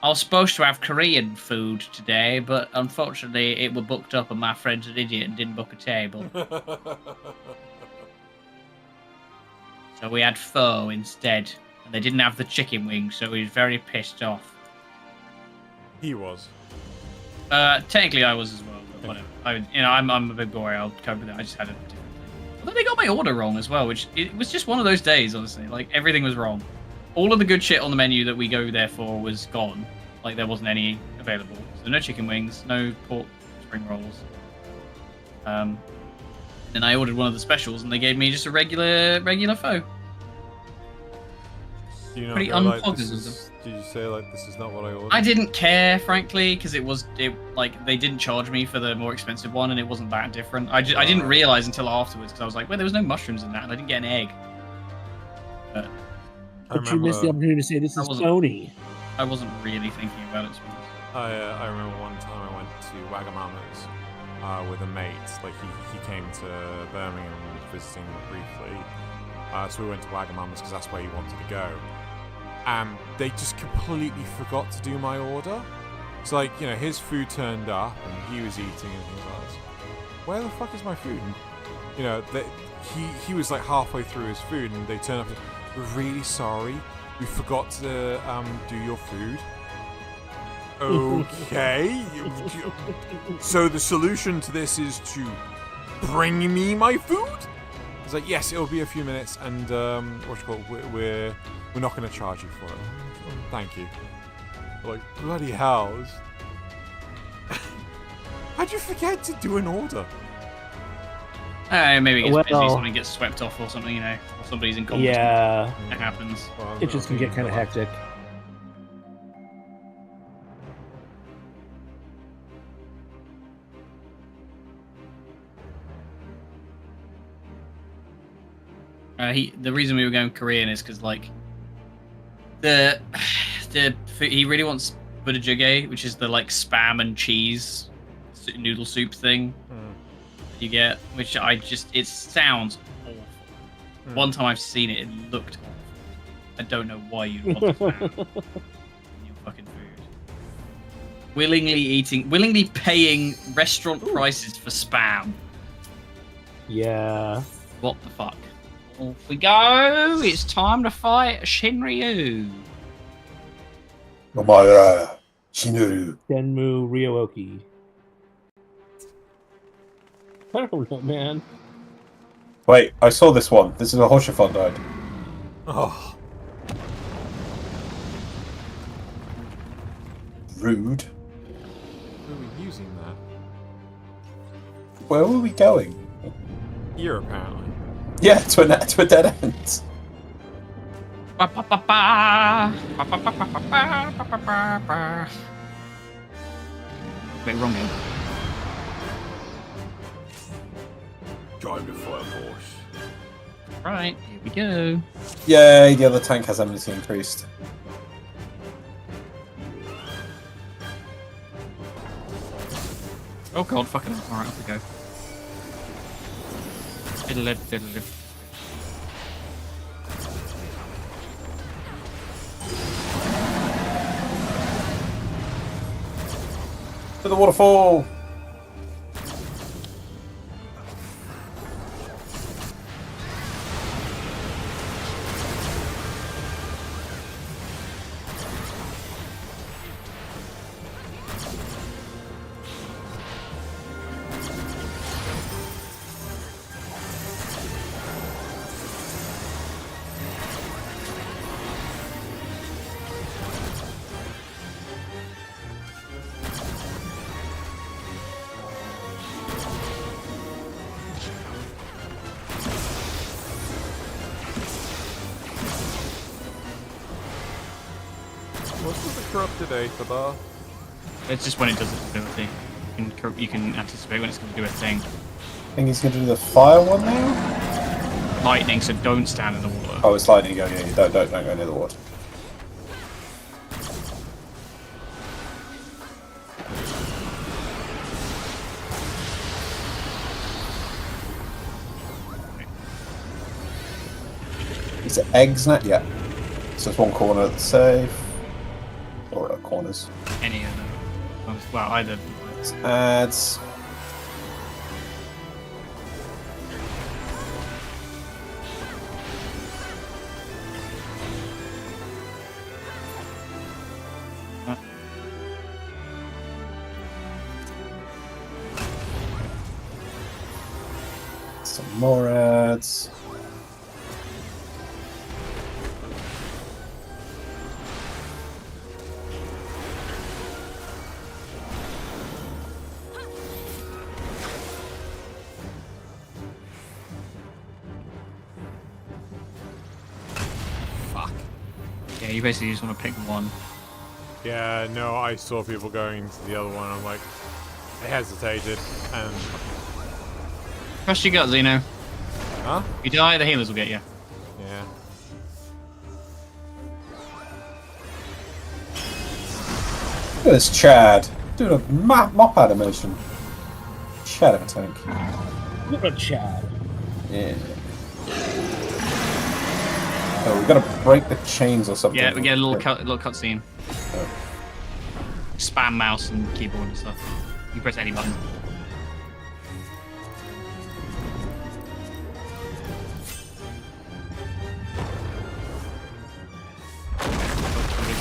I was supposed to have Korean food today, but unfortunately it were booked up and my friend's an idiot and didn't book a table. So we had pho instead, and they didn't have the chicken wings, so he was very pissed off. He was. Technically I was as well, but whatever. I'm a big boy, I'll cope with it. I just had a different thing. But then they got my order wrong as well, which it was just one of those days, honestly. Like, everything was wrong. All of the good shit on the menu that we go there for was gone. Like, there wasn't any available. So no chicken wings, no pork spring rolls. Then I ordered one of the specials, and they gave me just a regular pho. Do you not Pretty go, like, unpleasant this of them. is- Did you say, like, this is not what I ordered? I didn't care, frankly, because they didn't charge me for the more expensive one, and it wasn't that different. I didn't realize until afterwards, because I was like, well, there was no mushrooms in that, and I didn't get an egg. But you missed the opportunity to say this is phony. I wasn't really thinking about it. I remember one time I went to Wagamama's with a mate. Like he came to Birmingham visiting briefly. So we went to Wagamama's because that's where he wanted to go. They just completely forgot to do my order. So like, you know, his food turned up and he was eating and he was like, where the fuck is my food? And, you know, he was like halfway through his food and they turned up and said, we're really sorry, we forgot to do your food. Okay. So the solution to this is to bring me my food? I was like, yes, it'll be a few minutes and we're not going to charge you for it. Thank you. Like, bloody hell. How'd you forget to do an order? Maybe it gets busy, something gets swept off or something, you know. Or somebody's in combat. Yeah. It happens. It just can get kind of hectic. The reason we were going Korean is because, like, he really wants budae, which is the like spam and cheese noodle soup thing you get, which it sounds awful. One time I've seen it, it looked awful. I don't know why you'd want spam in your fucking food. Willingly paying restaurant prices for spam. Yeah. What the fuck? Off we go! It's time to fight Shinryu. Omaera, Shinryu. Denmu Ryoki. I don't know, man. Wait, I saw this one. This is a Hoshifon died. Oh. Rude. Who are we using that? Where were we going? Here, apparently. Yeah, to a dead end. Wait, wrong game. Time to fire force. Right, here we go. Yay, the other tank has enmity increased. Oh god, fucking hell. Alright, off we go. Fiddle-id. To the waterfall! What's with the corrupted Aether bar? It's just when it does its ability. You can anticipate when it's going to do a thing. I think he's going to do the fire one now? Lightning, so don't stand in the water. Oh, it's lightning. Oh, yeah, don't go near the water. Is it eggs now? Yeah. So it's one corner that's safe. Or corners. Any of them. Well, either. Adds. Some more ads. Yeah, you basically just want to pick one. Yeah, no, I saw people going to the other one. I'm like, I hesitated and. Trust your gut, Xeno. Huh? If you die, the healers will get you. Yeah. Look at this Chad doing a mop animation. Chat of a tank. What a Chad. Yeah. Oh, we gotta break the chains or something. Yeah, we get a little cutscene. Oh. Spam mouse and keyboard and stuff. You can press any button.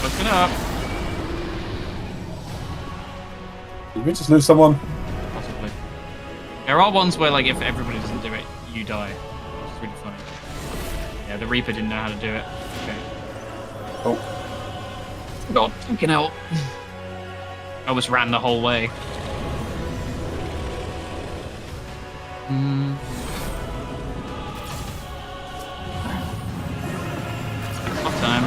Fucking up. Did we just lose someone? Possibly. There are ones where, like, if everybody doesn't do it, you die. Which is really funny. Yeah, the Reaper didn't know how to do it. Okay. Oh. God, fucking hell. I almost ran the whole way. Off time.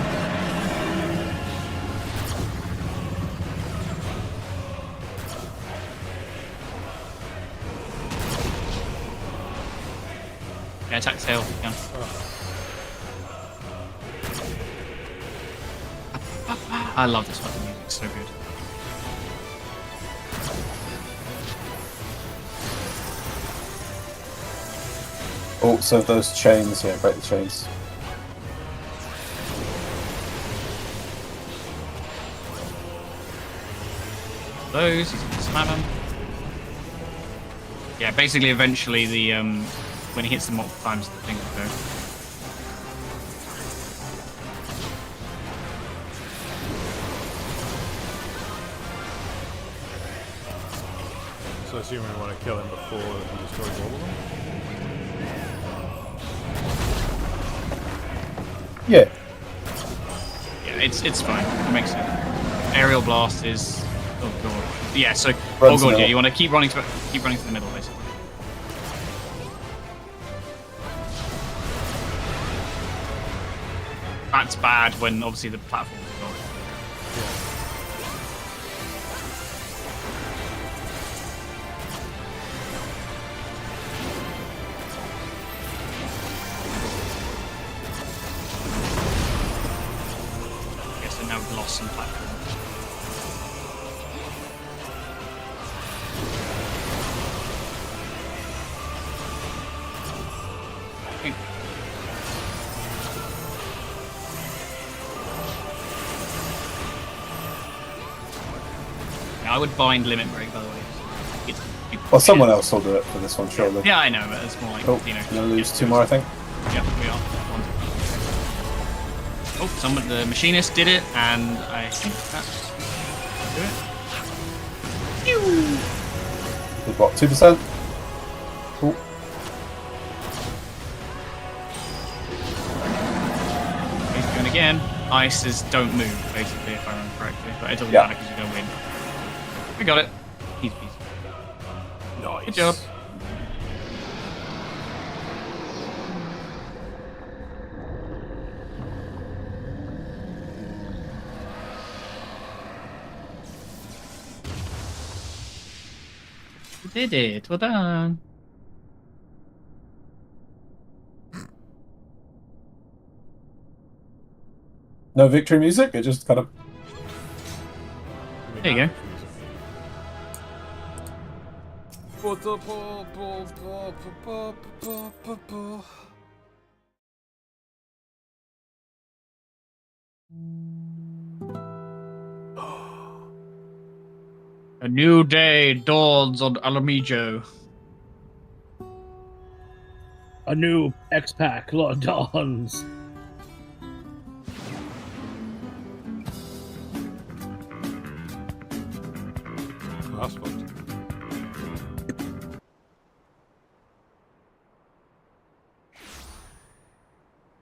Yeah, attack tail. Yeah. I love this fucking music. It's so good. Oh, so those chains, yeah, break the chains. Those, he's gonna slam them. Yeah, basically, eventually, the when he hits them multiple times, the thing will go. So assuming we want to kill him before he destroys all of them? Yeah. Yeah, it's fine. It makes sense. Aerial blast is. Oh god. Yeah. So. Run Oh god. to Yeah. the You want to keep running to the middle, basically. That's bad when obviously the platform is gone. Okay, so now we've lost some platform. I would bind limit break, by the way. Well, someone else will do it for this one, surely. Yeah, I know, but it's more like, Oh, you know. I'm gonna lose two more, I think. Yeah, we are. Oh, someone, the machinist did it, and I think that's do it. We've got 2%. Cool. He's doing it again. Ices don't move, basically, if I remember correctly, but it doesn't Yeah. matter because you don't win. We got it. Easy peasy. Nice. Good job. We did it. Well done. No victory music, it just kind of. There you go. A new day dawns on Alamijo. A new X-Pac dawns. That's fucked.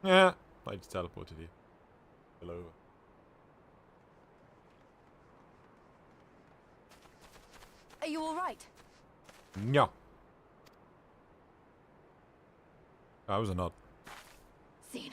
Yeah, I just teleported you. Hello. Are you all right? No. That was a nod. Xenos.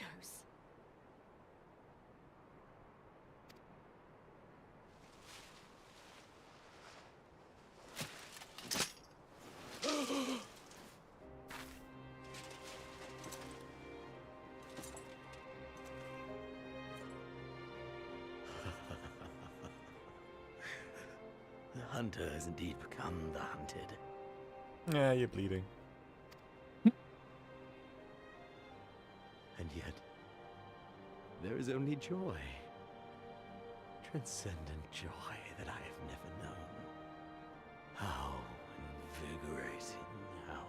The hunter has indeed become the hunted. Yeah, you're bleeding. And yet, there is only joy. Transcendent joy that I have never known. How invigorating, how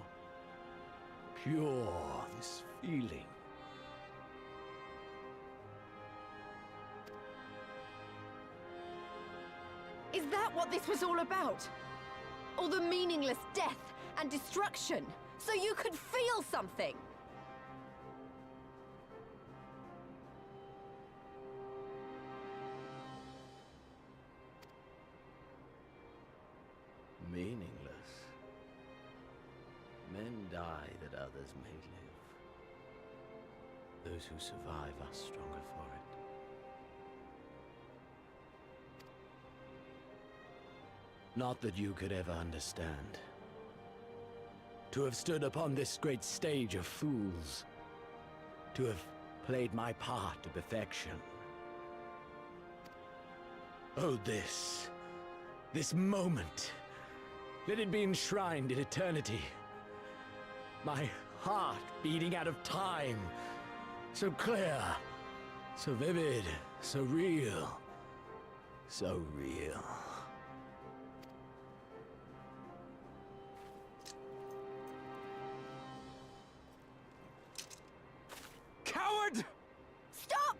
pure this feeling. Is that what this was all about? All the meaningless death and destruction, so you could feel something? Meaningless. Men die that others may live. Those who survive are stronger for it. Not that you could ever understand. To have stood upon this great stage of fools. To have played my part to perfection. Oh, this moment. Let it be enshrined in eternity. My heart beating out of time. So clear, so vivid, so real. So real. Coward! Stop!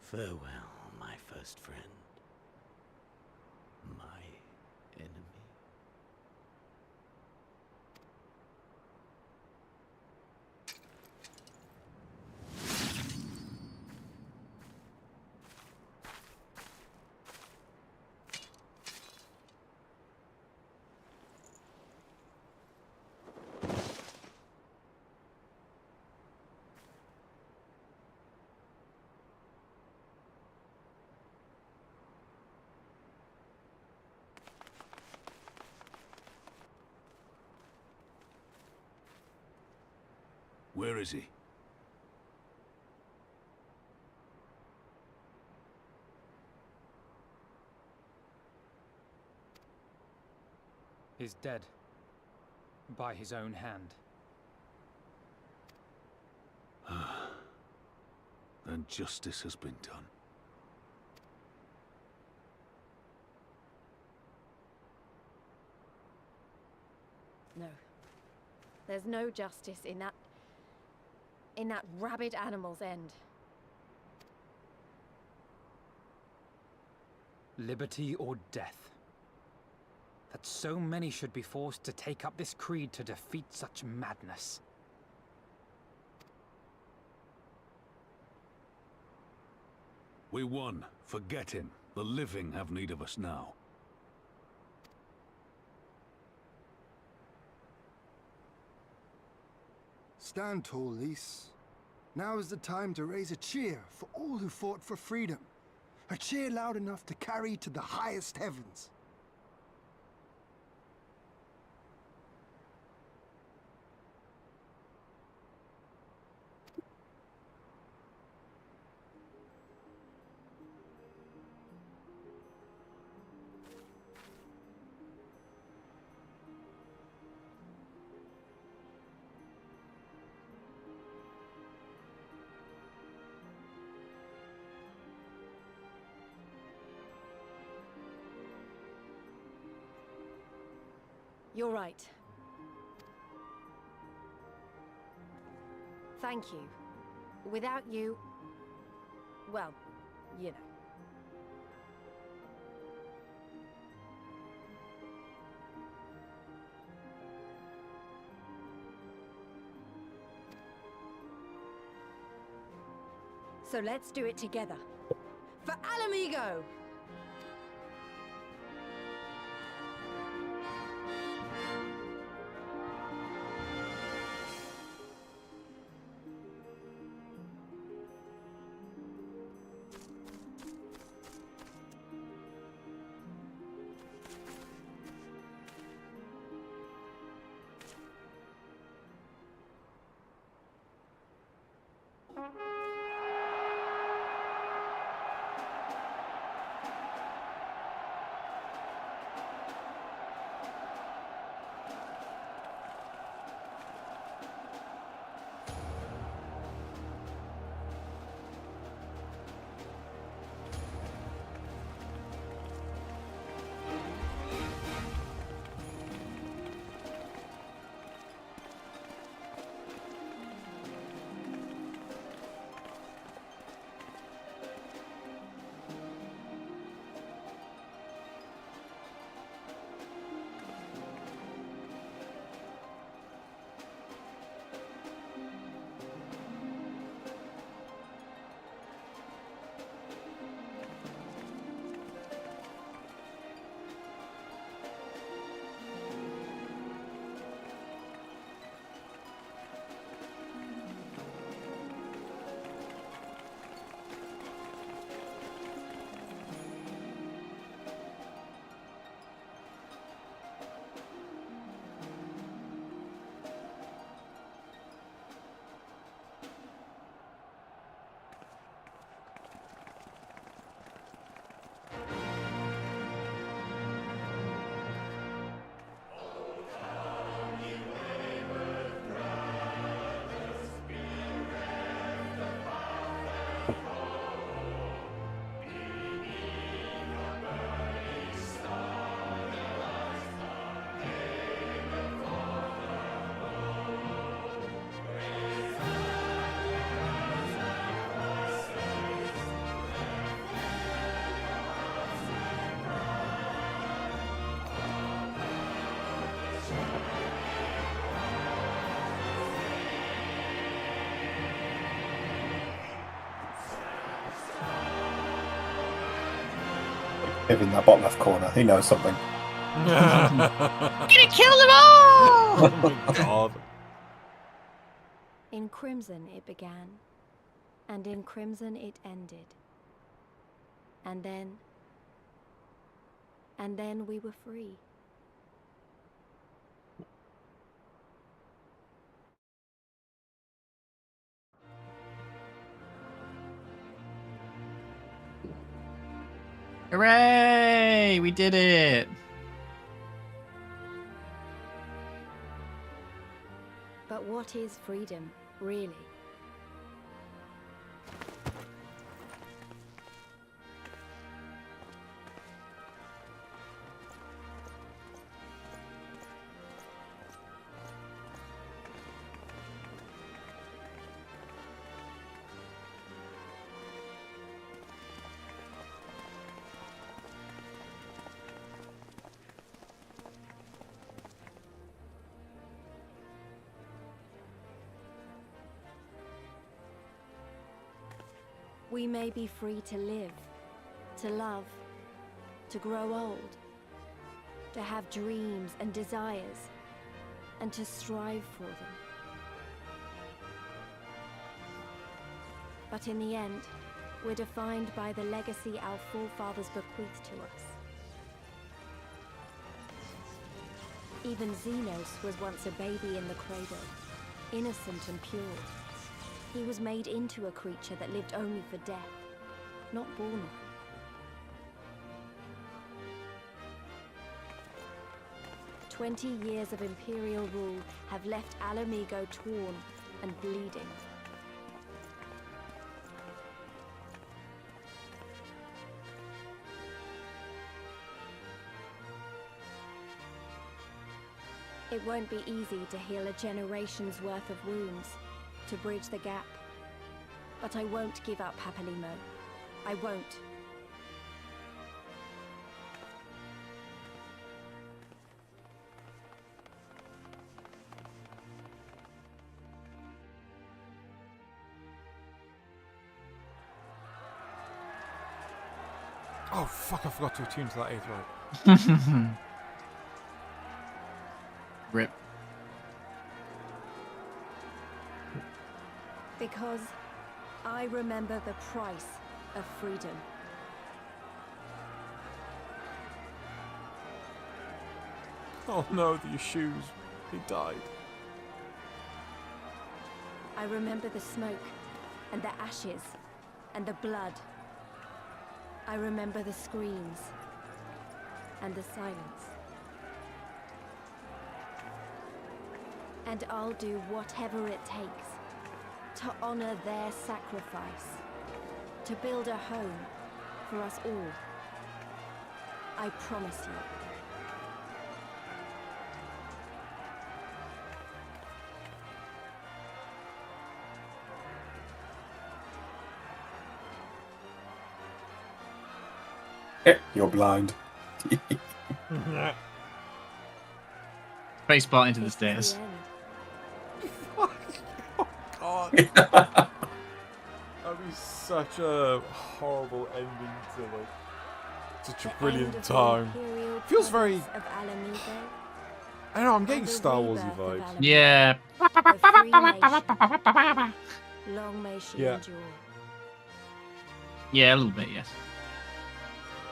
Farewell, my first friend. My enemy. Where is he? He's dead. By his own hand. Then justice has been done. No. There's no justice in that rabid animal's end. Liberty or death. That so many should be forced to take up this creed to defeat such madness. We won. Forget him. The living have need of us now. Stand tall, Lys. Now is the time to raise a cheer for all who fought for freedom. A cheer loud enough to carry to the highest heavens. You're right. Thank you. Without you... well, you know. So let's do it together. For Ala Mhigo! Him in that bottom left corner. He knows something. I'm gonna kill them all! Oh my god. In Crimson it began, and in Crimson it ended. And then we were free. Hooray! We did it! But what is freedom, really? We may be free to live, to love, to grow old, to have dreams and desires, and to strive for them. But in the end, we're defined by the legacy our forefathers bequeathed to us. Even Xenos was once a baby in the cradle, innocent and pure. He was made into a creature that lived only for death, not born of. 20 years of Imperial rule have left Ala Mhigo torn and bleeding. It won't be easy to heal a generation's worth of wounds, to bridge the gap. But I won't give up, Papalymo. I won't. Oh fuck, I forgot to attune to that Aetheryte. Rip. Because I remember the price of freedom. Oh no, the shoes. He died. I remember the smoke, and the ashes, and the blood. I remember the screams, and the silence. And I'll do whatever it takes to honor their sacrifice, to build a home for us all. I promise you. You're blind. Faceplant into the stairs. God. That'd be such a horrible ending to like such a brilliant time. Feels very. I don't know. I'm getting Star Warsy vibes. Yeah. Long may she Yeah. endure. Yeah, a little bit, yes.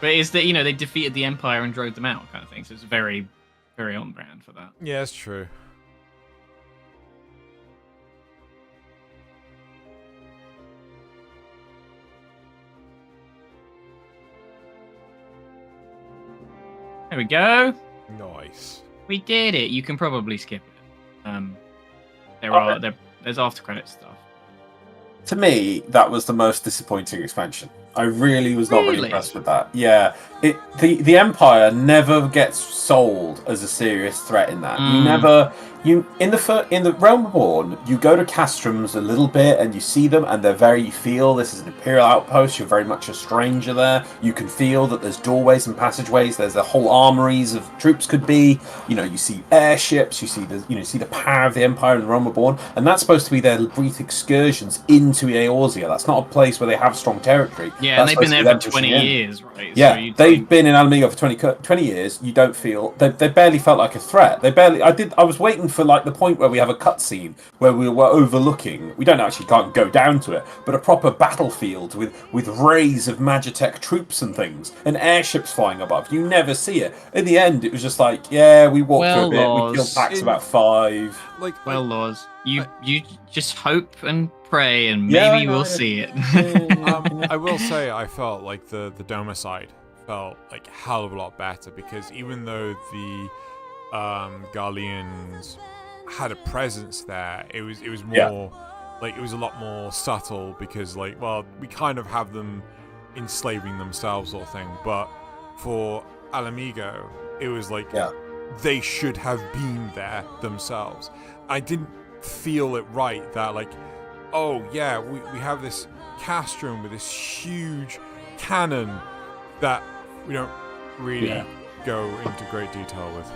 But it's that, you know, they defeated the Empire and drove them out, kind of thing. So it's very, very on brand for that. Yeah, it's true. There we go. Nice. We did it. You can probably skip it. There's after credit stuff. To me, that was the most disappointing expansion. I really was not really impressed with that. Yeah, the Empire never gets sold as a serious threat in that. You in the Realm Reborn, you go to Castrums a little bit and you see them, and you feel this is an Imperial outpost. You're very much a stranger there. You can feel that there's doorways and passageways. There's a whole armories of troops could be. You know, you see airships. You see the power of the Empire in the Realm Reborn, and that's supposed to be their brief excursions into Eorzea. That's not a place where they have strong territory. Yeah, and they've been there for 20 years, right? Yeah, So they've been in Ala Mhigo for 20 years. You don't feel they barely felt like a threat. I was waiting for like the point where we have a cutscene where we were overlooking. We can't go down to it, but a proper battlefield with rays of Magitech troops and things, and airships flying above. You never see it. In the end, it was just like, yeah, we walked through a bit. We killed packs about 5. Laws. You just hope and pray, and maybe we'll see it. I will say, I felt like the Domicide felt like a hell of a lot better, because even though the Garleans had a presence there, it was more like it was a lot more subtle, because we kind of have them enslaving themselves sort of thing. But for Ala Mhigo, it was like they should have been there themselves. I didn't feel it right that we have this castrum with this huge cannon that we don't really go into great detail with.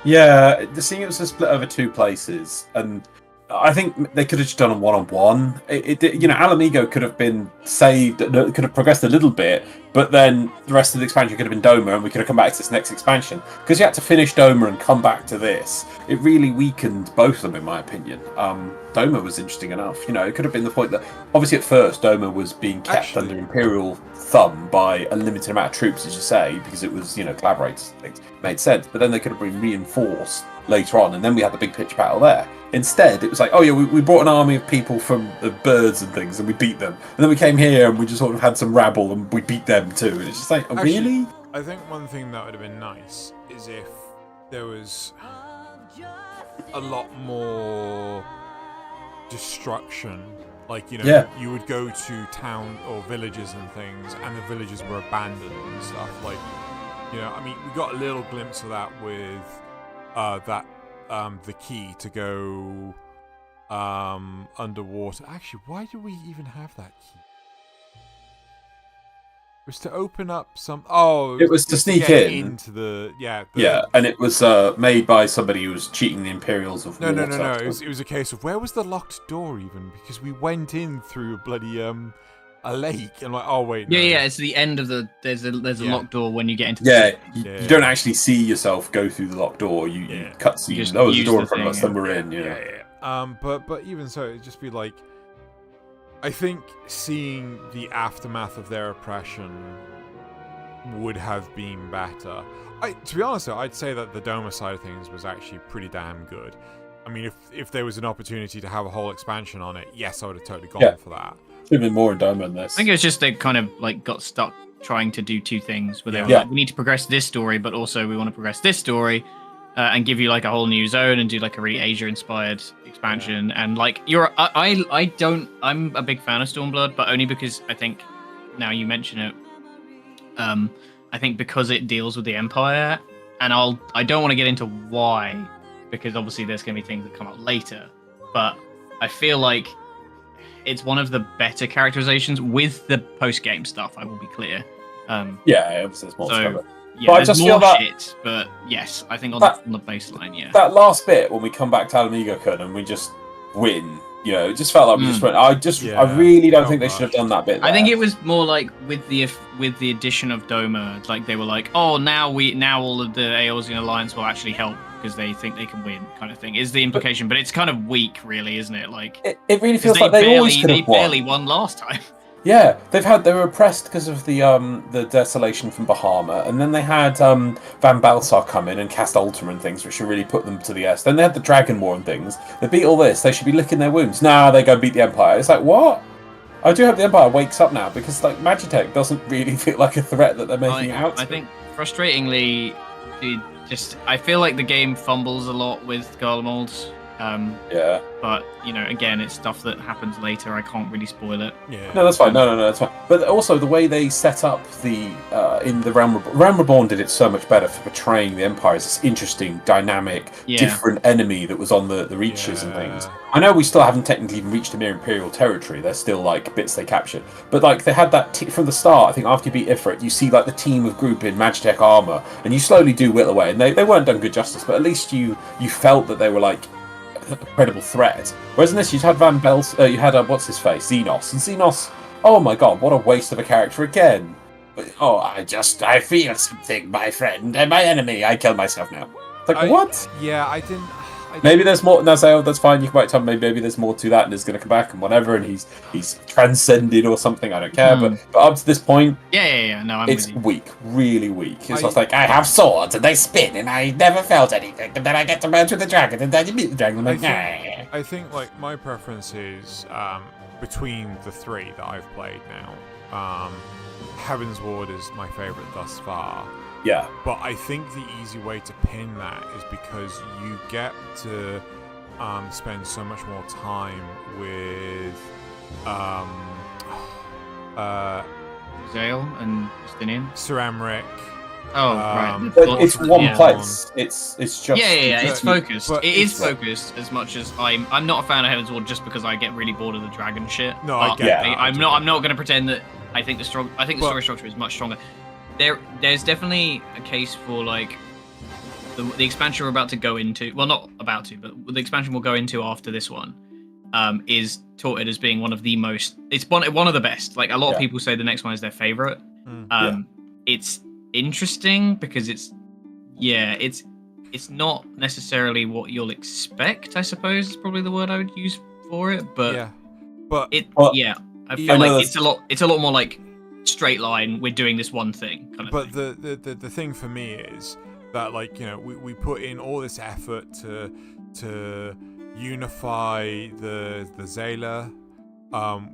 Yeah, the scene was split over 2 places, and I think they could have just done a one-on-one. Ala Mhigo could have been saved, could have progressed a little bit, but then the rest of the expansion could have been Doma, and we could have come back to this next expansion. Because you had to finish Doma and come back to this. It really weakened both of them, in my opinion. Doma was interesting enough. It could have been the point that, obviously at first, Doma was being kept under Imperial thumb by a limited amount of troops, as you say, because it was, collaborators and things. Made sense. But then they could have been reinforced later on, and then we had the big pitch battle there. Instead, it was like, oh yeah, we brought an army of people from the birds and things, and we beat them. And then we came here and we just sort of had some rabble, and we beat them too. And it's just like, really? I think one thing that would have been nice is if there was a lot more destruction. You would go to town or villages and things, and the villages were abandoned and stuff. We got a little glimpse of that with the key to go underwater. Actually, why do we even have that key? It was to open up some. Oh, it was to sneak into the and it was made by somebody who was cheating the Imperials of water. No. It was a case of, where was the locked door even? Because we went in through a bloody a lake, and oh wait. No. Yeah. It's the end of the. There's a locked door when you get into the. You don't actually see yourself go through the locked door. You cut scene. There's a door in front of us, then we're in. But even so, it'd just be like, I think seeing the aftermath of their oppression would have been better. To be honest, though, I'd say that the Doma side of things was actually pretty damn good. I mean, if there was an opportunity to have a whole expansion on it, yes, I would have totally gone for that. Should have been more in Doma than this. I think it was just they kind of got stuck trying to do 2 things, where they were like, we need to progress this story, but also we want to progress this story, and give you a whole new zone and do a really Asia-inspired expansion. And I'm a big fan of Stormblood, but only because I think, now you mention it, I think because it deals with the Empire, and I don't want to get into why, because obviously there's going to be things that come up later, but I feel like it's one of the better characterizations with the post-game stuff, I will be clear. Obviously there's more stuff. Yeah, but I just feel that shit, but yes, I think on the baseline, that last bit when we come back to Ala Mhigo and we just win, it just felt like we just went. I really don't think they should have done that bit there. I think it was more like with the addition of Doma, they were like, oh, now all of the Eorzean Alliance will actually help because they think they can win, kind of thing, is the implication. But it's kind of weak, really, isn't it? It really feels like they always could have won. They barely won last time. Yeah, they were oppressed because of the desolation from Bahama, and then they had Van Balsar come in and cast Ultima and things, which should really put them to the S. Then they had the Dragon War and things. They beat all this. They should be licking their wounds. Nah, they go beat the Empire. It's like, what? I do hope the Empire wakes up now, because Magitech doesn't really feel like a threat that they're making out. I think frustratingly, I feel like the game fumbles a lot with Garlemald. But again, it's stuff that happens later. I can't really spoil it. No, that's fine. No, that's fine. But also the way they set up in the Realm Reborn did it so much better for portraying the Empire as this interesting, dynamic, different enemy that was on the reaches and things. I know we still haven't technically even reached near Imperial territory. There's still bits they captured, but they had that from the start. I think after you beat Ifrit, you see the team of group in Magitech armor, and you slowly do whittle away. And they weren't done good justice, but at least you felt that they were a credible threat. Whereas in this, you had Van Bels, you had what's his face, Xenos, and Xenos oh my god, what a waste of a character again. Oh, I feel something, my friend, and my enemy. I kill myself now. It's like, what? Yeah, I didn't. Maybe there's more. That's fine. You can tell me. Maybe there's more to that, and he's going to come back and whatever, and he's transcended or something. I don't care. But up to this point, yeah. No, it's weak, really weak. It's just like I have swords and they spin, and I never felt anything. And then I get to merge with the dragon, and then you meet the dragon. I'm like, I think like my preference is between the three that I've played now. Heaven's Ward is my favorite thus far. Yeah. But I think the easy way to pin that is because you get to spend so much more time with Zale and Justinian. Sir Amric. Oh, right. It's one place. It's just It's focused. It is focused as much as I'm not a fan of Heaven's Ward just because I get really bored of the dragon shit. No, I get that. I'm not going to pretend that I think the story structure is much stronger. There's definitely a case for like the expansion we're about to go into. Well, not about to, but the expansion we'll go into after this one is touted as being one of the most. It's one of the best. Like a lot of people say, the next one is their favorite. It's interesting because it's not necessarily what you'll expect. I suppose is probably the word I would use for it. But I feel like it's a lot more like straight line. We're doing this one thing kind of thing. The thing for me is that like we put in all this effort to unify the Zayla.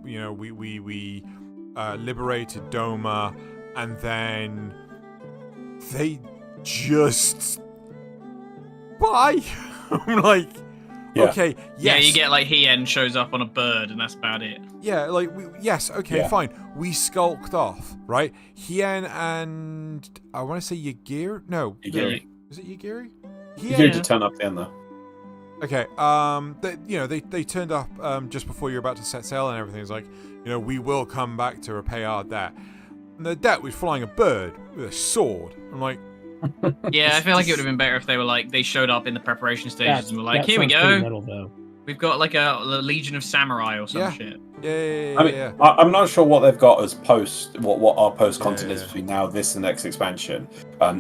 We liberated Doma, and then they just bye. I'm like, okay, yes. Yeah, you get like Hien shows up on a bird, and that's about it. Yeah, like fine. We skulked off, right? Hien and I want to say Yagiri. No, Yagiri. Is it Yagiri? Yagiri did turn up at the end though. Okay. They turned up just before you're about to set sail and everything. It's like, we will come back to repay our debt. And the debt was flying a bird with a sword. I'm like, yeah, I feel like it would have been better if they were like they showed up in the preparation stages and were like, here we go. Metal, We've got like a legion of samurai or some shit. Yeah. I'm not sure what they've got as what our post content is between now, this, and the next expansion,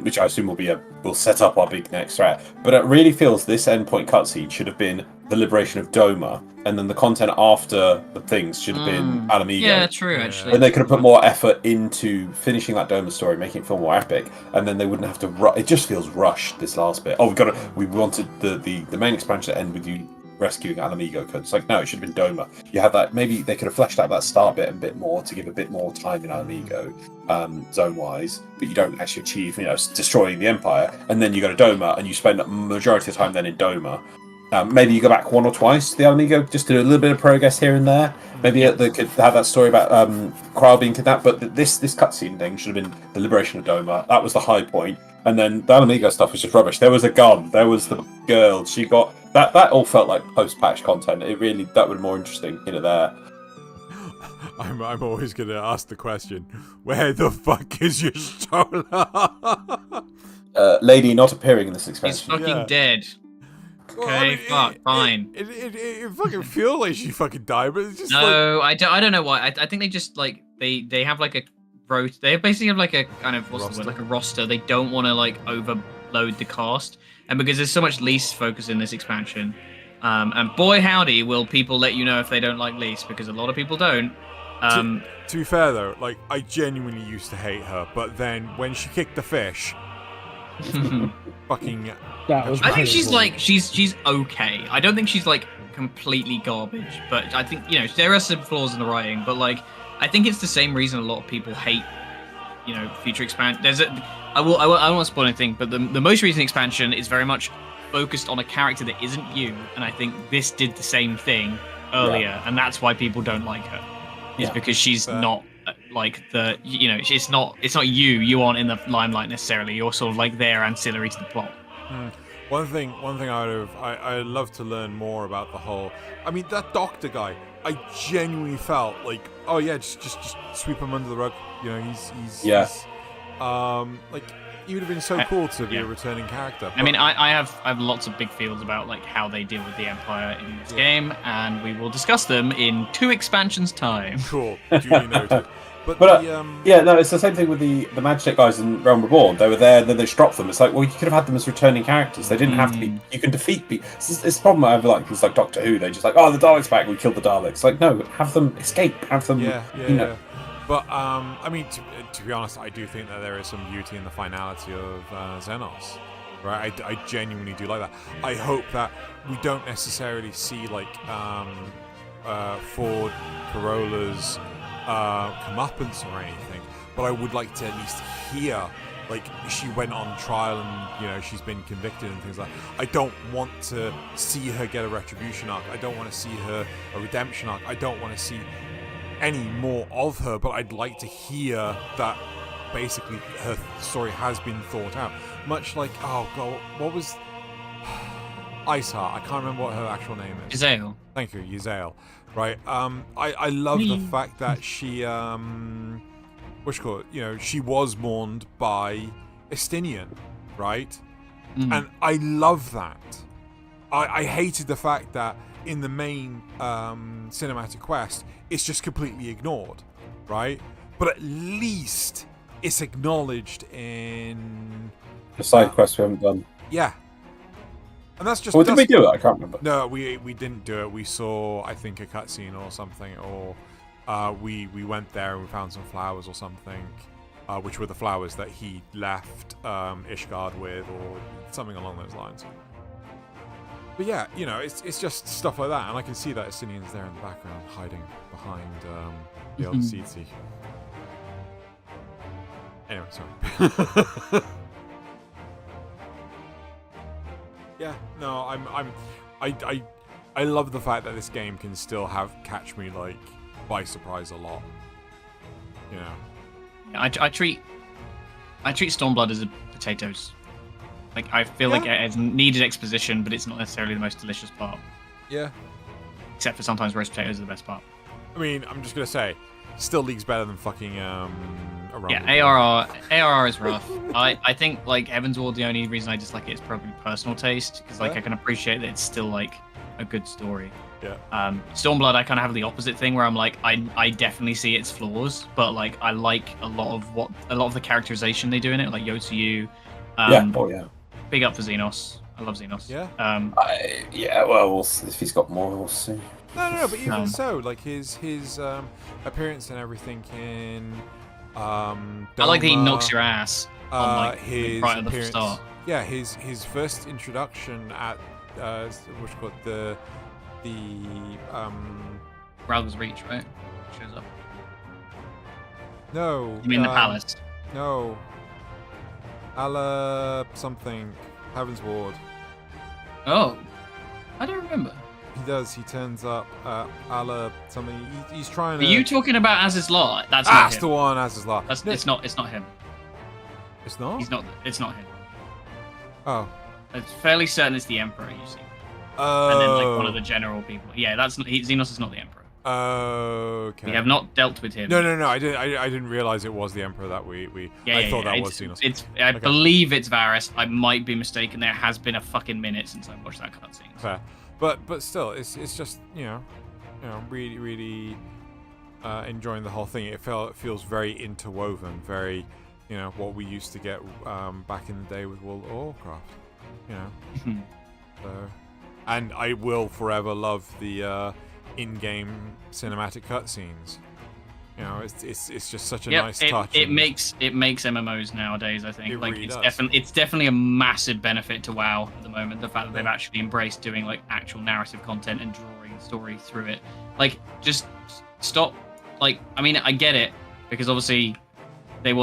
which I assume will set up our big next threat. But it really feels this endpoint cutscene should have been the liberation of Doma, and then the content after the things should have been Ala Mhigo. Yeah, true, actually. And they could have put more effort into finishing that Doma story, making it feel more epic, and then they wouldn't have to. It just feels rushed, this last bit. We wanted the main expansion to end with you rescuing Ala Mhigo. It's like, no, it should have been Doma. You have that. Maybe they could have fleshed out that start bit a bit more to give a bit more time in Ala Mhigo, zone wise, but you don't actually achieve, destroying the Empire, and then you go to Doma and you spend the majority of the time then in Doma. Maybe you go back one or twice to the Ala Mhigo, just do a little bit of progress here and there. Maybe they could have that story about Krile being kidnapped, but this cutscene thing should have been the liberation of Doma. That was the high point, and then the Ala Mhigo stuff was just rubbish. There was a gun, there was the girl, she got that all felt like post-patch content. It really, that would be more interesting, there. I'm always gonna ask the question: where the fuck is your Y'shtola? Lady not appearing in this expansion. He's fucking dead. Okay, fine. It fucking feels like she fucking died, but it's just I don't know why. I think they just like they have like a they basically have like a kind of like a roster. They don't want to like overload the cast, and because there's so much Lys focus in this expansion, and boy howdy will people let you know if they don't like Lys, because a lot of people don't. To be fair though, like I genuinely used to hate her, but then when she kicked the fish, fucking. I think she's okay. I don't think she's like completely garbage, but I think there are some flaws in the writing. But like, I think it's the same reason a lot of people hate future expansion. I don't want to spoil anything, but the most recent expansion is very much focused on a character that isn't you, and I think this did the same thing earlier, and that's why people don't like her. It's because she's not like it's not you. You aren't in the limelight necessarily. You're sort of like there ancillary to the plot. One thing I'd love to learn more about the whole. I mean, that doctor guy. I genuinely felt like, oh yeah, just sweep him under the rug. He's like He would have been so cool to be a returning character. I mean, I have lots of big feels about like how they deal with the Empire in this game, and we will discuss them in 2 expansions time. Cool. Duly noted. But yeah, no, it's the same thing with the Magitech guys in Realm Reborn. They were there, then they dropped them. It's like, well, you could have had them as returning characters. They didn't have to be. You can defeat people. It's the problem I have like things like Doctor Who. They're just like, oh, the Daleks back. We killed the Daleks. Like, no, have them escape. Have them. Yeah. You know. But I mean, to be honest, I do think that there is some beauty in the finality of Xenos. Right, I genuinely do like that. I hope that we don't necessarily see like Ford Corolla's comeuppance or anything, but I would like to at least hear like she went on trial and she's been convicted and things like that. I don't want to see her get a retribution arc. I don't want to see her a redemption arc. I don't want to see any more of her, but I'd like to hear that basically her story has been thought out. Much like, oh god, what was Iceheart? I can't remember what her actual name is. Yzael. Thank you, Yzael. Right. I love the fact that she she was mourned by Estinian, right? And I love that. I hated the fact that in the main cinematic quest, it's just completely ignored, right? But at least it's acknowledged in the side quest we haven't done. Yeah. And that's just. Well, did we do it? I can't remember. No, we didn't do it. We saw, I think, a cutscene or something, or we went there and we found some flowers or something, which were the flowers that he left Ishgard with, or something along those lines. But yeah, it's just stuff like that, and I can see that Estinian's there in the background, hiding behind the old Tsetse. Anyway, sorry. Yeah, no, I love the fact that this game can still catch me like by surprise a lot. I treat Stormblood as a potatoes. Like, I feel like it has needed exposition, but it's not necessarily the most delicious part. Yeah. Except for sometimes roast potatoes are the best part. I mean, I'm just gonna say, still League's better than fucking ARR is rough. I think like Heaven's Ward, the only reason I dislike it is probably personal taste, because like I can appreciate that it's still like a good story. Yeah. Stormblood, I kind of have the opposite thing where I'm like, I definitely see its flaws, but like I like a lot of the characterization they do in it, like Yotsuyu. Big up for Xenos. I love Xenos. Yeah. Well, if he's got more, we'll see. No, but even so, like his appearance and everything in Doma, I like that he knocks your ass on like his right at the appearance, start. Yeah, his first introduction at what's called the Ralph's Reach, right? Shows up. No. You mean the palace? No. Allah something. Heaven's Ward. Oh. I don't remember. He does. He turns up Allah something. He's trying Are to... you talking about Aziz's Law? That's the one, Aziz's Law. It's not him. It's not? It's not him. Oh. It's fairly certain it's the Emperor you see. Oh. And then like one of the general people. Yeah, Xenos is not the Emperor. Okay. We have not dealt with him. No. I didn't realize it was the Emperor that we I thought that was Xenos. I believe it's Varys. I might be mistaken. There has been a fucking minute since I watched that cutscene. Fair. But still, it's just really enjoying the whole thing. It feels very interwoven, very what we used to get back in the day with World of Warcraft. So, and I will forever love the in-game cinematic cutscenes. It's just such a nice touch. It makes MMOs nowadays. I think really it's definitely a massive benefit to WoW at the moment. The fact that they've actually embraced doing like actual narrative content and drawing the story through it. Like, just stop. Like, I mean, I get it because obviously they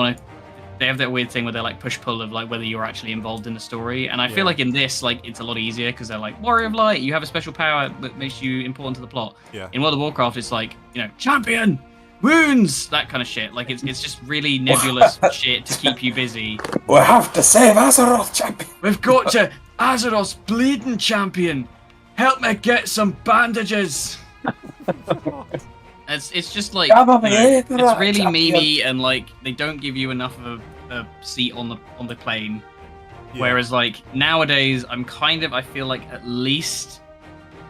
have that weird thing where they're like push-pull of like whether you're actually involved in the story. And I feel like in this, like it's a lot easier because they're like Warrior of Light. You have a special power that makes you important to the plot. Yeah. In World of Warcraft, it's like champion. Wounds, that kind of shit. Like it's just really nebulous shit to keep you busy. We have to save Azeroth, champion. We've got to Azeroth's bleeding champion. Help me get some bandages. It's just like it's really memey and like they don't give you enough of a seat on the plane. Yeah. Whereas like nowadays, I feel like at least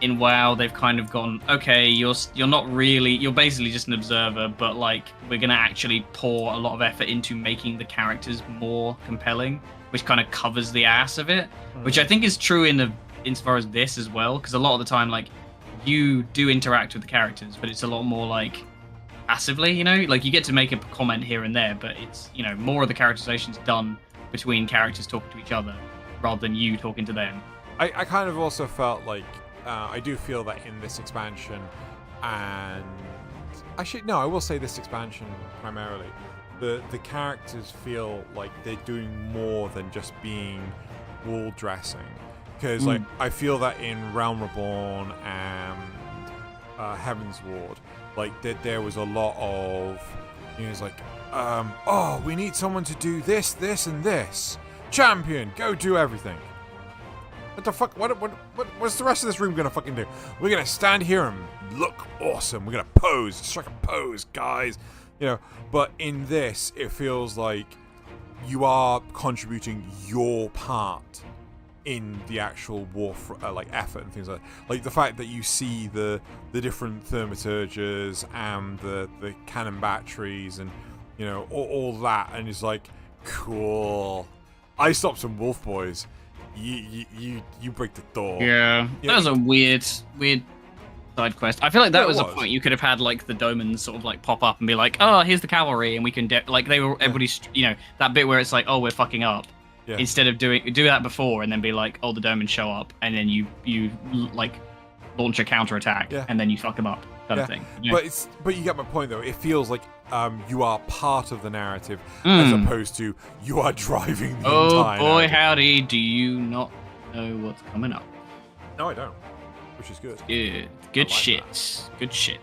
in WoW they've kind of gone, okay, you're basically just an observer, but like we're gonna actually pour a lot of effort into making the characters more compelling, which kind of covers the ass of it, which I think is true insofar as this as well, because a lot of the time like you do interact with the characters, but it's a lot more like passively, you know, like you get to make a comment here and there, but it's, you know, more of the characterization's done between characters talking to each other rather than you talking to them. I kind of also felt like I do feel that in this expansion, and I will say this expansion primarily, the characters feel like they're doing more than just being wall dressing, because like I feel that in Realm Reborn and Heaven's Ward, like there was a lot of, you know, it's like oh, we need someone to do this, this, and this. Champion, go do everything. What the fuck? What's the rest of this room gonna fucking do? We're gonna stand here and look awesome. We're gonna pose, strike a pose, guys. You know, but in this, it feels like you are contributing your part in the actual war, like effort and things like the fact that you see the different thaumaturges and the cannon batteries and, you know, all that, and it's like, cool. I stopped some wolf boys. You break the door. Yeah, that was a weird side quest. I feel like that was a point you could have had like the Domans sort of like pop up and be like, oh, here's the cavalry, and we can like they were everybody's, you know, that bit where it's like, oh, we're fucking up. Yeah. Instead of do that before and then be like, oh, the Domans show up, and then you like launch a counterattack, and then you fuck them up, kind of thing. You know? But you get my point though. It feels like you are part of the narrative as opposed to you are driving the entire boy, narrative. howdy, do you not know what's coming up? No, I don't. Which is good. Good like shit. that. Good shit.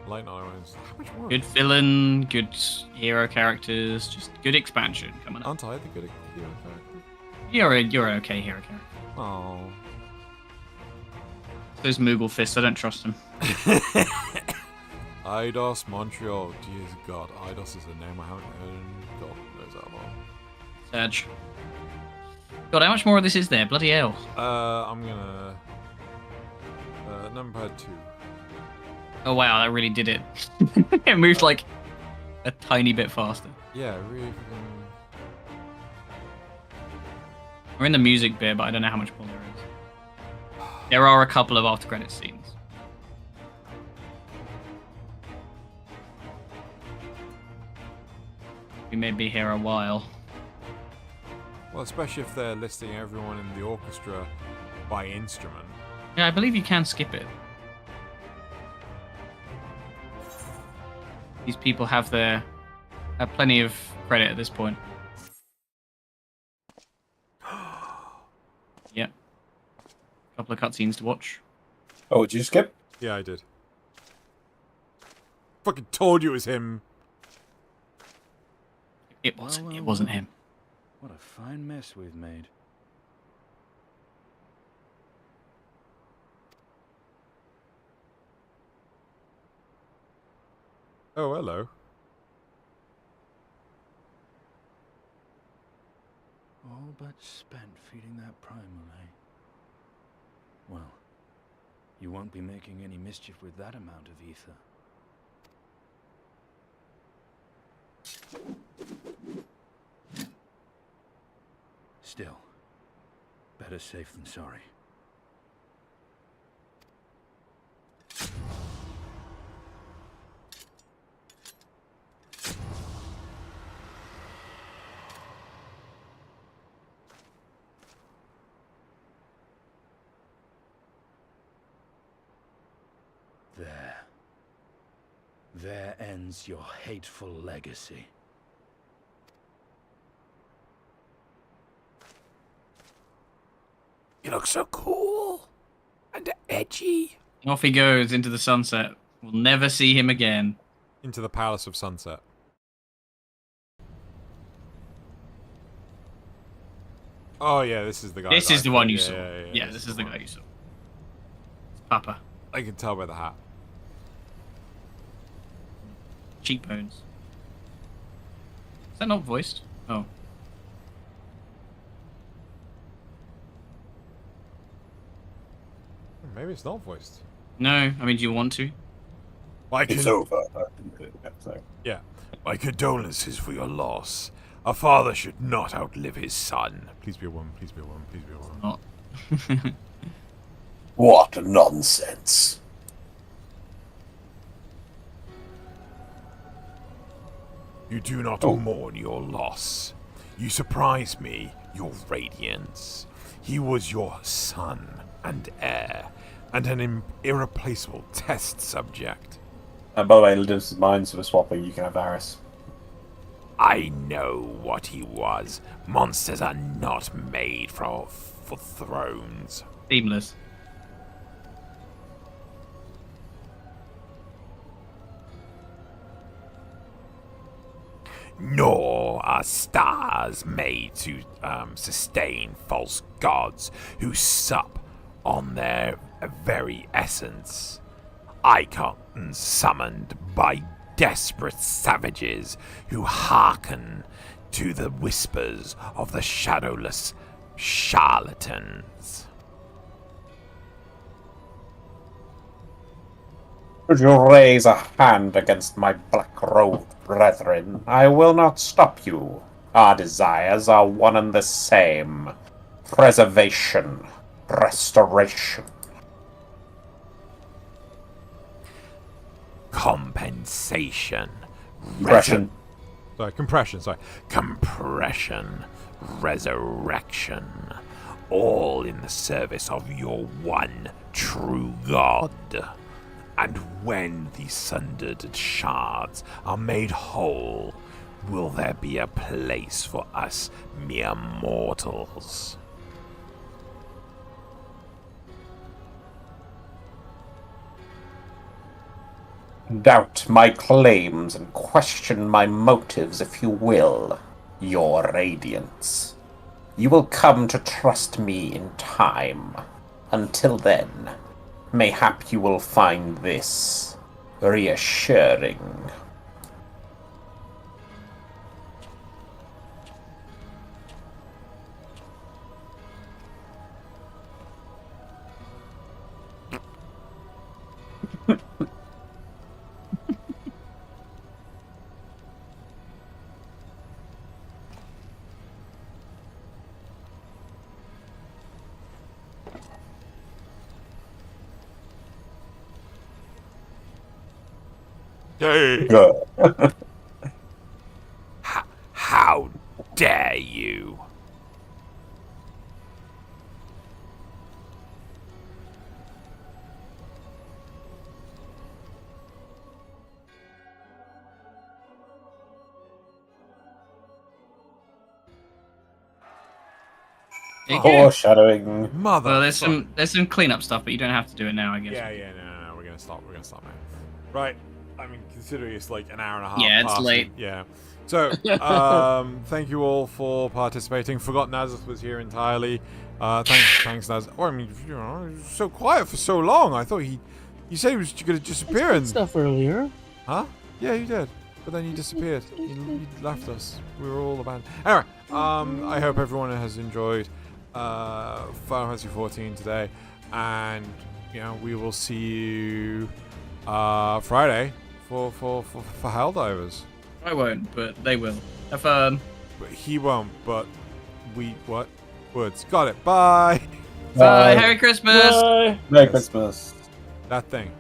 Light Irons. How much more? Good villain, good hero characters, just good expansion coming up. Aren't I the good hero character? You're an okay hero character. Oh. Those Moogle fists, I don't trust them. Eidos Montreal. Dear God, Eidos is a name I haven't heard. God knows that long. Surge. God, how much more of this is there? Bloody hell. I'm gonna number 2. Oh wow, that really did it. It moved like a tiny bit faster. Yeah, really. We're in the music bit, but I don't know how much more there is. There are a couple of after credits scenes. We may be here a while. Well, especially if they're listing everyone in the orchestra by instrument. Yeah, I believe you can skip it. These people have plenty of credit at this point. Yep. A couple of cutscenes to watch. Oh, did you skip? Yeah, I did. Fucking told you it was him. It wasn't. It wasn't him. What a fine mess we've made. Oh, hello. All but spent feeding that primal, eh? Well, you won't be making any mischief with that amount of ether. Still, better safe than sorry. There ends your hateful legacy. You look so cool and edgy. Off he goes into the sunset. We'll never see him again. Into the Palace of Sunset. Oh yeah, this is the guy. This is the one you saw. Yeah, Yeah, this is the guy you saw. It's Papa. I can tell by the hat. Cheekbones. Is that not voiced? Oh. Maybe it's not voiced. No, I mean, do you want to? It's over. Yeah. My condolences for your loss. A father should not outlive his son. Please be a woman. Please be a woman. Please be a woman. Not. What nonsense. You do not mourn your loss. You surprise me, your radiance. He was your son and heir, and an irreplaceable test subject. And by the way, Ludus' minds were swapping. You can have Varys. I know what he was. Monsters are not made for thrones. Seamless. Nor are stars made to sustain false gods who sup on their very essence. Icons summoned by desperate savages who hearken to the whispers of the shadowless charlatans. Should you raise a hand against my black-robed brethren, I will not stop you. Our desires are one and the same. Preservation. Restoration. Compensation. Compression. Compression. Resurrection. All in the service of your one true God. And when the sundered shards are made whole, will there be a place for us mere mortals? Doubt my claims and question my motives if you will, your radiance. You will come to trust me in time. Until then, mayhap you will find this reassuring. How dare you? Foreshadowing. Mother. Well, there's some cleanup stuff, but you don't have to do it now, I guess. Yeah, no. We're gonna stop now. Right. I mean, considering it's like an hour and a half. Yeah, it's past late. Yeah. So, thank you all for participating. Forgot Nazeth was here entirely. Thanks, Nazeth. Oh, I mean, you know, he was so quiet for so long. I thought he said he was going to disappear. And stuff earlier. Huh? Yeah, you did. But then you disappeared. You left us. We were all abandoned. Anyway, I hope everyone has enjoyed Final Fantasy XIV today, and you know we will see you Friday for Helldivers. I won't, but they will. Have fun. But he won't. But we what? Woods. Got it. Bye. Bye. Merry Christmas. Bye. Merry Christmas. That thing.